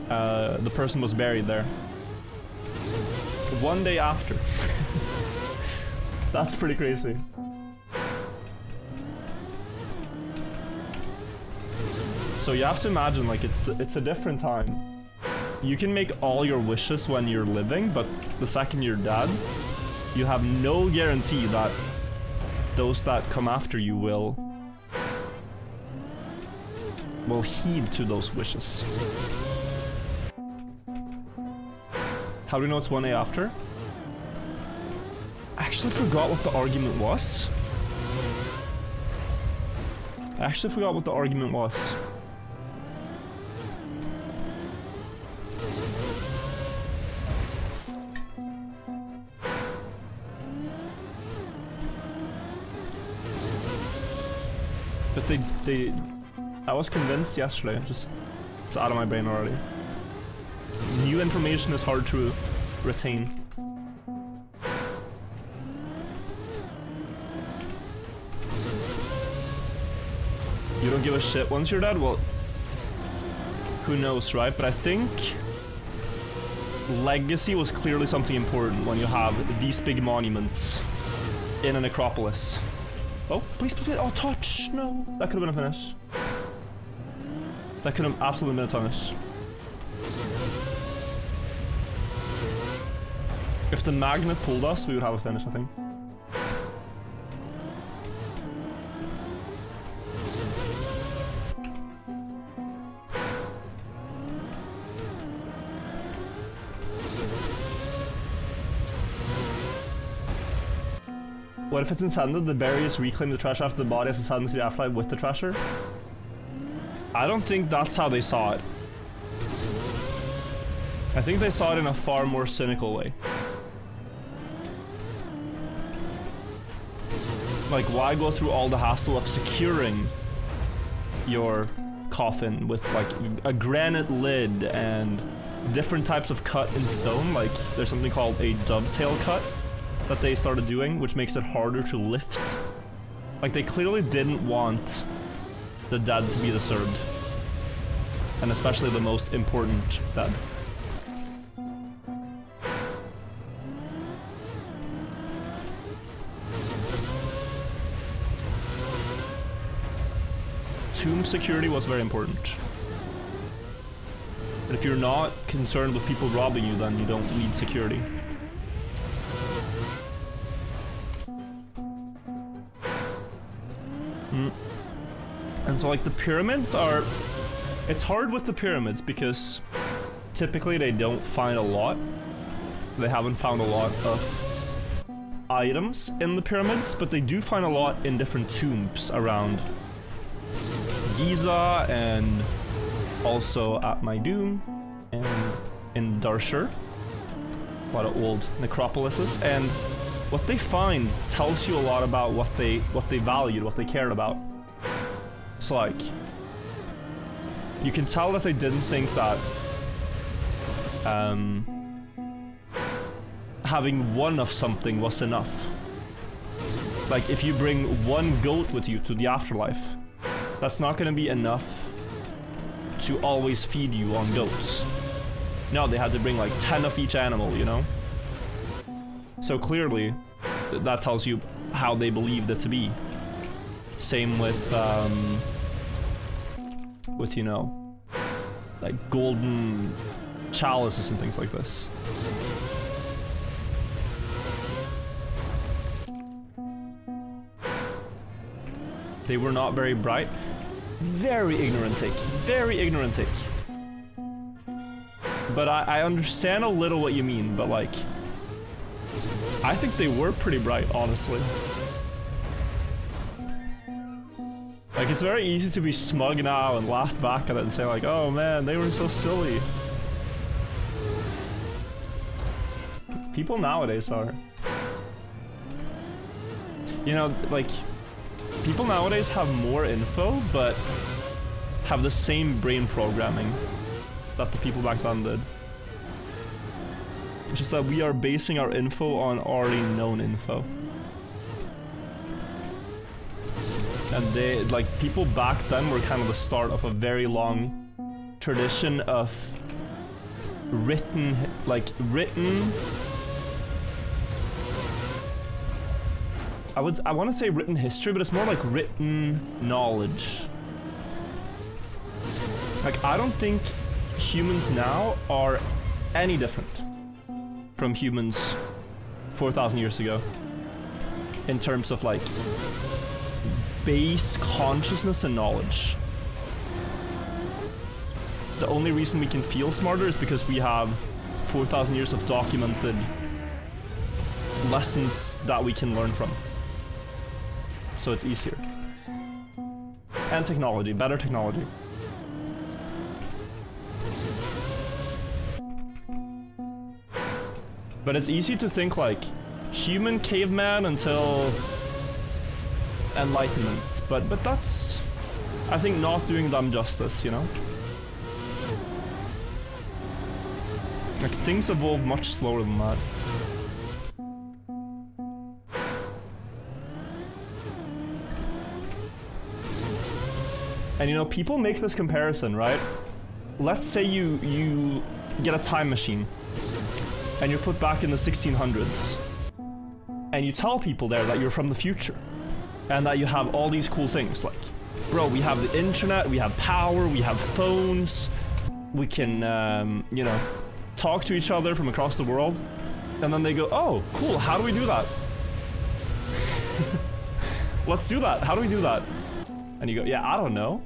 the person was buried there. One day after. That's pretty crazy. So you have to imagine, like, it's a different time. You can make all your wishes when you're living, but the second you're dead, you have no guarantee that those that come after you will heed to those wishes. How do we know it's 1 day after? I actually forgot what the argument was. But I was convinced yesterday, just, it's out of my brain already. New information is hard to retain. You don't give a shit once you're dead? Well, who knows, right? But I think legacy was clearly something important when you have these big monuments in a necropolis. Oh, please, please, oh, touch! No, that could have been a finish. That could have absolutely been a finish. If the magnet pulled us, we would have a finish, I think. What if it's intended the berries reclaim the treasure after the body has ascended to the afterlife with the treasure? I don't think that's how they saw it. I think they saw it in a far more cynical way. Like, why go through all the hassle of securing your coffin with like a granite lid and different types of cut in stone? Like, there's something called a dovetail cut that they started doing, which makes it harder to lift. Like, they clearly didn't want the dead to be disturbed. And especially the most important dead. Tomb security was very important. But if you're not concerned with people robbing you, then you don't need security. And so, like, the pyramids are... It's hard with the pyramids because typically they don't find a lot. They haven't found a lot of items in the pyramids, but they do find a lot in different tombs around Giza and also at Maidum and in Darshur. A lot of old necropolises, and what they find tells you a lot about what they valued, what they cared about. So, like, you can tell that they didn't think that having one of something was enough. Like, if you bring one goat with you to the afterlife, that's not gonna be enough to always feed you on goats. No, they had to bring like 10 of each animal, you know? So clearly, that tells you how they believed it to be. Same with, you know, like golden chalices and things like this. They were not very bright. Very ignorant take. Very ignorant take. But I understand a little what you mean, but like, I think they were pretty bright, honestly. Like, it's very easy to be smug now and laugh back at it and say like, oh man, they were so silly. People nowadays are. You know, like, people nowadays have more info, but have the same brain programming that the people back then did. It's just that we are basing our info on already known info. And they, like, people back then were kind of the start of a very long tradition of written I want to say written history, but it's more like written knowledge. Like, I don't think humans now are any different from humans 4,000 years ago in terms of like base consciousness and knowledge. The only reason we can feel smarter is because we have 4,000 years of documented lessons that we can learn from. So it's easier. And technology, better technology. But it's easy to think like human caveman until enlightenment, but that's, I think, not doing them justice, you know? Like, things evolve much slower than that. And you know, people make this comparison, right? Let's say you get a time machine and you're put back in the 1600s and you tell people there that you're from the future and that you have all these cool things, like, bro, we have the internet, we have power, we have phones, we can, you know, talk to each other from across the world. And then they go, oh, cool, how do we do that? Let's do that, how do we do that? And you go, yeah, I don't know.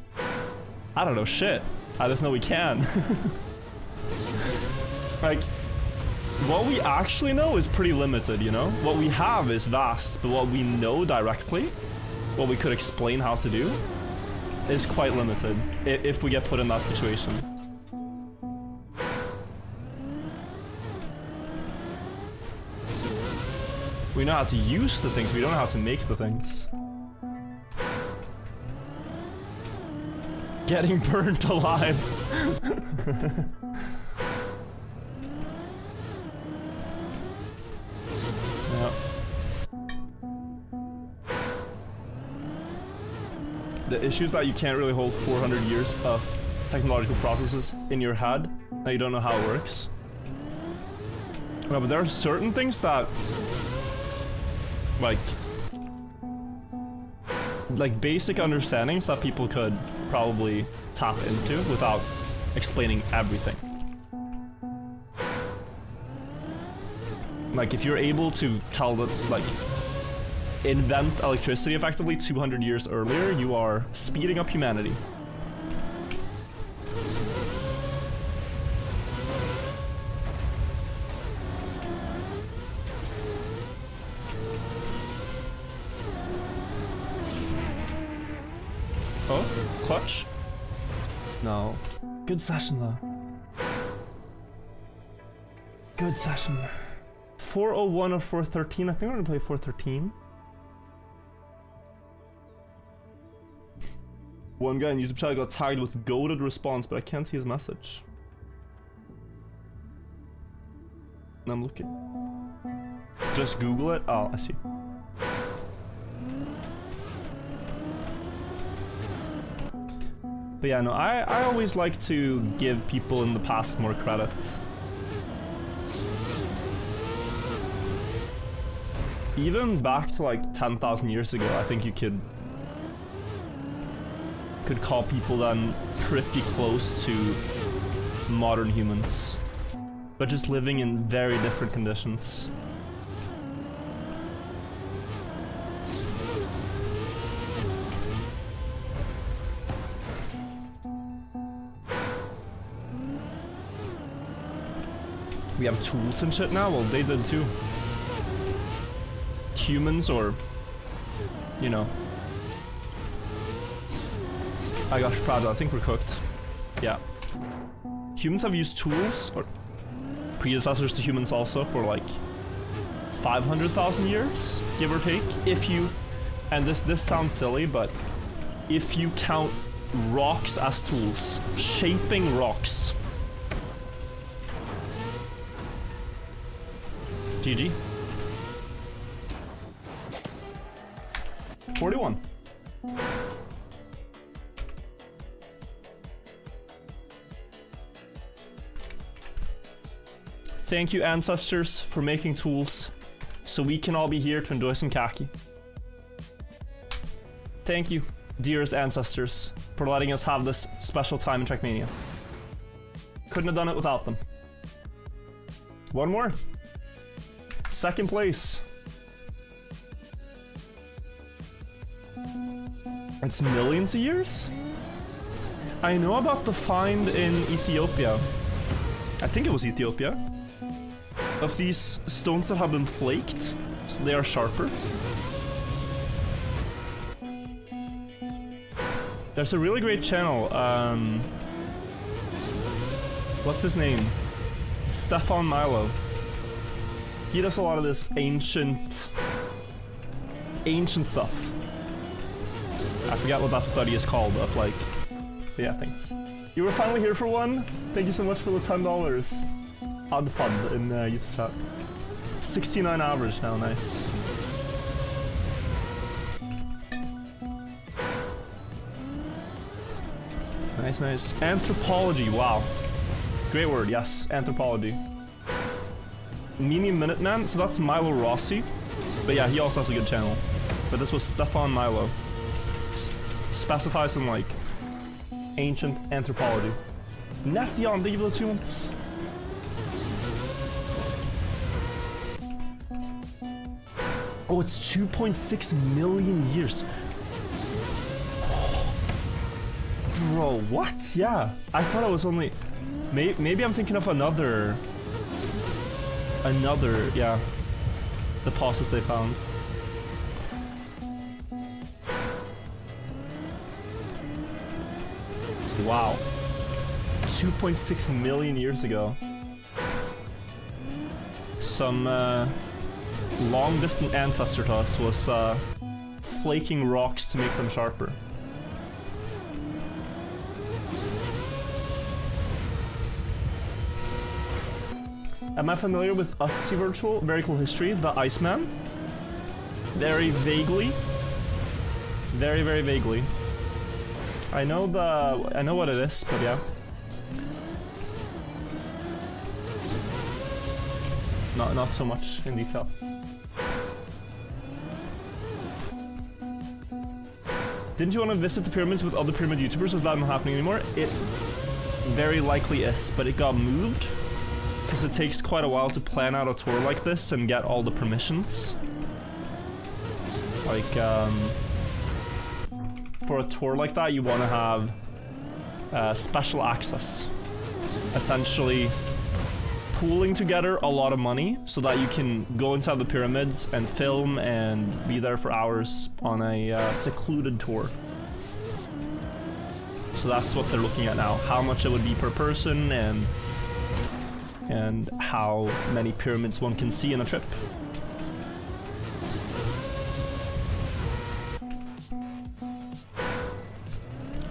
I don't know shit. I just know we can. Like, what we actually know is pretty limited, you know? What we have is vast, but what we know directly, what we could explain how to do, is quite limited if we get put in that situation. We know how to use the things, we don't know how to make the things. Getting burnt alive. Yep. The issue is that you can't really hold 400 years of technological processes in your head, and you don't know how it works. No, but there are certain things that, like basic understandings that people could probably tap into without explaining everything. Like, if you're able to tell that, like, invent electricity effectively 200 years earlier, you are speeding up humanity. Oh, clutch? No. Good session though. Good session. 401 or 413. I think we're gonna play 413. One guy in YouTube chat got tagged with goated response, but I can't see his message. And I'm looking. Just Google it. Oh, I see. But yeah, no, I always like to give people in the past more credit. Even back to like 10,000 years ago, I think you could call people then pretty close to modern humans, but just living in very different conditions. We have tools and shit now? Well, they did too. Humans, or, you know. I gosh, Prada, I think we're cooked. Yeah. Humans have used tools, or predecessors to humans also, for like 500,000 years, give or take. If you, and this sounds silly, but if you count rocks as tools, shaping rocks. GG. 41. Thank you, ancestors, for making tools so we can all be here to enjoy some Kacky. Thank you, dearest ancestors, for letting us have this special time in Trackmania. Couldn't have done it without them. One more. Second place. It's millions of years? I know about the find in Ethiopia. I think it was Ethiopia. Of these stones that have been flaked, so they are sharper. There's a really great channel, what's his name? Stefan Milo. He does a lot of this ancient stuff. I forget what that study is called, of like, yeah, thanks. You were finally here for one? Thank you so much for the $10. Adfad in YouTube chat. 69 average now, nice. Nice, nice. Anthropology, wow. Great word, yes, anthropology. Mini Minuteman, so that's Milo Rossi. But yeah, he also has a good channel. But this was Stefan Milo. Specifies some like ancient anthropology. Nethion, thank you for the 2 months. Oh, it's 2.6 million years. Bro, what? Yeah, I thought it was only... Maybe I'm thinking of another, yeah, deposit they found. Wow. 2.6 million years ago. Some long-distant ancestor to us was flaking rocks to make them sharper. Am I familiar with Ötzi Virtual? Very cool history. The Iceman? Very vaguely. Very, very vaguely. I know what it is, but yeah. Not so much in detail. Didn't you want to visit the pyramids with other pyramid YouTubers? Is that not happening anymore? It very likely is, but it got moved. Because it takes quite a while to plan out a tour like this and get all the permissions. Like, for a tour like that, you want to have special access. Essentially, pooling together a lot of money so that you can go inside the pyramids and film and be there for hours on a secluded tour. So that's what they're looking at now. How much it would be per person and how many pyramids one can see in a trip.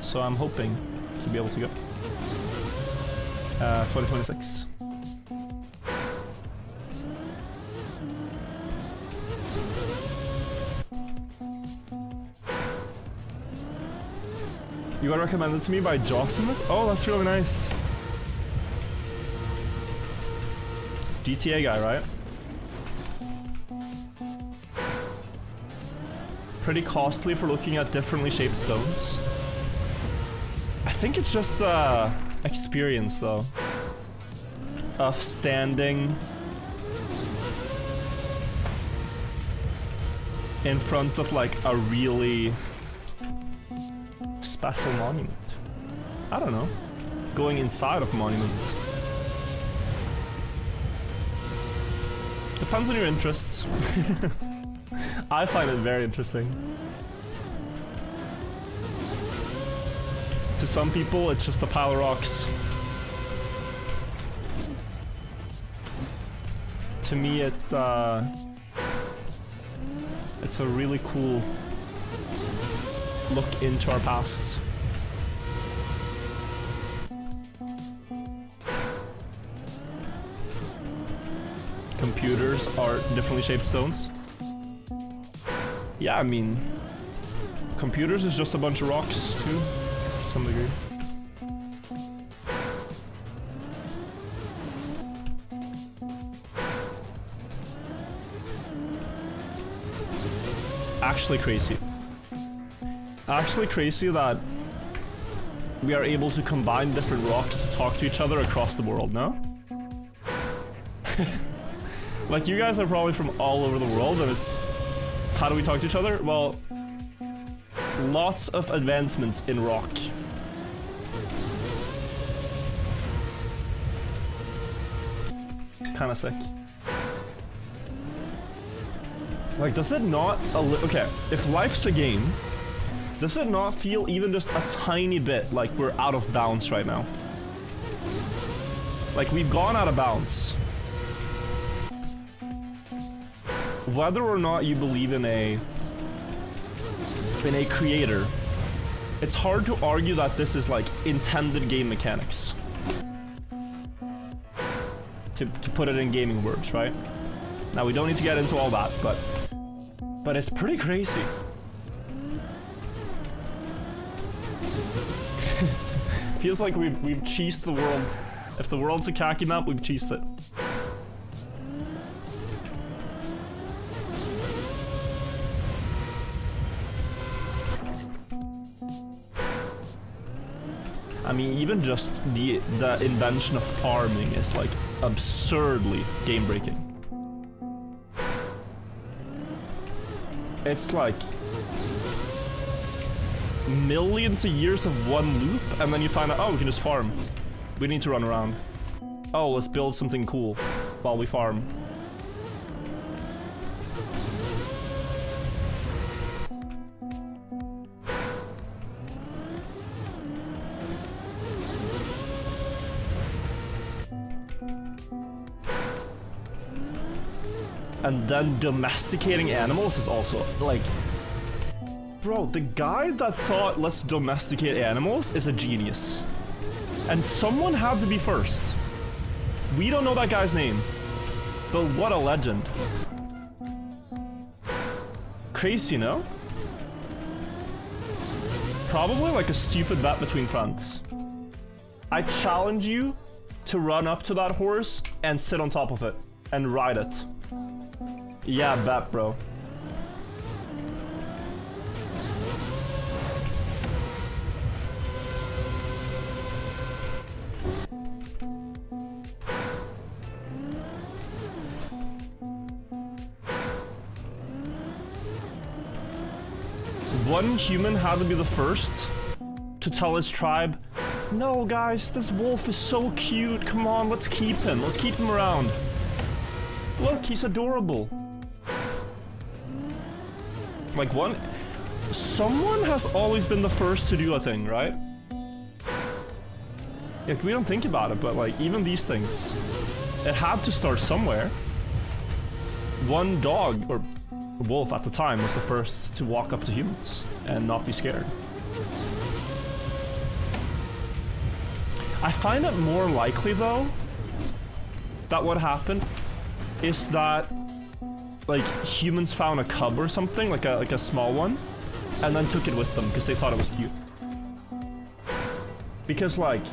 So I'm hoping to be able to go. 2026. You got recommended to me by Josimus? Oh, that's really nice. GTA guy, right? Pretty costly for looking at differently shaped stones. I think it's just the experience, though, of standing in front of like a really special monument. I don't know. Going inside of a monument. Depends on your interests. I find it very interesting. To some people, it's just a pile of rocks. To me, it's a really cool look into our past. Computers are differently shaped stones. Yeah, I mean, computers is just a bunch of rocks too, to some degree. Actually crazy. Actually crazy that we are able to combine different rocks to talk to each other across the world, no? Like, you guys are probably from all over the world, and it's... How do we talk to each other? Well, lots of advancements in rock. Kinda sick. Like, does it not... Okay, if life's a game, does it not feel even just a tiny bit like we're out of bounds right now? Like, we've gone out of bounds. Whether or not you believe in a creator, it's hard to argue that this is like intended game mechanics. To put it in gaming words, right? Now, we don't need to get into all that, but it's pretty crazy. Feels like we've cheesed the world. If the world's a Kacky map, we've cheesed it. I mean, even just the invention of farming is like absurdly game-breaking. It's like millions of years of one loop, and then you find out, oh, we can just farm. We need to run around. Oh, let's build something cool while we farm. And then domesticating animals is also, like... Bro, the guy that thought let's domesticate animals is a genius. And someone had to be first. We don't know that guy's name. But what a legend. Crazy, no? Probably like a stupid bet between friends. I challenge you to run up to that horse and sit on top of it. And ride it. Yeah, bet, bro. One human had to be the first to tell his tribe, no guys, this wolf is so cute, come on, let's keep him around. Look, he's adorable. Like someone has always been the first to do a thing, right? Like, we don't think about it, but like, even these things, it had to start somewhere. One dog, or wolf at the time, was the first to walk up to humans and not be scared. I find it more likely, though, that what happened is that like humans found a cub or something, like a small one, and then took it with them because they thought it was cute. Because, like,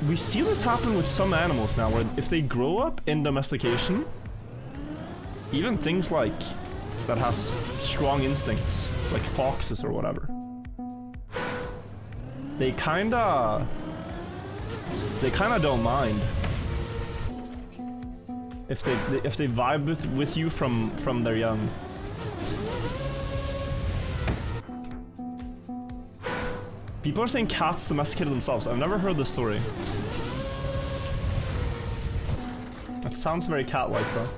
we see this happen with some animals now, where if they grow up in domestication, even things like that has strong instincts, like foxes or whatever, they kinda don't mind if they vibe with you from their young. People are saying cats domesticated themselves. I've never heard this story. That sounds very cat-like, though.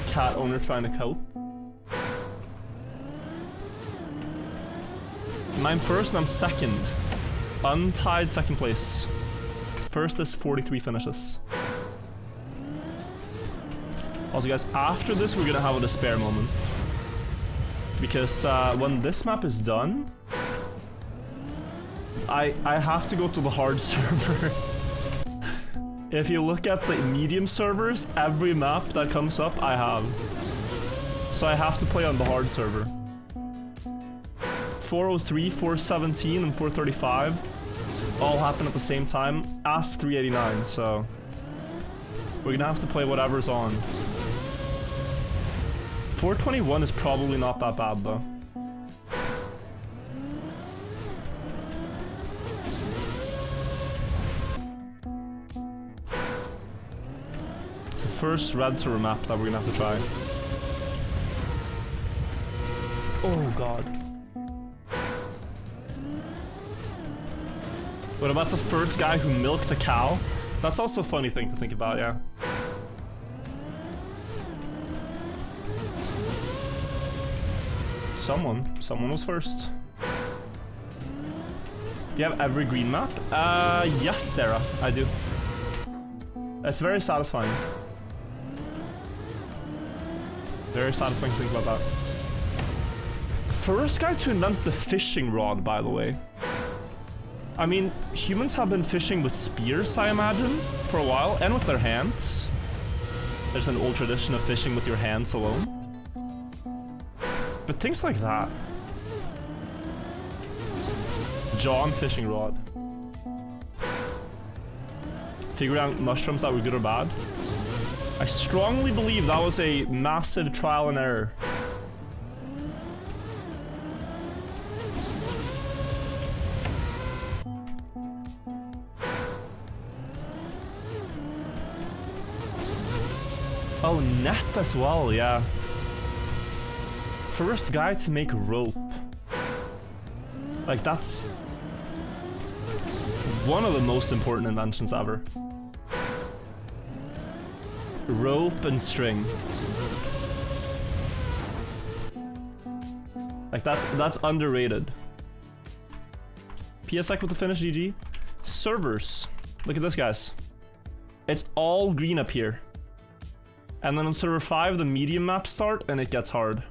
Cat owner trying to cope. I'm first and I'm second. Untied second place. First is 43 finishes. Also guys, after this we're gonna have a despair moment. Because when this map is done, I have to go to the hard server. If you look at the medium servers, every map that comes up I have. So I have to play on the hard server. 403, 417, and 435 all happen at the same time as 389, so we're gonna have to play whatever's on. 421 is probably not that bad though. It's the first red server map that we're gonna have to try. Oh god. What about the first guy who milked a cow? That's also a funny thing to think about, yeah. Someone was first. Do you have every green map? Yes, Sarah, I do. It's very satisfying. Very satisfying to think about that. First guy to invent the fishing rod, by the way. I mean, humans have been fishing with spears, I imagine, for a while, and with their hands. There's an old tradition of fishing with your hands alone. But things like that. John fishing rod. Figuring out mushrooms that were good or bad. I strongly believe that was a massive trial and error. Oh, net as well, yeah. First guy to make rope. Like, that's one of the most important inventions ever. Rope and string. Like, that's underrated. PSX with the finish, GG. Servers. Look at this, guys. It's all green up here. And then on server 5, the medium maps start, and it gets hard.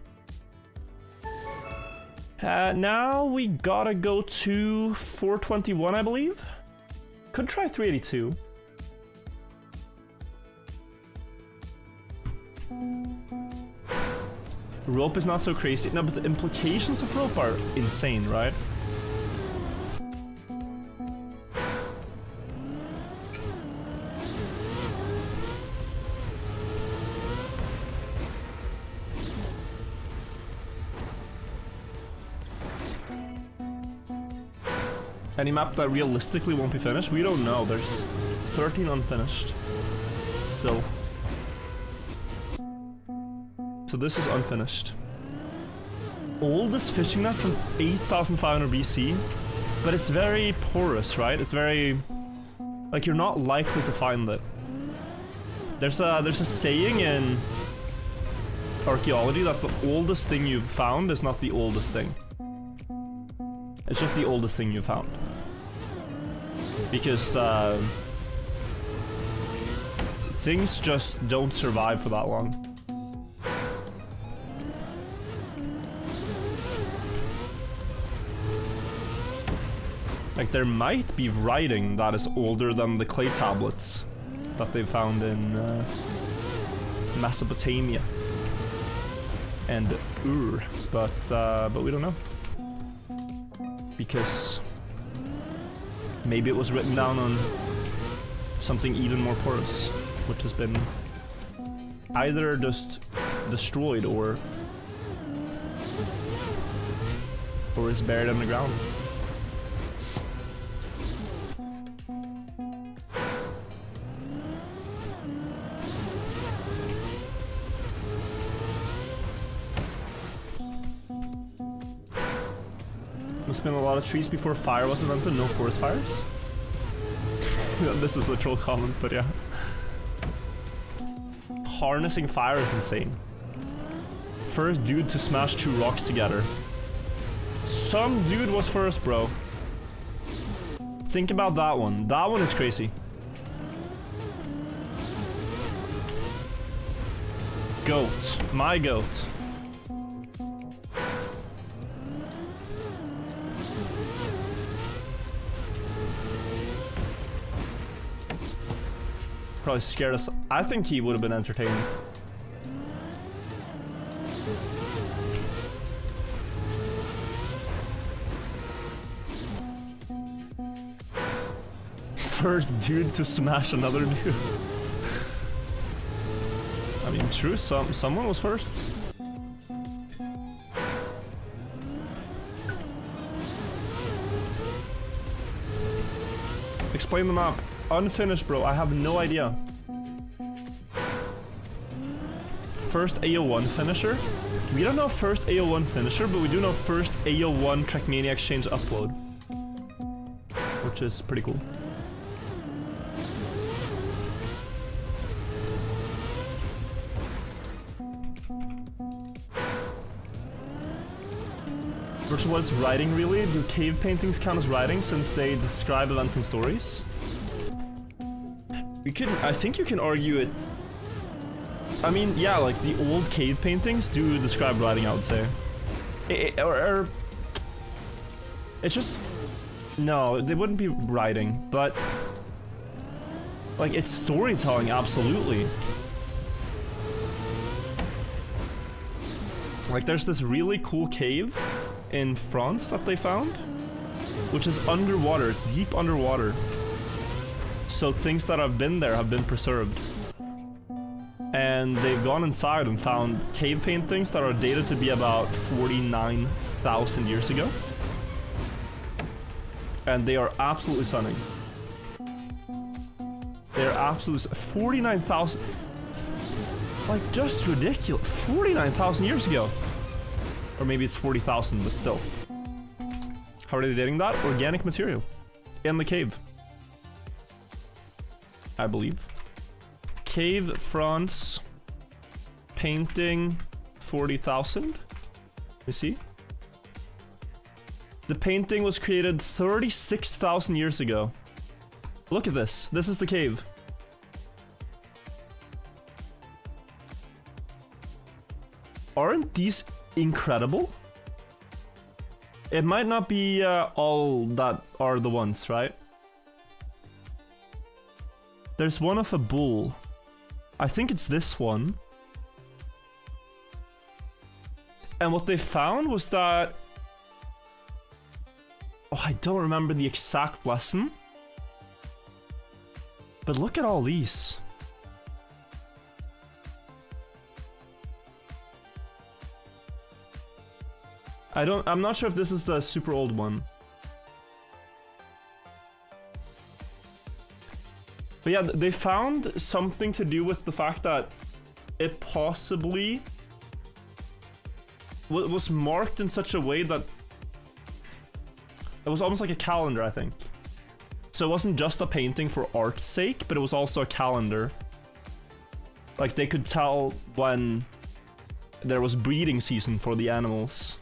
Now we gotta go to 421, I believe. Could try 382. Rope is not so crazy. No, but the implications of rope are insane, right? Any map that realistically won't be finished? We don't know. There's 13 unfinished. Still. So this is unfinished. Oldest fishing net from 8,500 BC. But it's very porous, right? It's very... like, you're not likely to find it. There's a saying in archaeology that the oldest thing you've found is not the oldest thing. It's just the oldest thing you found. Because things just don't survive for that long. Like, there might be writing that is older than the clay tablets that they found in Mesopotamia and Ur, but we don't know, because maybe it was written down on something even more porous, which has been either just destroyed or is buried underground. Must have been a lot of trees before fire was invented, no forest fires. This is a troll comment, but yeah. Harnessing fire is insane. First dude to smash 2 rocks together. Some dude was first, bro. Think about that one. That one is crazy. Goat. My goat. Probably scared us. I think he would have been entertained. First dude to smash another dude. I mean, true, someone was first. Explain the map. Unfinished, bro. I have no idea. First AO1 finisher? We don't know first AO1 finisher, but we do know first AO1 Trackmania Exchange upload. Which is pretty cool. Virtual World's writing, really? Do cave paintings count as writing since they describe events and stories? I think you can argue it. I mean, yeah, like the old cave paintings do describe writing, I would say. Or it's just, no, they wouldn't be writing, but like it's storytelling, absolutely. Like there's this really cool cave in France that they found, which is underwater. It's deep underwater. So things that have been there have been preserved. And they've gone inside and found cave paintings that are dated to be about 49,000 years ago. And they are absolutely stunning. They're absolutely 49,000. Like just ridiculous. 49,000 years ago. Or maybe it's 40,000, but still. How are they dating that? Organic material in the cave, I believe. Cave, France, painting, 40,000. You see? The painting was created 36,000 years ago. Look at this. This is the cave. Aren't these incredible? It might not be all that are the ones, right? There's one of a bull. I think it's this one. And what they found was that... Oh, I don't remember the exact lesson. But look at all these. I'm not sure if this is the super old one. But yeah, they found something to do with the fact that it possibly was marked in such a way that it was almost like a calendar, I think. So it wasn't just a painting for art's sake, but it was also a calendar. Like they could tell when there was breeding season for the animals.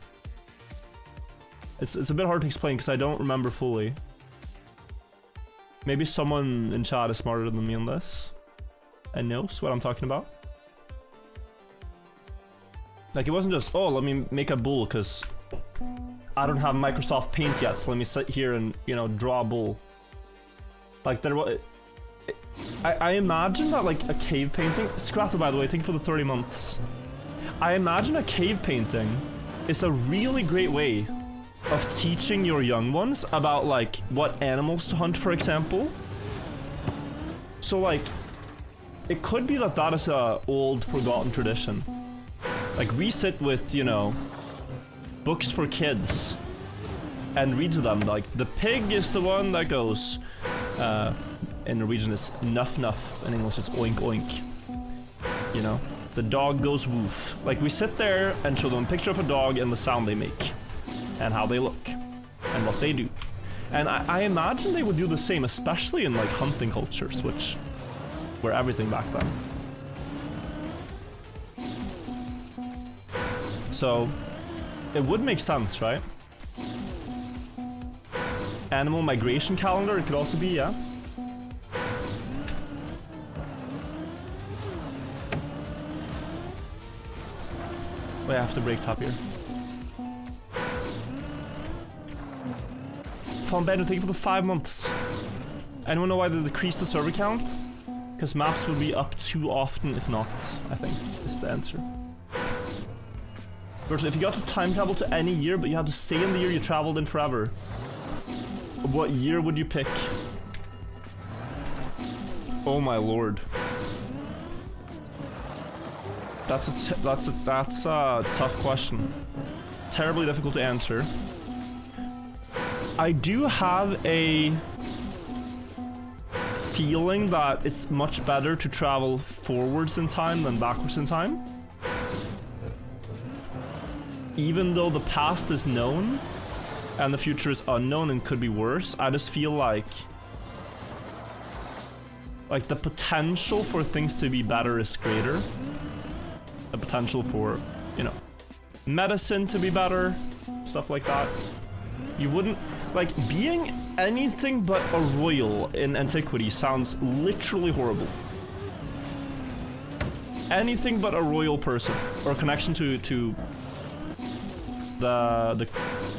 It's a bit hard to explain because I don't remember fully. Maybe someone in chat is smarter than me on this and knows what I'm talking about. Like it wasn't just, oh, let me make a bull because I don't have Microsoft Paint yet, so let me sit here and, you know, draw a bull. Like, there was... I imagine that, like, a cave painting... Scrapped, by the way, thank you for the 30 months. I imagine a cave painting is a really great way of teaching your young ones about, like, what animals to hunt, for example. So, like, it could be that that is a old, forgotten tradition. Like, we sit with, you know, books for kids and read to them, like, the pig is the one that goes... in Norwegian it's nuff nuff, in English it's oink oink. You know, the dog goes woof. Like, we sit there and show them a picture of a dog and the sound they make, and how they look, and what they do. And I imagine they would do the same, especially in, like, hunting cultures, which were everything back then. So, it would make sense, right? Animal migration calendar, it could also be, yeah. Wait, I have to break top here. Fun Benno, thank you for the 5 months. Anyone know why they decreased the server count? Because maps would be up too often if not, I think, is the answer. Virtually, if you got to time travel to any year, but you had to stay in the year you traveled in forever, what year would you pick? Oh my lord. That's a tough question. Terribly difficult to answer. I do have a feeling that it's much better to travel forwards in time than backwards in time. Even though the past is known and the future is unknown and could be worse, I just feel like the potential for things to be better is greater. The potential for, you know, medicine to be better, stuff like that. You wouldn't, like, being anything but a royal in antiquity sounds literally horrible. Anything but a royal person, or a connection to the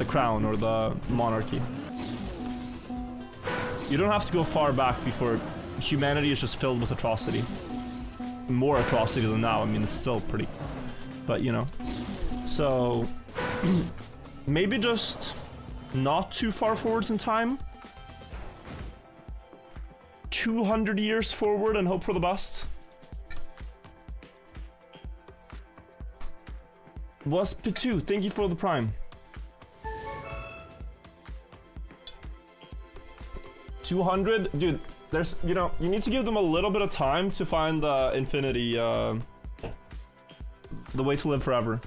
crown or the monarchy. You don't have to go far back before humanity is just filled with atrocity. More atrocity than now. I mean, it's still pretty, but you know. So maybe just not too far forwards in time. 200 years forward and hope for the best. Wasp2, thank you for the prime. 200, dude. There's, you know, you need to give them a little bit of time to find the infinity, the way to live forever.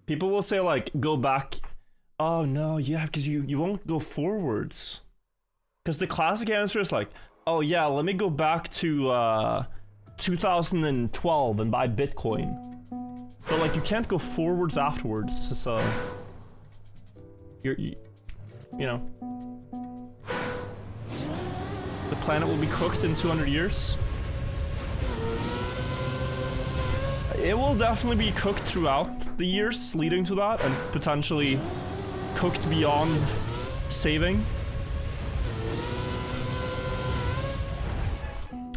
People will say, like, go back. Oh no, yeah, because you won't go forwards. Because the classic answer is like, oh yeah, let me go back to 2012 and buy Bitcoin. But like, you can't go forwards afterwards, so you know, the planet will be cooked in 200 years. It will definitely be cooked throughout the years leading to that, and potentially cooked beyond saving.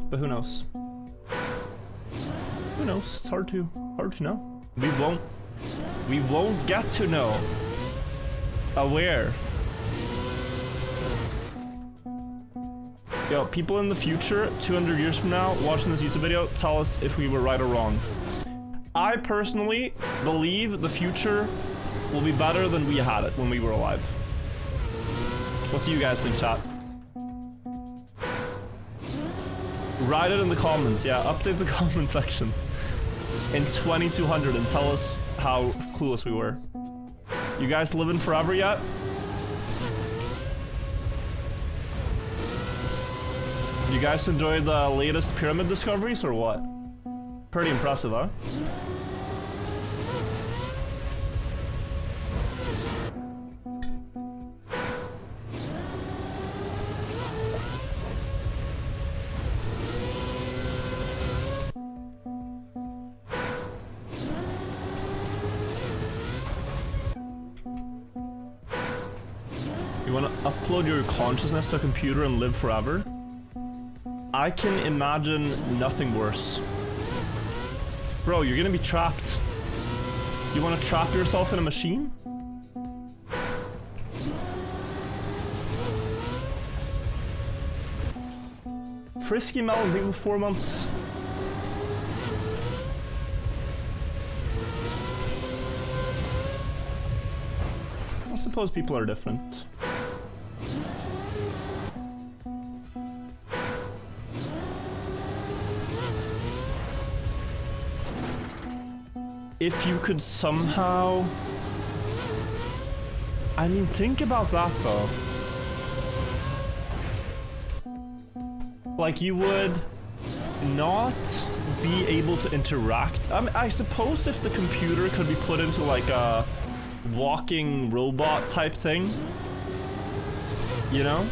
But who knows? Who knows? It's hard to know. We won't get to know. Aware. Yo, people in the future, 200 years from now, watching this YouTube video, tell us if we were right or wrong. I personally believe the future will be better than we had it when we were alive. What do you guys think, chat? Write it in the comments, yeah, update the comment section in 2200 and tell us how clueless we were. You guys living forever yet? You guys enjoy the latest pyramid discoveries or what? Pretty impressive, huh? You wanna upload your consciousness to a computer and live forever? I can imagine nothing worse. Bro, you're gonna be trapped. You wanna trap yourself in a machine? Frisky Melon, legal 4 months. I suppose people are different. If you could somehow... I mean, think about that though. Like, you would not be able to interact. I suppose if the computer could be put into like a walking robot type thing, you know,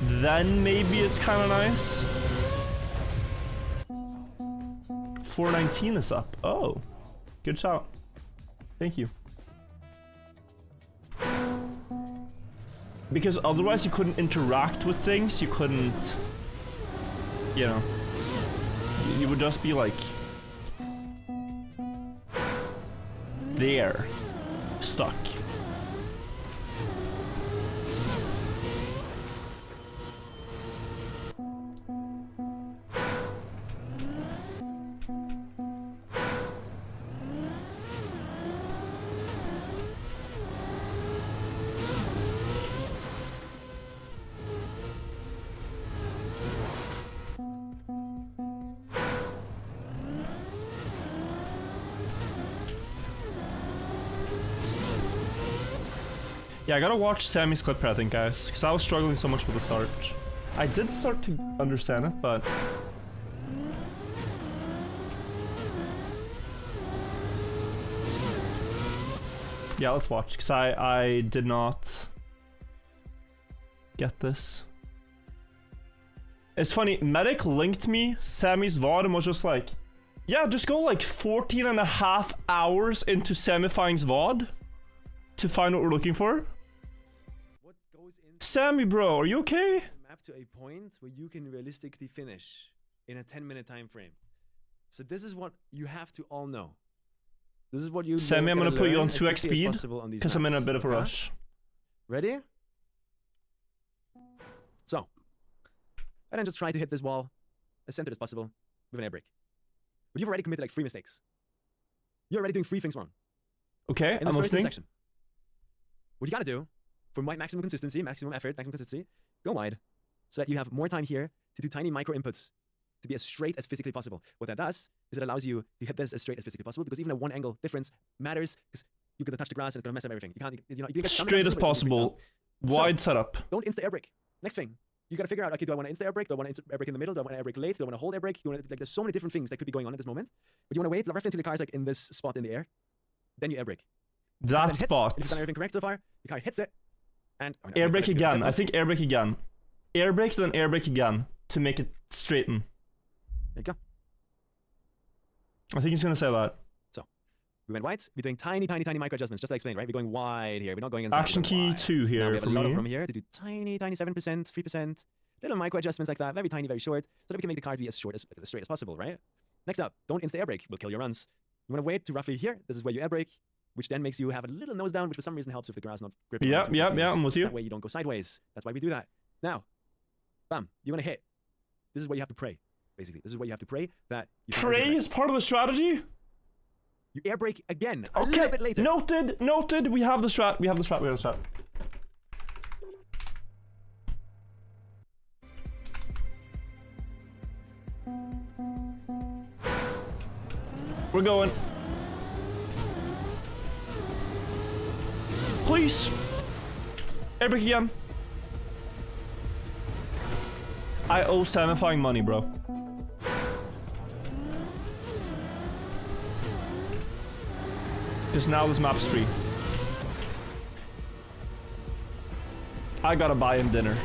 then maybe it's kind of nice. 419 is up. Oh, good shout. Thank you. Because otherwise you couldn't interact with things, you couldn't, you know, you would just be like there, stuck. Yeah, I gotta watch Sammy's clip here, I think, guys, because I was struggling so much with the start. I did start to understand it, but... yeah, let's watch, because I did not get this. It's funny, Medic linked me Sammy's VOD and was just like, yeah, just go like 14.5 hours into Samifying's VOD to find what we're looking for. Sammy, bro, are you okay? Map to a point where you can realistically finish in a 10-minute time frame. So this is what you have to all know. This is what you. Sammy, I'm gonna put you on 2x speed because I'm in a bit of a rush. Ready? So, and then just try to hit this wall as centered as possible with an air brake. But you've already committed like 3 mistakes. You're already doing 3 things wrong. Okay, I'm listening. Section. What you gotta do, for maximum consistency, maximum effort, maximum consistency, go wide, so that you have more time here to do tiny micro inputs to be as straight as physically possible. What that does is it allows you to hit this as straight as physically possible, because even a 1 angle difference matters, because you're gonna touch the grass and it's gonna mess up everything. You can't, you know, you get straight as possible, wide setup. Don't insta air brake. Next thing, you gotta figure out, okay, do I want to insta air brake? Do I want to air brake in the middle? Do I want to air brake late? Do I want to hold air brake? Do I want to, like, there's so many different things that could be going on at this moment. But you want to wait roughly until your car's like in this spot in the air, then you air brake. That spot. If you've done everything correct so far, your car hits it. And air brake again. I think air brake again. Air brake, then air brake again to make it straighten. There you go. I think he's gonna say that. So, we went wide. We're doing tiny micro adjustments, just like I explained, right? We're going wide here. We're not going inside. Action key 2 here. Now we have for a lot me. of room here to do tiny 7%, 3%, little micro adjustments like that, very tiny, very short, so that we can make the car be as straight as possible, right? Next up, don't insta air brake. We'll kill your runs. You want to wait to roughly here. This is where you air brake, which then makes you have a little nose down, which for some reason helps with the grass not gripping. Yeah, I'm with you. That way you don't go sideways. That's why we do that. Now, bam, you want to hit. This is where you have to pray, basically. This is where you have to pray that you pray is part of the strategy? You air brake again, a okay, little bit later. Noted. We have the strat. We have the strat. We're going. Please. Air brake again. I owe Samifying money, bro. Because now this map's free. I gotta buy him dinner.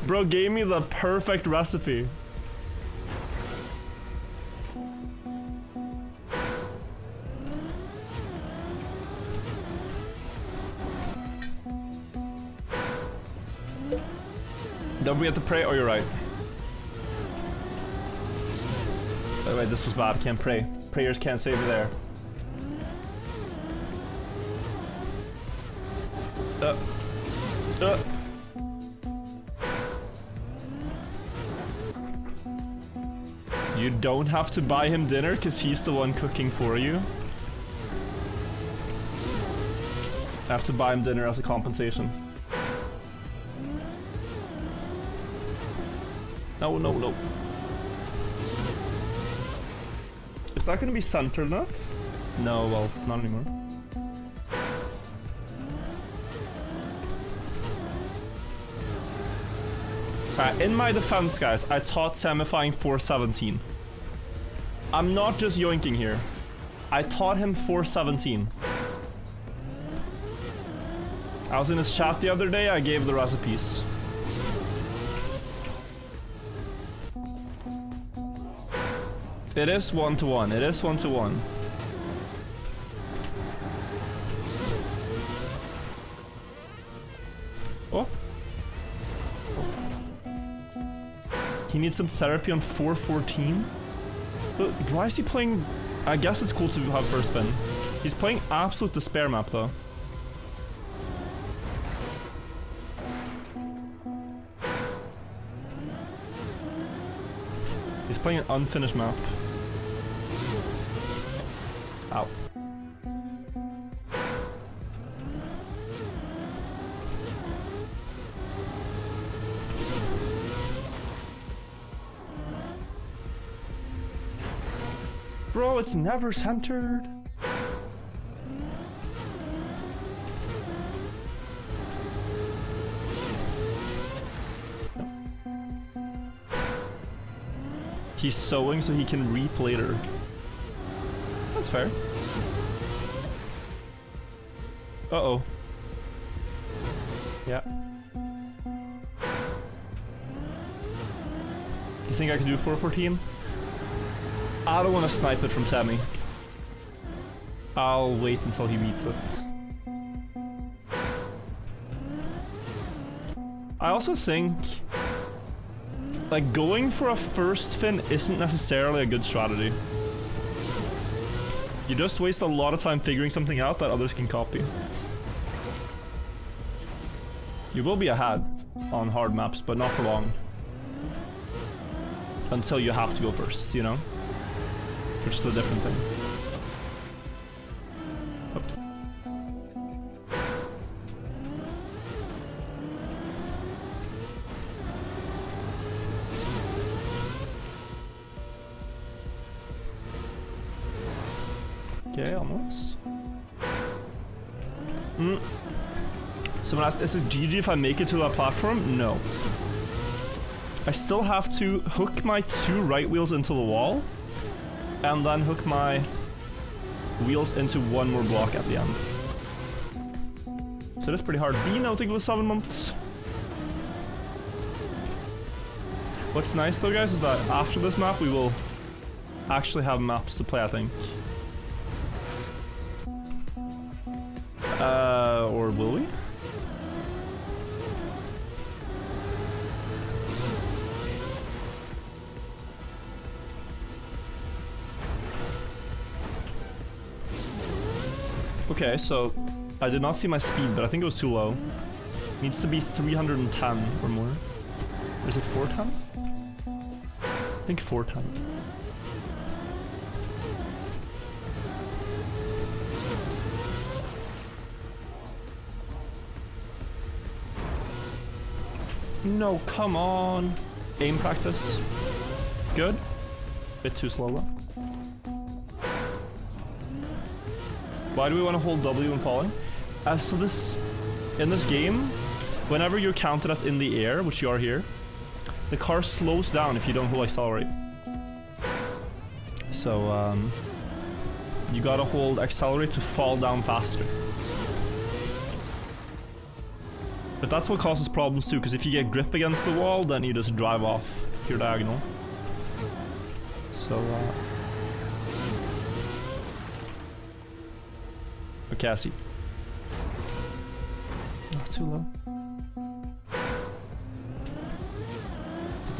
Bro gave me the perfect recipe. Don't forget to pray. Oh, you're right. Oh, wait, this was bad. Can't pray. Prayers can't save you there. You don't have to buy him dinner because he's the one cooking for you. I have to buy him dinner as a compensation. No, no, no. Is that gonna be centered enough? No, well, not anymore. In my defense, guys, I taught semifying 417. I'm not just yoinking here. I taught him 417. I was in his chat the other day, I gave the recipes. It is 1-to-1, it is 1-to-1. Oh. He needs some therapy on 414. But why is he playing? I guess it's cool to have first spin. He's playing absolute despair map though. He's playing an unfinished map. Ow. Bro, it's never centered. No. He's sewing so he can reap later. That's fair. Uh-oh. Yeah. You think I can do 414? I don't want to snipe it from semi. I'll wait until he meets it. I also think like going for a first fin isn't necessarily a good strategy. You just waste a lot of time figuring something out that others can copy. You will be ahead on hard maps, but not for long. Until you have to go first, you know? Which is a different thing. Oh. Okay, almost. Someone asked, is it GG if I make it to that platform? No. I still have to hook my 2 right wheels into the wall. And then hook my wheels into 1 more block at the end. So that's pretty hard. Bean, I'll take the 7 months. What's nice though, guys, is that after this map we will actually have maps to play, I think. Or will we? Okay, so I did not see my speed, but I think it was too low. Needs to be 310 or more. Or is it 410? I think 410. No, come on. Aim practice. Good. Bit too slow though. Why do we want to hold W when falling? So in this game, whenever you're counted as in the air, which you are here, the car slows down if you don't hold accelerate. So you gotta hold accelerate to fall down faster. But that's what causes problems too, because if you get grip against the wall, then you just drive off pure diagonal. So okay, I see. Oh, too low.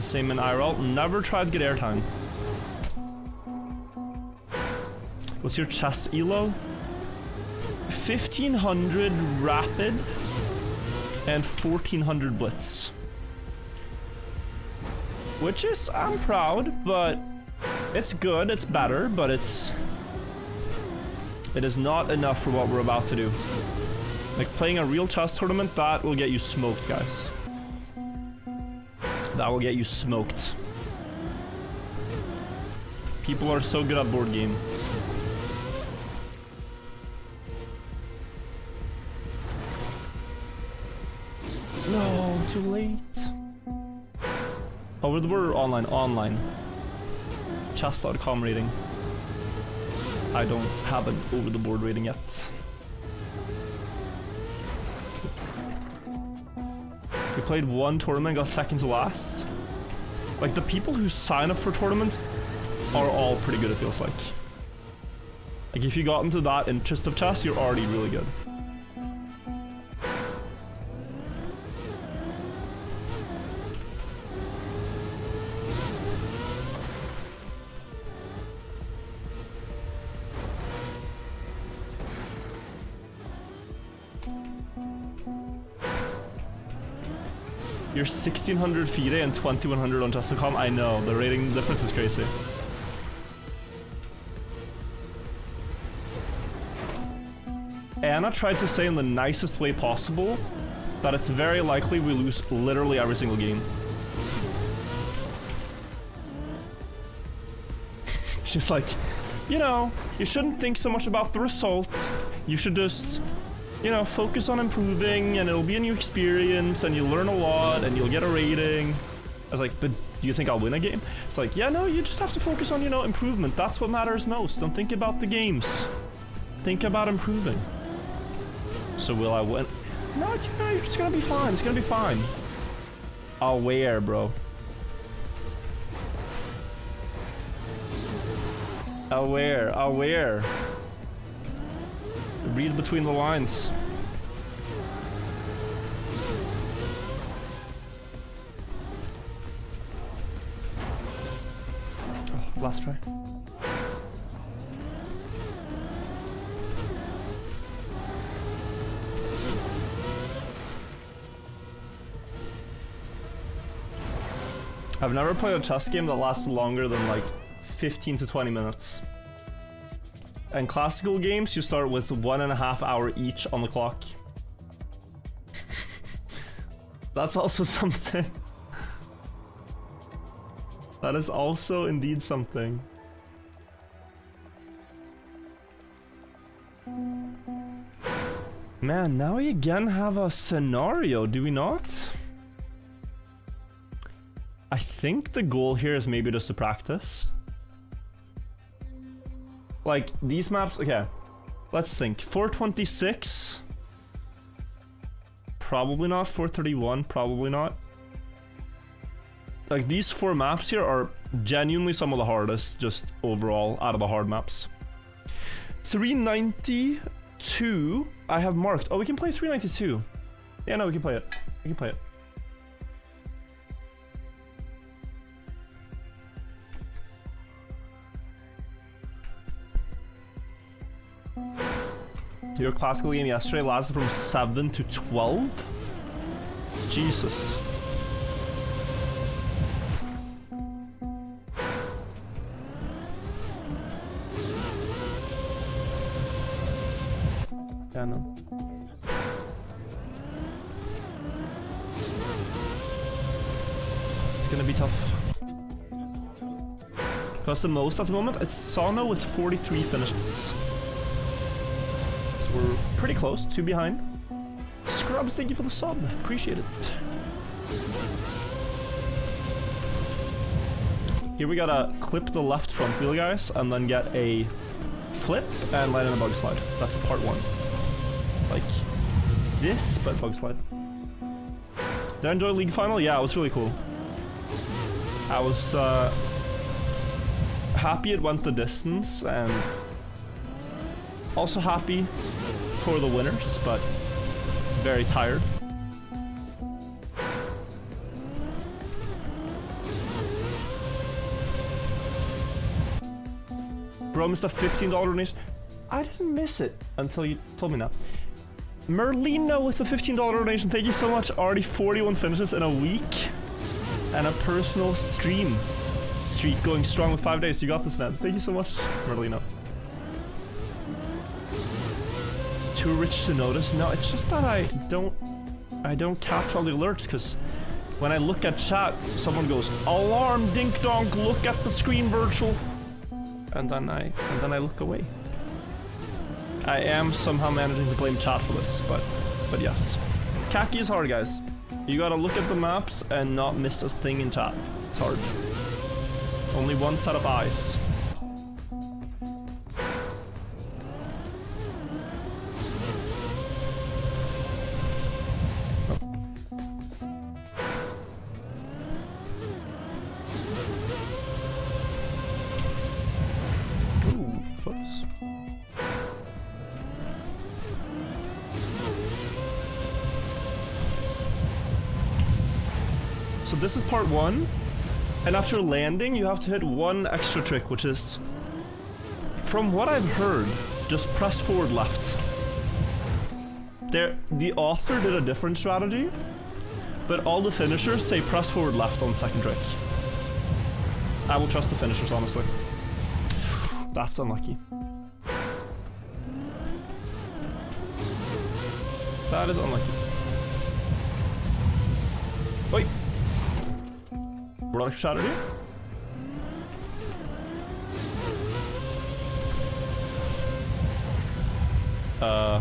Same in IRL. Never tried to get airtime. What's your chess elo? 1500 rapid and 1400 blitz. Which is, I'm proud, but it's good, it's better, but it is not enough for what we're about to do. Like playing a real chess tournament, that will get you smoked, guys. That will get you smoked. People are so good at board game. No, too late. Over the board or online? Online. Chess.com rating. I don't have an over the board rating yet. We played one tournament, got second to last. Like, the people who sign up for tournaments are all pretty good, it feels like. Like, if you got into that interest of chess, you're already really good. You're 1600 FIDE and 2100 on chess.com. I know, the rating difference is crazy. Anna tried to say in the nicest way possible that it's very likely we lose literally every single game. She's like, you know, you shouldn't think so much about the result. You should just, you know, focus on improving and it'll be a new experience and you'll learn a lot and you'll get a rating. I was like, but do you think I'll win a game? It's like, yeah, no, you just have to focus on, you know, improvement. That's what matters most. Don't think about the games. Think about improving. So will I win? No, you know, it's gonna be fine. It's gonna be fine. Aware, bro. Aware. Read between the lines. Oh, last try. I've never played a chess game that lasts longer than like 15 to 20 minutes. And classical games, you start with 1.5 hours each on the clock. That's also something. That is also indeed something. Man, now we again have a scenario, do we not? I think the goal here is maybe just to practice. Like, these maps, okay. Let's think. 426. Probably not. 431, probably not. Like, these 4 maps here are genuinely some of the hardest, just overall, out of the hard maps. 392, I have marked. Oh, we can play 392. Yeah, no, we can play it. We can play it. Your classical game yesterday lasted from 7 to 12? Jesus. Yeah, no. It's gonna be tough. Because the most at the moment, it's Sano with 43 finishes. We're pretty close, 2 behind. Scrubs, thank you for the sub. Appreciate it. Here we gotta clip the left front wheel, guys, and then get a flip and land in a bug slide. That's part 1. Like this, but bug slide. Did I enjoy League Final? Yeah, it was really cool. I was happy it went the distance, and also happy for the winners, but very tired. Bro missed a $15 donation. I didn't miss it until you told me now. Merlino with the $15 donation. Thank you so much. Already 41 finishes in a week. And a personal stream streak going strong with 5 days. You got this, man. Thank you so much, Merlino. Too rich to notice? No, it's just that I don't catch all the alerts, because when I look at chat, someone goes, "Alarm, dink donk, look at the screen, virtual," and then I look away. I am somehow managing to blame chat for this, but yes. Kacky is hard, guys. You gotta look at the maps and not miss a thing in chat. It's hard. Only one set of eyes. So this is part 1, and after landing you have to hit one extra trick, which is, from what I've heard, just press forward left. The author did a different strategy, but all the finishers say press forward left on second trick. I will trust the finishers, honestly. That's unlucky. That is unlucky. Wait. Product strategy? Okay.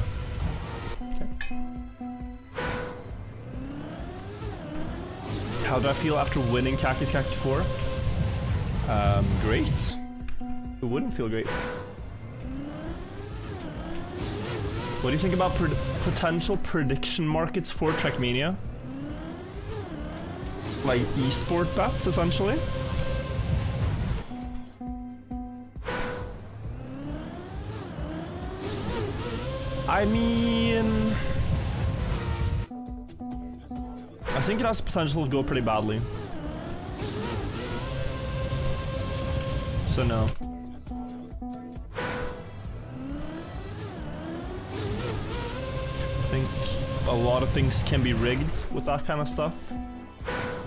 How do I feel after winning Kacky's Kacky 4? Great. It wouldn't feel great. What do you think about potential prediction markets for Trackmania? Like esport bets, essentially? I mean, I think it has potential to go pretty badly. So no. I think a lot of things can be rigged with that kind of stuff.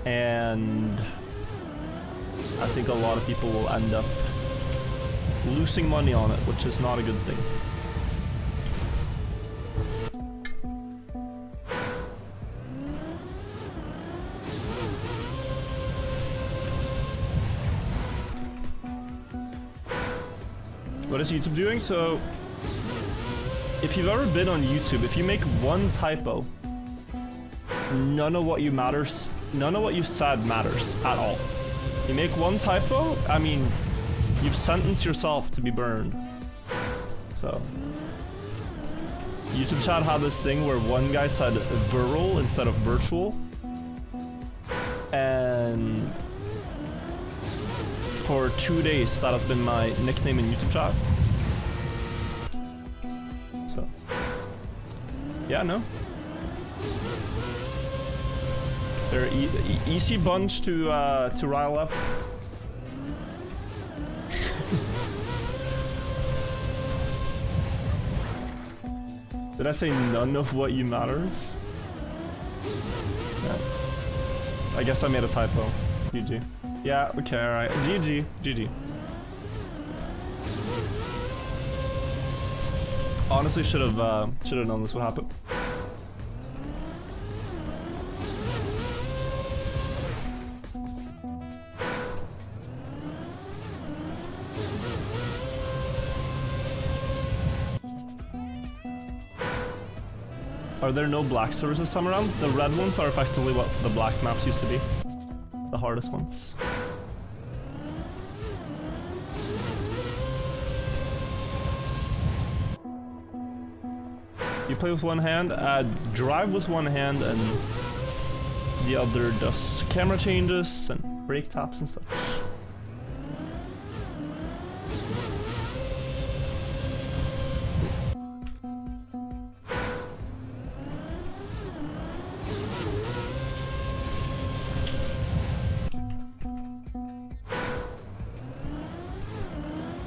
And I think a lot of people will end up losing money on it, which is not a good thing. What is YouTube doing? So, if you've ever been on YouTube, if you make one typo, none of what you said matters at all. You make one typo, I mean, you've sentenced yourself to be burned. So, YouTube chat had this thing where one guy said viral instead of virtual, and for 2 days that has been my nickname in YouTube chat. So, yeah, no. They're easy bunch to rile up. Did I say none of what you matters? Yeah. I guess I made a typo. GG. Yeah, okay, alright. GG. GG. Honestly, should have known this would happen. Are there no black servers this time around? The red ones are effectively what the black maps used to be. The hardest ones. You play with one hand, drive with one hand, and the other does camera changes and brake taps and stuff.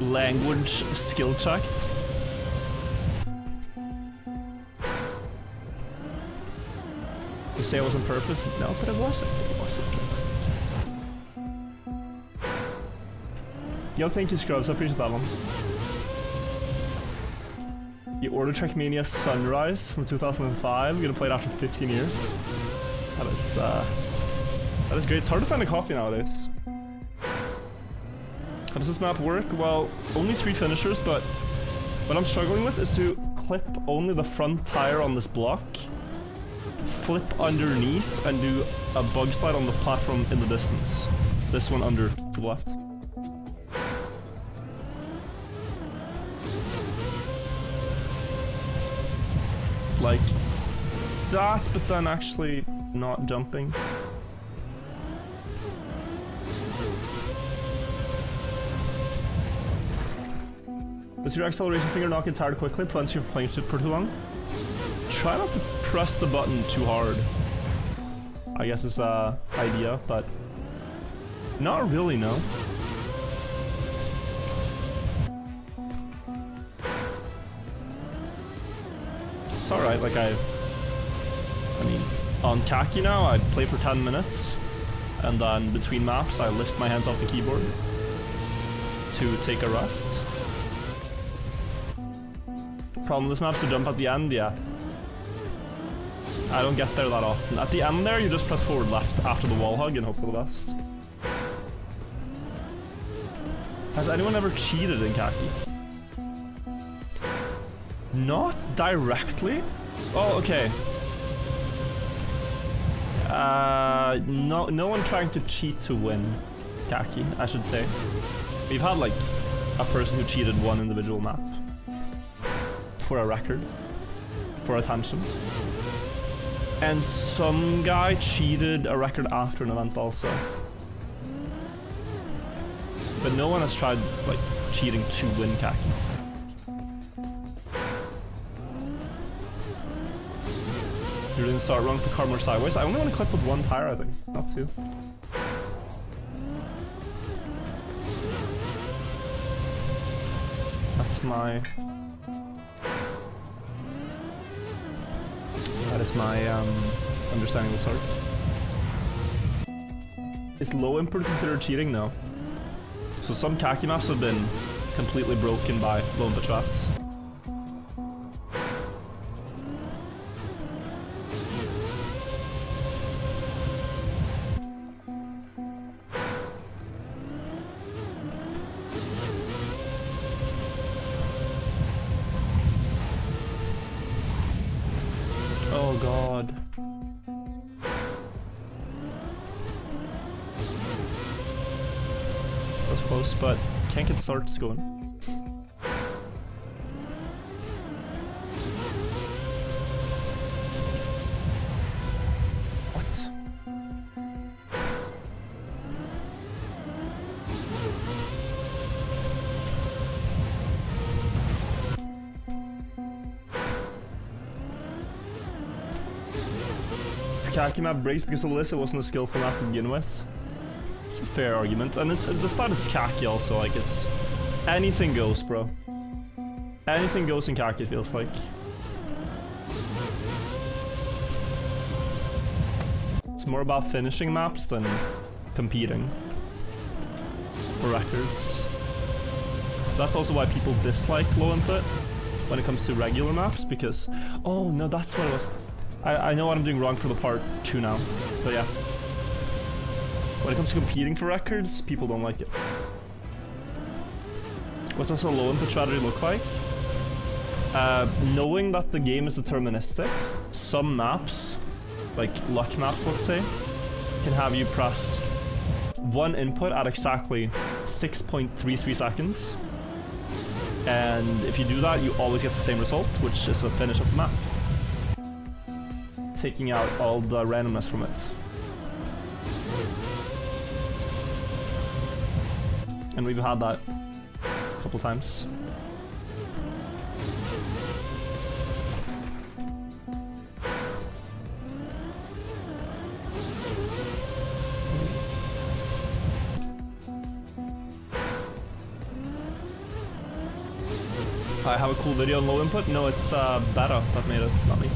language skill checked. You say it was on purpose? No, but it wasn't. It wasn't. It wasn't. Yo, thank you, Scrubs. I appreciate that one. You ordered Trackmania Sunrise from 2005. You're gonna play it after 15 years. That is great. It's hard to find a copy nowadays. How does this map work? Well, only 3 finishers, but what I'm struggling with is to clip only the front tire on this block, flip underneath, and do a bug slide on the platform in the distance. This one under to the left. Like that, but then actually not jumping. Does your acceleration finger not get tired quickly? Prevents you from playing it for too long? Try not to press the button too hard. I guess it's a idea, but not really, no. It's alright, like I mean, on Kacky now, I play for 10 minutes, and then between maps, I lift my hands off the keyboard to take a rest. Problem with this map's to jump at the end, yeah. I don't get there that often. At the end there, you just press forward left after the wall hug and hope for the best. Has anyone ever cheated in Kacky? Not directly? Oh, okay. No one trying to cheat to win Kacky, I should say. We've had like a person who cheated one individual map. For a record. For attention. And some guy cheated a record after an event also. But no one has tried like cheating to win Kacky. You're doing start wrong, put car more sideways. I only want to clip with 1 tire, I think, not 2. That's my... That is my understanding of the start. Is low input considered cheating? No. So some Kacky maps have been completely broken by low input shots. Oh god. That was close, but can't get starts going. What? Kacky map breaks because Alyssa wasn't a skillful map to begin with. It's a fair argument, and despite it's Kacky also, like it's... anything goes, bro. Anything goes in Kacky, it feels like. It's more about finishing maps than competing for records. That's also why people dislike low input when it comes to regular maps, because... oh no, that's what it was. I know what I'm doing wrong for the part 2 now, but yeah. When it comes to competing for records, people don't like it. What does a low input strategy look like? Knowing that the game is deterministic, some maps, like luck maps let's say, can have you press 1 input at exactly 6.33 seconds. And if you do that, you always get the same result, which is a finish of the map. Taking out all the randomness from it. And we've had that a couple times. I have a cool video on low input. No, it's Beta that made it, not me.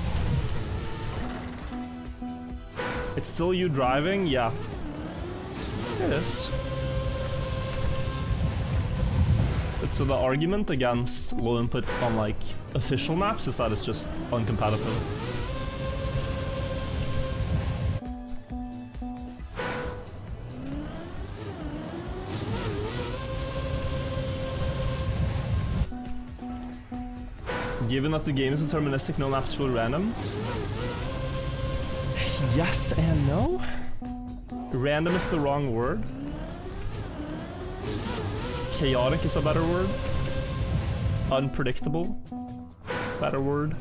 It's still you driving? Yeah. It is. So the argument against low input on like official maps is that it's just uncompetitive. Given that the game is deterministic, no maps will random. Yes and no. Random is the wrong word. Chaotic is a better word. Unpredictable. Better word.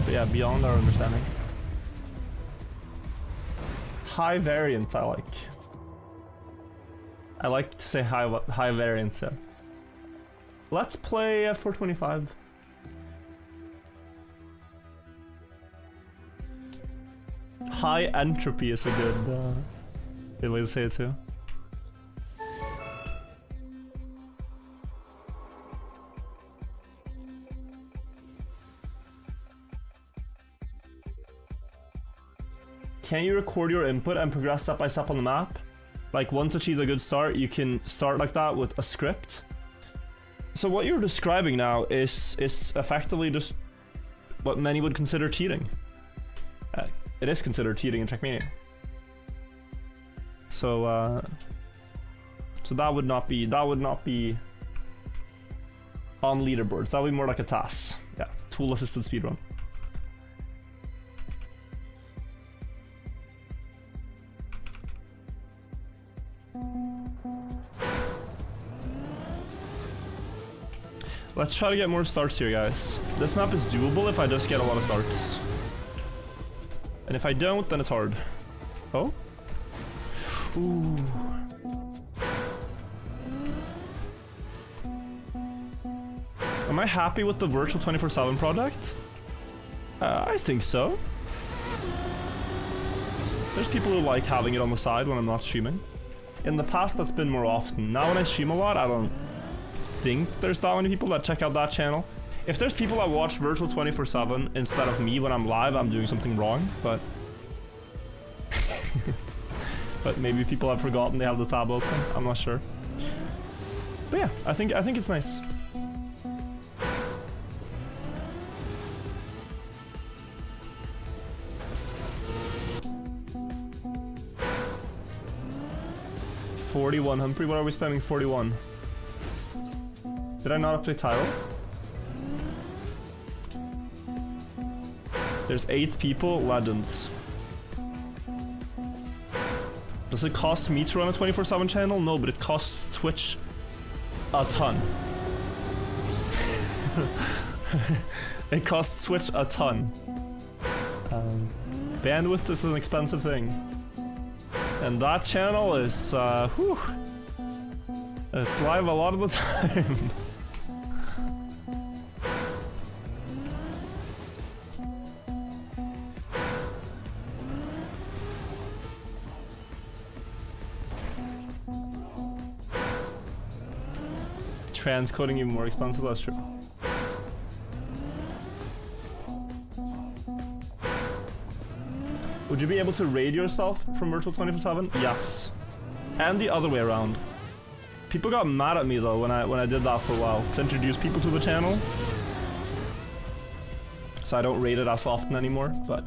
But yeah, beyond our understanding. High variance I like. I like to say high variance, yeah. Let's play 425. High entropy is a good way to say it too. Can you record your input and progress step by step on the map? Like once achieved a good start, you can start like that with a script. So what you're describing now is effectively just what many would consider cheating. It is considered cheating in Checkmania. So so that would not be on leaderboards. That would be more like a TAS. Yeah, tool assisted speedrun. Let's try to get more starts here, guys. This map is doable if I just get a lot of starts. And if I don't, then it's hard. Oh? Ooh. Am I happy with the virtual 24/7 project? I think so. There's people who like having it on the side when I'm not streaming. In the past, that's been more often. Now when I stream a lot, I don't think there's that many people that check out that channel. If there's people that watch virtual 24/7 instead of me when I'm live, I'm doing something wrong, but but maybe people have forgotten they have the tab open. I'm not sure. But yeah, I think it's nice. $41 Humphrey, what are we spamming 41? Did I not update title? There's 8 people, legends. Does it cost me to run a 24/7 channel? No, but it costs Twitch a ton. It costs Twitch a ton. Bandwidth is an expensive thing. And that channel is, whew, it's live a lot of the time. Transcoding even more expensive, that's true. Would you be able to raid yourself from virtual 24/7? Yes. And the other way around. People got mad at me though when I did that for a while to introduce people to the channel. So I don't raid it as often anymore, but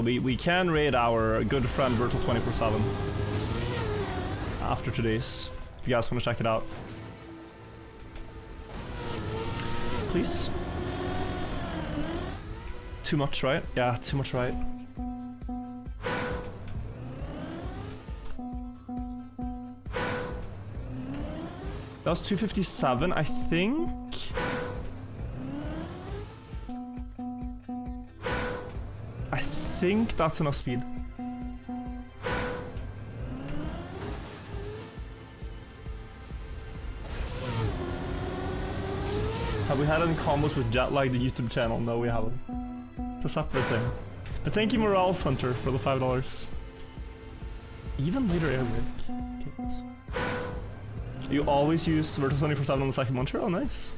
we can raid our good friend virtual 24/7 after today's, if you guys want to check it out. Please. Too much, right? Yeah, too much, right? That was 257, I think. I think that's enough speed. Have we had any combos with Jetlag, the YouTube channel? No, we haven't. It's a separate thing. But thank you, Morales Hunter, for the $5. Even later air break. You always use Virtual 24/7 on the second monitor? Oh, nice.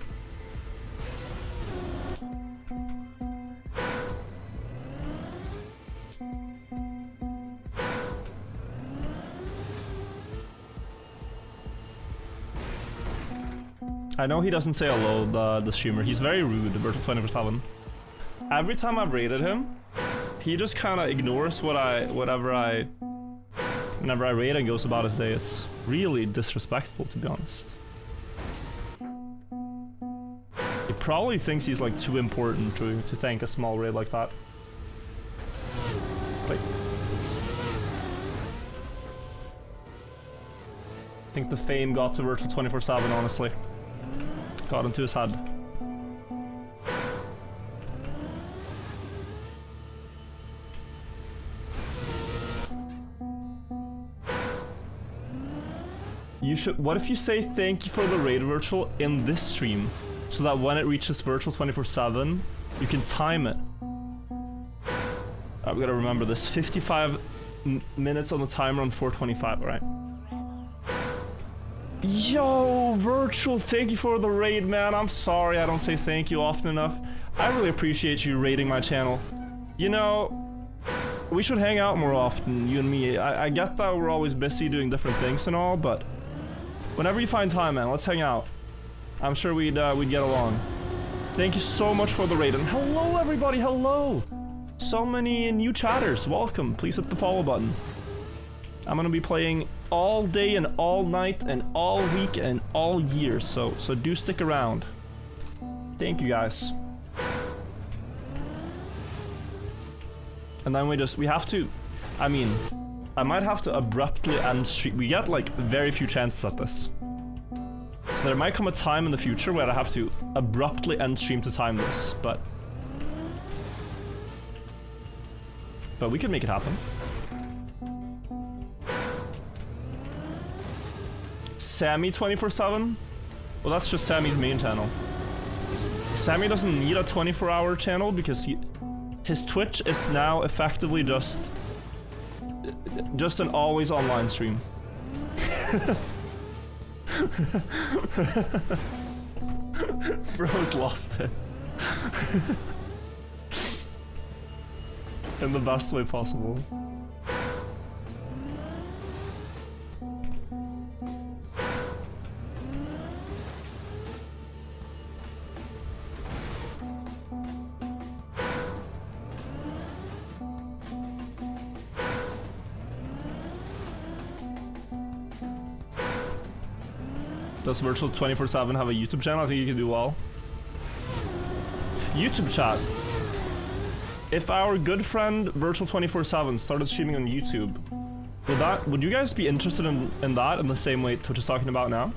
I know he doesn't say hello, the streamer. He's very rude, Virtual 24/7. Every time I've raided him, he just kind of ignores whenever I raid and goes about his day. It's really disrespectful, to be honest. He probably thinks he's like too important to thank a small raid like that. Wait. I think the fame got to Virtual 24/7, honestly. Got into his head. You should. What if you say thank you for the raid virtual in this stream, so that when it reaches Virtual 24/7, you can time it. I've got to remember this. 55 minutes on the timer on 4:25. All right. Yo, Virtual, thank you for the raid, man. I'm sorry I don't say thank you often enough. I really appreciate you raiding my channel. You know, we should hang out more often, you and me. I get that we're always busy doing different things and all, but whenever you find time, man, let's hang out. I'm sure we'd get along. Thank you so much for the raid, and hello, everybody, hello. So many new chatters, welcome. Please hit the follow button. I'm gonna be playing all day and all night and all week and all year, so do stick around. Thank you, guys. And then we have to, I mean, I might have to abruptly end stream. We get like very few chances at this. So there might come a time in the future where I have to abruptly end stream to time this, but we can make it happen. Sammy 24/7? Well, that's just Sammy's main channel. Sammy doesn't need a 24-hour channel because his Twitch is now effectively just an always online stream. Bro's lost it. In the best way possible. Does Virtual 24/7 have a YouTube channel? I think you can do well. YouTube chat. If our good friend Virtual 24/7 started streaming on YouTube, would you guys be interested in that in the same way Twitch is talking about now?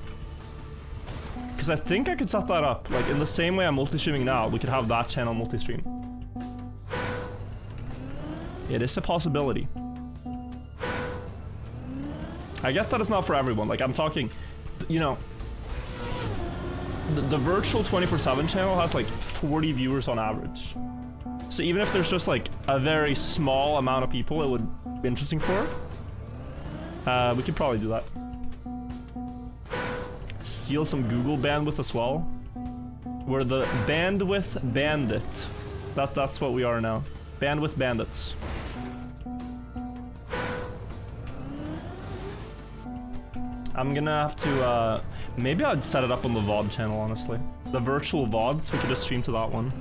Because I think I could set that up. Like in the same way I'm multi-streaming now, we could have that channel multi-stream. It is a possibility. I get that it's not for everyone. Like I'm talking, you know, the Virtual 24/7 channel has like 40 viewers on average. So even if there's just like a very small amount of people it would be interesting for, we could probably do that. Steal some Google bandwidth as well. We're the bandwidth bandit. That's what we are now. Bandwidth bandits. I'm gonna have to, maybe I'd set it up on the VOD channel, honestly. The virtual VODs, we could just stream to that one.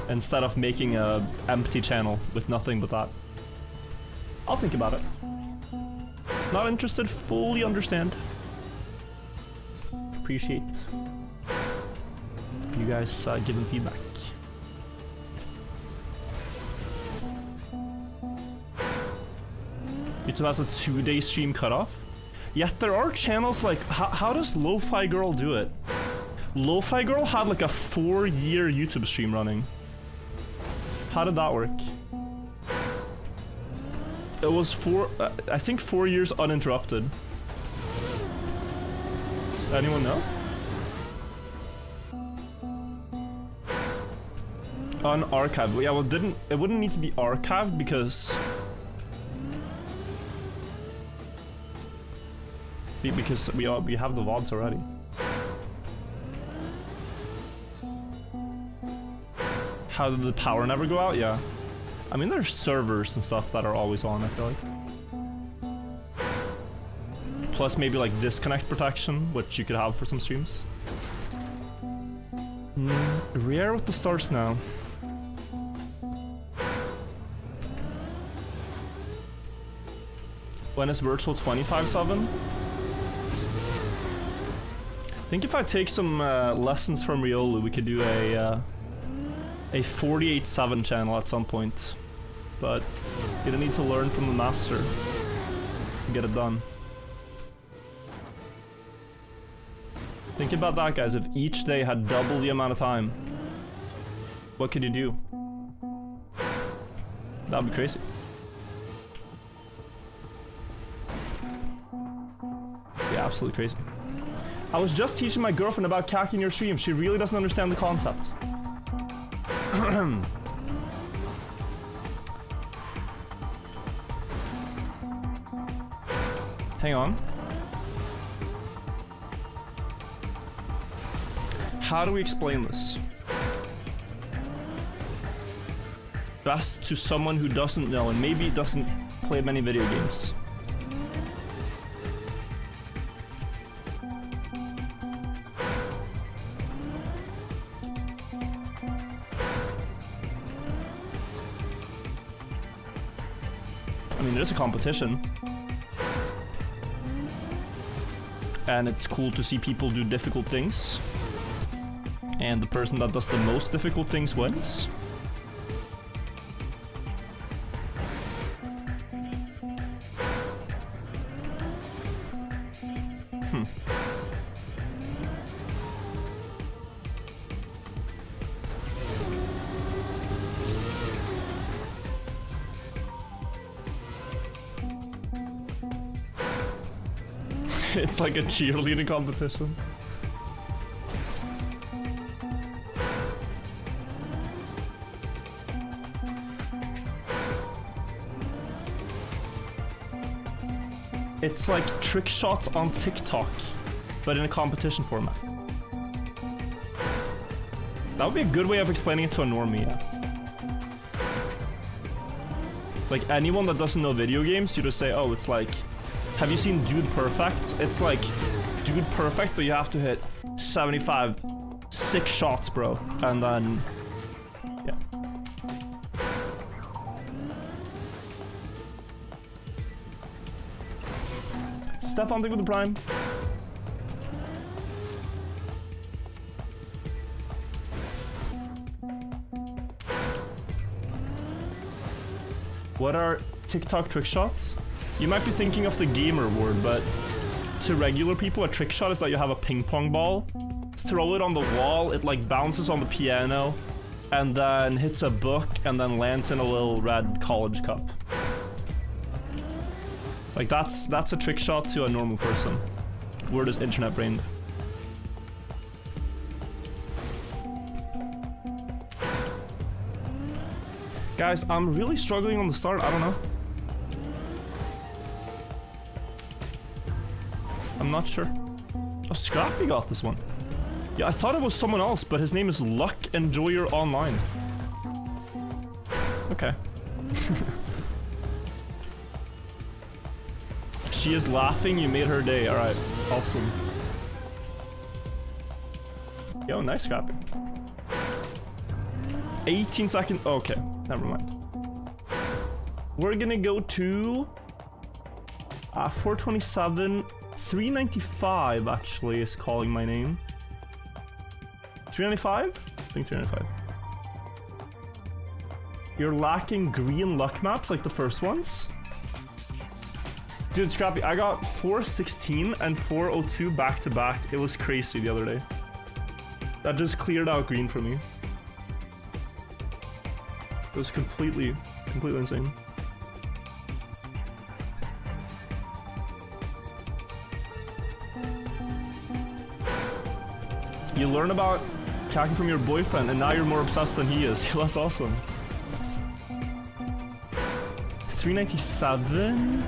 Instead of making a empty channel with nothing but that. I'll think about it. Not interested, fully understand. Appreciate you guys giving feedback. YouTube has a 2-day stream cutoff. Yet there are channels like, how does Lo-Fi Girl do it? Lo-Fi Girl had like a 4-year YouTube stream running. How did that work? It was I think 4 years uninterrupted. Anyone know? Unarchived. Yeah, well, it wouldn't need to be archived because we have the VODs already. How did the power never go out? Yeah. I mean, there's servers and stuff that are always on, I feel like. Plus maybe like disconnect protection, which you could have for some streams. Rare with the stars now. When is virtual 25/7? I think if I take some lessons from Riolu, we could do a 48/7 channel at some point. But you're gonna need to learn from the master to get it done. Think about that, guys. If each day had double the amount of time, what could you do? That would be crazy. Yeah, absolutely crazy. I was just teaching my girlfriend about Kacky in your stream. She really doesn't understand the concept. Hang on. How do we explain this? Best to someone who doesn't know and maybe doesn't play many video games. I mean, there's a competition. And it's cool to see people do difficult things. And the person that does the most difficult things wins. It's like a cheerleading competition. It's like trick shots on TikTok, but in a competition format. That would be a good way of explaining it to a normie, yeah. Like anyone that doesn't know video games, you just say, oh, it's like, have you seen Dude Perfect? It's like Dude Perfect, but you have to hit 75, 6 shots, bro. And then, yeah. Stefan, take with the prime. What are TikTok trick shots? You might be thinking of the gamer word, but to regular people, a trick shot is that you have a ping pong ball, throw it on the wall, it like bounces on the piano, and then hits a book, and then lands in a little red college cup. Like that's a trick shot to a normal person. Word is internet brained. Guys, I'm really struggling on the start, I don't know. I'm not sure. Oh, Scrappy got this one. Yeah, I thought it was someone else, but his name is Luck Enjoyer Online. Okay. She is laughing, you made her day. Alright, awesome. Yo, nice Scrappy. 18 seconds. Oh, okay, never mind. We're gonna go to 427. 395 actually is calling my name. 395? I think 395. You're lacking green luck maps like the first ones? Dude, Scrappy, I got 416 and 402 back to back. It was crazy the other day. That just cleared out green for me. It was completely insane. You learn about Kacky from your boyfriend, and now you're more obsessed than he is. That's awesome. 397?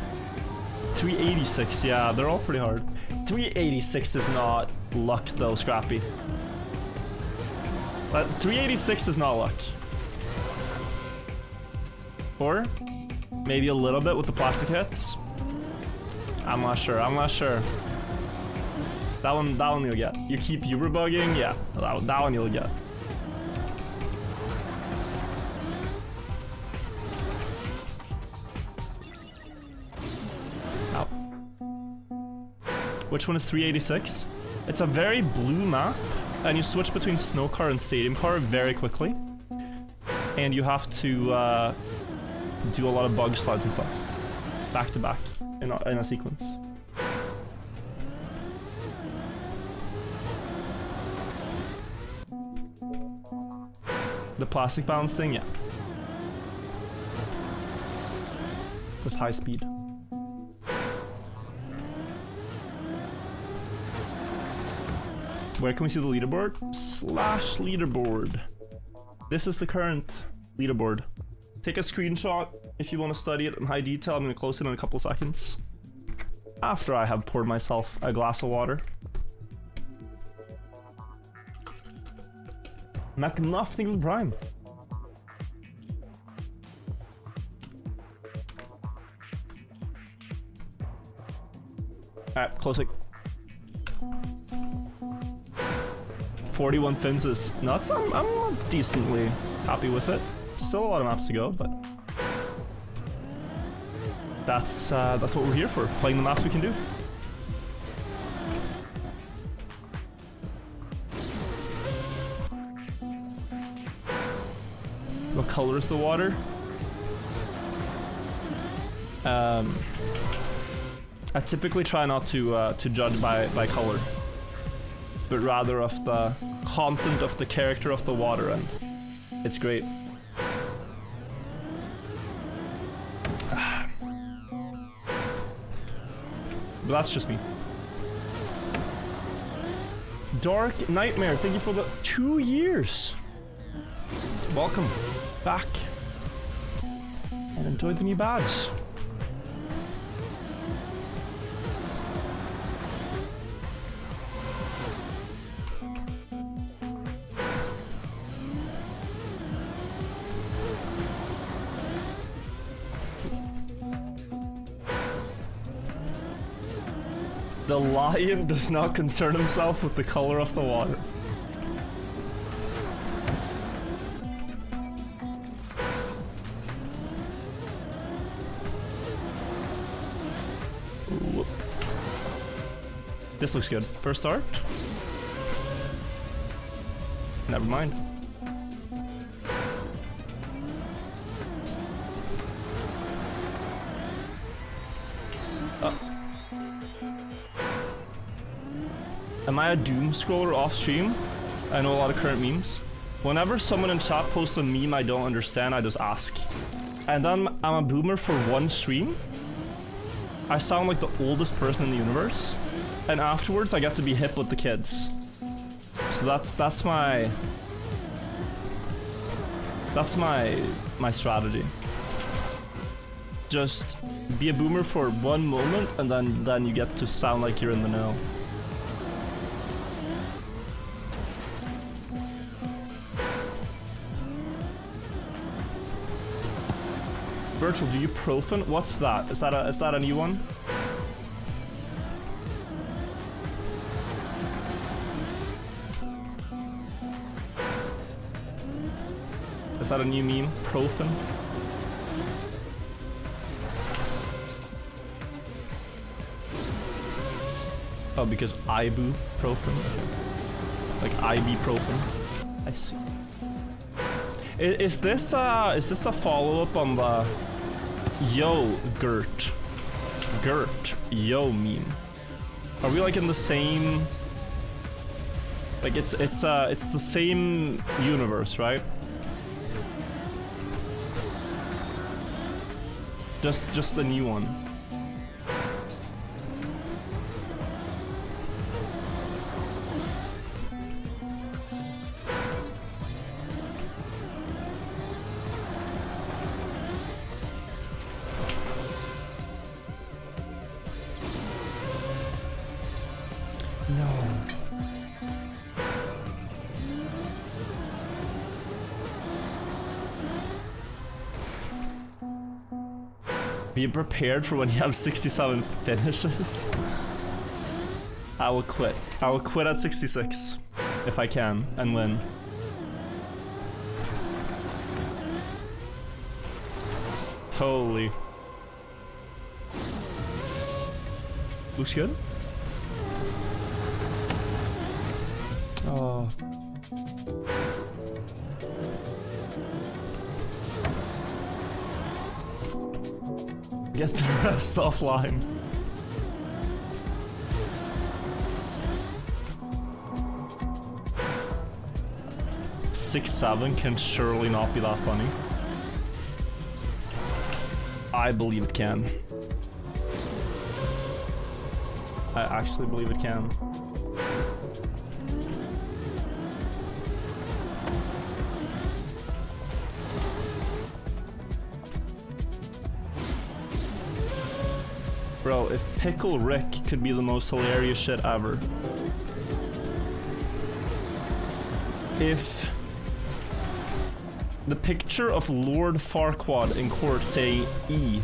386, yeah, they're all pretty hard. 386 is not luck though, Scrappy. But 386 is not luck. Or maybe a little bit with the plastic hits. I'm not sure, I'm not sure. That one you'll get. You keep Uber bugging, yeah, that one you'll get. Ow. Which one is 386? It's a very blue map, and you switch between snow car and stadium car very quickly. And you have to do a lot of bug slides and stuff. Back to back in a sequence. The plastic balance thing, yeah. With high speed. Where can we see the leaderboard? Slash leaderboard. This is the current leaderboard. Take a screenshot if you want to study it in high detail. I'm going to close it in a couple seconds. After I have poured myself a glass of water. McNuffing Prime. Alright, close it. 41 fins is nuts. I'm decently happy with it. Still a lot of maps to go, but that's what we're here for. Playing the maps we can do. What color is the water? I typically try not to judge by color, but rather of the content of the character of the water, and it's great. But that's just me. Dark Nightmare, thank you for the 2 years. Welcome back. And enjoy the new badge. The lion does not concern himself with the color of the water. Ooh. This looks good. First start? Never mind. Am I a doom scroller off stream? I know a lot of current memes. Whenever someone in chat posts a meme I don't understand, I just ask. And then I'm a boomer for one stream. I sound like the oldest person in the universe. And afterwards I get to be hip with the kids. So that's my strategy. Just be a boomer for one moment, and then you get to sound like you're in the know. Virtual, do you profan? What's that? Is that a new one? Is that a new meme? Profan? Oh, because ibuprofen? Okay. Like ibuprofen. I see. Is this a follow-up on the yo Gert yo meme? Are we like in the same, like it's the same universe, right? Just the new one. Be prepared for when you have 67 finishes. I will quit. I will quit at 66 if I can and win. Holy. Looks good. Oh. Get the rest offline. Six, 7 can surely not be that funny. I believe it can. I actually believe it can. Bro, if Pickle Rick could be the most hilarious shit ever. If the picture of Lord Farquaad in court saying E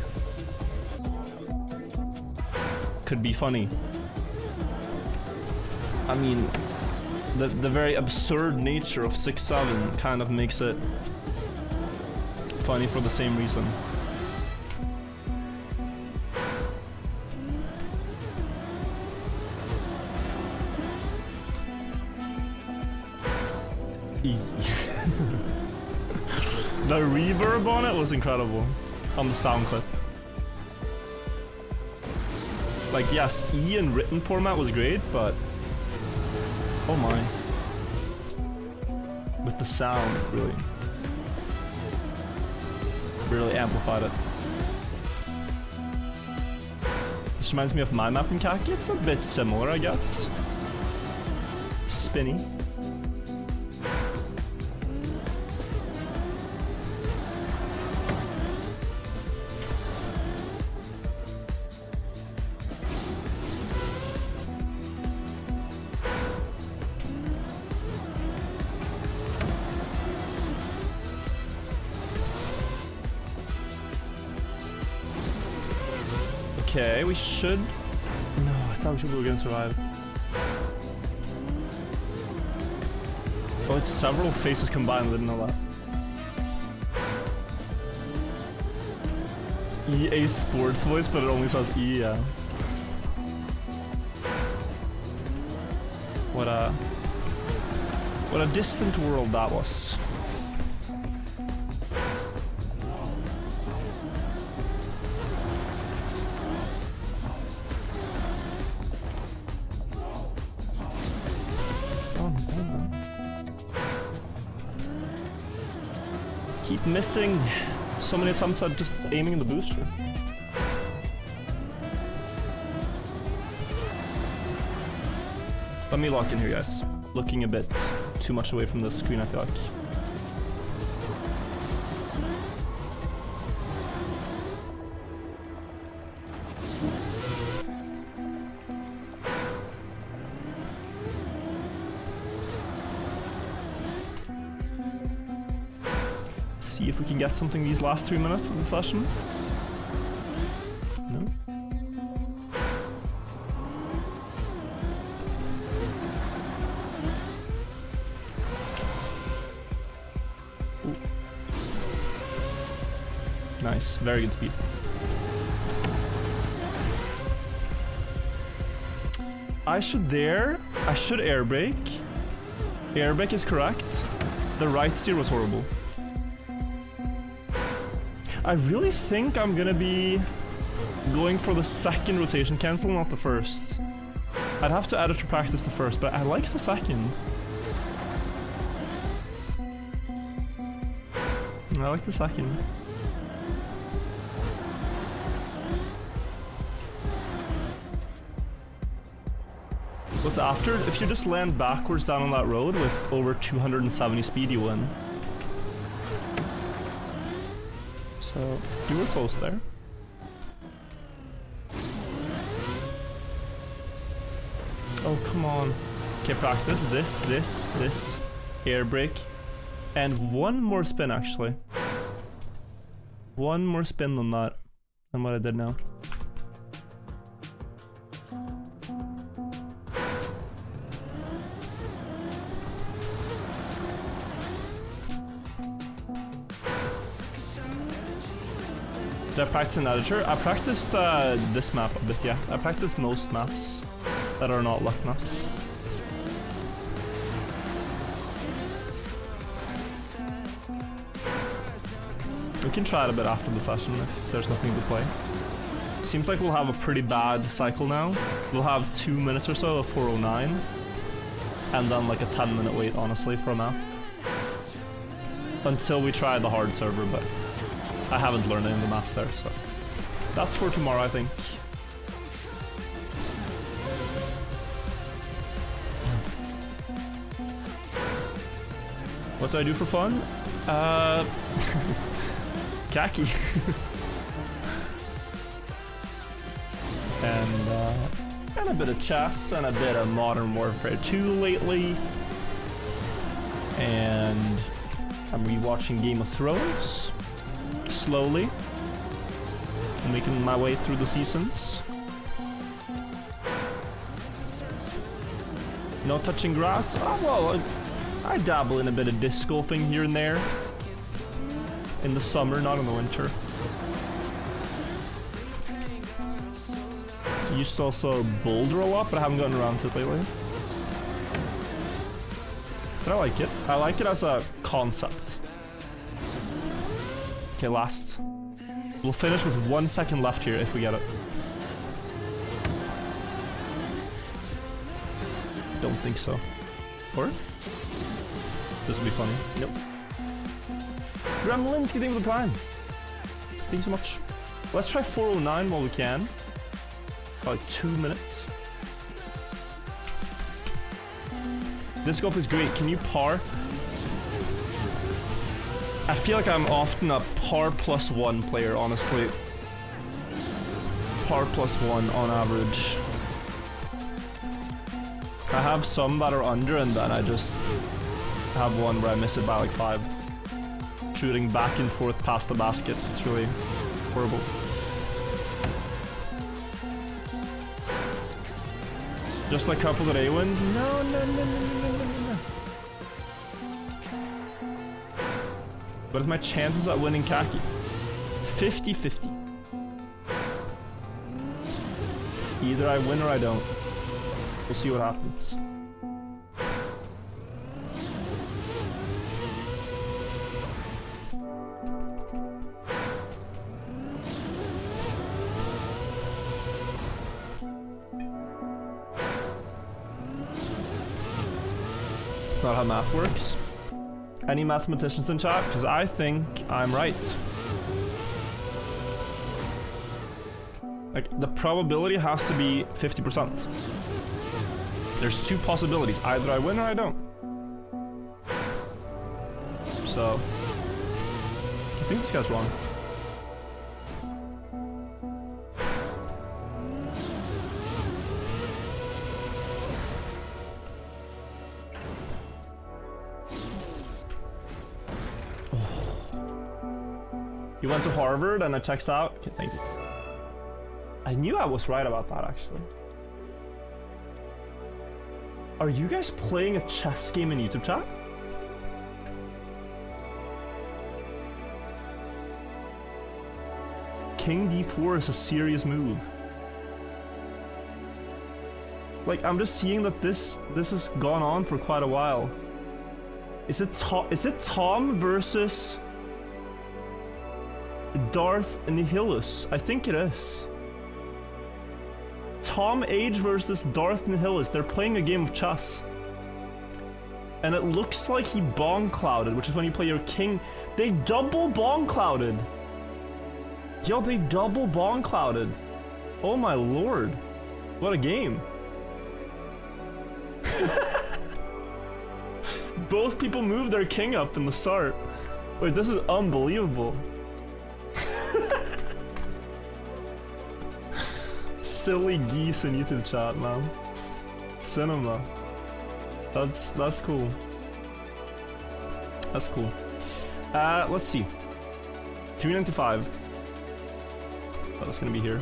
could be funny. I mean, the very absurd nature of 6-7 kind of makes it funny for the same reason. E. The reverb on it was incredible on the sound clip. Like, yes, E in written format was great, but oh my. With the sound, really amplified it. This reminds me of my map in Kacky. It's a bit similar, I guess. Spinny. Okay, we should... No, I thought we were gonna survive. Oh, it's several faces combined, I didn't know that. EA Sports voice, but it only says E, yeah. What a distant world that was. Keep missing so many attempts at just aiming the booster. Let me lock in here, guys. Looking a bit too much away from the screen, I feel like. See if we can get something these last 3 minutes of the session. No? Ooh. Nice, very good speed. I should air brake. Air brake is correct. The right steer was horrible. I really think I'm gonna be going for the second rotation cancel, not the first. I'd have to edit to practice the first, but I like the second. I like the second. What's after? If you just land backwards down on that road with over 270 speed, you win. So, you were close there. Oh, come on. Okay, practice this, air brake. And one more spin, actually. One more spin than that. than what I did now. Did I practice an editor? I practiced this map a bit, yeah. I practiced most maps that are not luck maps. We can try it a bit after the session if there's nothing to play. Seems like we'll have a pretty bad cycle now. We'll have 2 minutes or so of 409. And then like a 10-minute wait, honestly, for a map. Until we try the hard server, but I haven't learned any of the maps there, so that's for tomorrow, I think. What do I do for fun? Kacky. And a bit of chess and a bit of Modern Warfare 2 lately. And I'm rewatching Game of Thrones. Slowly. Making my way through the seasons. No touching grass? Oh, well, I dabble in a bit of disc golfing here and there. In the summer, not in the winter. I used to also boulder a lot, but I haven't gotten around to it lately. But I like it. I like it as a concept. Okay, last. We'll finish with 1 second left here if we get it. Don't think so. Or? This will be funny. Nope. Gremlins getting the prime. Thank you so much. Let's try 409 while we can. Like 2 minutes. Disc golf is great. Can you par? I feel like I'm often a par +1 player, honestly. Par +1 on average. I have some that are under, and then I just have one where I miss it by like 5. Shooting back and forth past the basket. It's really horrible. Just a couple of A wins? No. What is my chances at winning Kacky? 50-50. Either I win or I don't. We'll see what happens. It's not how math works. Any mathematicians in chat? Because I think I'm right. Like, the probability has to be 50%. There's 2 possibilities. Either I win or I don't. So, I think this guy's wrong. You went to Harvard and it checks out? Okay, thank you. I knew I was right about that, actually. Are you guys playing a chess game in YouTube chat? King d4 is a serious move. Like, I'm just seeing that this has gone on for quite a while. Is it Tom versus Darth Nihilus? I think it is. Tom Age versus Darth Nihilus. They're playing a game of chess. And it looks like he bong clouded, which is when you play your king. They double bong clouded. Yo, they double bong clouded. Oh my lord. What a game. Both people moved their king up in the start. Wait, this is unbelievable. Silly geese in YouTube chat, man. Cinema. That's cool. That's cool. Let's see. 395. But it's gonna be here.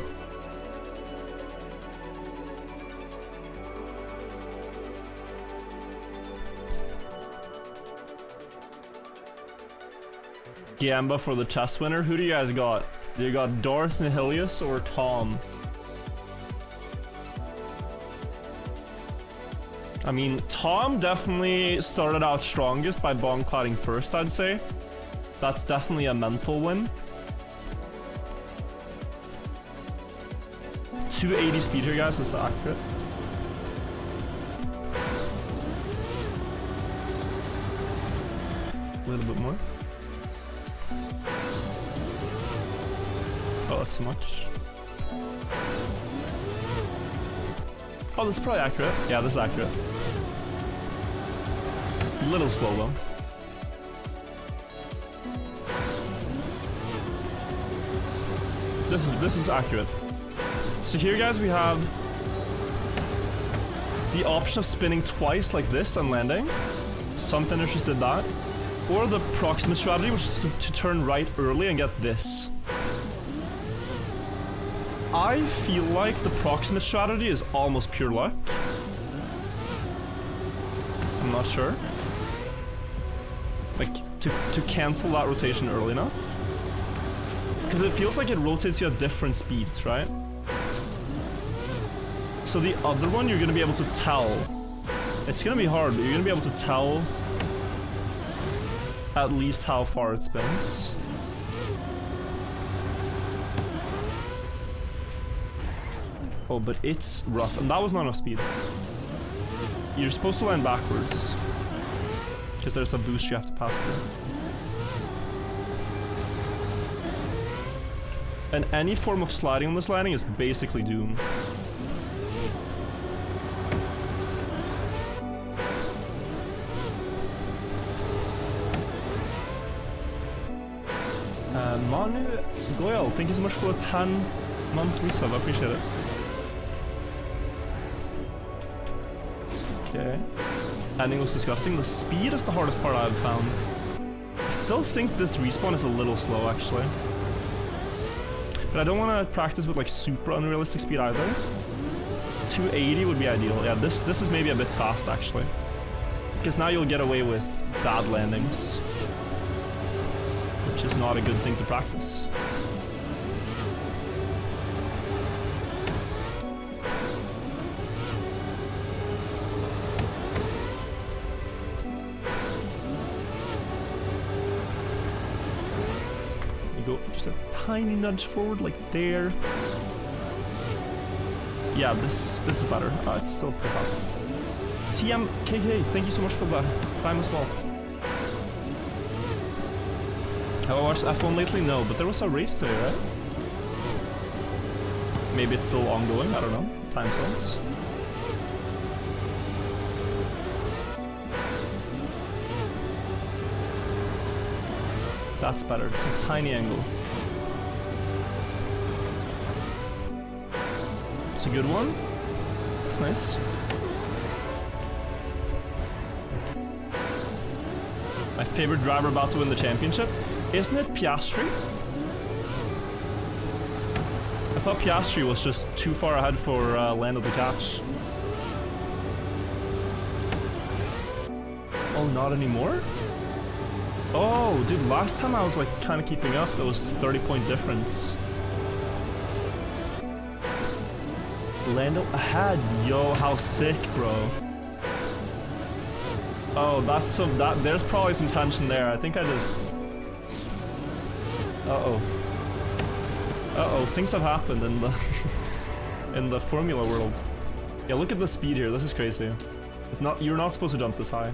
Gamba for the chess winner. Who do you guys got? Do you got Darth Nihilius or Tom? I mean, Tom definitely started out strongest by bomb clouding first, I'd say. That's definitely a mental win. 280 speed here, guys. That's accurate. A little bit more. Oh, that's too much. Oh, this is probably accurate. Yeah, this is accurate. A little slow though. This is accurate. So here, guys, we have the option of spinning twice like this and landing. Some finishers did that. Or the proximate strategy, which is to turn right early and get this. I feel like the proximate strategy is almost pure luck. I'm not sure. Like, to cancel that rotation early enough. Because it feels like it rotates you at different speeds, right? So the other one, you're gonna be able to tell. It's gonna be hard, but you're gonna be able to tell at least how far it spins. Oh, but it's rough, and that was not enough speed. You're supposed to land backwards, because there's a boost you have to pass through. And any form of sliding on this landing is basically doomed. Manu Goyal, thank you so much for a 10-month resub, I appreciate it. Okay. Ending was disgusting. The speed is the hardest part I've found. I still think this respawn is a little slow, actually. But I don't want to practice with like super unrealistic speed either. 280 would be ideal. Yeah, this is maybe a bit fast, actually. Because now you'll get away with bad landings. Which is not a good thing to practice. You go just a tiny nudge forward, like there. Yeah, this is better. It's still pretty fast. TMKK, thank you so much for the time as well. Have I watched F1 lately? No, but there was a race today, right? Maybe it's still ongoing, I don't know. Time zones. That's better, it's a tiny angle. It's a good one. That's nice. My favorite driver about to win the championship? Isn't it Piastri? I thought Piastri was just too far ahead for land of the catch. Oh, not anymore? Oh, dude, last time I was like kind of keeping up. There was 30-point difference. Lando ahead. Yo, how sick, bro. Oh, that's some there's probably some tension there. I think I just Uh-oh, things have happened in the in the Formula world. Yeah, look at the speed here. This is crazy. You're not supposed to jump this high.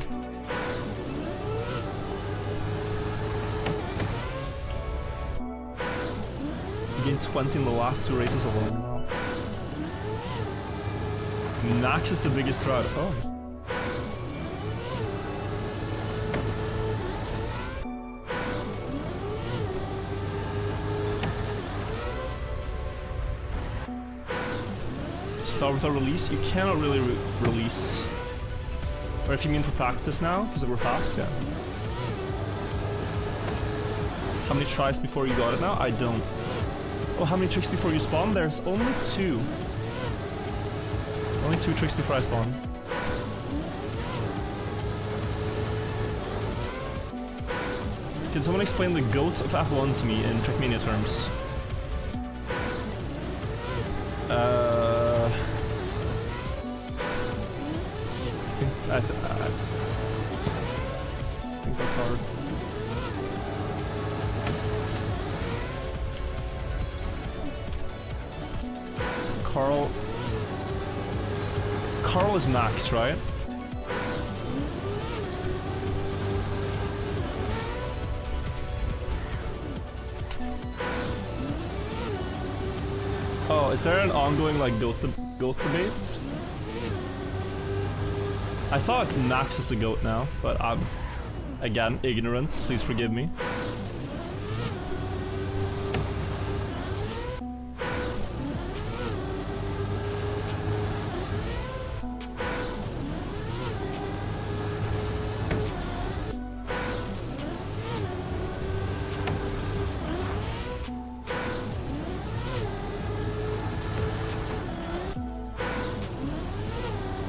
You gained 20 in the last 2 races alone. Wow. Max is the biggest threat. Oh. Start with a release. You cannot really release. Or if you mean for practice now, because we're fast, yeah. How many tries before you got it now? I don't. Oh, how many tricks before you spawn? There's only 2. Only 2 tricks before I spawn. Can someone explain the GOAT of F1 to me in Trackmania terms? I think that's hard. Carl is Max, right? Oh, is there an ongoing like goat debate? I thought Max is the GOAT now, but I'm again ignorant. Please forgive me.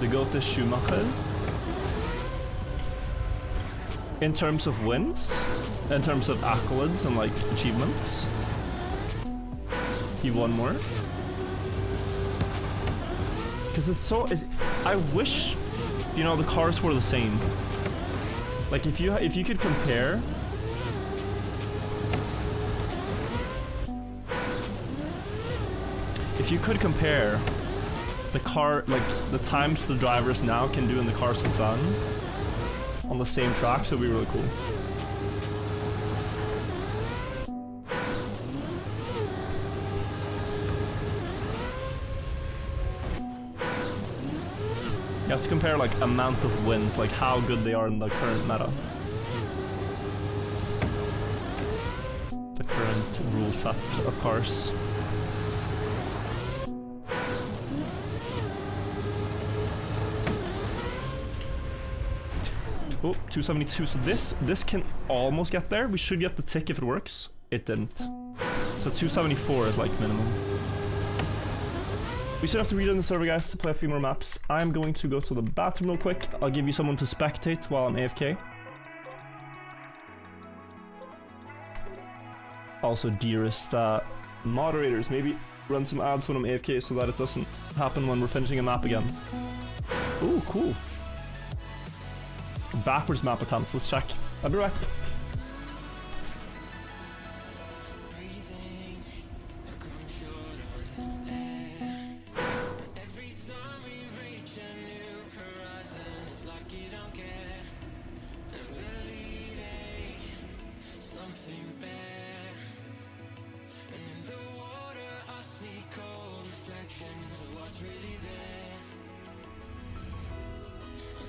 The GOAT is Schumacher. In terms of wins, in terms of accolades and like achievements, he won more. Because it's so. I wish, you know, the cars were the same. Like if you could compare. If you could compare the car, like the times the drivers now can do in the cars have done on the same tracks, it would be really cool. You have to compare like amount of wins, like how good they are in the current meta. The current rule set of cars. Oh, 272, so this can almost get there. We should get the tick if it works. It didn't. So 274 is like minimum. We should have to read in the server, guys, to play a few more maps. I'm going to go to the bathroom real quick. I'll give you someone to spectate while I'm AFK. Also, dearest moderators, maybe run some ads when I'm AFK so that it doesn't happen when we're finishing a map again. Ooh, cool. Backwards map attempts, let's check. I'll be right back.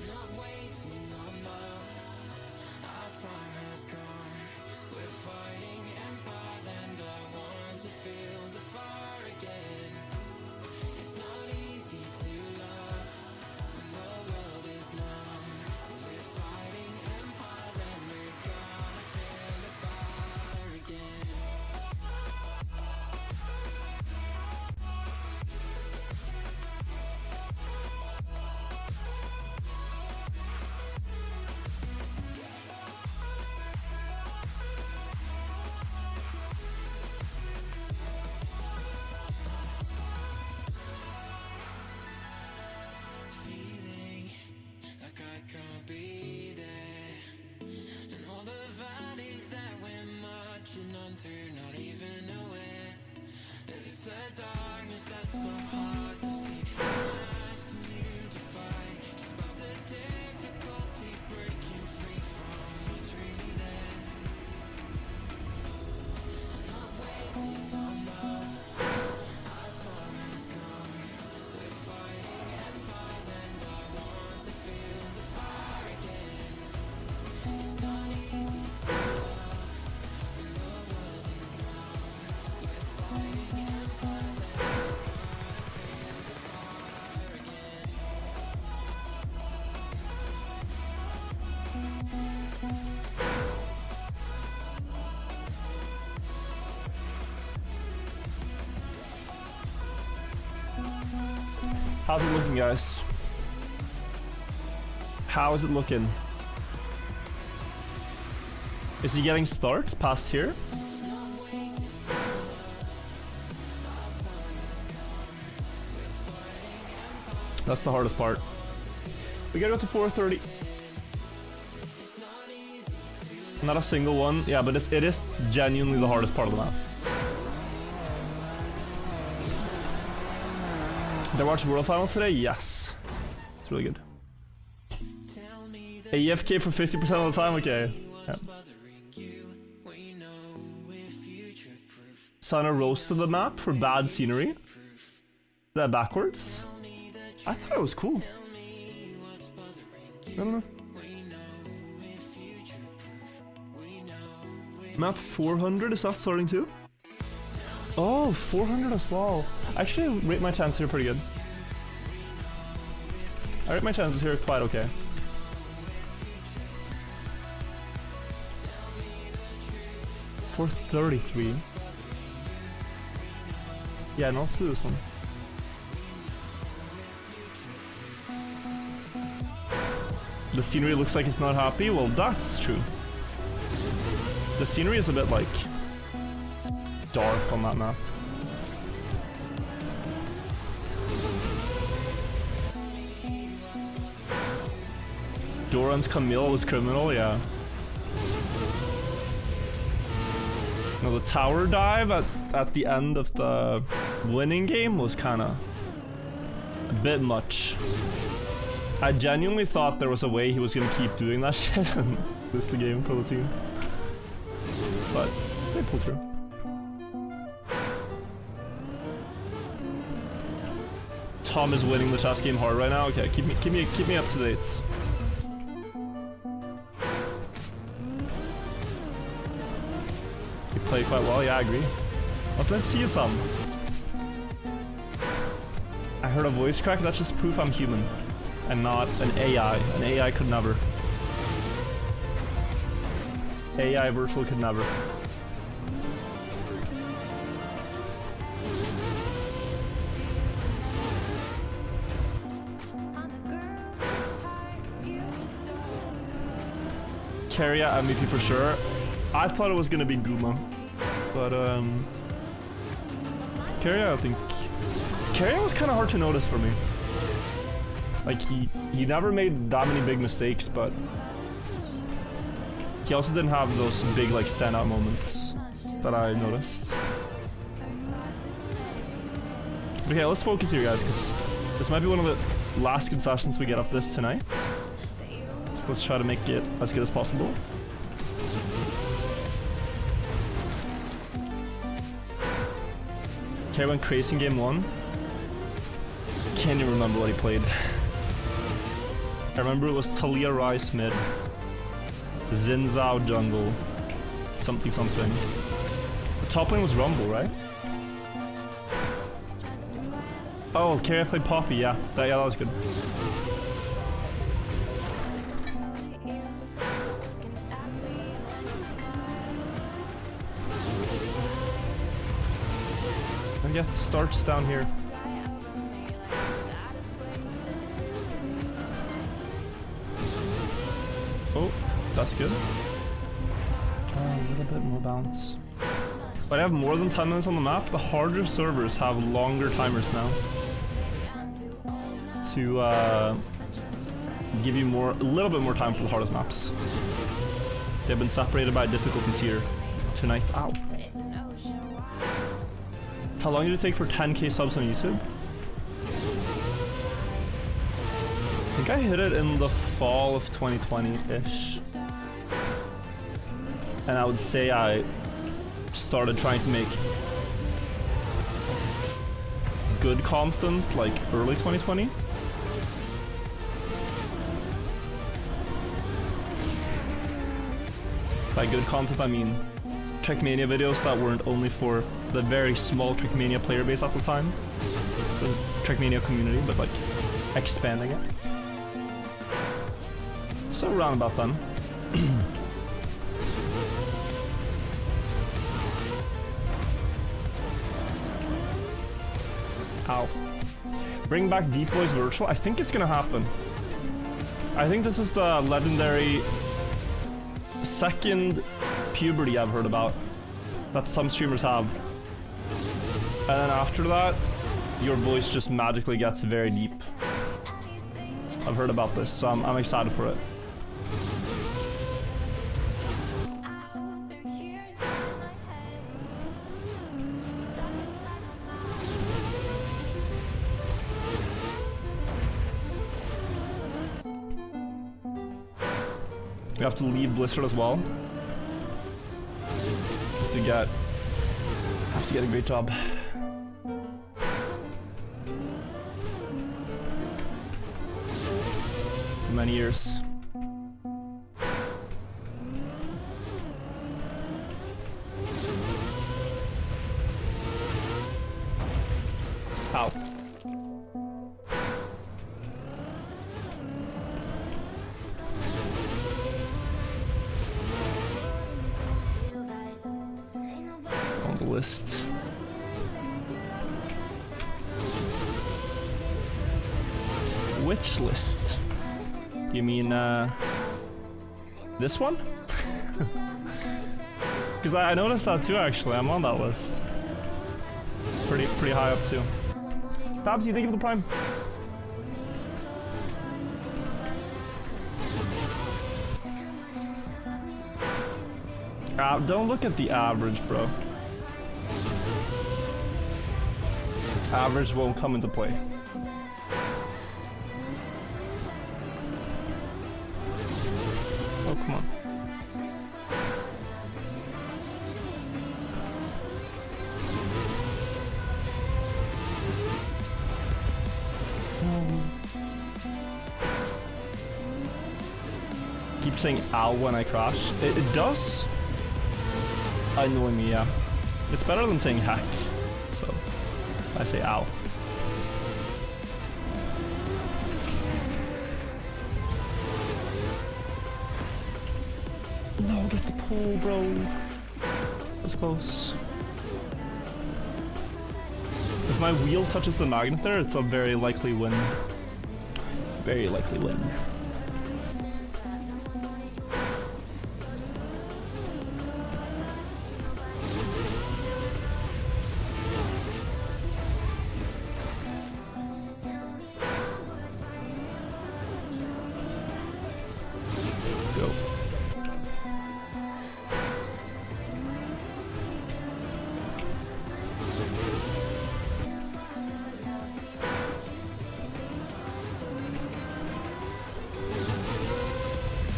Not waiting on love. Our time has How's it looking, guys? How is it looking? Is he getting starts past here? That's the hardest part. We gotta go to 430. Not a single one. Yeah, but it is genuinely the hardest part of the map. Did I watch World Finals today? Yes. It's really good. AFK for 50% of the time? Okay. Yeah. Sana roasted the map for bad scenery. Is that backwards? I thought it was cool. I don't know. Map 400, is that starting too? Oh, 400 as well. Actually, I rate my chances here pretty good. I rate my chances here quite okay. For 33. Yeah, no, let's do this one. The scenery looks like it's not happy. Well, that's true. The scenery is a bit like dark on that map. Doran's Camille was criminal, yeah. No, the tower dive at the end of the winning game was kinda a bit much. I genuinely thought there was a way he was gonna keep doing that shit and lose the game for the team. But they pulled through. Tom is winning the chess game hard right now. Okay, keep me up to date. You play quite well, yeah, I agree. Also, nice to see you, Sam. I heard a voice crack. That's just proof I'm human and not an AI. An AI could never. AI virtual could never. Keria MVP for sure. I thought it was gonna be Guma, but Keria, I think Keria was kind of hard to notice for me. Like he never made that many big mistakes, but he also didn't have those big like standout moments that I noticed. Okay, let's focus here, guys, because this might be one of the last good sessions we get of this tonight. So let's try to make it as good as possible. Okay, I went crazy in game 1. Can't even remember what he played. I remember it was Talia Rice mid, Xin Zhao jungle, something. The top lane was Rumble, right? Oh, okay, I played Poppy, yeah. That was good. I get starts down here. Oh, that's good. A little bit more bounce. But I have more than 10 minutes on the map. The harder servers have longer timers now to give you a little bit more time for the hardest maps. They've been separated by a difficulty tier tonight. Ow. How long did it take for 10k subs on YouTube? I think I hit it in the fall of 2020-ish. And I would say I started trying to make good content like early 2020. By good content, I mean Trackmania videos that weren't only for the very small Trackmania player base at the time, the Trackmania community, but like expanding it. So around about then. Ow. Bring back Deep Voice Virtual. I think it's gonna happen. I think this is the legendary second puberty I've heard about that some streamers have. And then after that, your voice just magically gets very deep. I've heard about this, so I'm excited for it. We have to leave Blizzard as well. Have to get a great job. For many years. Ow. On the list. Which list? You mean, this one? Because I noticed that too, actually. I'm on that list. Pretty high up too. Babsy, thank you for the prime. Don't look at the average, bro. Average won't come into play. Oh, come on. Keep saying ow when I crash. It does annoy me, yeah. It's better than saying hack, so I say ow. No, get the pull, bro. That's close. If my wheel touches the magnet there, it's a very likely win. Very likely win.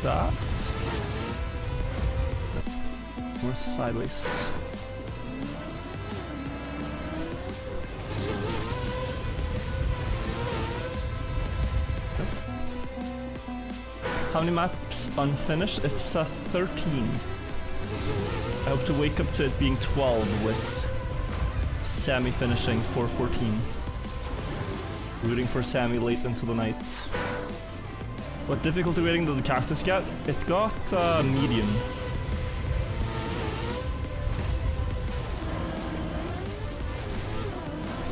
That. More sideways. How many maps unfinished? It's 13. I hope to wake up to it being 12 with Sammy finishing 414. Rooting for Sammy late into the night. What difficulty rating did the cactus get? It got medium.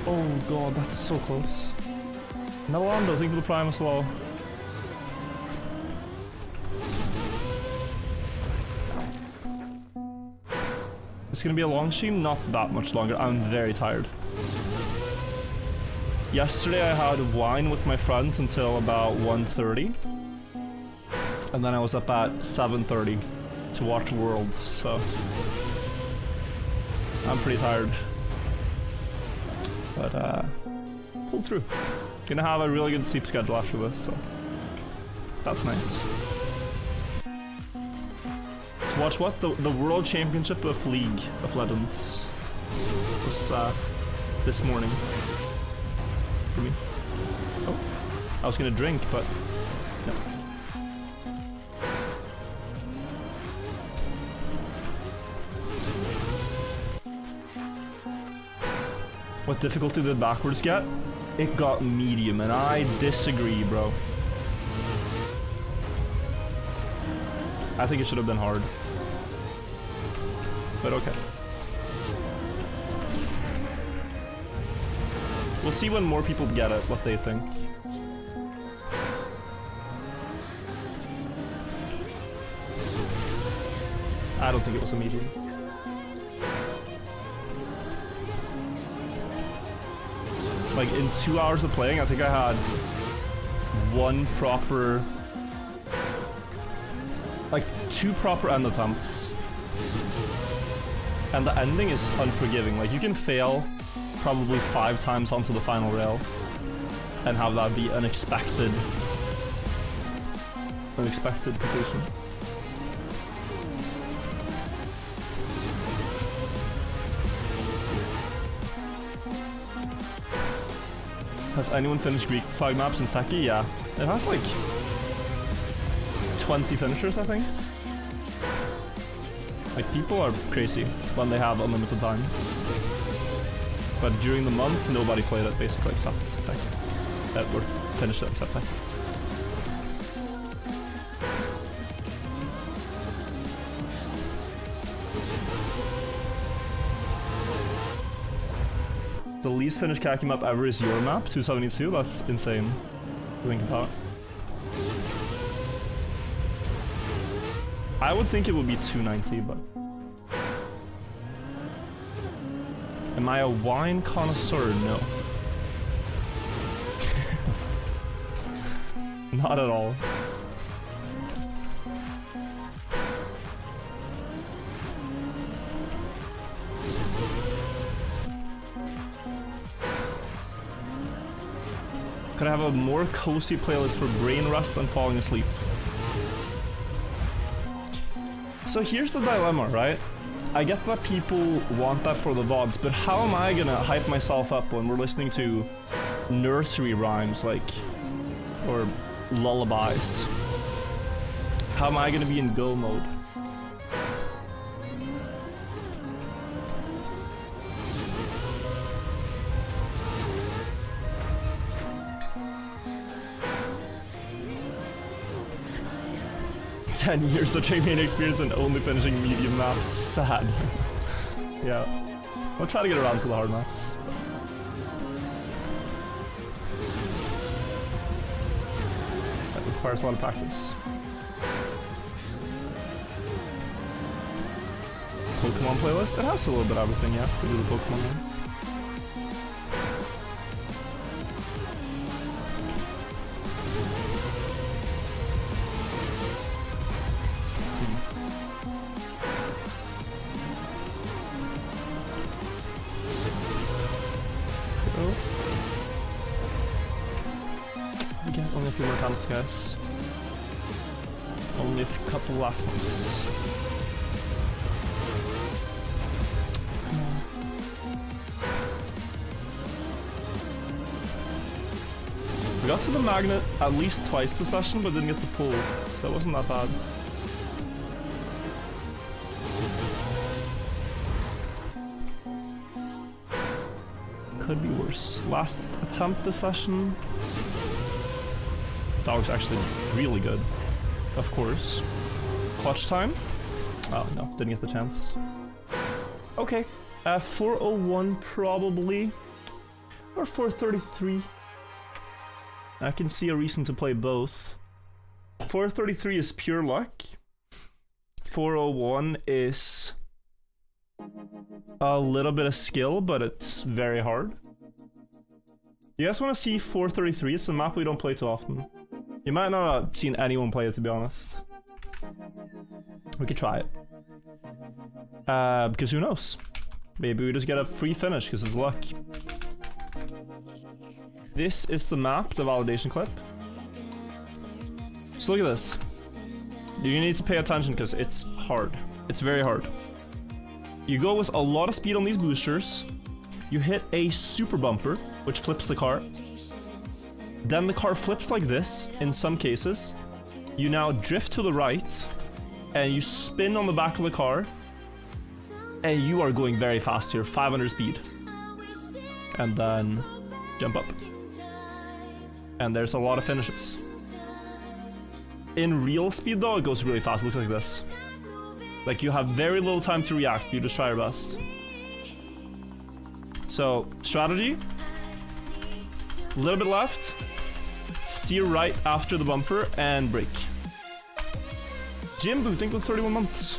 Oh god, that's so close. Nalando, thank you for the prime as well. It's gonna be a long stream, not that much longer. I'm very tired. Yesterday I had wine with my friends until about 1:30. And then I was up at 7:30 to watch Worlds, so I'm pretty tired. But pulled through. Gonna have a really good sleep schedule after this, so that's nice. To watch what? The World Championship of League of Legends was this morning for me. Oh, I was gonna drink, but no. What difficulty did backwards get? It got medium, and I disagree, bro. I think it should have been hard. But okay. We'll see when more people get it, what they think. I don't think it was a medium. Like, in 2 hours of playing, I think I had one proper... like, 2 proper end attempts. And the ending is unforgiving. Like, you can fail probably 5 times onto the final rail and have that be unexpected completion. Has anyone finished Greek flag maps in Kacky? Yeah. It has like 20 finishers, I think. Like, people are crazy when they have unlimited time. But during the month, nobody played it basically except Tech. Or finished it except Tech. The least finished Kacky map ever is your map, 272. That's insane to think about. I would think it would be 290, but... Am I a wine connoisseur? No. Not at all. Could I have a more cozy playlist for brain rest and falling asleep? So here's the dilemma, right? I get that people want that for the VODs, but how am I gonna hype myself up when we're listening to nursery rhymes, like, or lullabies? How am I gonna be in go mode? "10 years of training experience and only finishing medium maps. Sad." Yeah. I'll try to get around to the hard maps. That requires a lot of practice. Pokemon playlist? It has a little bit of everything, yeah. We do the Pokemon one. Only a few more attempts, guys. Only a couple last ones. We got to the magnet at least twice this session, but didn't get the pull, so it wasn't that bad. Could be worse. Last attempt this session. That was actually really good. Of course. Clutch time? Oh, no. Didn't get the chance. Okay. 401 probably. Or 433. I can see a reason to play both. 433 is pure luck. 401 is a little bit of skill, but it's very hard. You guys want to see 433? It's a map we don't play too often. You might not have seen anyone play it, to be honest. We could try it. Because who knows? Maybe we just get a free finish because it's luck. This is the map, the validation clip. So look at this. You need to pay attention because it's hard. It's very hard. You go with a lot of speed on these boosters. You hit a super bumper, which flips the car. Then the car flips like this, in some cases. You now drift to the right, and you spin on the back of the car, and you are going very fast here, 500 speed. And then jump up. And there's a lot of finishes. In real speed though, it goes really fast. Look like this. Like, you have very little time to react, you just try your best. So, strategy. A little bit left. Steer right after the bumper and brake. Jim booting with 31 months.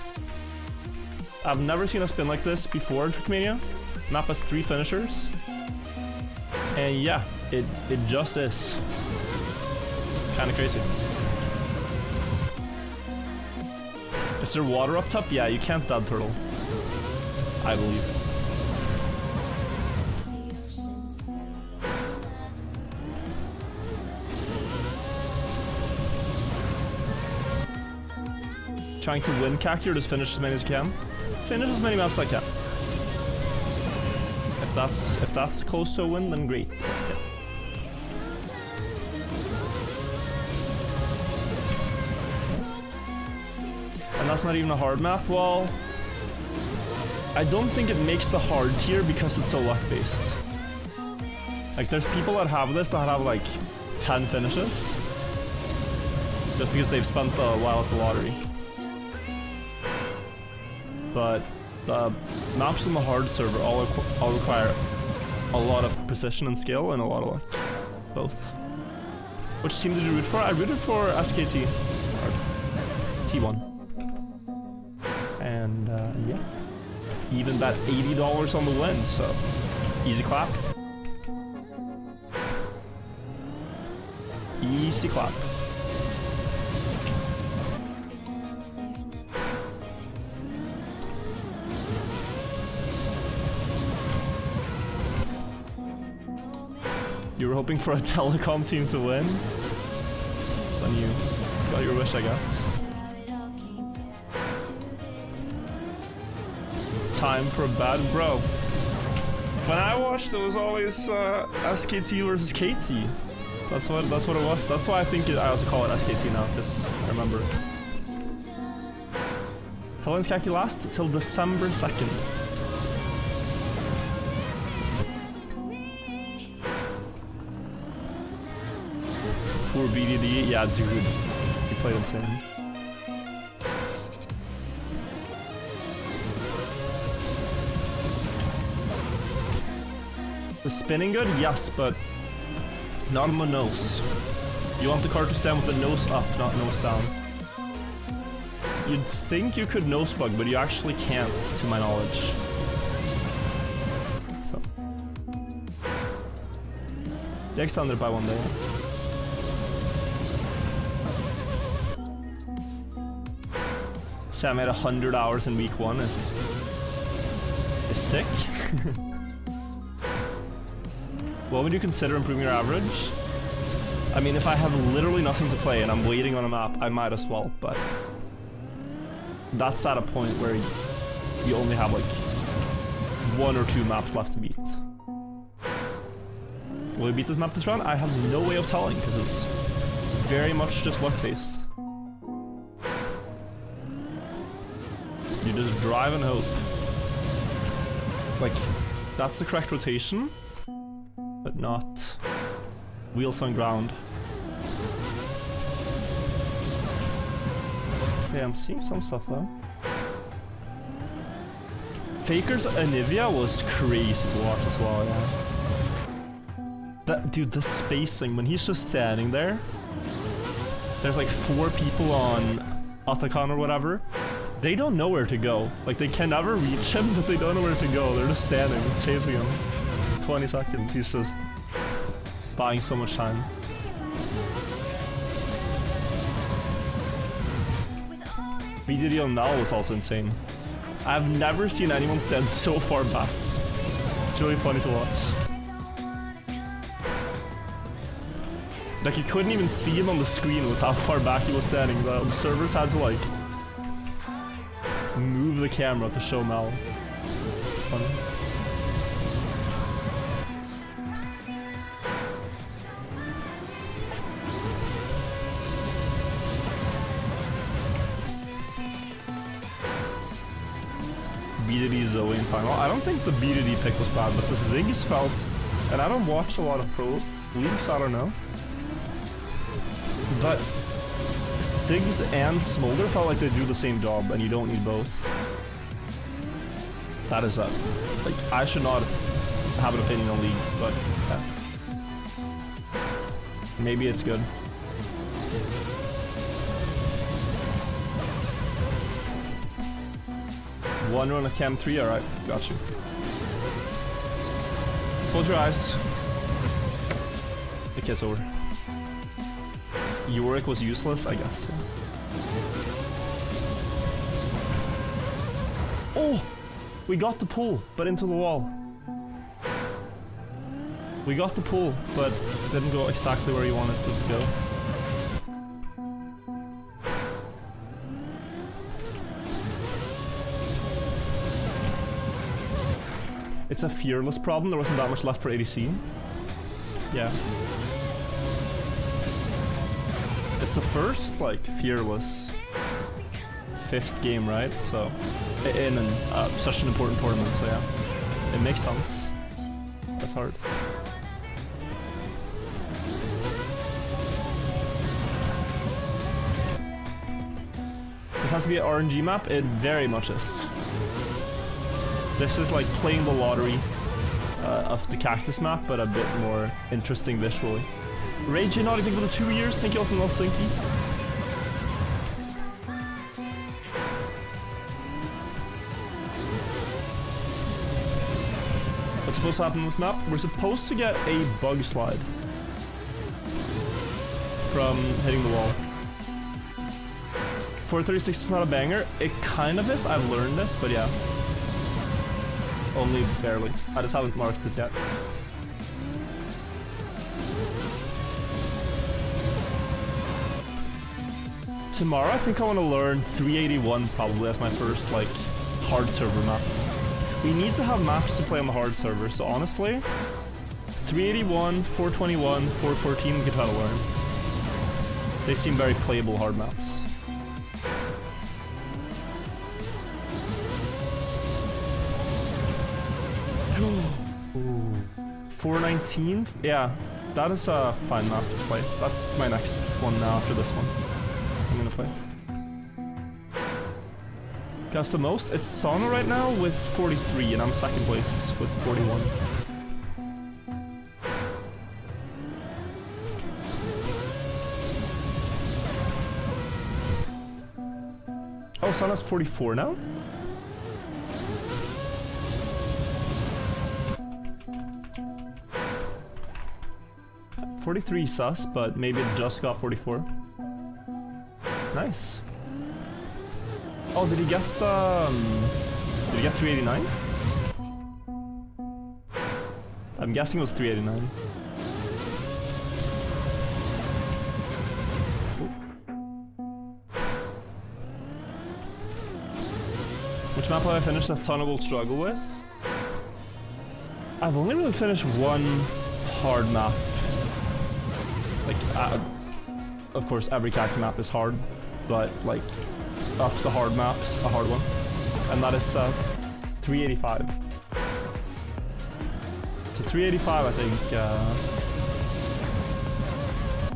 I've never seen a spin like this before in Trackmania. Map has 3 finishers. And yeah, it just is. Kinda crazy. Is there water up top? Yeah, you can't dead turtle. I believe. Trying to win Kacky or just finish as many as you can? Finish as many maps as I can. If that's close to a win, then great. Yeah. And that's not even a hard map. Well, I don't think it makes the hard tier because it's so luck based. Like there's people that have this that have like 10 finishes just because they've spent a while at the lottery. But the maps on the hard server all require a lot of precision and skill and a lot of luck. Both. Which team did you root for? I rooted for SKT. Or T1. And yeah. Even bet $80 on the win, so easy clap. Easy clap. You were hoping for a telecom team to win? Then you got your wish, I guess. Time for a bad bro. When I watched, it was always SKT versus KT. That's what it was. That's why I think I also call it SKT now, because I remember. How long does Kacky last? Till December 2nd. Poor BDD, yeah, dude. He played insane. The spinning good? Yes, but not on the nose. You want the car to stand with the nose up, not nose down. You'd think you could nose bug, but you actually can't, to my knowledge. So. The extended by 1 day. Sam had 100 hours in week 1 is sick. What would you consider improving your average? I mean, if I have literally nothing to play and I'm waiting on a map, I might as well, but that's at a point where you only have like 1 or 2 maps left to beat. Will you beat this map this round? I have no way of telling because it's very much just luck based. You just drive and hope. Like, that's the correct rotation, but not wheels on ground. Okay, I'm seeing some stuff though. Faker's Anivia was crazy to watch as well, yeah. Dude, the spacing, when he's just standing there, there's like 4 people on Atakan or whatever. They don't know where to go. Like, they can never reach him, but they don't know where to go. They're just standing, chasing him. 20 seconds, he's just buying so much time. VDD on Nal was also insane. I've never seen anyone stand so far back. It's really funny to watch. Like, you couldn't even see him on the screen with how far back he was standing. The observers had to, like, move the camera to show Mal. It's funny. BDD Zoe in final. I don't think the BDD pick was bad, but the Ziggs felt, and I don't watch a lot of pro leagues, I don't know. But Ziggs and Smolder felt like they do the same job, and you don't need both. That is up. Like, I should not have an opinion on League, but yeah. Maybe it's good. One run of Cam 3, alright, got you. Close your eyes. It gets over. Yorick was useless, I guess. Oh! We got the pull, but into the wall. We got the pull, but didn't go exactly where you wanted it to go. It's a fearless problem, there wasn't that much left for ADC. Yeah. It's the first, like, fearless 5th game, right? So, in such an important tournament, so yeah. It makes sense. That's hard. This has to be an RNG map? It very much is. This is like playing the lottery of the cactus map, but a bit more interesting visually. Rage, not anything for the 2 years. Thank you also, not Sinky. What's supposed to happen on this map? We're supposed to get a bug slide from hitting the wall. 436 is not a banger. It kind of is. I've learned it, but yeah. Only barely. I just haven't marked it yet. Tomorrow I think I want to learn 381 probably as my first like hard server map. We need to have maps to play on the hard server, so honestly 381, 421, 414 we could try to learn. They seem very playable hard maps. 419? Yeah, that is a fine map to play. That's my next one now after this one. I'm gonna play. Guess the most? It's Sauna right now with 43 and I'm second place with 41. Oh, Sauna's 44 now? 43 sus, but maybe it just got 44. Nice. Oh, did he get did he get 389? I'm guessing it was 389. Which map have I finished that Sana will struggle with? I've only really finished one hard map. Like, of course, every Kacky map is hard, but like, of the hard maps, a hard one, and that is 385. So 385, I think,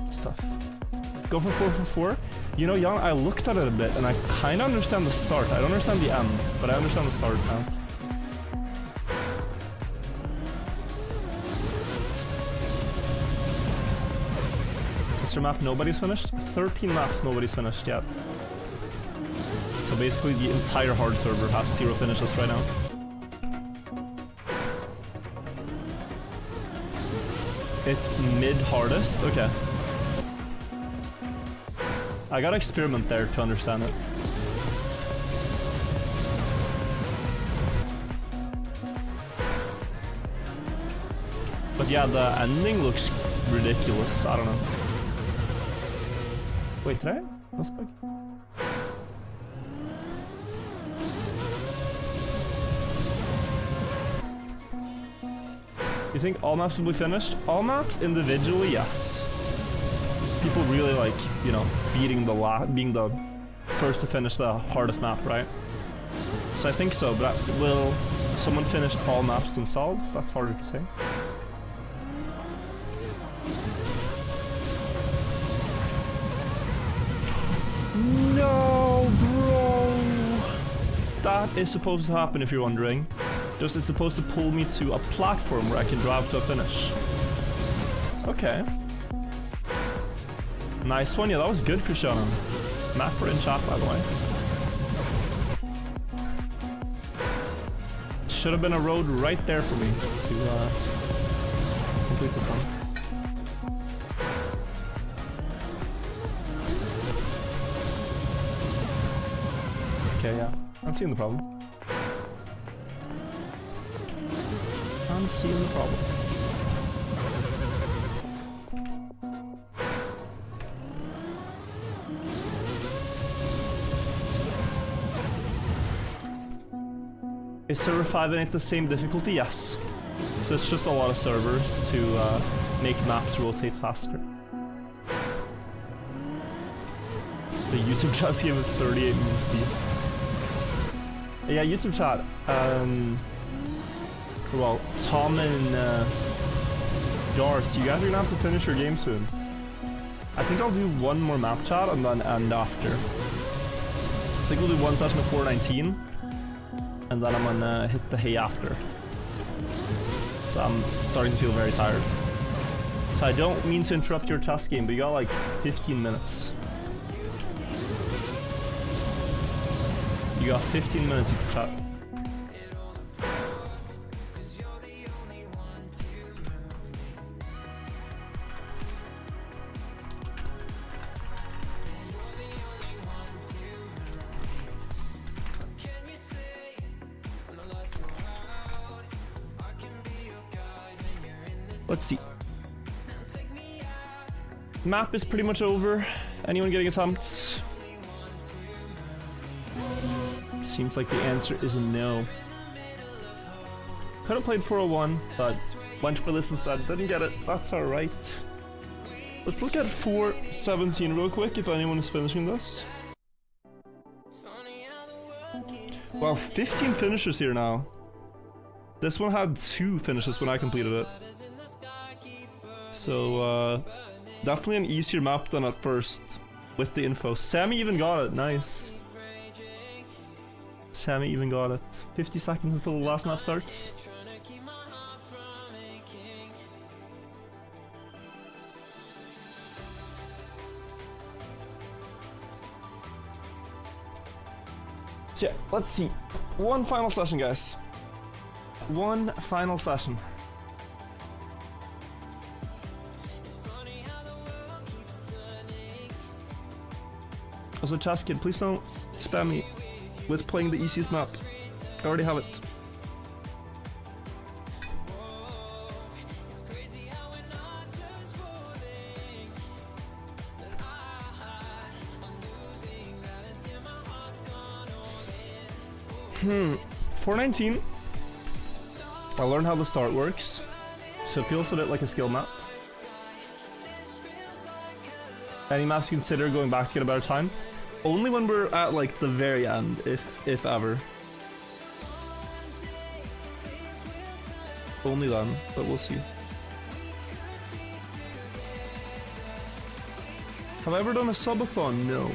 it's tough. Go for 444. You know, Jan, I looked at it a bit, and I kind of understand the start. I don't understand the end, but I understand the start now. Map nobody's finished. 13 maps nobody's finished yet. So basically the entire hard server has 0 finishes right now. It's mid hardest? Okay. I gotta experiment there to understand it. But yeah, the ending looks ridiculous. I don't know. Wait, did I? That's big. You think all maps will be finished? All maps individually, yes. People really like, you know, being the first to finish the hardest map, right? So I think so, but will someone finish all maps themselves? That's harder to say. No, bro! That is supposed to happen if you're wondering. Just it's supposed to pull me to a platform where I can drive to a finish. Okay. Nice one. Yeah, that was good, Cristiano. Mapper in chat, by the way. Should have been a road right there for me to complete this one. Okay, yeah. I'm seeing the problem. I'm seeing the problem. Is server 5 and 8 the same difficulty? Yes. So it's just a lot of servers to make maps rotate faster. The YouTube chat game is 38 moves deep. Yeah, YouTube chat. Well, Tom and Darth, you guys are gonna have to finish your game soon. I think I'll do one more map chat and then end after. I think we'll do one session of 419. And then I'm gonna hit the hay after. So I'm starting to feel very tired. So I don't mean to interrupt your chess game, but you got like 15 minutes. You got 15 minutes to chat. Let's see. Map is pretty much over. Anyone getting attempts? Seems like the answer is no. Could have played 401, but went for this instead. Didn't get it. That's alright. Let's look at 417 real quick if anyone is finishing this. Wow, 15 finishes here now. This one had 2 finishes when I completed it. So, definitely an easier map than at first with the info. Sammy even got it. Nice. Sammy even got it. 50 seconds until the last map starts. So yeah, let's see. One final session, guys. One final session. Also, Chess Kid, please don't spam me with playing the easiest map. I already have it. Hmm. 419. I learned how the start works, so it feels a bit like a skill map. Any maps you consider going back to get a better time? Only when we're at like the very end, if ever. Only then, but we'll see. Have I ever done a subathon? No.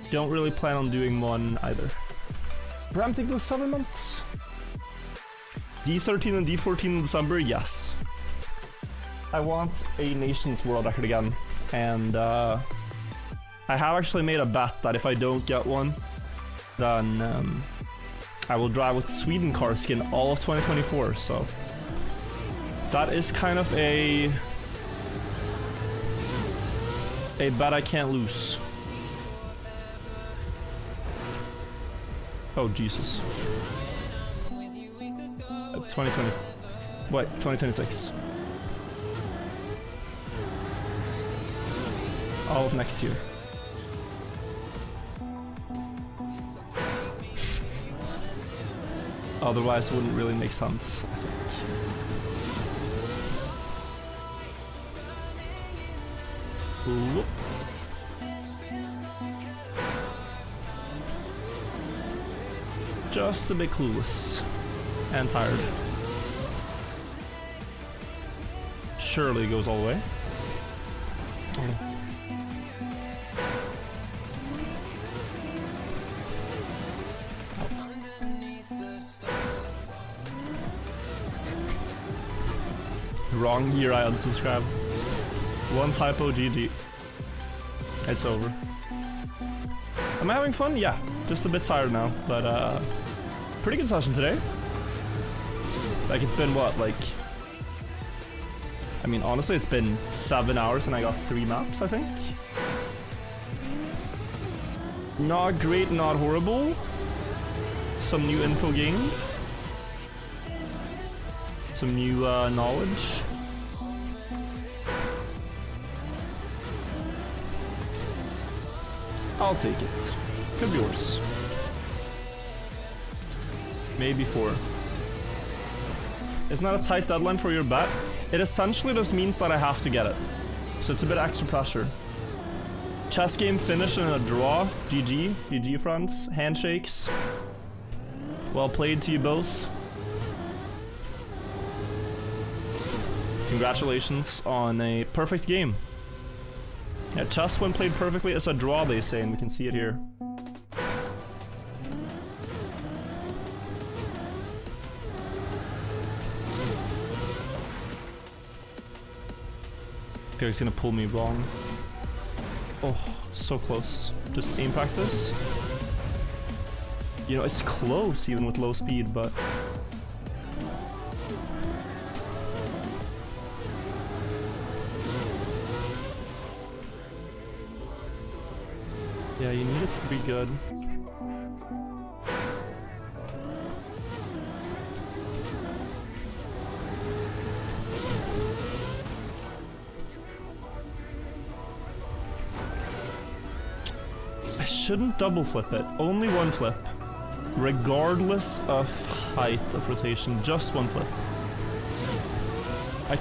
Don't really plan on doing one either. Preempting the 7 months. D13 and D14 in December, yes. I want a Nations World record again. And I have actually made a bet that if I don't get one, then I will drive with Sweden car skin all of 2024, so that is kind of a bet I can't lose. Oh Jesus. 2020. What? 2026. All of next year. Otherwise, it wouldn't really make sense, I think. Ooh. Just a bit clueless. And tired. Surely it goes all the way. Wrong year I unsubscribed. One typo, GG. It's over. Am I having fun? Yeah. Just a bit tired now, but pretty good session today. Like, it's been what, like... I mean, honestly, it's been 7 hours and I got 3 maps, I think. Not great, not horrible. Some new info gained. Some new knowledge. I'll take it. Could be worse. Maybe 4. It's not a tight deadline for your bet. It essentially just means that I have to get it. So it's a bit extra pressure. Chess game finished in a draw. GG. GG, friends. Handshakes. Well played to you both. Congratulations on a perfect game. Yeah, chess when played perfectly is a draw, they say, and we can see it here. Okay, he's gonna pull me wrong. Oh, so close. Just aim practice. You know, it's close even with low speed, but... yeah, you need it to be good. I shouldn't double flip it. Only one flip. Regardless of height of rotation. Just one flip. I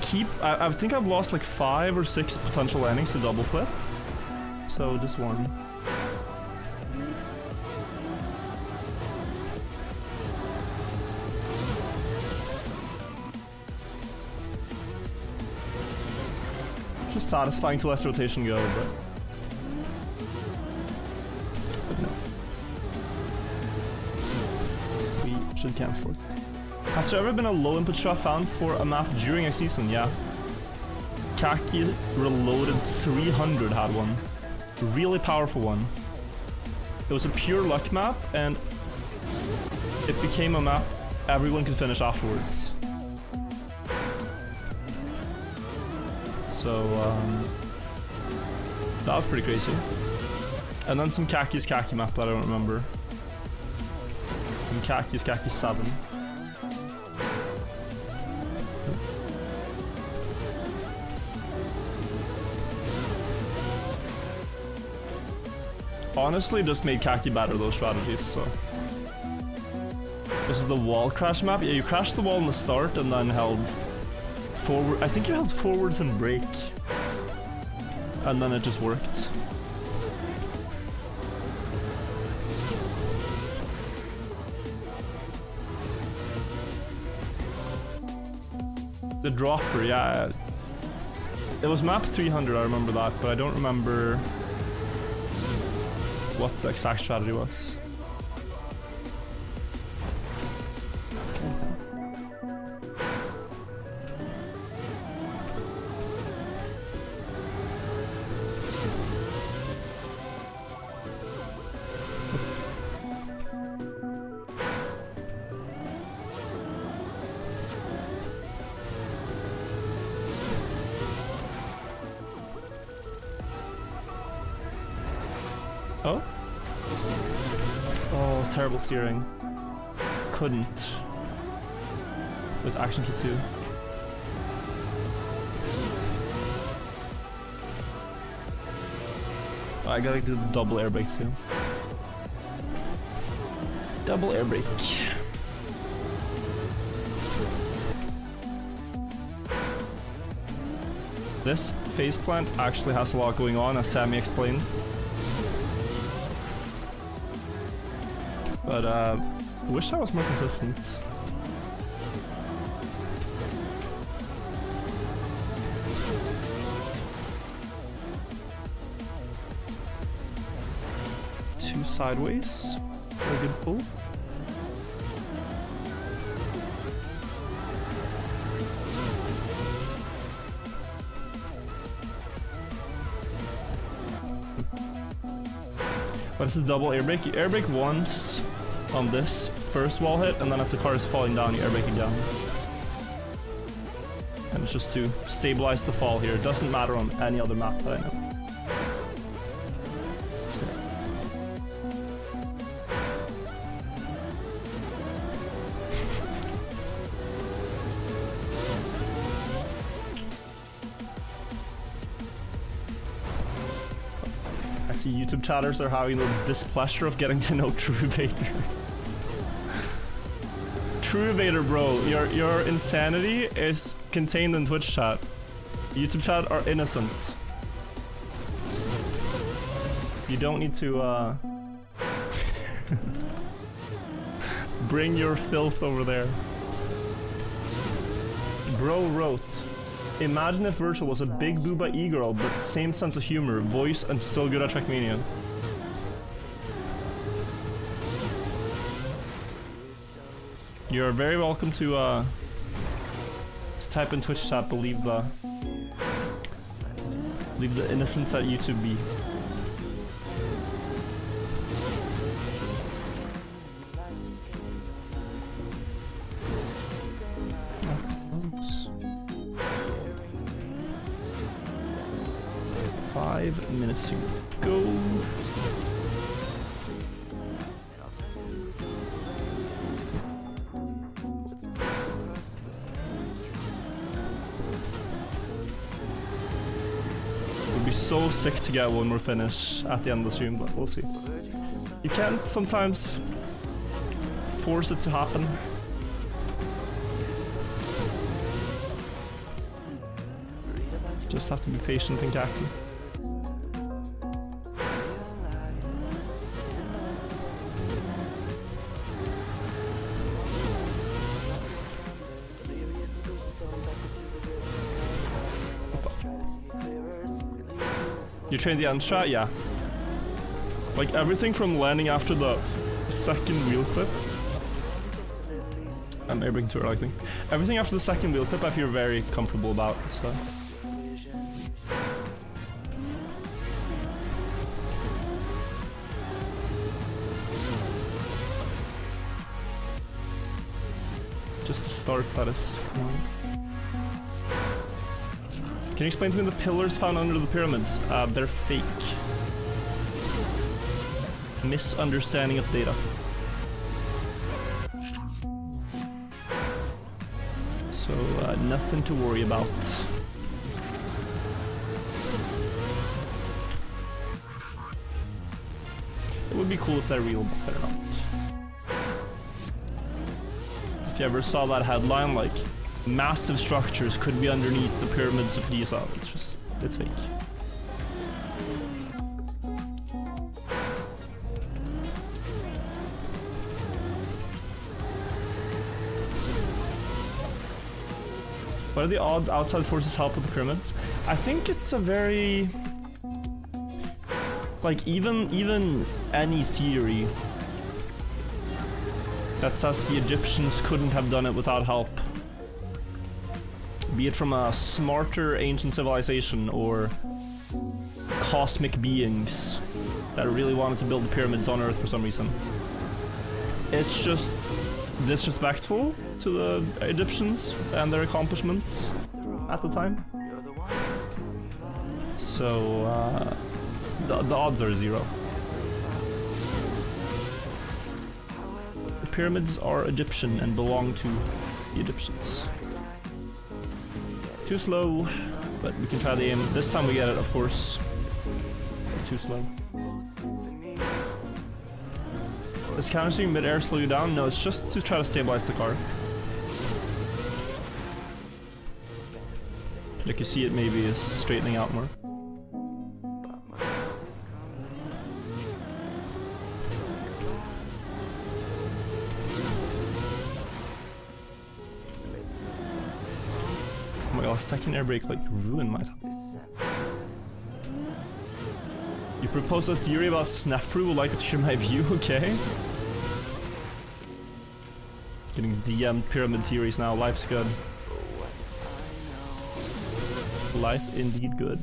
think I've lost like 5 or 6 potential landings to double flip. So just one. Just satisfying to let rotation go, but no. We should cancel it. Has there ever been a low input strat found for a map during a season? Yeah. Kacky Reloaded 300 had one. Really powerful one. It was a pure luck map, and it became a map everyone could finish afterwards. So, that was pretty crazy. And then some Kacky's Kacky map that I don't remember. Some Kacky's Kacky 7. Honestly, just made Kacky better, those strategies, so. This is the wall crash map. Yeah, you crashed the wall in the start and then held forward. I think you held forwards and break. And then it just worked. The dropper, yeah. It was map 300, I remember that, but I don't remember what the exact strategy was. Oh? Oh, terrible steering. Couldn't. With action key 2. Oh, I gotta do the double air brake too. Double air brake. This phase plant actually has a lot going on, as Sammy explained. But I wish I was more consistent. Two sideways. Very good pull. But it's a double air brake. You air brake once on this first wall hit, and then as the car is falling down, you air brake again. And it's just to stabilize the fall here. It doesn't matter on any other map that I know. I see YouTube chatters are having the displeasure of getting to know True Vader. True Vader, bro, your insanity is contained in Twitch chat. YouTube chat are innocent. You don't need to bring your filth over there. Bro wrote, imagine if Virtual was a big booba e-girl, but same sense of humor, voice, and still good at Trackmania. You're very welcome to type in Twitch chat, but leave the innocence at YouTube be. Oops. 5 minutes to go. So sick to get one more finish at the end of the stream, but we'll see. You can't sometimes force it to happen. Just have to be patient and Kacky. You trained the end shot? Yeah. Like everything from landing after the second wheel clip. I'm airbing too early, I think. Everything after the second wheel clip I feel very comfortable about, so. Just the start, that is. Can you explain to me the pillars found under the pyramids? They're fake. Misunderstanding of data. So, nothing to worry about. It would be cool if they're real, but they're not. If you ever saw that headline, like, massive structures could be underneath the pyramids of Giza. It's fake. What are the odds outside forces help with the pyramids? I think it's a very... like, even any theory that says the Egyptians couldn't have done it without help, be it from a smarter ancient civilization or cosmic beings that really wanted to build the pyramids on Earth for some reason. It's just disrespectful to the Egyptians and their accomplishments at the time. So, the odds are 0. The pyramids are Egyptian and belong to the Egyptians. Too slow, but we can try the aim. This time we get it, of course. Too slow. Does counter mid-air slow you down? No, it's just to try to stabilize the car. Like you see it maybe is straightening out more. Oh my god, second air brake like ruined my time. You proposed a theory about Snefru, would like to share my view, okay? Getting DM'd pyramid theories now, life's good. Life indeed good.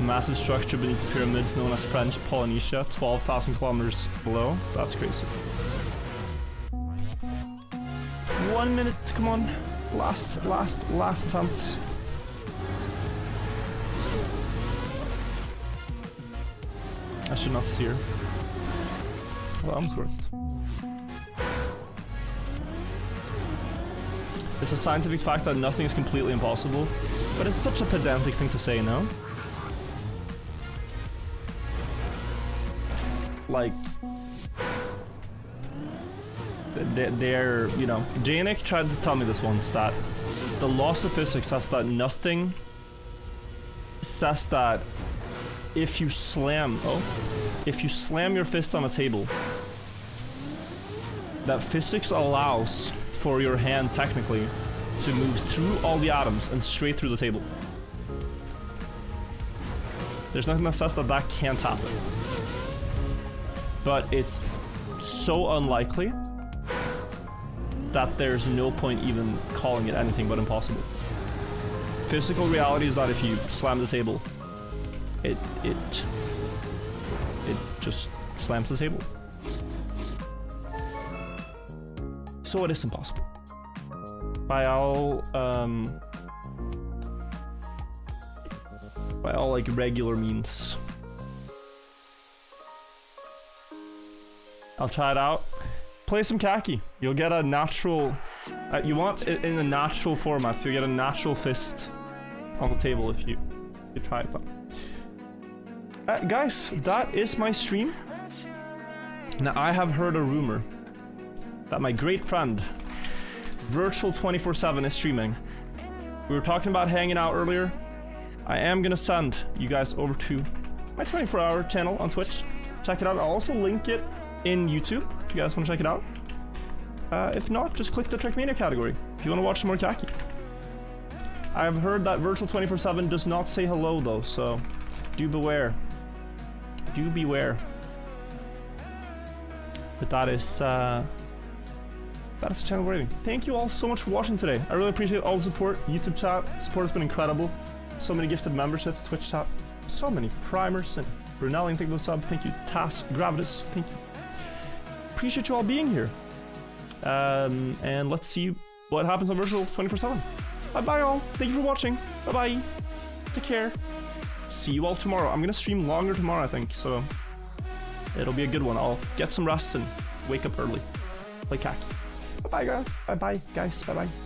Massive structure beneath the pyramids known as French Polynesia, 12,000 kilometers below. That's crazy. 1 minute, come on. Last attempts. I should not steer. Well, arms worked. It's a scientific fact that nothing is completely impossible, but it's such a pedantic thing to say, no? Like, they're, you know, Janik tried to tell me this once, that the laws of physics says that nothing says that if you slam your fist on a table, that physics allows for your hand technically to move through all the atoms and straight through the table. There's nothing that says that that can't happen. But it's so unlikely that there's no point even calling it anything but impossible. Physical reality is that if you slam the table, it just slams the table. So it is impossible. By all like regular means. I'll try it out. Play some Kacky. You'll get a natural... you want it in a natural format, so you get a natural fist on the table if you try it. Guys, that is my stream. Now, I have heard a rumor that my great friend, Virtual 24/7, is streaming. We were talking about hanging out earlier. I am gonna send you guys over to my 24-hour channel on Twitch. Check it out. I'll also link it in YouTube if you guys want to check it out. If not, just click the Trackmania category if you want to watch some more Kacky. I've heard that Virtual 24/7 does not say hello though, so do beware. Do beware. But that is the channel we're in. Thank you all so much for watching today. I really appreciate all the support. YouTube chat support has been incredible. So many gifted memberships, Twitch chat, so many primers, and Brunelli, thank you for the sub. Thank you, Tass, Gravitas, thank you. Appreciate you all being here. And let's see what happens on Virtual 24/7. Bye-bye all. Thank you for watching. Bye-bye. Take care. See you all tomorrow. I'm gonna stream longer tomorrow, I think, so it'll be a good one. I'll get some rest and wake up early. Play Kacky. Bye-bye, guys. Bye-bye, guys. Bye-bye.